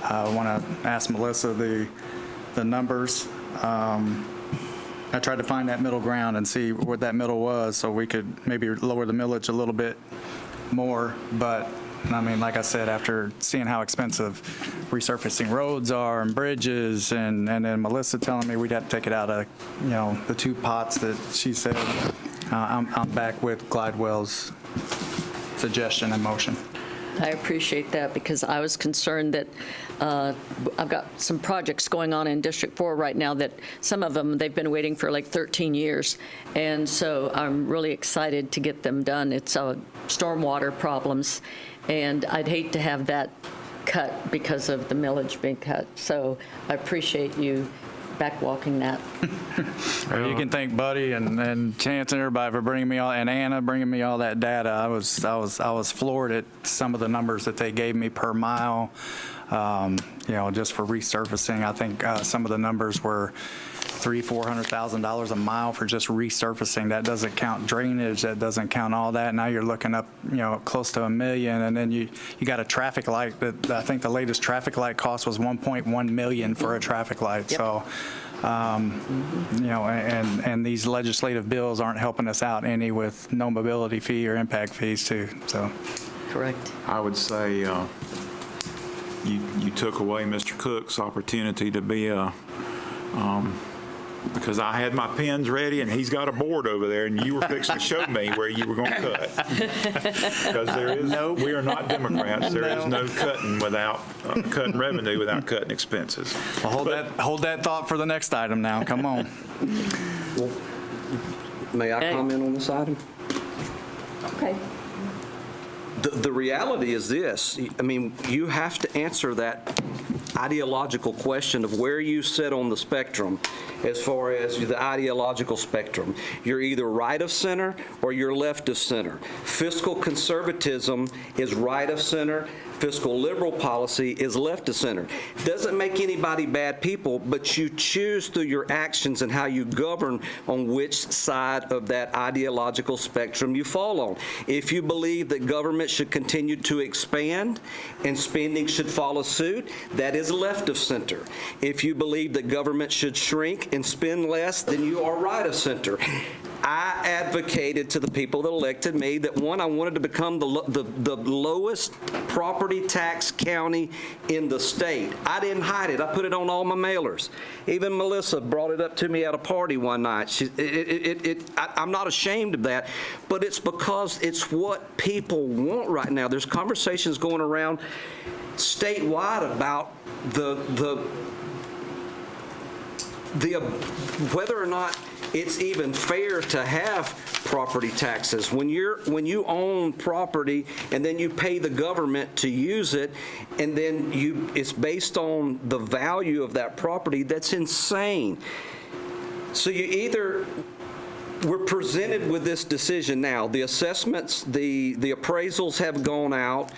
I want to ask Melissa the numbers. I tried to find that middle ground and see what that middle was so we could maybe lower the millage a little bit more. But I mean, like I said, after seeing how expensive resurfacing roads are and bridges, and then Melissa telling me we'd have to take it out of, the two pots that she said, I'm back with Glidewell's suggestion and motion. I appreciate that because I was concerned that I've got some projects going on in District 4 right now that some of them, they've been waiting for like 13 years. And so I'm really excited to get them done. It's stormwater problems, and I'd hate to have that cut because of the millage being cut. So I appreciate you backwalking that. You can thank Buddy and Chance and everybody for bringing me all, and Anna bringing me all that data. I was floored at some of the numbers that they gave me per mile. Just for resurfacing. I think some of the numbers were $300,000-$400,000 a mile for just resurfacing. That doesn't count drainage. That doesn't count all that. Now you're looking up, close to $1 million, and then you got a traffic light. That I think the latest traffic light cost was $1.1 million for a traffic light. Yep. So, and these legislative bills aren't helping us out any with no mobility fee or impact fees too. So, correct. I would say you took away Mr. Cook's opportunity to be because I had my pens ready and he's got a board over there and you were fixing to show me where you were going to cut. Because we are not Democrats. There is no cutting without cutting revenue without cutting expenses. Well, hold that thought for the next item now. Come on. Well, may I comment on this item? Okay. The reality is this. I mean, you have to answer that ideological question of where you sit on the spectrum as far as the ideological spectrum. You're either right of center or you're left of center. Fiscal conservatism is right of center. Fiscal liberal policy is left of center. Doesn't make anybody bad people, but you choose through your actions and how you govern on which side of that ideological spectrum you fall on. If you believe that government should continue to expand and spending should follow suit, that is left of center. If you believe that government should shrink and spend less, then you are right of center. I advocated to the people that elected me that, one, I wanted to become the lowest property tax county in the state. I didn't hide it. I put it on all my mailers. Even Melissa brought it up to me at a party one night. I'm not ashamed of that, but it's because it's what people want right now. There's conversations going around statewide about whether or not it's even fair to have property taxes. When you own property and then you pay the government to use it, and then it's based on the value of that property, that's insane. So we're presented with this decision now. The assessments, the appraisals have gone out.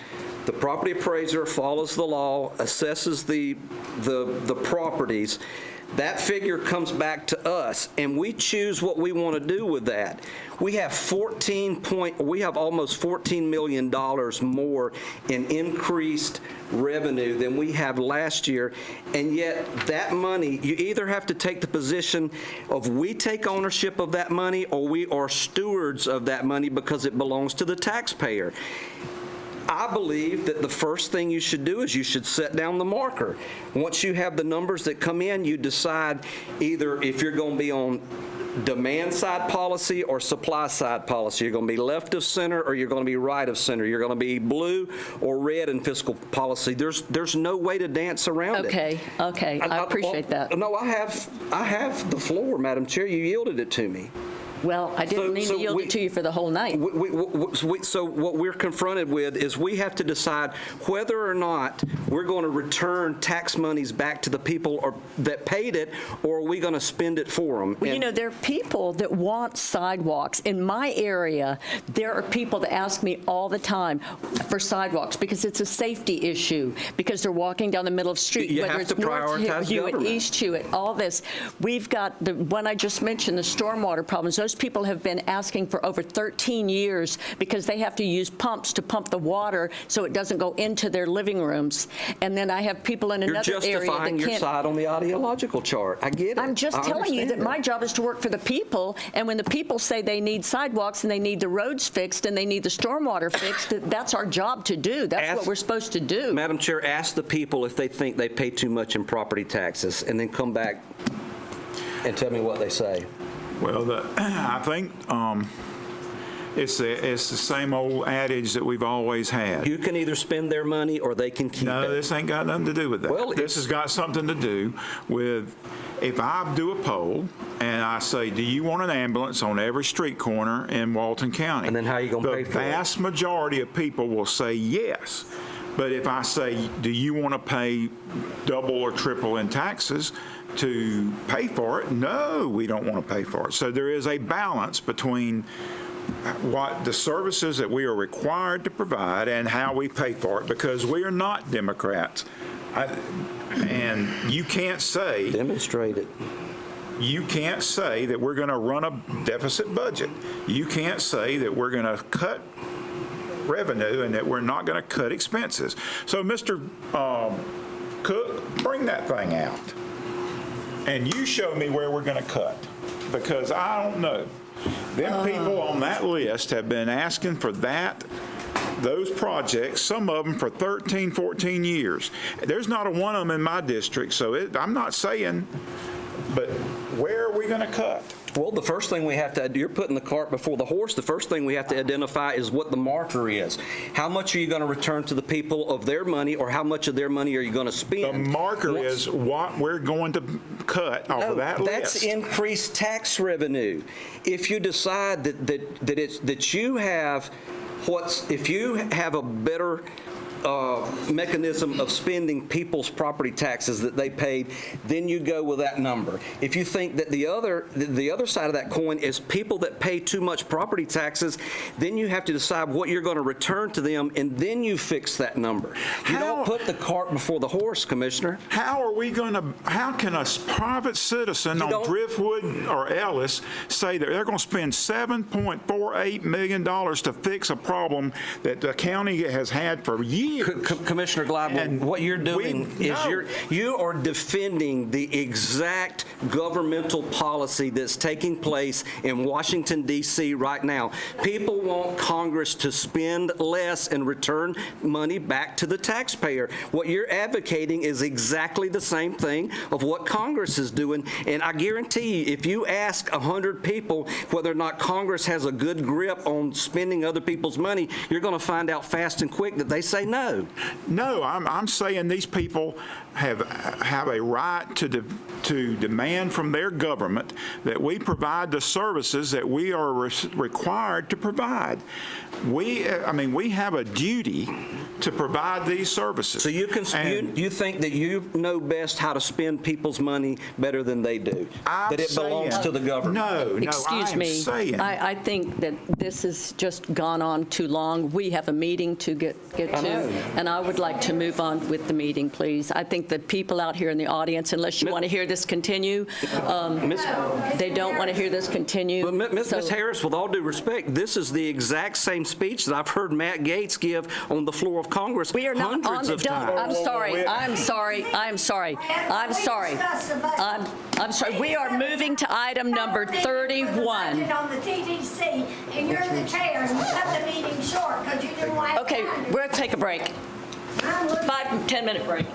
The property appraiser follows the law, assesses the properties. That figure comes back to us, and we choose what we want to do with that. We have almost $14 million more in increased revenue than we have last year, and yet that money, you either have to take the position of we take ownership of that money or we are stewards of that money because it belongs to the taxpayer. I believe that the first thing you should do is you should set down the marker. Once you have the numbers that come in, you decide either if you're going to be on demand side policy or supply side policy. You're going to be left of center or you're going to be right of center. You're going to be blue or red in fiscal policy. There's no way to dance around it. Okay. I appreciate that. No, I have the floor, Madam Chair. You yielded it to me. Well, I didn't mean to yield it to you for the whole night. So what we're confronted with is we have to decide whether or not we're going to return tax monies back to the people that paid it, or are we going to spend it for them? Well, you know, there are people that want sidewalks. In my area, there are people that ask me all the time for sidewalks because it's a safety issue, because they're walking down the middle of the street. You whether have it's to prioritize Hewitt, government. East Hewitt, all this. We've got the one I just mentioned, the stormwater problems. Those people have been asking for over 13 years because they have to use pumps to pump the water so it doesn't go into their living rooms. And then I have people in another area that can't. You're justifying your side on the ideological chart. I get it. I'm just telling you that my job is to work for the people, and when the people say they need sidewalks and they need the roads fixed and they need the stormwater fixed, that's our job to do. That's what we're supposed to do. Madam Chair, ask the people if they think they pay too much in property taxes, and then come back and tell me what they say. Well, I think it's the same old adage that we've always had. You can either spend their money or they can keep it. No, this ain't got nothing to do with that. Well, this has got something to do with if I do a poll and I say, do you want an ambulance on every street corner in Walton County? And then how are you going to pay for it? The vast majority of people will say yes. But if I say, do you want to pay double or triple in taxes to pay for it? No, we don't want to pay for it. So there is a balance between what the services that we are required to provide and how we pay for it, because we are not Democrats. And you can't say... Demonstrate it. You can't say that we're going to run a deficit budget. You can't say that we're going to cut revenue and that we're not going to cut expenses. So, Mr. Cook, bring that thing out. And you show me where we're going to cut, because I don't know. Them people on that list have been asking for those projects, some of them for 13, 14 years. There's not a one of them in my district, so I'm not saying, but where are we going to cut? Well, the first thing we have to, you're putting the cart before the horse. The first thing we have to identify is what the marker is. How much are you going to return to the people of their money, or how much of their money are you going to spend? The marker is what we're going to cut off of that list. That's increased tax revenue. If you decide that you have if you have a better mechanism of spending people's property taxes that they paid, then you go with that number. If you think that the other side of that coin is people that pay too much property taxes, then you have to decide what you're going to return to them, and then you fix that number. You don't put the cart before the horse, Commissioner. How can a private citizen on Driftwood or Ellis say that they're going to spend $7.48 million to fix a problem that the county has had for years? Commissioner Gleibel, what you're doing is you are defending the exact governmental policy that's taking place in Washington, D.C. right now. People want Congress to spend less and return money back to the taxpayer. What you're advocating is exactly the same thing of what Congress is doing, and I guarantee you, if you ask 100 people whether or not Congress has a good grip on spending other people's money, you're going to find out fast and quick that they say no. No, I'm saying these people have a right to demand from their government that we provide the services that we are required to provide. We have a duty to provide these services. So you think that you know best how to spend people's money better than they do? That it belongs to the government? No, Excuse me. I think that this has just gone on too long. We have a meeting to get to, and I would like to move on with the meeting, please. I think the people out here in the audience, unless you want to hear this continue, they don't want to hear this continue. But Ms. Harris, with all due respect, this is the exact same speech that I've heard Matt Gaetz give on the floor of Congress hundreds of times. I'm sorry. We are moving to item number 31. On the TDC, and you're the chair, and you cut the meeting short because you didn't like. Okay, we're going to take a break. 5-10-minute break.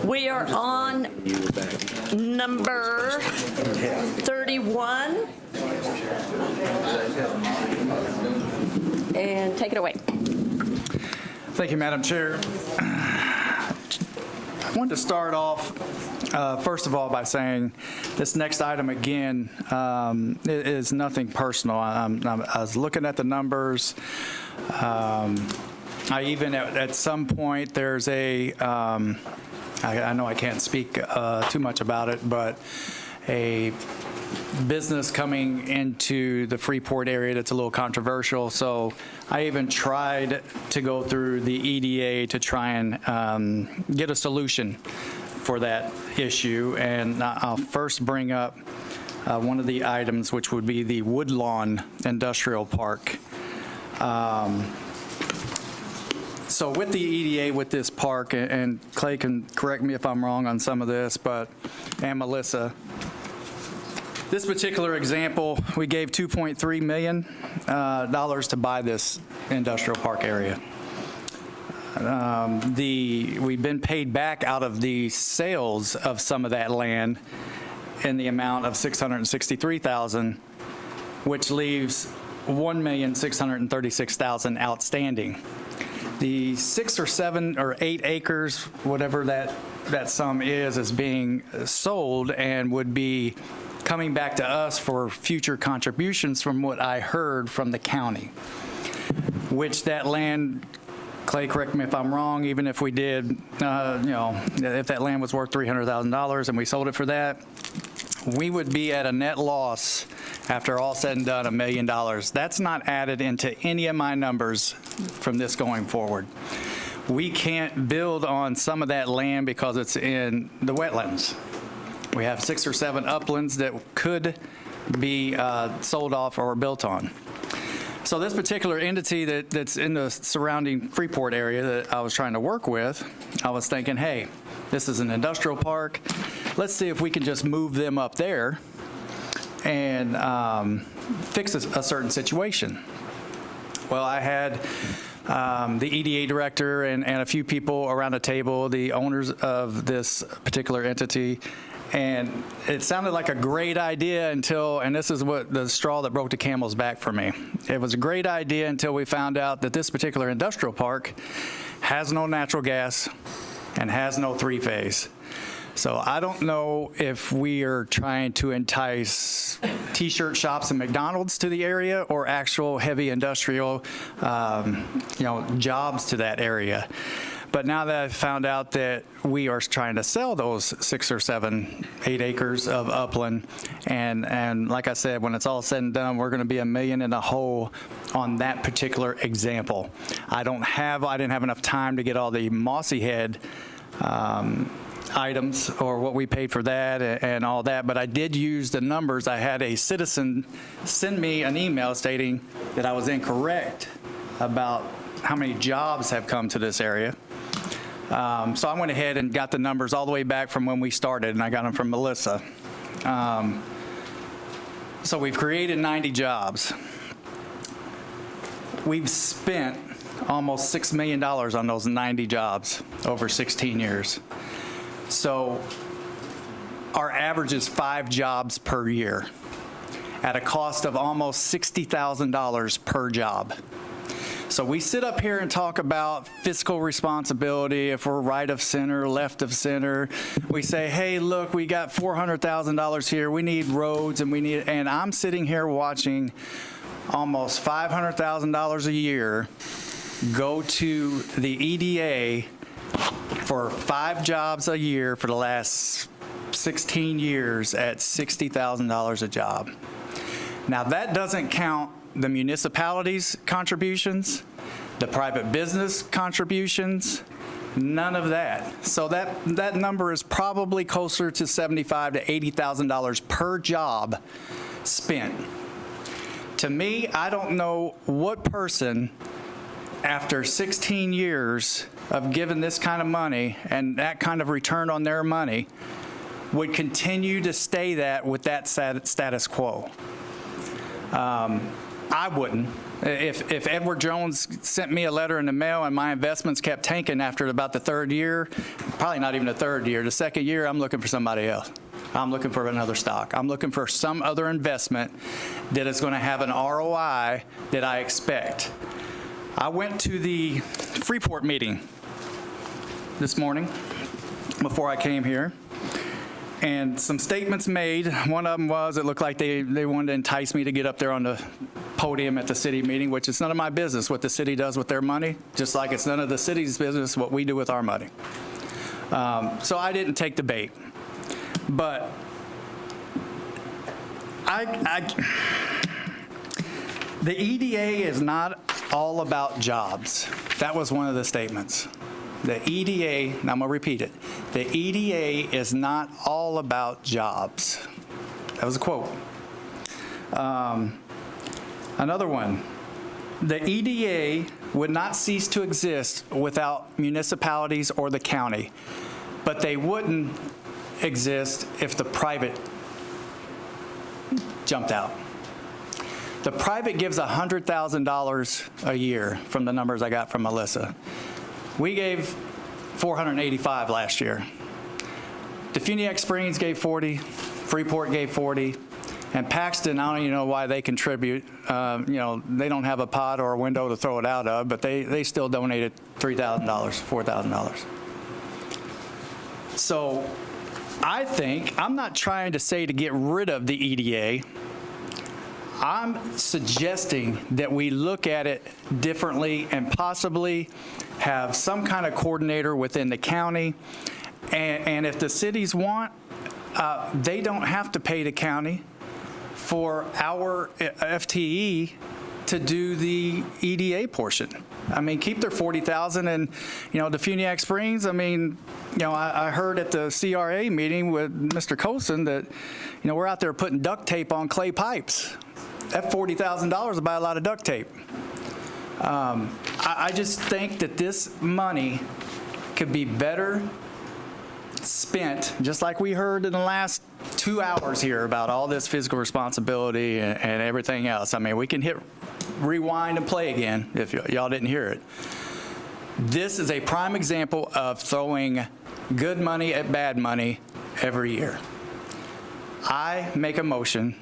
We are on number 31. And take it away. Thank you, Madam Chair. I wanted to start off, first of all, by saying this next item, again, is nothing personal. I was looking at the numbers. I even, at some point, there's a, I know I can't speak too much about it, but a business coming into the Freeport area that's a little controversial. So I even tried to go through the EDA to try and get a solution for that issue. And I'll first bring up one of the items, which would be the Woodlawn Industrial Park. So with the EDA, with this park, and Clay can correct me if I'm wrong on some of this, and Melissa, this particular example, we gave $2.3 million to buy this industrial park area. We've been paid back out of the sales of some of that land in the amount of $663,000, which leaves $1,636,000 outstanding. The 6 or 7 or 8 acres, whatever that sum is being sold and would be coming back to us for future contributions from what I heard from the county, which that land, Clay, correct me if I'm wrong, even if we did, if that land was worth $300,000 and we sold it for that, we would be at a net loss after all said and done, $1 million. That's not added into any of my numbers from this going forward. We can't build on some of that land because it's in the wetlands. We have 6 or 7 uplands that could be sold off or built on. So this particular entity that's in the surrounding Freeport area that I was trying to work with, I was thinking, hey, this is an industrial park. Let's see if we can just move them up there and fix a certain situation. Well, I had the EDA director and a few people around the table, the owners of this particular entity, and it sounded like a great idea until, and this is what the straw that broke the camel's back for me. It was a great idea until we found out that this particular industrial park has no natural gas and has no three-phase. So I don't know if we are trying to entice T-shirt shops and McDonald's to the area or actual heavy industrial, jobs to that area. But now that I've found out that we are trying to sell those 6 or 7, 8 acres of upland, and like I said, when it's all said and done, we're going to be $1 million in the hole on that particular example. I didn't have enough time to get all the Mossy Head items or what we paid for that and all that, but I did use the numbers. I had a citizen send me an email stating that I was incorrect about how many jobs have come to this area. So I went ahead and got the numbers all the way back from when we started, and I got them from Melissa. So we've created 90 jobs. We've spent almost $6 million on those 90 jobs over 16 years. So our average is 5 jobs per year at a cost of almost $60,000 per job. So we sit up here and talk about fiscal responsibility, if we're right of center, left of center. We say, hey, look, we got $400,000 here. We need roads and I'm sitting here watching almost $500,000 a year go to the EDA for 5 jobs a year for the last 16 years at $60,000 a job. Now that doesn't count the municipalities' contributions, the private business contributions, none of that. So that number is probably closer to $75,000 to $80,000 per job spent. To me, I don't know what person, after 16 years of giving this kind of money and that kind of return on their money, would continue to stay with that status quo. I wouldn't. If Edward Jones sent me a letter in the mail and my investments kept tanking after about the third year, probably not even the third year, the second year, I'm looking for somebody else. I'm looking for another stock. I'm looking for some other investment that is going to have an ROI that I expect. I went to the Freeport meeting this morning before I came here, and some statements made. One of them was it looked like they wanted to entice me to get up there on the podium at the city meeting, which is none of my business what the city does with their money, just like it's none of the city's business what we do with our money. So I didn't take the bait. But the EDA is not all about jobs. That was one of the statements. The EDA, and I'm going to repeat it, the EDA is not all about jobs. That was a quote. Another one, the EDA would not cease to exist without municipalities or the county, but they wouldn't exist if the private jumped out. The private gives $100,000 a year from the numbers I got from Melissa. We gave $485 last year. Defuniak Springs gave 40, Freeport gave 40, and Paxton, I don't even know why they contribute. They don't have a pot or a window to throw it out of, but they still donated $3,000, $4,000. So I think, I'm not trying to say to get rid of the EDA. I'm suggesting that we look at it differently and possibly have some kind of coordinator within the county. And if the cities want, they don't have to pay the county for our FTE to do the EDA portion. I mean, keep their $40,000 and, the Defuniak Springs, I heard at the CRA meeting with Mr. Colson that, we're out there putting duct tape on clay pipes. That $40,000 will buy a lot of duct tape. I just think that this money could be better spent, just like we heard in the last 2 hours here about all this fiscal responsibility and everything else. I mean, we can hit rewind and play again if y'all didn't hear it. This is a prime example of throwing good money at bad money every year. I make a motion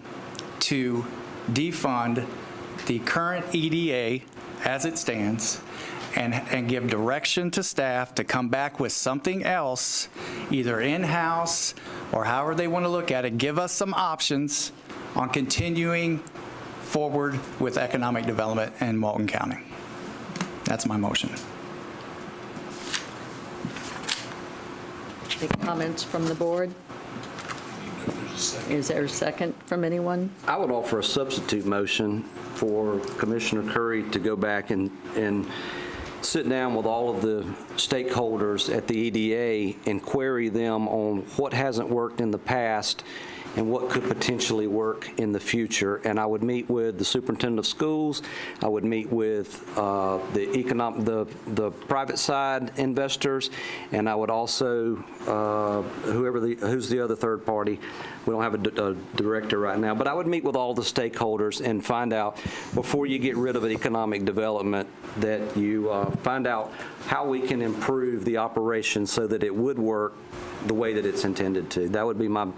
to defund the current EDA as it stands and give direction to staff to come back with something else, either in-house or however they want to look at it. Give us some options on continuing forward with economic development in Walton County. That's my motion. Any comments from the board? Is there a second from anyone? I would offer a substitute motion for Commissioner Curry to go back and sit down with all of the stakeholders at the EDA and query them on what hasn't worked in the past and what could potentially work in the future. And I would meet with the superintendent of schools. I would meet with the private side investors, and I would also who's the other third party. We don't have a director right now, but I would meet with all the stakeholders and find out before you get rid of an economic development that you find out how we can improve the operation so that it would work the way that it's intended to. That would be my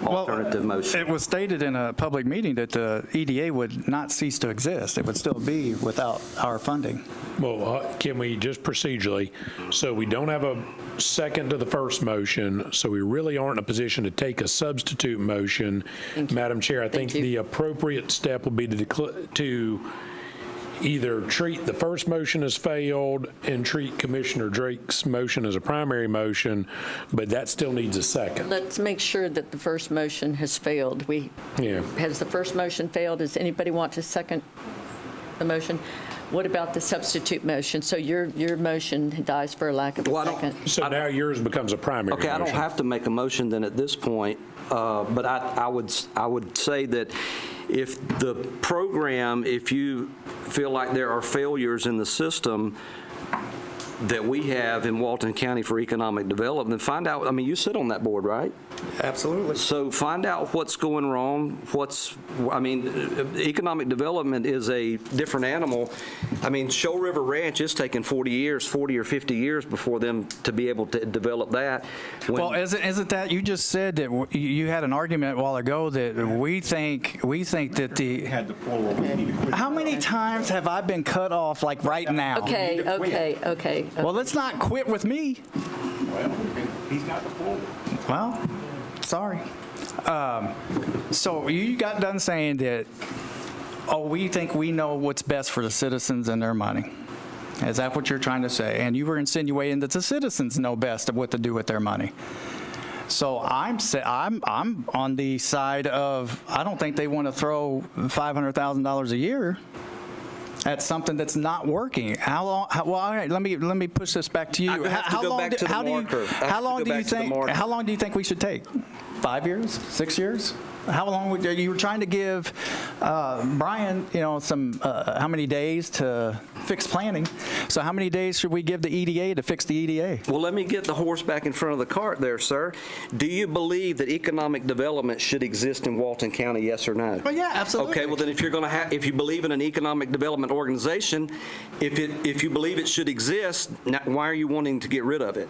alternative motion. It was stated in a public meeting that the EDA would not cease to exist. It would still be without our funding. Well, can we just procedurally, so we don't have a second to the first motion, so we really aren't in a position to take a substitute motion. Madam Chair, I think the appropriate step would be to either treat the first motion as failed and treat Commissioner Drake's motion as a primary motion, but that still needs a second. Let's make sure that the first motion has failed. Has the first motion failed? Does anybody want to second the motion? What about the substitute motion? So your motion dies for a lack of a second. So now yours becomes a primary motion. Okay, I don't have to make a motion then at this point, but I would say that if the program, if you feel like there are failures in the system that we have in Walton County for economic development, find out, you sit on that board, right? Absolutely. So find out what's going wrong, economic development is a different animal. Shoal River Ranch is taking 40 or 50 years before them to be able to develop that. Well, isn't that, you just said that you had an argument a while ago that we think that the... Had the floor. How many times have I been cut off like right now? Okay. Well, let's not quit with me. Well, he's got the floor. Well, sorry. So you got done saying that, we think we know what's best for the citizens and their money. Is that what you're trying to say? And you were insinuating that the citizens know best of what to do with their money. So I'm on the side of, I don't think they want to throw $500,000 a year at something that's not working. How long? Well, all right. Let me push this back to you. How long do you think we should take? 5 years? 6 years? How long would you were trying to give Brian, some how many days to fix planning? So how many days should we give the EDA to fix the EDA? Well, let me get the horse back in front of the cart there, sir. Do you believe that economic development should exist in Walton County? Yes or no? Well, yeah, absolutely. Okay. Well, then, if you believe in an economic development organization, if you believe it should exist, now, why are you wanting to get rid of it?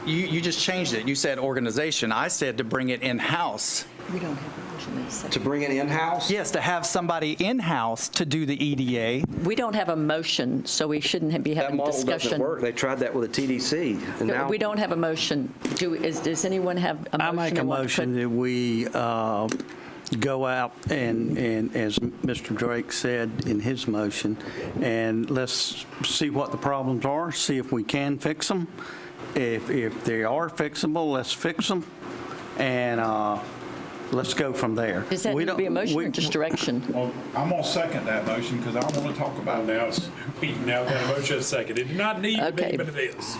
You just changed it. You said organization. I said to bring it in-house. We don't have a motion in a second. To bring it in-house? Yes, to have somebody in-house to do the EDA. We don't have a motion, so we shouldn't be having That model discussion. doesn't work. They tried that with a TDC. And now We don't have a motion. Does anyone have a motion? I make a they want to motion put- that we go out and, as Mr. Drake said in his motion, and let's see what the problems are, see if we can fix them. If they are fixable, let's fix them, and let's go from there. Does that need to be a motion or just direction? Well, I'm going to second that motion because I want to talk about that. We now got a motion and a second. It did not need to Okay. be, but it is.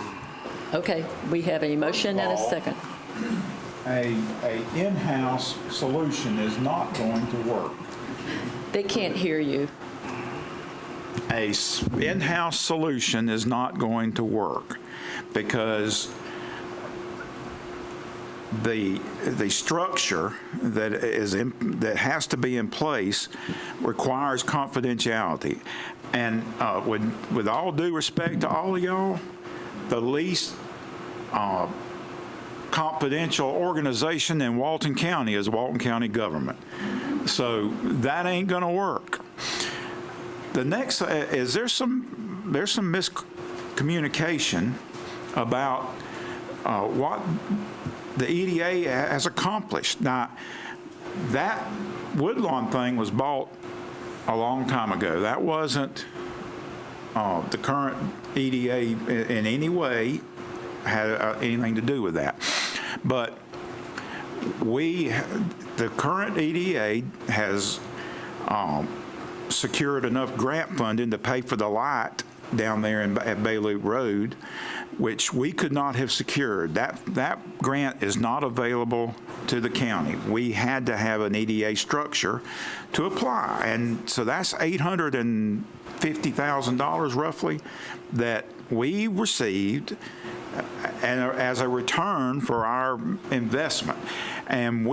Okay, we have a motion and a second. A in-house solution is not going to work. They can't hear you. A in-house solution is not going to work because the structure that has to be in place requires confidentiality. And with all due respect to all of y'all, the least confidential organization in Walton County is Walton County government. So that ain't going to work. The next is there's some miscommunication about what the EDA has accomplished. Now, that Woodlawn thing was bought a long time ago. That wasn't the current EDA in any way had anything to do with that. But the current EDA has secured enough grant funding to pay for the light down there at Bay Loop Road, which we could not have secured. That grant is not available to the county. We had to have an EDA structure to apply, and so that's $850,000 roughly that we received and as a return for our investment. And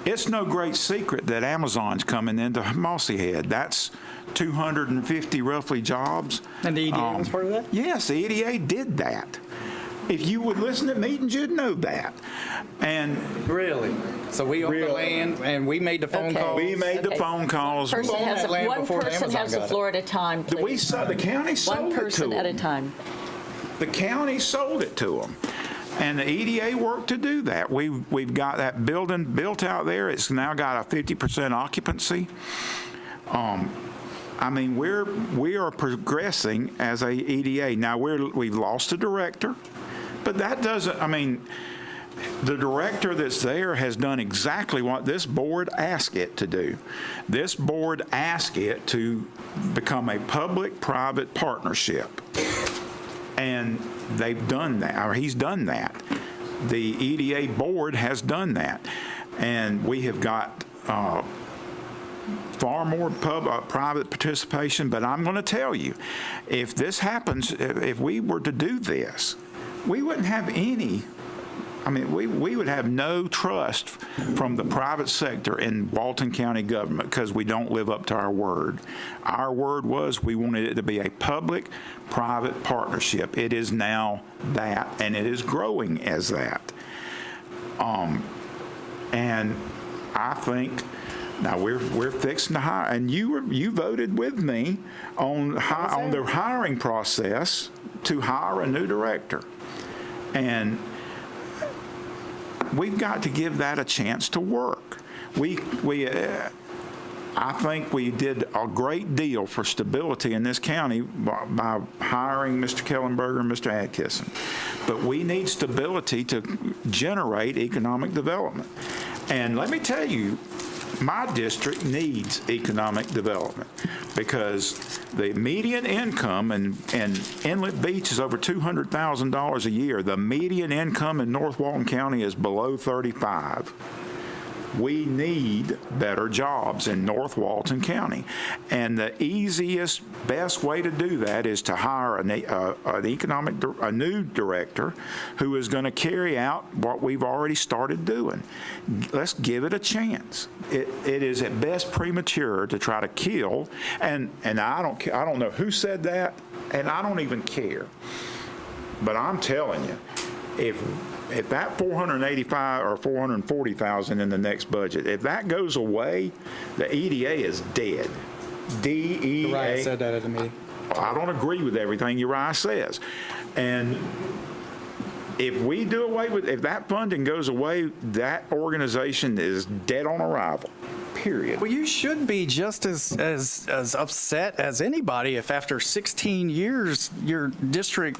it's no great secret that Amazon's coming into Mossy Head. That's 250 roughly jobs. And the EDA was part of that? Yes, the EDA did that. If you would listen to meetings, you'd know that. And really? So we own the land and we made the phone calls? We made the phone calls. One person has the floor at a time, please. The county sold it to them. One person at a time. The county sold it to them. And the EDA worked to do that. We've got that building built out there. It's now got a 50% occupancy. We are progressing as a EDA. Now we've lost a director, but that doesn't. The director that's there has done exactly what this board asked it to do. This board asked it to become a public-private partnership. And they've done that, or he's done that. The EDA board has done that. And we have got far more private participation. But I'm going to tell you, if this happens, if we were to do this, we wouldn't have any. I mean, we would have no trust from the private sector in Walton County government because we don't live up to our word. Our word was we wanted it to be a public-private partnership. It is now that, and it is growing as that. And I think now we're fixing to hire, and you voted with me on the hiring process to hire a new director, and we've got to give that a chance to work. I think we did a great deal for stability in this county by hiring Mr. Kellenberger and Mr. Atkinson. But we need stability to generate economic development. And let me tell you, my district needs economic development because the median income in Inlet Beach is over $200,000 a year. The median income in North Walton County is below 35. We need better jobs in North Walton County. And the easiest, best way to do that is to hire a new director who is going to carry out what we've already started doing. Let's give it a chance. It is at best premature to try to kill, and I don't know who said that, and I don't even care. But I'm telling you, if that 485 or 440,000 in the next budget, if that goes away, the EDA is dead. DEA. Uriah said that at the meeting. I don't agree with everything Uriah says. And if we do away with, if that funding goes away, that organization is dead on arrival. Period. Well, you should be just as upset as anybody if after 16 years your district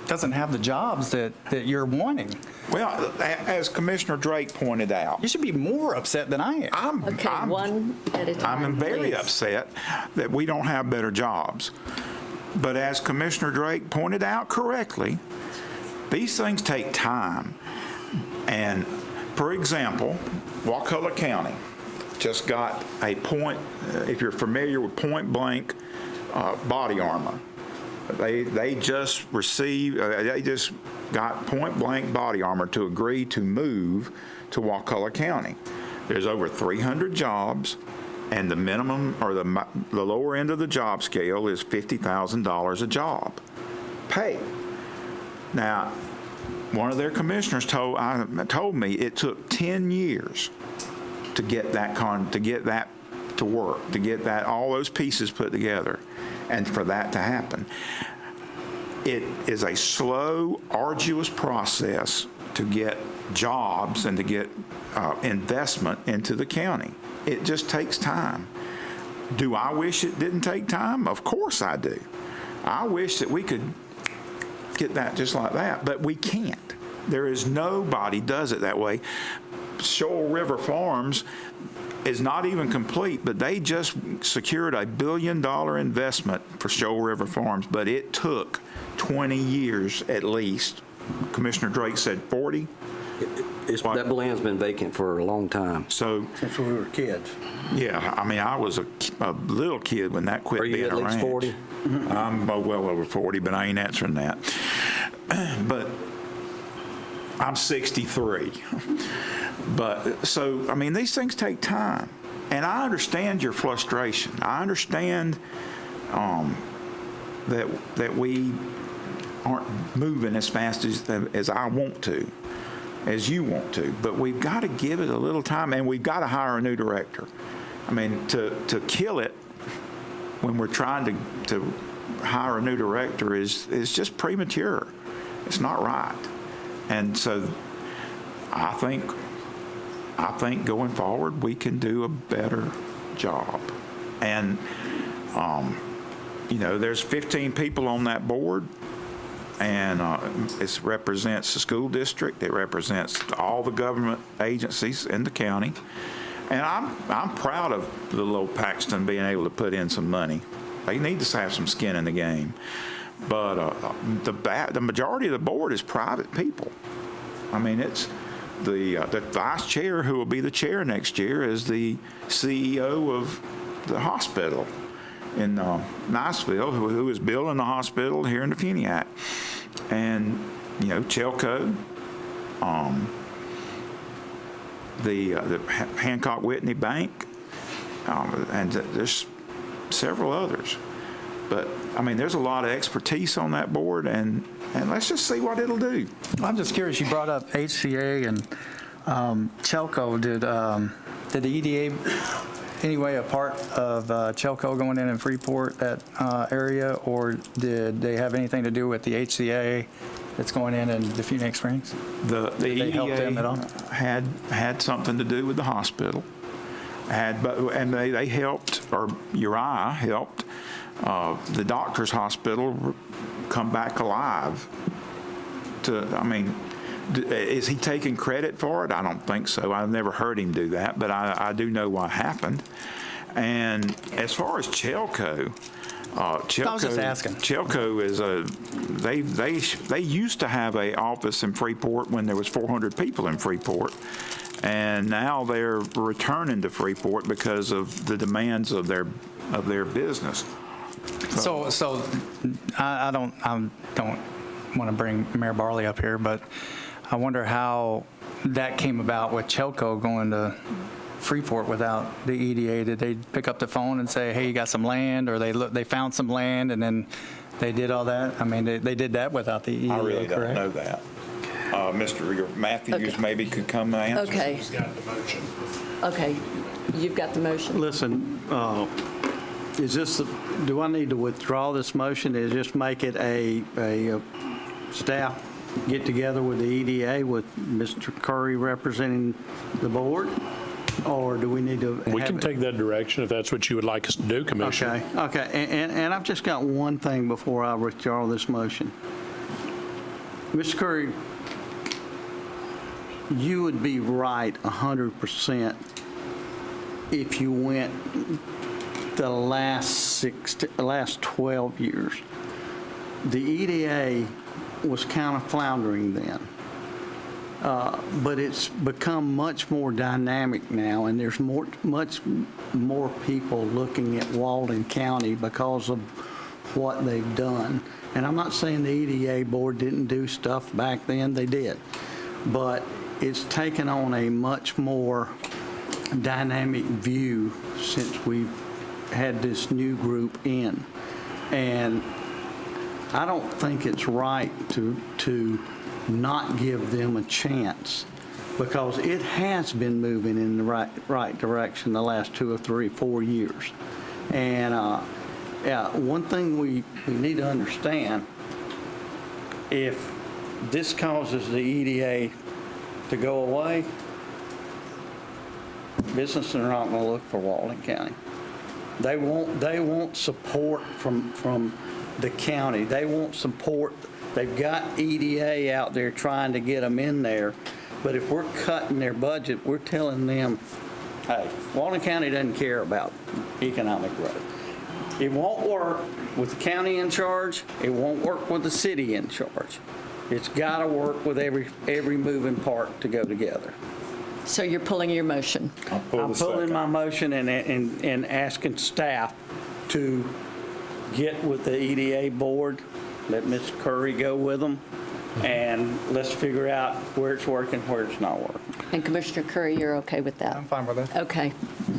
doesn't have the jobs that you're wanting. Well, as Commissioner Drake pointed out, you should be more upset than I am. One at a time. I'm very please. upset that we don't have better jobs. But as Commissioner Drake pointed out correctly, these things take time. And for example, Wakulla County just got a point, if you're familiar with point blank body armor, they just got point blank body armor to agree to move to Wakulla County. There's over 300 jobs, and the minimum or the lower end of the job scale is $50,000 a job pay. Now, one of their commissioners told me it took 10 years to get that to work, to get all those pieces put together, and for that to happen. It is a slow, arduous process to get jobs and to get investment into the county. It just takes time. Do I wish it didn't take time? Of course I do. I wish that we could get that just like that, but we can't. There is nobody does it that way. Shoal River Farms is not even complete, but they just secured $1 billion investment for Shoal River Farms, but it took 20 years at least. Commissioner Drake said 40. That land's been vacant for a long time. So Since we were kids. yeah, I mean, I was a little kid when that quit being a ranch. Are you at least 40? I'm well over 40, but I ain't answering that. But I'm 63. But so, I mean, these things take time. And I understand your frustration. I understand that we aren't moving as fast as I want to, as you want to. But we've got to give it a little time, and we've got to hire a new director. I mean, to kill it when we're trying to hire a new director is just premature. It's not right. And so I think going forward, we can do a better job. And, there's 15 people on that board, and it represents the school district. It represents all the government agencies in the county. And I'm proud of little old Paxton being able to put in some money. They need to have some skin in the game. But the majority of the board is private people. I mean, it's the vice chair, who will be the chair next year, is the CEO of the hospital in Niceville, who is building the hospital here in the Funiac. And Chelco, the Hancock Whitney Bank, and there's several others. But, I mean, there's a lot of expertise on that board, and let's just see what it'll do. I'm just curious, you brought up HCA and Chelco. Did the EDA anyway a part of Chelco going in Freeport, that area, or did they have anything to do with the HCA that's going in the Phoenix Springs? The they help them at all? EDA had something to do with the hospital, and they helped, or Uriah helped, the doctor's hospital come back alive. Is he taking credit for it? I don't think so. I've never heard him do that, but I do know what happened. And as far as Chelco, I was just asking. Chelco is they used to have an office in Freeport when there was 400 people in Freeport, and now they're returning to Freeport because of the demands of their business. So I don't want to bring Mayor Barley up here, but I wonder how that came about with Chelco going to Freeport without the EDA. Did they pick up the phone and say, "Hey, you got some land," or they found some land and then they did all that? I mean, they did that without the EDA. I really correct? don't know that. Mr. Matthews maybe could come and answer. Okay. He's got the motion. Okay, you've got the motion. Listen, do I need to withdraw this motion? Is just make it a staff get together with the EDA with Mr. Curry representing the board? Or do we need to We can take that direction if that's what you would like us to do, Commissioner. Okay. And I've just got one thing before I withdraw this motion. Mr. Curry, you would be right 100% if you went the last 12 years. The EDA was kind of floundering then. But it's become much more dynamic now, and there's much more people looking at Walden County because of what they've done. And I'm not saying the EDA board didn't do stuff back then, they did. But it's taken on a much more dynamic view since we've had this new group in. And I don't think it's right to not give them a chance, because it has been moving in the right direction the last 2 or 3, 4 years. And one thing we need to understand, if this causes the EDA to go away, businesses are not going to look for Walden County. They won't support from the county. They won't support. They've got EDA out there trying to get them in there, but if we're cutting their budget, we're telling them, hey, Walden County doesn't care about economic growth. It won't work with the county in charge. It won't work with the city in charge. It's got to work with every moving part to go together. So you're pulling your motion? I'm pulling my motion and asking staff to get with the EDA board, let Mr. Curry go with them, and let's figure out where it's working, where it's not working. And Commissioner Curry, you're okay with that? I'm fine with that. Okay,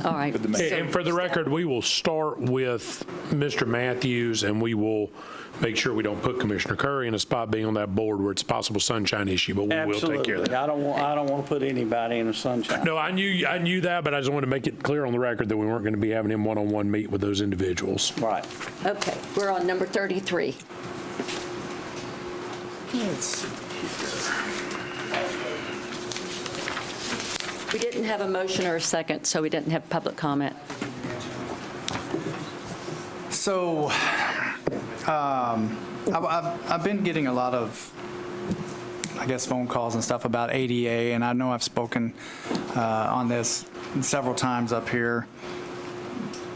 all right. And for the record, we will start with Mr. Matthews, and we will make sure we don't put Commissioner Curry in a spot being on that board where it's a possible sunshine issue, but we will take care of that. Absolutely. I don't want to put anybody in the sunshine. No, I knew that, but I just wanted to make it clear on the record that we weren't going to be having him one-on-one meet with those individuals. Right. Okay, we're on number 33. We didn't have a motion or a second, so we didn't have public comment. So I've been getting a lot of, I guess, phone calls and stuff about ADA, and I know I've spoken on this several times up here,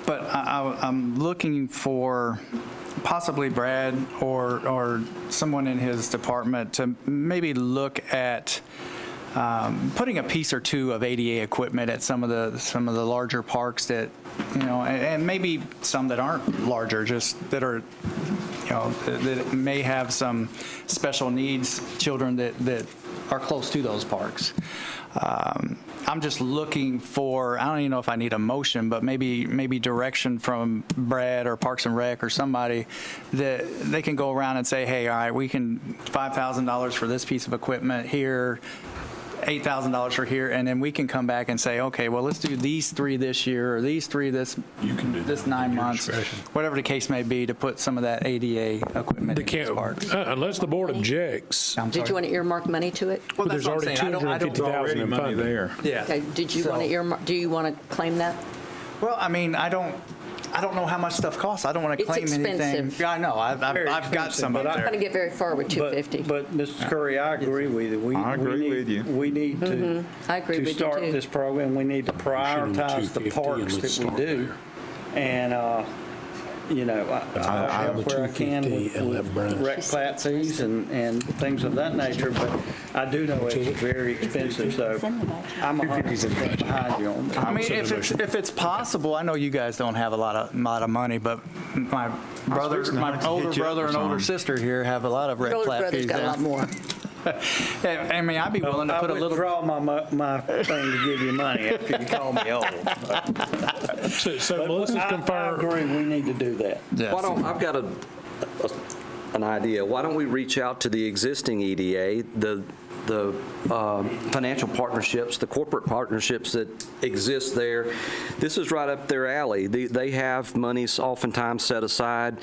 but I'm looking for possibly Brad or someone in his department to maybe look at putting a piece or two of ADA equipment at some of the larger parks that, and maybe some that aren't larger, just that are that may have some special needs children that are close to those parks. I'm just looking for, I don't even know if I need a motion, but maybe direction from Brad or Parks and Rec or somebody that they can go around and say, hey, all right, we can $5,000 for this piece of equipment here, $8,000 for here, and then we can come back and say, okay, well, let's do these 3 this year, or these 3 this 9 months, whatever the case may be, to put some of that ADA equipment in these parks. Unless the board objects. Did you want to earmark money to it? Well, there's already $250,000 in money funding there. Yeah. Okay, did you want to earmark, do you want to claim that? Well, I mean, I don't know how much stuff costs. I don't want to It's claim anything. expensive. Yeah, I know. I've got some up I'm not there. going to get very far with 250. But Mr. Curry, I agree with you. I agree with you. We need to, I agree with you, start too. this program, we need to prioritize the 250 parks and let's that we start do. And, I'll help where I can 250 and let with Brian. rec platforms and things of that nature, but I do know it's very expensive, so I'm 100% behind you on that. I mean, if it's possible, I know you guys don't have a lot of money, but my older brother and older sister here have a lot of rec Older plat brother's fees got a lot down. more. I mean, I'd be willing to put a little. I withdraw my thing to give you money after you call me old. So Melissa's I confirmed. agree, we need to do that. Yes. I've got an idea. Why don't we reach out to the existing EDA, the financial partnerships, the corporate partnerships that exist there? This is right up their alley. They have monies oftentimes set aside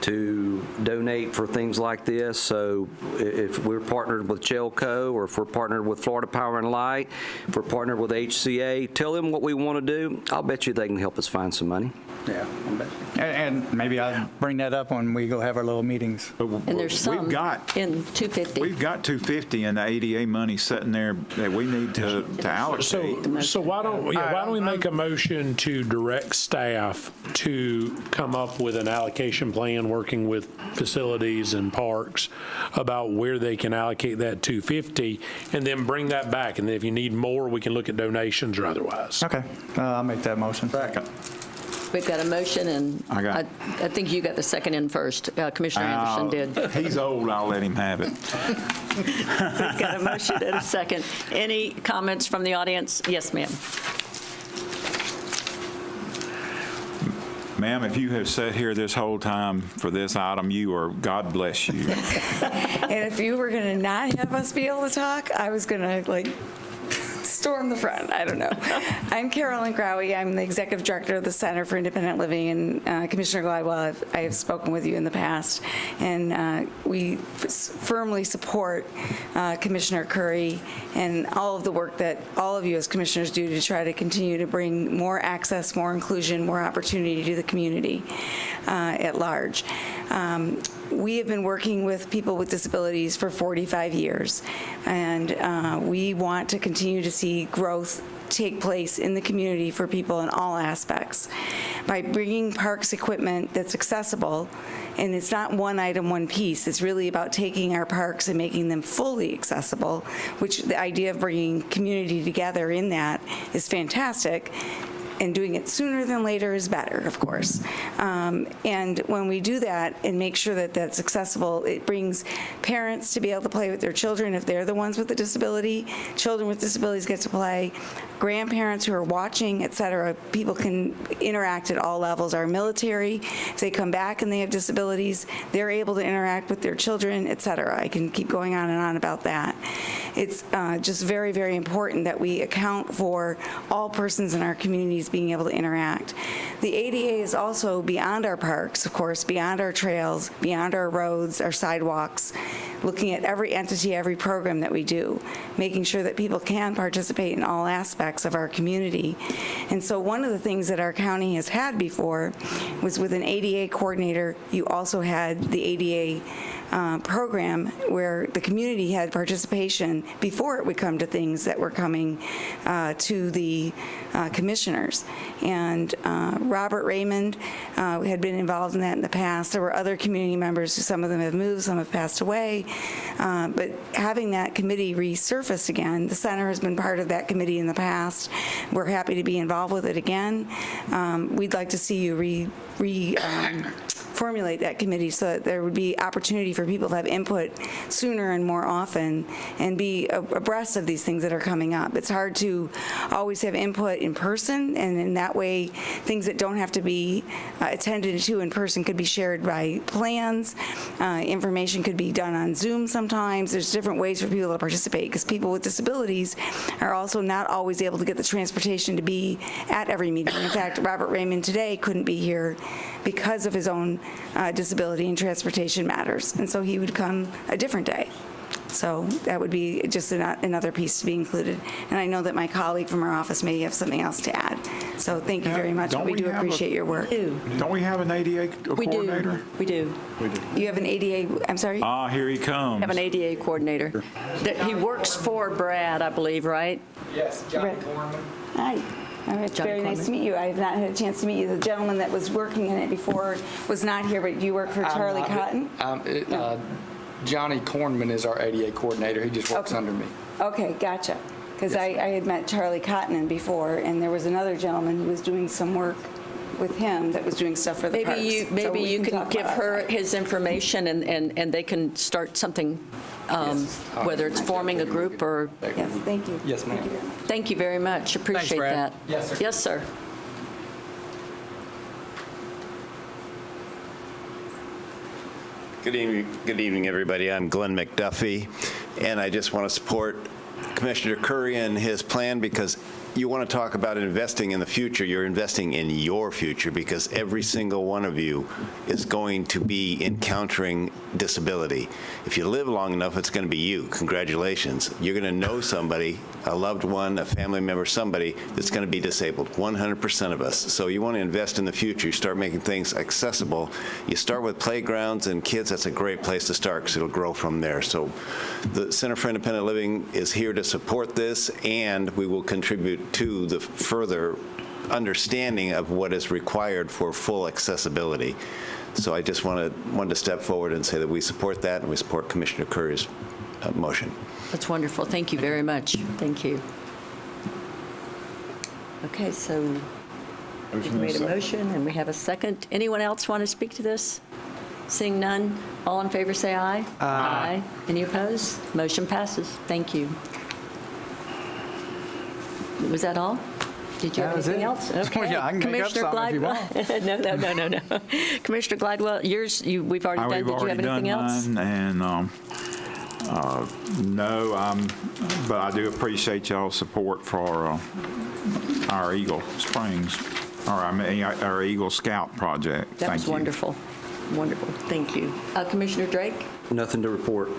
to donate for things like this. So if we're partnered with Chelco, or if we're partnered with Florida Power and Light, if we're partnered with HCA, tell them what we want to do. I'll bet you they can help us find some money. Yeah, I bet. And maybe I'll bring that up when we go have our little meetings. And there's some We've got in 250. We've got 250 in the ADA money sitting there that we need to allocate. So why don't we make a motion to direct staff to come up with an allocation plan, working with facilities and parks about where they can allocate that 250, and then bring that back. And then if you need more, we can look at donations or otherwise. Okay, I'll make that motion. Second. We've got a motion, and I think you got the second in first. Commissioner Anderson did. He's old, I'll let him have it. We've got a motion and a second. Any comments from the audience? Yes, ma'am. Ma'am, if you have sat here this whole time for this item, God bless you. And if you were going to not have us be able to talk, I was going to storm the front. I don't know. I'm Carolyn Growie. I'm the Executive Director of the Center for Independent Living, and Commissioner Gladwell, I have spoken with you in the past, and we firmly support Commissioner Curry and all of the work that all of you as commissioners do to try to continue to bring more access, more inclusion, more opportunity to the community at large. We have been working with people with disabilities for 45 years, and we want to continue to see growth take place in the community for people in all aspects. By bringing parks equipment that's accessible, and it's not one item, one piece, it's really about taking our parks and making them fully accessible, which the idea of bringing community together in that is fantastic. And doing it sooner than later is better, of course. And when we do that and make sure that that's accessible, it brings parents to be able to play with their children if they're the ones with the disability. Children with disabilities get to play. Grandparents who are watching, et cetera, people can interact at all levels. Our military, if they come back and they have disabilities, they're able to interact with their children, et cetera. I can keep going on and on about that. It's just very, very important that we account for all persons in our communities being able to interact. The ADA is also beyond our parks, of course, beyond our trails, beyond our roads, our sidewalks, looking at every entity, every program that we do, making sure that people can participate in all aspects of our community. And so one of the things that our county has had before was with an ADA coordinator, you also had the ADA program where the community had participation before it would come to things that were coming to the commissioners. And Robert Raymond had been involved in that in the past. There were other community members, some of them have moved, some have passed away. But having that committee resurface again, the center has been part of that committee in the past. We're happy to be involved with it again. We'd like to see you formulate that committee so that there would be opportunity for people to have input sooner and more often and be abreast of these things that are coming up. It's hard to always have input in person, and in that way, things that don't have to be attended to in person could be shared by plans. Information could be done on Zoom sometimes. There's different ways for people to participate because people with disabilities are also not always able to get the transportation to be at every meeting. In fact, Robert Raymond today couldn't be here because of his own disability and transportation matters, and so he would come a different day. So that would be just another piece to be included. And I know that my colleague from our office may have something else to add. So thank you very much. We do appreciate your work. Don't we have an ADA coordinator? We do. You have an ADA, I'm sorry? Here he comes. We have an ADA coordinator. He works for Brad, I believe, right? Yes, Johnny Corman. Hi. It's very nice to meet you. I have not had a chance to meet you. The gentleman that was working in it before was not here, but you work for Charlie Cotton? Johnny Cornman is our ADA coordinator. He just works under me. Okay, gotcha. Because I had met Charlie Cotton before, and there was another gentleman who was doing some work with him that was doing stuff for the parks. Maybe you can give her his information, and they can start something, whether it's forming a group or... Yes, thank you. Yes, ma'am. Thank you very much. Appreciate that. Yes, sir. Yes, sir. Good evening, everybody. I'm Glenn McDuffie, and I just want to support Commissioner Curry and his plan because you want to talk about investing in the future. You're investing in your future because every single one of you is going to be encountering disability. If you live long enough, it's going to be you. Congratulations. You're going to know somebody, a loved one, a family member, somebody that's going to be disabled, 100% of us. So you want to invest in the future. You start making things accessible. You start with playgrounds and kids. That's a great place to start because it'll grow from there. So the Center for Independent Living is here to support this, and we will contribute to the further understanding of what is required for full accessibility. So I just wanted to step forward and say that we support that, and we support Commissioner Curry's motion. That's wonderful. Thank you very much. Thank you. Okay, so you made a motion, and we have a second. Anyone else want to speak to this? Seeing none, all in favor say aye. Aye. Any opposed? Motion passes. Thank you. Was that all? Did you have anything else? Okay. Yeah, I can make up something if you want. No. Commissioner Glidewell, yours, we've already done. Did you have anything else? And no, but I do appreciate y'all's support for our Eagle Springs, or our Eagle Scout project. That was wonderful. Wonderful. Thank you. Commissioner Drake? Nothing to report.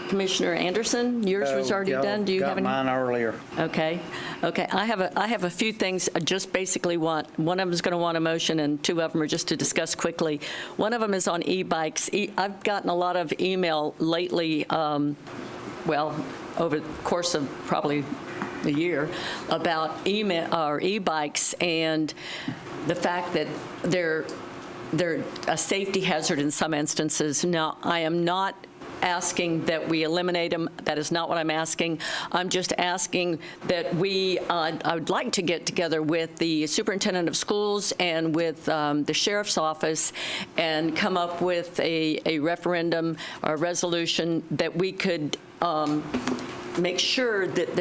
Commissioner Anderson, yours was already done. Do you have any? Got mine earlier. Okay. I have a few things. I just basically want, one of them is going to want a motion, and two of them are just to discuss quickly. One of them is on e-bikes. I've gotten a lot of email lately, over the course of probably a year, about e-bikes and the fact that they're a safety hazard in some instances. Now, I am not asking that we eliminate them. That is not what I'm asking. I'm just asking that I would like to get together with the superintendent of schools and with the sheriff's office and come up with a referendum or resolution that we could make sure that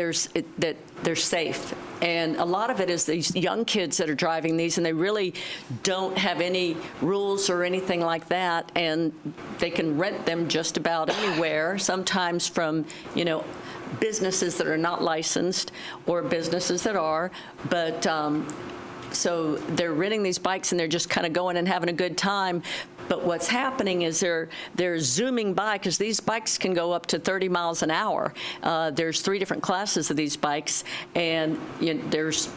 they're safe. And a lot of it is these young kids that are driving these, and they really don't have any rules or anything like that, and they can rent them just about anywhere, sometimes from, businesses that are not licensed or businesses that are, but so they're renting these bikes and they're just kind of going and having a good time. But what's happening is they're zooming by, because these bikes can go up to 30 miles an hour. There's 3 different classes of these bikes, and there's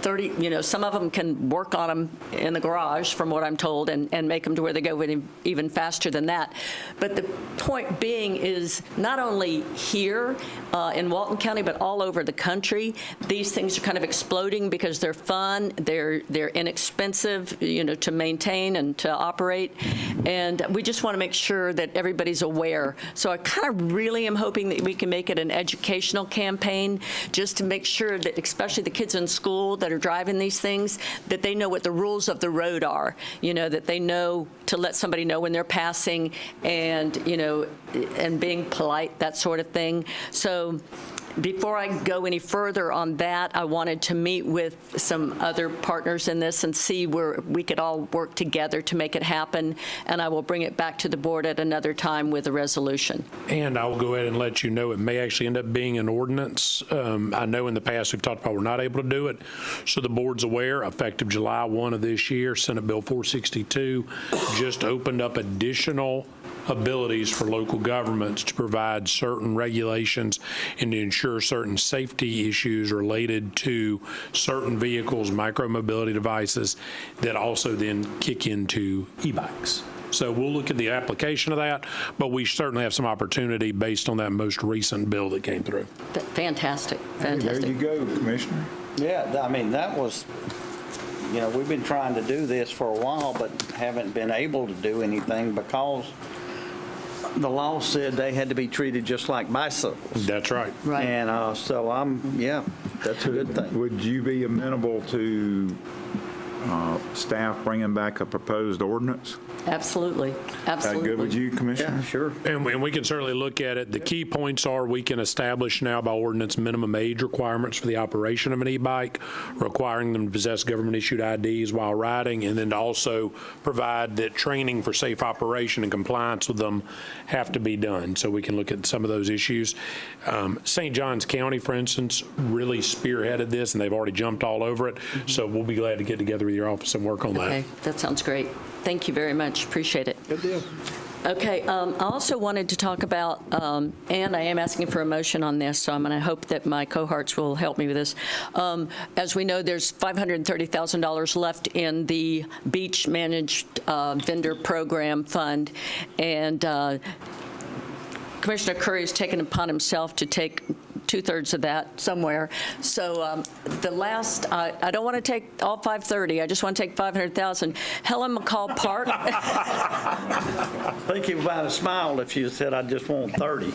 30, some of them can work on them in the garage, from what I'm told, and make them to where they go even faster than that. But the point being is not only here in Walton County, but all over the country, these things are kind of exploding because they're fun, they're inexpensive, to maintain and to operate, and we just want to make sure that everybody's aware. So I kind of really am hoping that we can make it an educational campaign, just to make sure that, especially the kids in school, that are driving these things, that they know what the rules of the road are, that they know to let somebody know when they're passing and, and being polite, that sort of thing. So before I go any further on that, I wanted to meet with some other partners in this and see where we could all work together to make it happen, and I will bring it back to the board at another time with a resolution. And I will go ahead and let you know, it may actually end up being an ordinance. I know in the past we've talked about we're not able to do it, so the board's aware, effective July 1 of this year, Senate Bill 462 just opened up additional abilities for local governments to provide certain regulations and to ensure certain safety issues related to certain vehicles, micro-mobility devices that also then kick into e-bikes. So we'll look at the application of that, but we certainly have some opportunity based on that most recent bill that came through. Fantastic, fantastic. There you go, Commissioner. Yeah, I mean, that was, we've been trying to do this for a while, but haven't been able to do anything because the law said they had to be treated just like bicycles. That's right. Right. And so that's a good thing. Would you be amenable to staff bringing back a proposed ordinance? Absolutely, absolutely. Good with you, Commissioner? Yeah, sure. And we can certainly look at it. The key points are we can establish now by ordinance minimum age requirements for the operation of an e-bike, requiring them to possess government-issued IDs while riding, and then to also provide that training for safe operation and compliance with them have to be done. So we can look at some of those issues. St. Johns County, for instance, really spearheaded this, and they've already jumped all over it. So we'll be glad to get together with your office and work on that. Okay, that sounds great. Thank you very much. Appreciate it. Good deal. Okay, I also wanted to talk about, and I am asking for a motion on this, so I'm going to hope that my cohorts will help me with this. As we know, there's $530,000 left in the Beach Managed Vendor Program Fund, and Commissioner Curry has taken upon himself to take 2/3 of that somewhere. So the last, I don't want to take all 530. I just want to take 500,000. Helen McCall Park. I think you might have smiled if you said, I just want 30.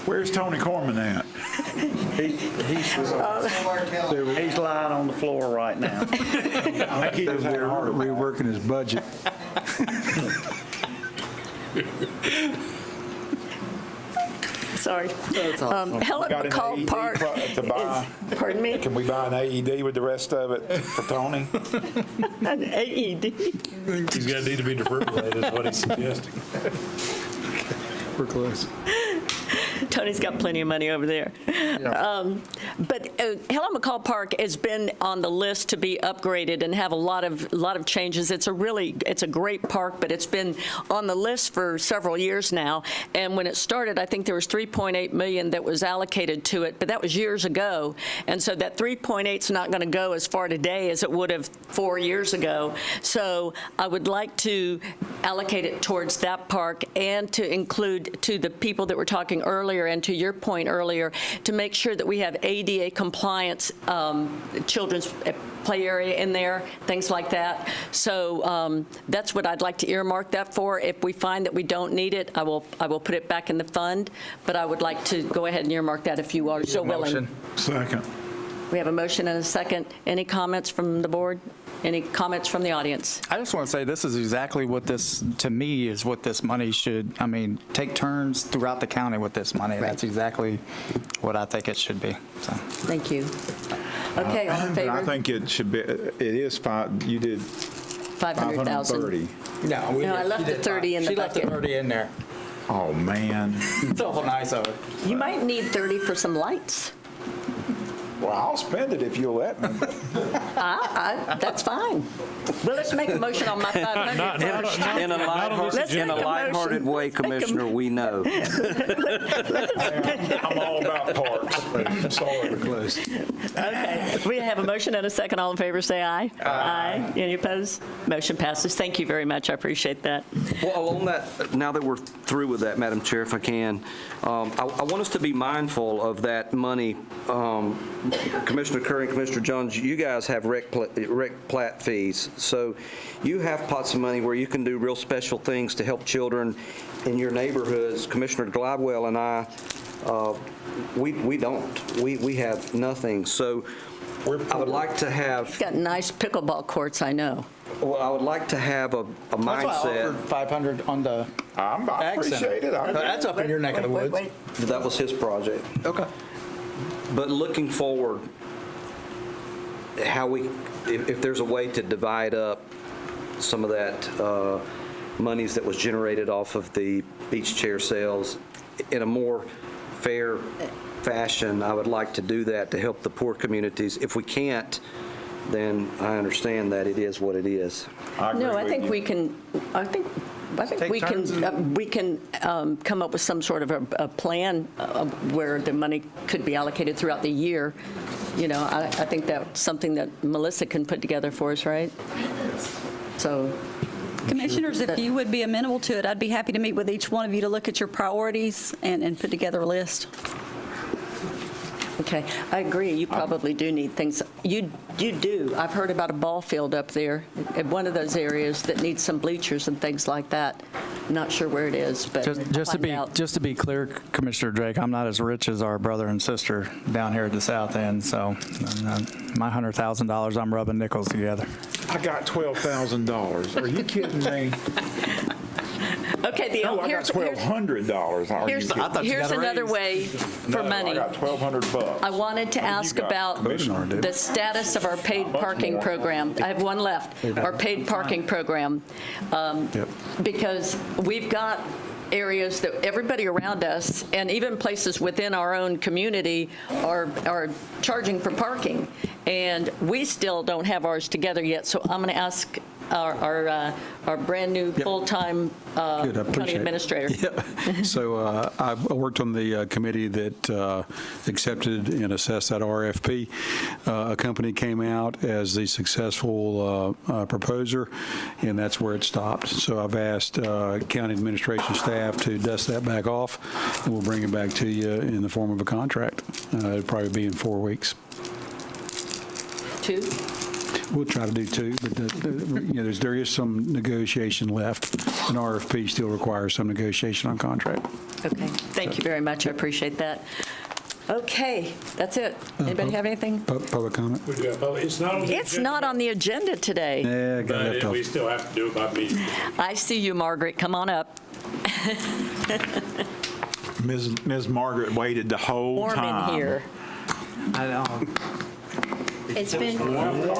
Where's Tony Corman at? He's lying on the floor right now. I think he's reworking his budget. Sorry. Helen Got an McCall AED Park to buy. Pardon me? Can we buy an AED with the rest of it for Tony? An AED? He's going to need to be defibrillated, is what he's suggesting. We're close. Tony's got plenty of money over there. But Helen McCall Park has been on the list to be upgraded and have a lot of changes. It's a great park, but it's been on the list for several years now. And when it started, I think there was $3.8 million that was allocated to it, but that was years ago. And so that 3.8 is not going to go as far today as it would have 4 years ago. So I would like to allocate it towards that park and to include to the people that were talking earlier and to your point earlier, to make sure that we have ADA compliance children's play area in there, things like that. So that's what I'd like to earmark that for. If we find that we don't need it, I will put it back in the fund, but I would like to go ahead and earmark that if you are so willing. Second. We have a motion and a second. Any comments from the board? Any comments from the audience? I just want to say this is exactly what this, to me, is what this money should, take turns throughout the county with this money. That's exactly what I think it should be. So. Thank you. Okay, all in favor? I think it should be, you did 500,000. 530. No, I left the 30 in the bucket. She left the 30 in there. Oh, man. It's awful nice of her. You might need 30 for some lights. Well, I'll spend it if you'll let me. That's fine. Well, let's make a motion on my 500 first. In a lighthearted way, Commissioner, we know. I'm all about parks. Sorry, we're close. Okay. We have a motion and a second. All in favor, say aye. Aye. Any opposed? Motion passes. Thank you very much. I appreciate that. Well, on that, now that we're through with that, Madam Chair, if I can, I want us to be mindful of that money. Commissioner Curry and Commissioner Jones, you guys have rec plat fees. So you have pots of money where you can do real special things to help children in your neighborhoods. Commissioner Glidewell and I, we don't. We have nothing. So I would like to have, Got nice pickleball courts, I know. well, I would like to have a That's why I mindset. offered 500 on the I Ag Center. appreciate it. That's up in your neck of the woods. That was his project. Okay. But looking forward, if there's a way to divide up some of that monies that was generated off of the beach chair sales in a more fair fashion, I would like to do that to help the poor communities. If we can't, then I understand that it is what it is. No, I think we can, I think we can come up with some sort of a plan where the money could be allocated throughout the year. You know, I think that's something that Melissa can put together for us, right? So, Commissioners, if you would be amenable to it, I'd be happy to meet with each one of you to look at your priorities and put together a list. okay, I agree, you probably do need things. You do. I've heard about a ball field up there at one of those areas that needs some bleachers and things like that. Not sure where it is, but Just find out. to be clear, Commissioner Drake, I'm not as rich as our brother and sister down here at the south end, so my $100,000, I'm rubbing nickels together. I got $12,000. Are you kidding me? Okay, No, I got $1,200. Are you kidding? Here's another way for No, money. I got $1,200. I wanted to ask got, about Commissioner? the status of our paid parking program. I have one left, our paid parking program. Because we've got areas that everybody around us, and even places within our own community, are charging for parking. And we still don't have ours together yet, so I'm going to ask our brand-new full-time Good, I county appreciate it. administrator. Yep. So I worked on the committee that accepted and assessed that RFP. A company came out as the successful proposer, and that's where it stopped. So I've asked county administration staff to dust that back off, and we'll bring it back to you in the form of a contract. It'll probably be in 4 weeks. 2? We'll try to do 2, but there is some negotiation left. An RFP still requires some negotiation on contract. Okay, thank you very much, I appreciate that. Okay, that's it. Anybody have anything? Public comment? It's not on the It's agenda, not on the agenda today. Yeah, got left but we off. still have to do it by meeting. I see you, Margaret, come on up. Ms. Margaret waited the whole Warm time. in here. I know. It's been painful,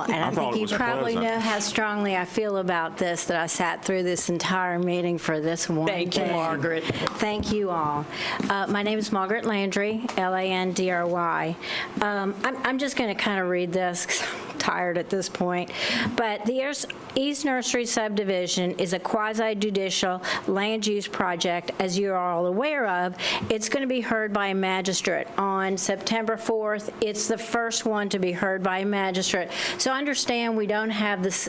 and I I thought think it you was probably pleasant. know how strongly I feel about this, that I sat through this entire meeting for this one thing. Thank you, Margaret. Thank you all. My name is Margaret Landry, Landry. I'm just going to kind of read this, 'cause I'm tired at this point. But the East Nursery subdivision is a quasi-judicial land use project, as you are all aware of. It's going to be heard by a magistrate on September 4th. It's the first one to be heard by a magistrate. So understand we don't have this,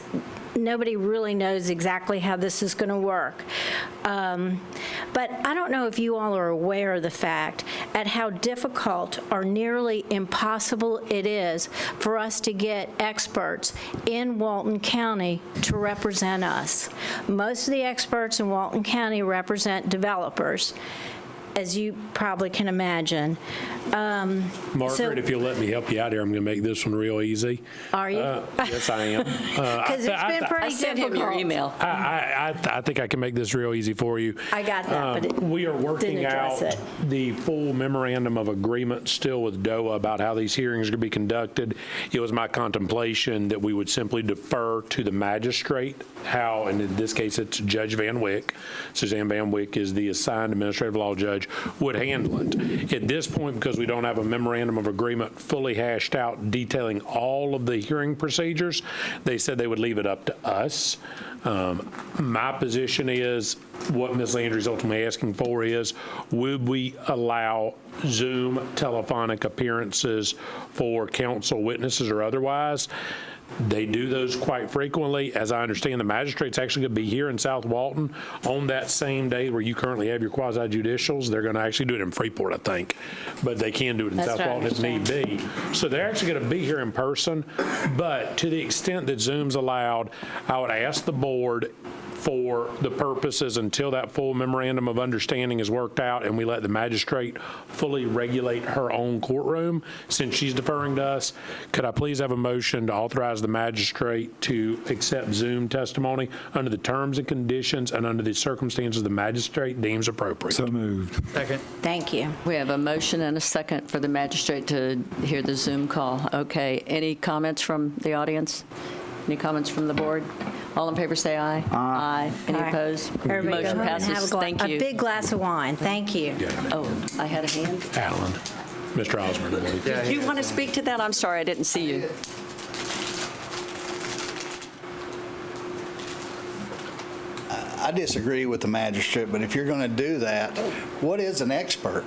nobody really knows exactly how this is going to work. But I don't know if you all are aware of the fact at how difficult or nearly impossible it is for us to get experts in Walton County to represent us. Most of the experts in Walton County represent developers, as you probably can imagine. Margaret, if you'll let me help you out here, I'm going to make this one real easy. Are you? Yes, I am. Because it's been I pretty sent him your difficult. email. I think I can make this real easy for you. I got that, but it We are working didn't address out it. the full memorandum of agreement still with DOA about how these hearings are going to be conducted. It was my contemplation that we would simply defer to the magistrate how, and in this case, it's Judge Van Wyck. Suzanne Van Wyck is the assigned administrative law judge, would handle it. At this point, because we don't have a memorandum of agreement fully hashed out detailing all of the hearing procedures, they said they would leave it up to us. My position is, what Ms. Landry's ultimately asking for is, would we allow Zoom telephonic appearances for council witnesses or otherwise? They do those quite frequently. As I understand, the magistrate's actually going to be here in South Walton on that same day where you currently have your quasi-judicials. They're going to actually do it in Freeport, I think, but they can do it in That's South what I Walton if need be. So they're actually going to be here in person, but to the extent that Zoom's allowed, I would ask the board for the purposes until that full memorandum of understanding is worked out and we let the magistrate fully regulate her own courtroom, since she's deferring to us, could I please have a motion to authorize the magistrate to accept Zoom testimony under the terms and conditions and under the circumstances the magistrate deems appropriate? So moved. Second. Thank you. We have a motion and a second for the magistrate to hear the Zoom call. Okay, any comments from the audience? Any comments from the board? All in favor, say aye. Aye. Any Aye. opposed? Everybody go Motion ahead and have passes. a Thank you. big glass of wine. Thank you. Oh, I had a hand. Alan, Mr. Osborne, I believe. Do you want to speak to that? I'm sorry, I didn't see you. I disagree with the magistrate, but if you're going to do that, what is an expert?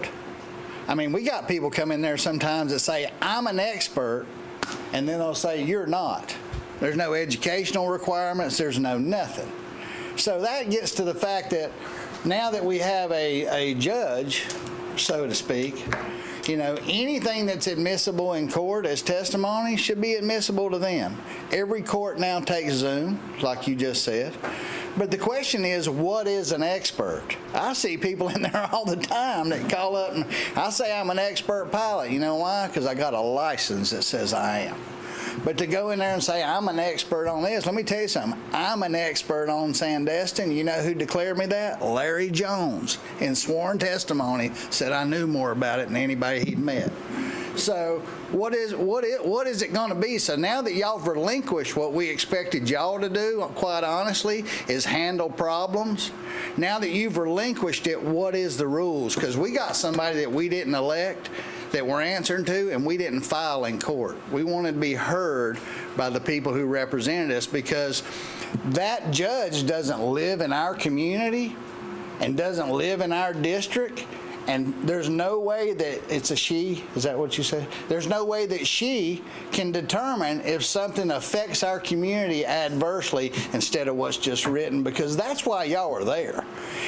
I mean, we got people come in there sometimes that say, I'm an expert, and then they'll say, you're not. There's no educational requirements, there's no nothing. So that gets to the fact that now that we have a judge, so to speak, you know, anything that's admissible in court as testimony should be admissible to them. Every court now takes Zoom, like you just said. But the question is, what is an expert? I see people in there all the time that call up and I say I'm an expert pilot. You know why? Because I got a license that says I am. But to go in there and say, I'm an expert on this, let me tell you something. I'm an expert on Sandestin. You know who declared me that? Larry Jones, in sworn testimony, said I knew more about it than anybody he'd met. So what is it going to be? So now that y'all have relinquished what we expected y'all to do, quite honestly, is handle problems. Now that you've relinquished it, what is the rules? Because we got somebody that we didn't elect that we're answering to, and we didn't file in court. We wanted to be heard by the people who represented us, because that judge doesn't live in our community and doesn't live in our district, and there's no way that it's a she, is that what you said? There's no way that she can determine if something affects our community adversely instead of what's just written, because that's why y'all are there.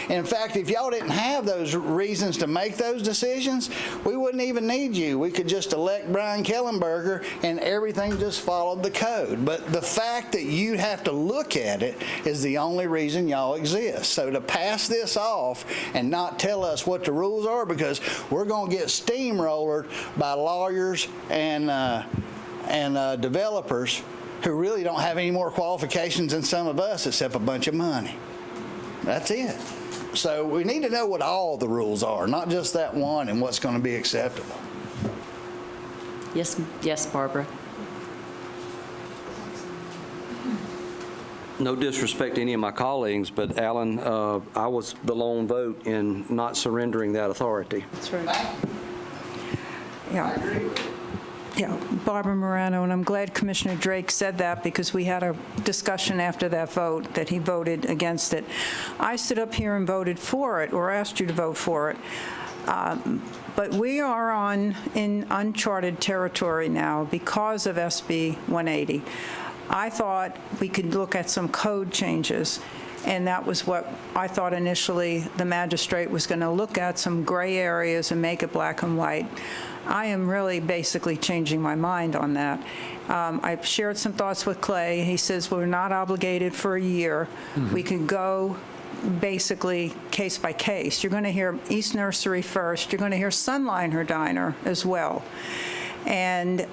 In fact, if y'all didn't have those reasons to make those decisions, we wouldn't even need you. We could just elect Brian Kellenberger and everything just followed the code. But the fact that you have to look at it is the only reason y'all exist. So to pass this off and not tell us what the rules are, because we're going to get steamrollered by lawyers and developers who really don't have any more qualifications than some of us except a bunch of money. That's it. So we need to know what all the rules are, not just that one and what's going to be acceptable. Yes, Barbara. No disrespect to any of my colleagues, but Alan, I was the lone vote in not surrendering that authority. That's right. Yeah, Barbara Morano, and I'm glad Commissioner Drake said that, because we had a discussion after that vote that he voted against it. I stood up here and voted for it, or asked you to vote for it. But we are in uncharted territory now because of SB 180. I thought we could look at some code changes, and that was what I thought initially the magistrate was going to look at, some gray areas and make it black and white. I am really basically changing my mind on that. I've shared some thoughts with Clay. He says we're not obligated for a year. We can go basically case by case. You're going to hear East Nursery first. You're going to hear Sunliner Diner as well. And,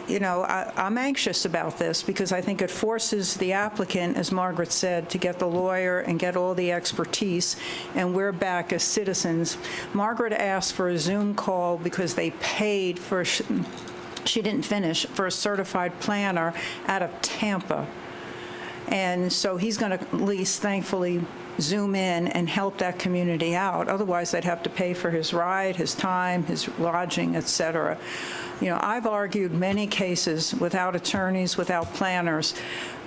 you know, I'm anxious about this because I think it forces the applicant, as Margaret said, to get the lawyer and get all the expertise, and we're back as citizens. Margaret asked for a Zoom call because they paid for, she didn't finish, for a certified planner out of Tampa. And so he's going to at least, thankfully, zoom in and help that community out. Otherwise, they'd have to pay for his ride, his time, his lodging, et cetera. You know, I've argued many cases without attorneys, without planners,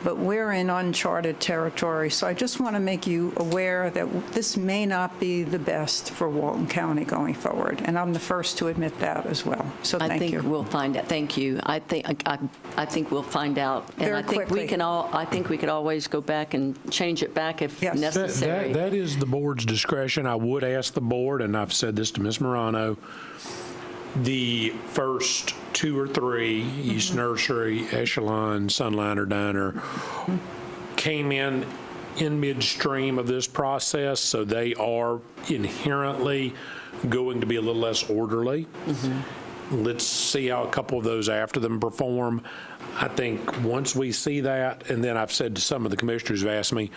but we're in uncharted territory. So I just want to make you aware that this may not be the best for Walton County going forward, and I'm the first to admit that as well. So thank you. I think we'll find out. Thank you. I think we'll find out, and Very I think quickly. I think we could always go back and change it back if necessary. That is the board's discretion. I would ask the board, and I've said this to Ms. Morano, the first 2 or 3, East Nursery, Echelon, Sunliner Diner, came in midstream of this process, so they are inherently going to be a little less orderly. Let's see how a couple of those after them perform. I think once we see that, and then I've said to some of the commissioners who've asked me,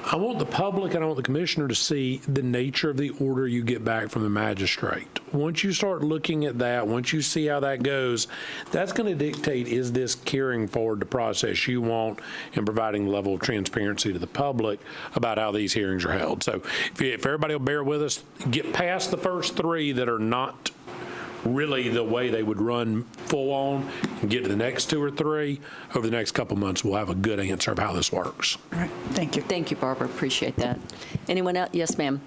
I want the public and I want the commissioner to see the nature of the order you get back from the magistrate. Once you start looking at that, once you see how that goes, that's going to dictate, is this carrying forward the process you want and providing the level of transparency to the public about how these hearings are held. So if everybody will bear with us, get past the first 3 that are not really the way they would run full on, and get to the next 2 or 3. Over the next couple months, we'll have a good answer of how this works. All right. Thank you. Thank you, Barbara. Appreciate that. Anyone else? Yes, ma'am.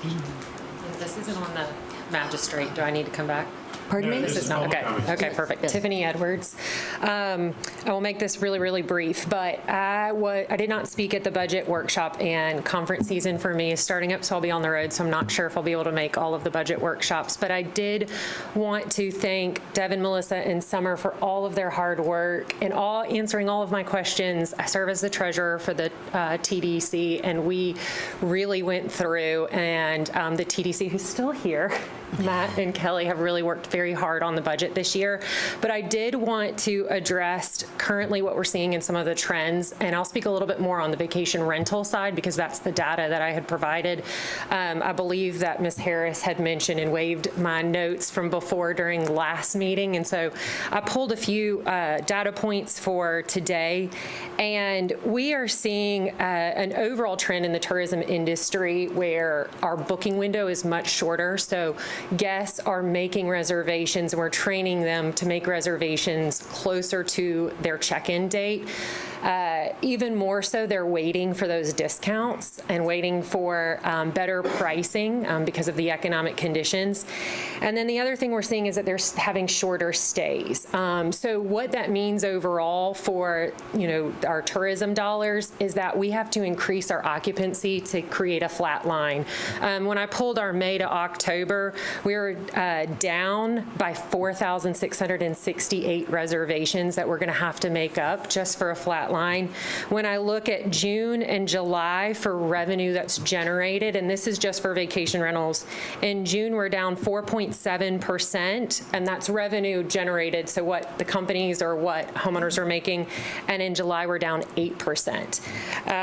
If this isn't on the magistrate, do I need to come back? Pardon me? This is not, okay, perfect. Tiffany Edwards. I will make this really, really brief, but I did not speak at the budget workshop, and conference season for me is starting up, so I'll be on the road, so I'm not sure if I'll be able to make all of the budget workshops. But I did want to thank Devin, Melissa, and Summer for all of their hard work and answering all of my questions. I serve as the treasurer for the TDC, and we really went through, and the TDC, who's still here, Matt and Kelly, have really worked very hard on the budget this year. But I did want to address currently what we're seeing in some of the trends, and I'll speak a little bit more on the vacation rental side because that's the data that I had provided. I believe that Ms. Harris had mentioned and waived my notes from before during last meeting, and so I pulled a few data points for today, and we are seeing an overall trend in the tourism industry where our booking window is much shorter. So guests are making reservations, and we're training them to make reservations closer to their check-in date. Even more so, they're waiting for those discounts and waiting for better pricing because of the economic conditions. And then the other thing we're seeing is that they're having shorter stays. So what that means overall for our tourism dollars is that we have to increase our occupancy to create a flat line. When I pulled our May to October, we were down by 4,668 reservations that we're going to have to make up just for a flat line. When I look at June and July for revenue that's generated, and this is just for vacation rentals, in June we're down 4.7%, and that's revenue generated, so what the companies or what homeowners are making, and in July we're down 8%.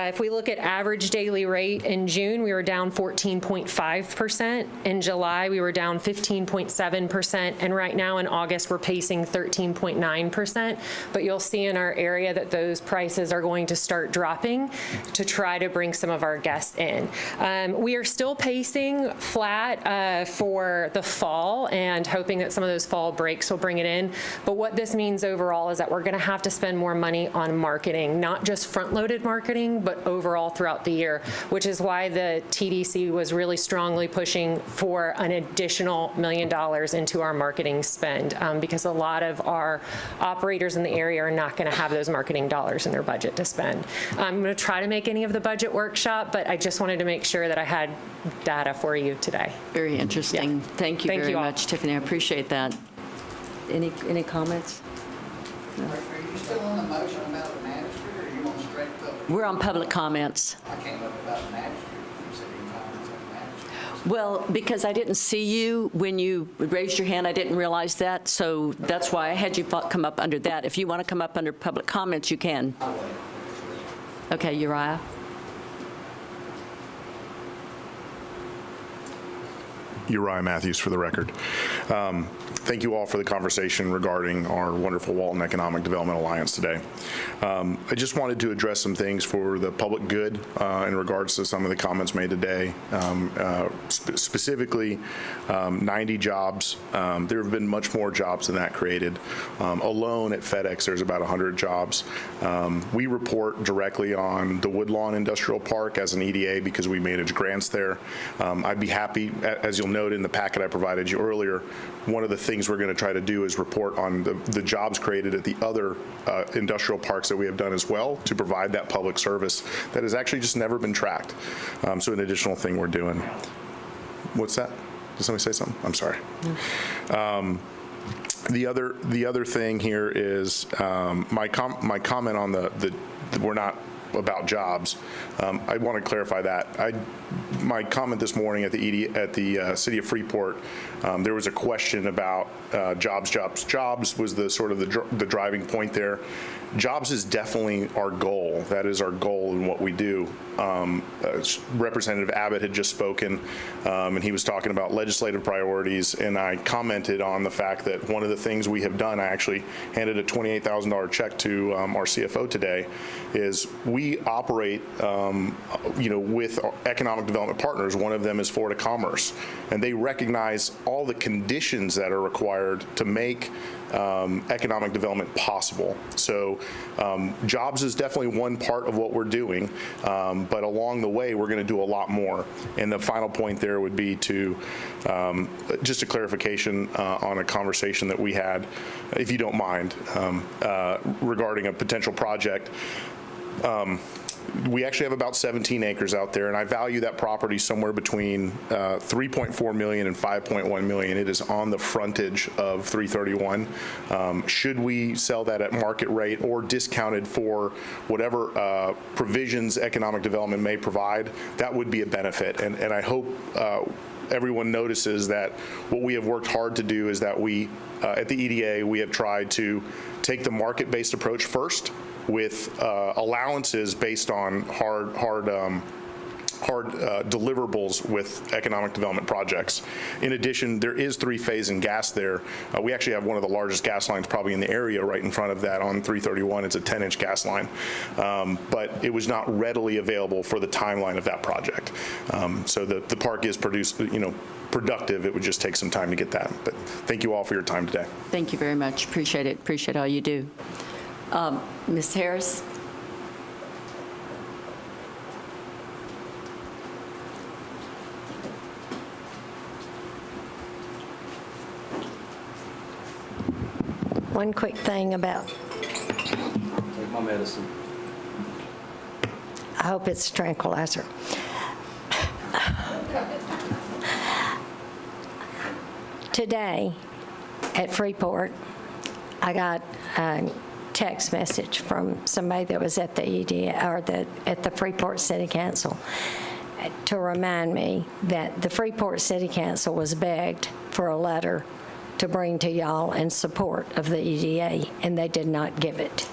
If we look at average daily rate, in June we were down 14.5%, in July we were down 15.7%, and right now in August we're pacing 13.9%, but you'll see in our area that those prices are going to start dropping to try to bring some of our guests in. We are still pacing flat for the fall and hoping that some of those fall breaks will bring it in. But what this means overall is that we're going to have to spend more money on marketing, not just front-loaded marketing, but overall throughout the year, which is why the TDC was really strongly pushing for an additional $1 million into our marketing spend because a lot of our operators in the area are not going to have those marketing dollars in their budget to spend. I'm going to try to make any of the budget workshop, but I just wanted to make sure that I had data for you today. Very interesting. Yeah. Thank you very all. much, Tiffany. I appreciate that. Any comments? Are you still on the motion about the magistrate, or are you on straight public? We're on public comments. I came up about the magistrate. You said you comments on the magistrate. Well, because I didn't see you when you raised your hand, I didn't realize that, so that's why I had you come up under that. If you want to come up under public comments, you can. Okay, Uriah. Uriah Matthews for the record. Thank you all for the conversation regarding our wonderful Walton Economic Development Alliance today. I just wanted to address some things for the public good in regards to some of the comments made today. Specifically, 90 jobs. There have been much more jobs than that created. Alone at FedEx, there's about 100 jobs. We report directly on the Woodlawn Industrial Park as an EDA because we manage grants there. I'd be happy, as you'll note in the packet I provided you earlier, one of the things we're going to try to do is report on the jobs created at the other industrial parks that we have done as well to provide that public service that has actually just never been tracked. So an additional thing we're doing. What's that? Did somebody say something? I'm sorry. The other thing here is my comment on the we're not about jobs. I want to clarify that. My comment this morning at the City of Freeport, there was a question about jobs was the sort of the driving point there. Jobs is definitely our goal. That is our goal in what we do. Representative Abbott had just spoken, and he was talking about legislative priorities, and I commented on the fact that one of the things we have done, I actually handed a $28,000 check to our CFO today, is we operate with economic development partners. One of them is Florida Commerce, and they recognize all the conditions that are required to make economic development possible. So jobs is definitely one part of what we're doing, but along the way we're going to do a lot more. And the final point there would be to just a clarification on a conversation that we had, if you don't mind, regarding a potential project. We actually have about 17 acres out there, and I value that property somewhere between $3.4 million and $5.1 million. It is on the frontage of 331. Should we sell that at market rate or discounted for whatever provisions economic development may provide, that would be a benefit. And I hope everyone notices that what we have worked hard to do is that we, at the EDA, we have tried to take the market-based approach first, with allowances based on hard deliverables with economic development projects. In addition, there is three-phase and gas there. We actually have one of the largest gas lines probably in the area right in front of that on 331. It's a 10-inch gas line. But it was not readily available for the timeline of that project. So the park is productive. It would just take some time to get that. But thank you all for your time today. Thank you very much. Appreciate it. Appreciate all you do. Ms. Harris? One quick thing about, Take my medicine. I hope it's a tranquilizer. Today at Freeport, I got a text message from somebody that was at the EDA or at the Freeport City Council to remind me that the Freeport City Council was begged for a letter to bring to y'all in support of the EDA, and they did not give it.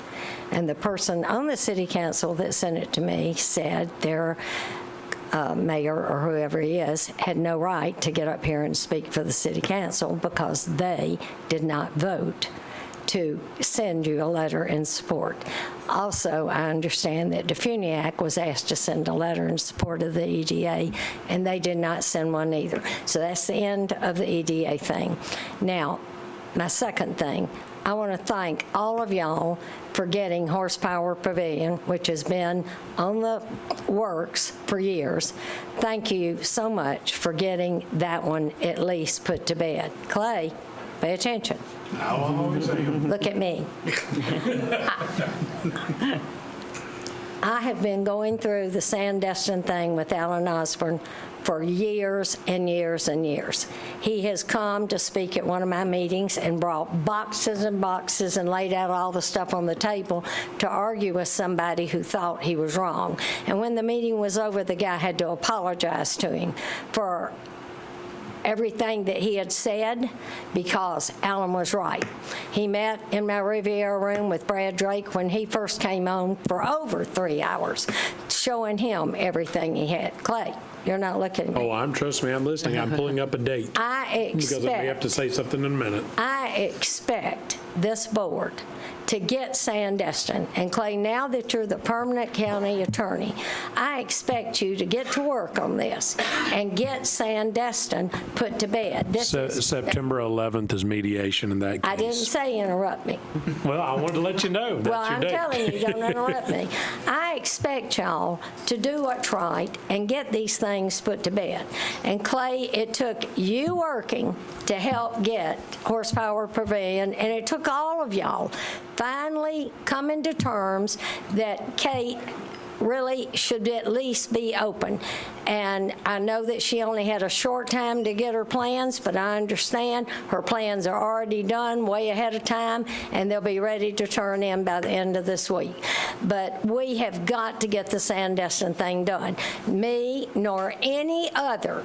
And the person on the city council that sent it to me said their mayor or whoever he is had no right to get up here and speak for the city council because they did not vote to send you a letter in support. Also, I understand that DeFuniak was asked to send a letter in support of the EDA, and they did not send one either. So that's the end of the EDA thing. Now, my second thing, I want to thank all of y'all for getting Horsepower Pavilion, which has been on the works for years. Thank you so much for getting that one at least put to bed. Clay, pay attention. Look at me. I have been going through the Sandestin thing with Alan Osborne for years and years and years. He has come to speak at one of my meetings and brought boxes and boxes and laid out all the stuff on the table to argue with somebody who thought he was wrong. And when the meeting was over, the guy had to apologize to him for everything that he had said because Alan was right. He met in my Riviera room with Brad Drake when he first came on for over 3 hours, showing him everything he had. Clay. You're not looking at me. Oh, trust me, I'm listening. I'm pulling up a date. Because I may have to say something in a minute. I expect this board to get Sandestin. And Clay, now that you're the permanent county attorney, I expect you to get to work on this and get Sandestin put to bed. September 11th is mediation in that case. I didn't say interrupt me. Well, I wanted to let you know. That's Well, your I'm date. telling you, don't interrupt me. I expect y'all to do what's right and get these things put to bed. And Clay, it took you working to help get Horsepower Pavilion, and it took all of y'all finally coming to terms that Kate really should at least be open. And I know that she only had a short time to get her plans, but I understand her plans are already done way ahead of time, and they'll be ready to turn in by the end of this week. But we have got to get the Sandestin thing done. Me nor any other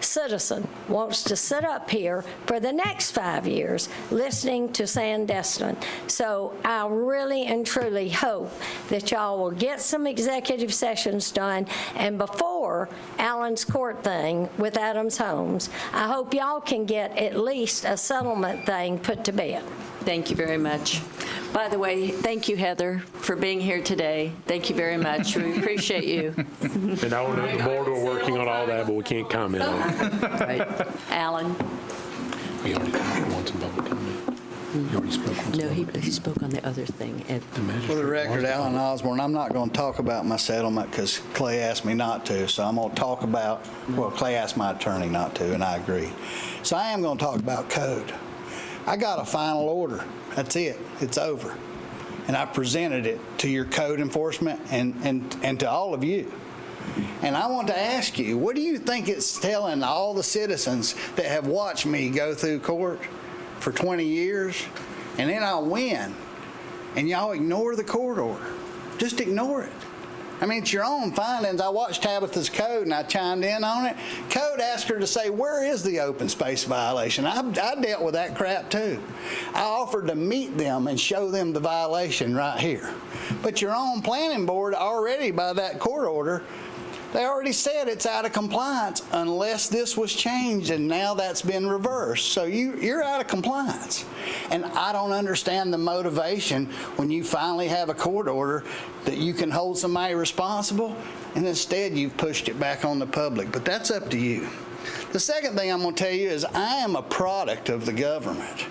citizen wants to sit up here for the next 5 years listening to Sandestin. So I really and truly hope that y'all will get some executive sessions done, and before Allen's court thing with Adams Homes, I hope y'all can get at least a settlement thing put to bed. Thank you very much. By the way, thank you, Heather, for being here today. Thank you very much. We appreciate you. And I know the board are working on all that, but we can't comment on it. Right. Alan? We already want some public comment. You already spoke on No, he spoke on the other thing. For the record, Alan Osborne, I'm not going to talk about my settlement because Clay asked me not to. So I'm going to talk about, well, Clay asked my attorney not to, and I agree. So I am going to talk about code. I got a final order. That's it. It's over. And I presented it to your code enforcement and to all of you. And I want to ask you, what do you think it's telling all the citizens that have watched me go through court for 20 years, and then I'll win, and y'all ignore the court order? Just ignore it. I mean, it's your own findings. I watched Tabitha's code, and I chimed in on it. Code asked her to say, where is the open space violation? I dealt with that crap, too. I offered to meet them and show them the violation right here. But your own planning board already, by that court order, they already said it's out of compliance unless this was changed, and now that's been reversed. So you're out of compliance. And I don't understand the motivation when you finally have a court order that you can hold somebody responsible, and instead you've pushed it back on the public. But that's up to you. The second thing I'm going to tell you is I am a product of the government.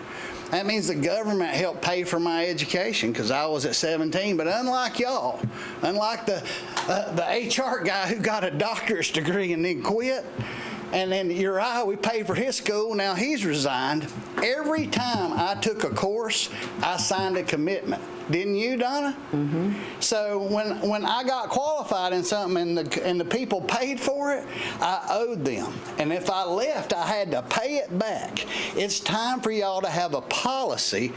That means the government helped pay for my education because I was at 17. But unlike y'all, unlike the HR guy who got a doctorate degree and then quit, and then Uriah, we paid for his school, now he's resigned. Every time I took a course, I signed a commitment. Didn't you, Donna? Mm-hmm. So when I got qualified in something and the people paid for it, I owed them. And if I left, I had to pay it back. It's time for y'all to have a policy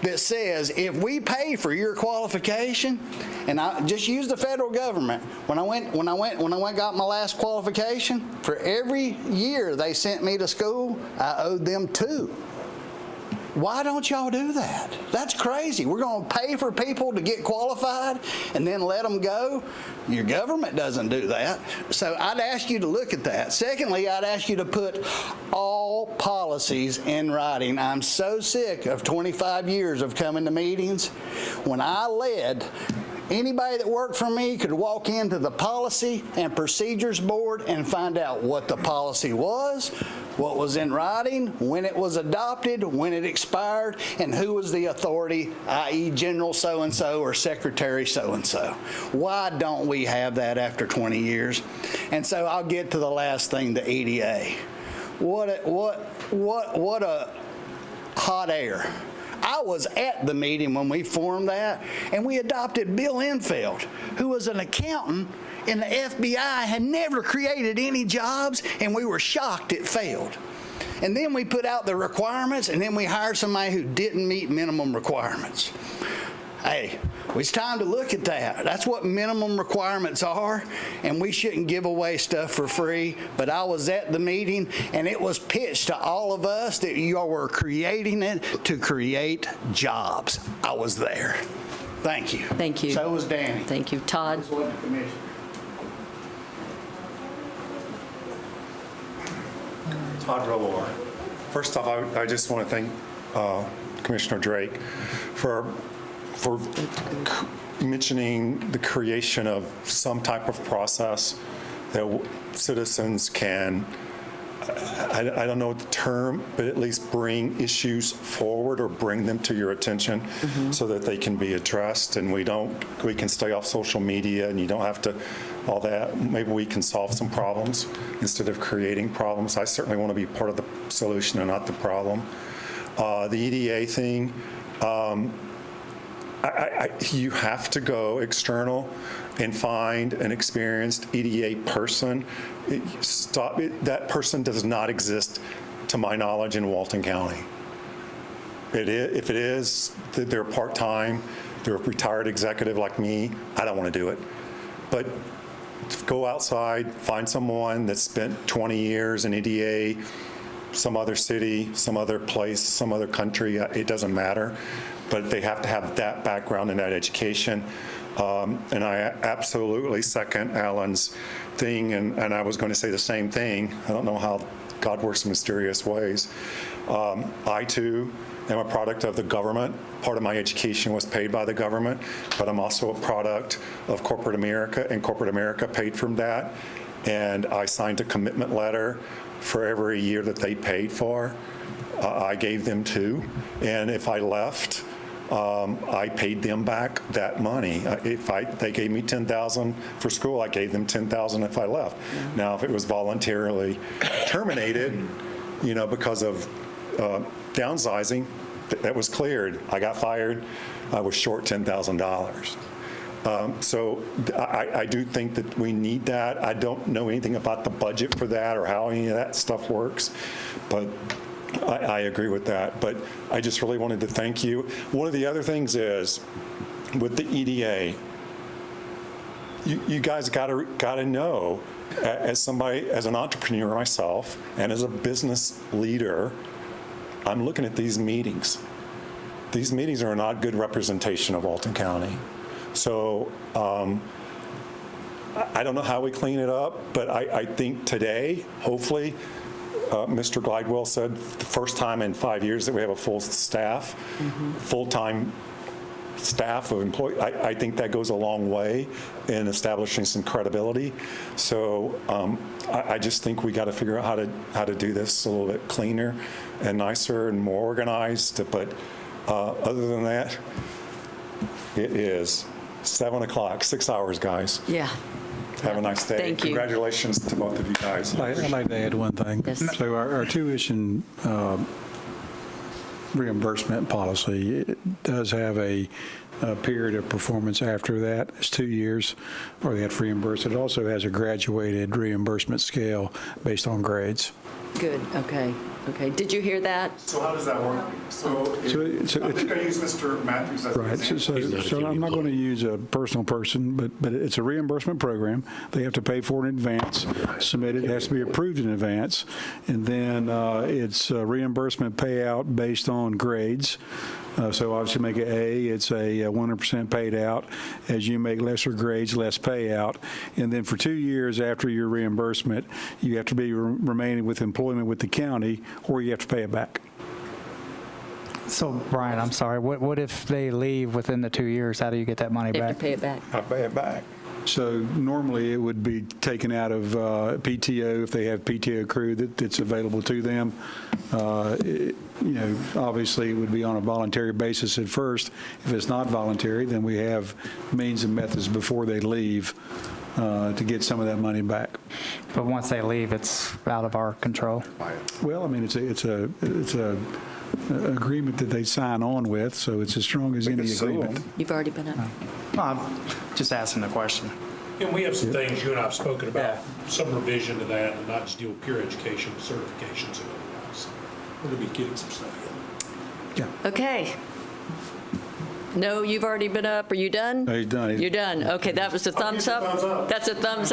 that says if we pay for your qualification, and I just use the federal government. When I got my last qualification, for every year they sent me to school, I owed them 2. Why don't y'all do that? That's crazy. We're going to pay for people to get qualified and then let them go? Your government doesn't do that. So I'd ask you to look at that. Secondly, I'd ask you to put all policies in writing. I'm so sick of 25 years of coming to meetings. When I led, anybody that worked for me could walk into the Policy and Procedures Board and find out what the policy was, what was in writing, when it was adopted, when it expired, and who was the authority, i.e. General so-and-so or Secretary so-and-so. Why don't we have that after 20 years? And so I'll get to the last thing, the EDA. What a hot air. I was at the meeting when we formed that, and we adopted Bill Enfield, who was an accountant in the FBI, had never created any jobs, and we were shocked it failed. And then we put out the requirements, and then we hired somebody who didn't meet minimum requirements. Hey, it's time to look at that. That's what minimum requirements are, and we shouldn't give away stuff for free. But I was at the meeting, and it was pitched to all of us that you all were creating it to create jobs. I was there. Thank you. Thank you. So was Danny. Thank you. Todd? Todd Rowar. First off, I just want to thank Commissioner Drake for mentioning the creation of some type of process that citizens can, I don't know the term, but at least bring issues forward or bring them to your attention so that they can be addressed, and we can stay off social media, and you don't have to all that. Maybe we can solve some problems instead of creating problems. I certainly want to be part of the solution and not the problem. The EDA thing, you have to go external and find an experienced EDA person. That person does not exist, to my knowledge, in Walton County. If it is, they're part-time, they're a retired executive like me, I don't want to do it. But go outside, find someone that's spent 20 years in EDA, some other city, some other place, some other country, it doesn't matter. But they have to have that background and that education. And I absolutely second Alan's thing, and I was going to say the same thing. I don't know how God works in mysterious ways. I, too, am a product of the government. Part of my education was paid by the government, but I'm also a product of corporate America, and corporate America paid from that. And I signed a commitment letter for every year that they paid for. I gave them too. And if I left, I paid them back that money. They gave me $10,000 for school, I gave them $10,000 if I left. Now, if it was voluntarily terminated, because of downsizing, that was cleared. I got fired. I was short $10,000. So I do think that we need that. I don't know anything about the budget for that or how any of that stuff works, but I agree with that. But I just really wanted to thank you. One of the other things is, with the EDA, you guys got to know, as somebody, as an entrepreneur myself, and as a business leader, I'm looking at these meetings. These meetings are not good representation of Walton County. So I don't know how we clean it up, but I think today, hopefully, Mr. Glidewell said the first time in 5 years that we have a full staff, full-time staff of employees. I think that goes a long way in establishing some credibility. So I just think we got to figure out how to do this a little bit cleaner and nicer and more organized. But other than that, it is 7 o'clock, 6 hours, guys. Yeah. Have a nice day. Thank you. Congratulations to both of you guys. I'd like to add one thing. Yes. So our tuition reimbursement policy, it does have a period of performance after that. It's 2 years where they have to reimburse. It also has a graduated reimbursement scale based on grades. Good, okay. Did you hear that? So how does that work? So I think I use Mr. Matthews as an Right, example. so I'm not going to use a personal person, but it's a reimbursement program. They have to pay for it in advance, submit it, has to be approved in advance, and then it's a reimbursement payout based on grades. So obviously make it A, it's a 100% paid out. As you make lesser grades, less payout. And then for 2 years after your reimbursement, you have to be remaining with employment with the county, or you have to pay it back. So, Brian, I'm sorry, what if they leave within the 2 years? How do you get that money They have back? to pay it back. I pay it back. So normally it would be taken out of PTO if they have PTO crew that's available to them. Obviously it would be on a voluntary basis at first. If it's not voluntary, then we have means and methods before they leave to get some of that money back. But once they leave, it's out of our control. Well, I mean, it's a agreement that they sign on with, so it's as strong as any agreement. You've already been up. I'm just asking the question. And we have some things you and I have spoken about, some revision to that, and not just deal with pure education, certifications and otherwise. We're going to be getting some stuff in. Okay. No, you've already been up. Are you done? He's done. You're done. Okay, that was a thumbs up. That's a thumbs up.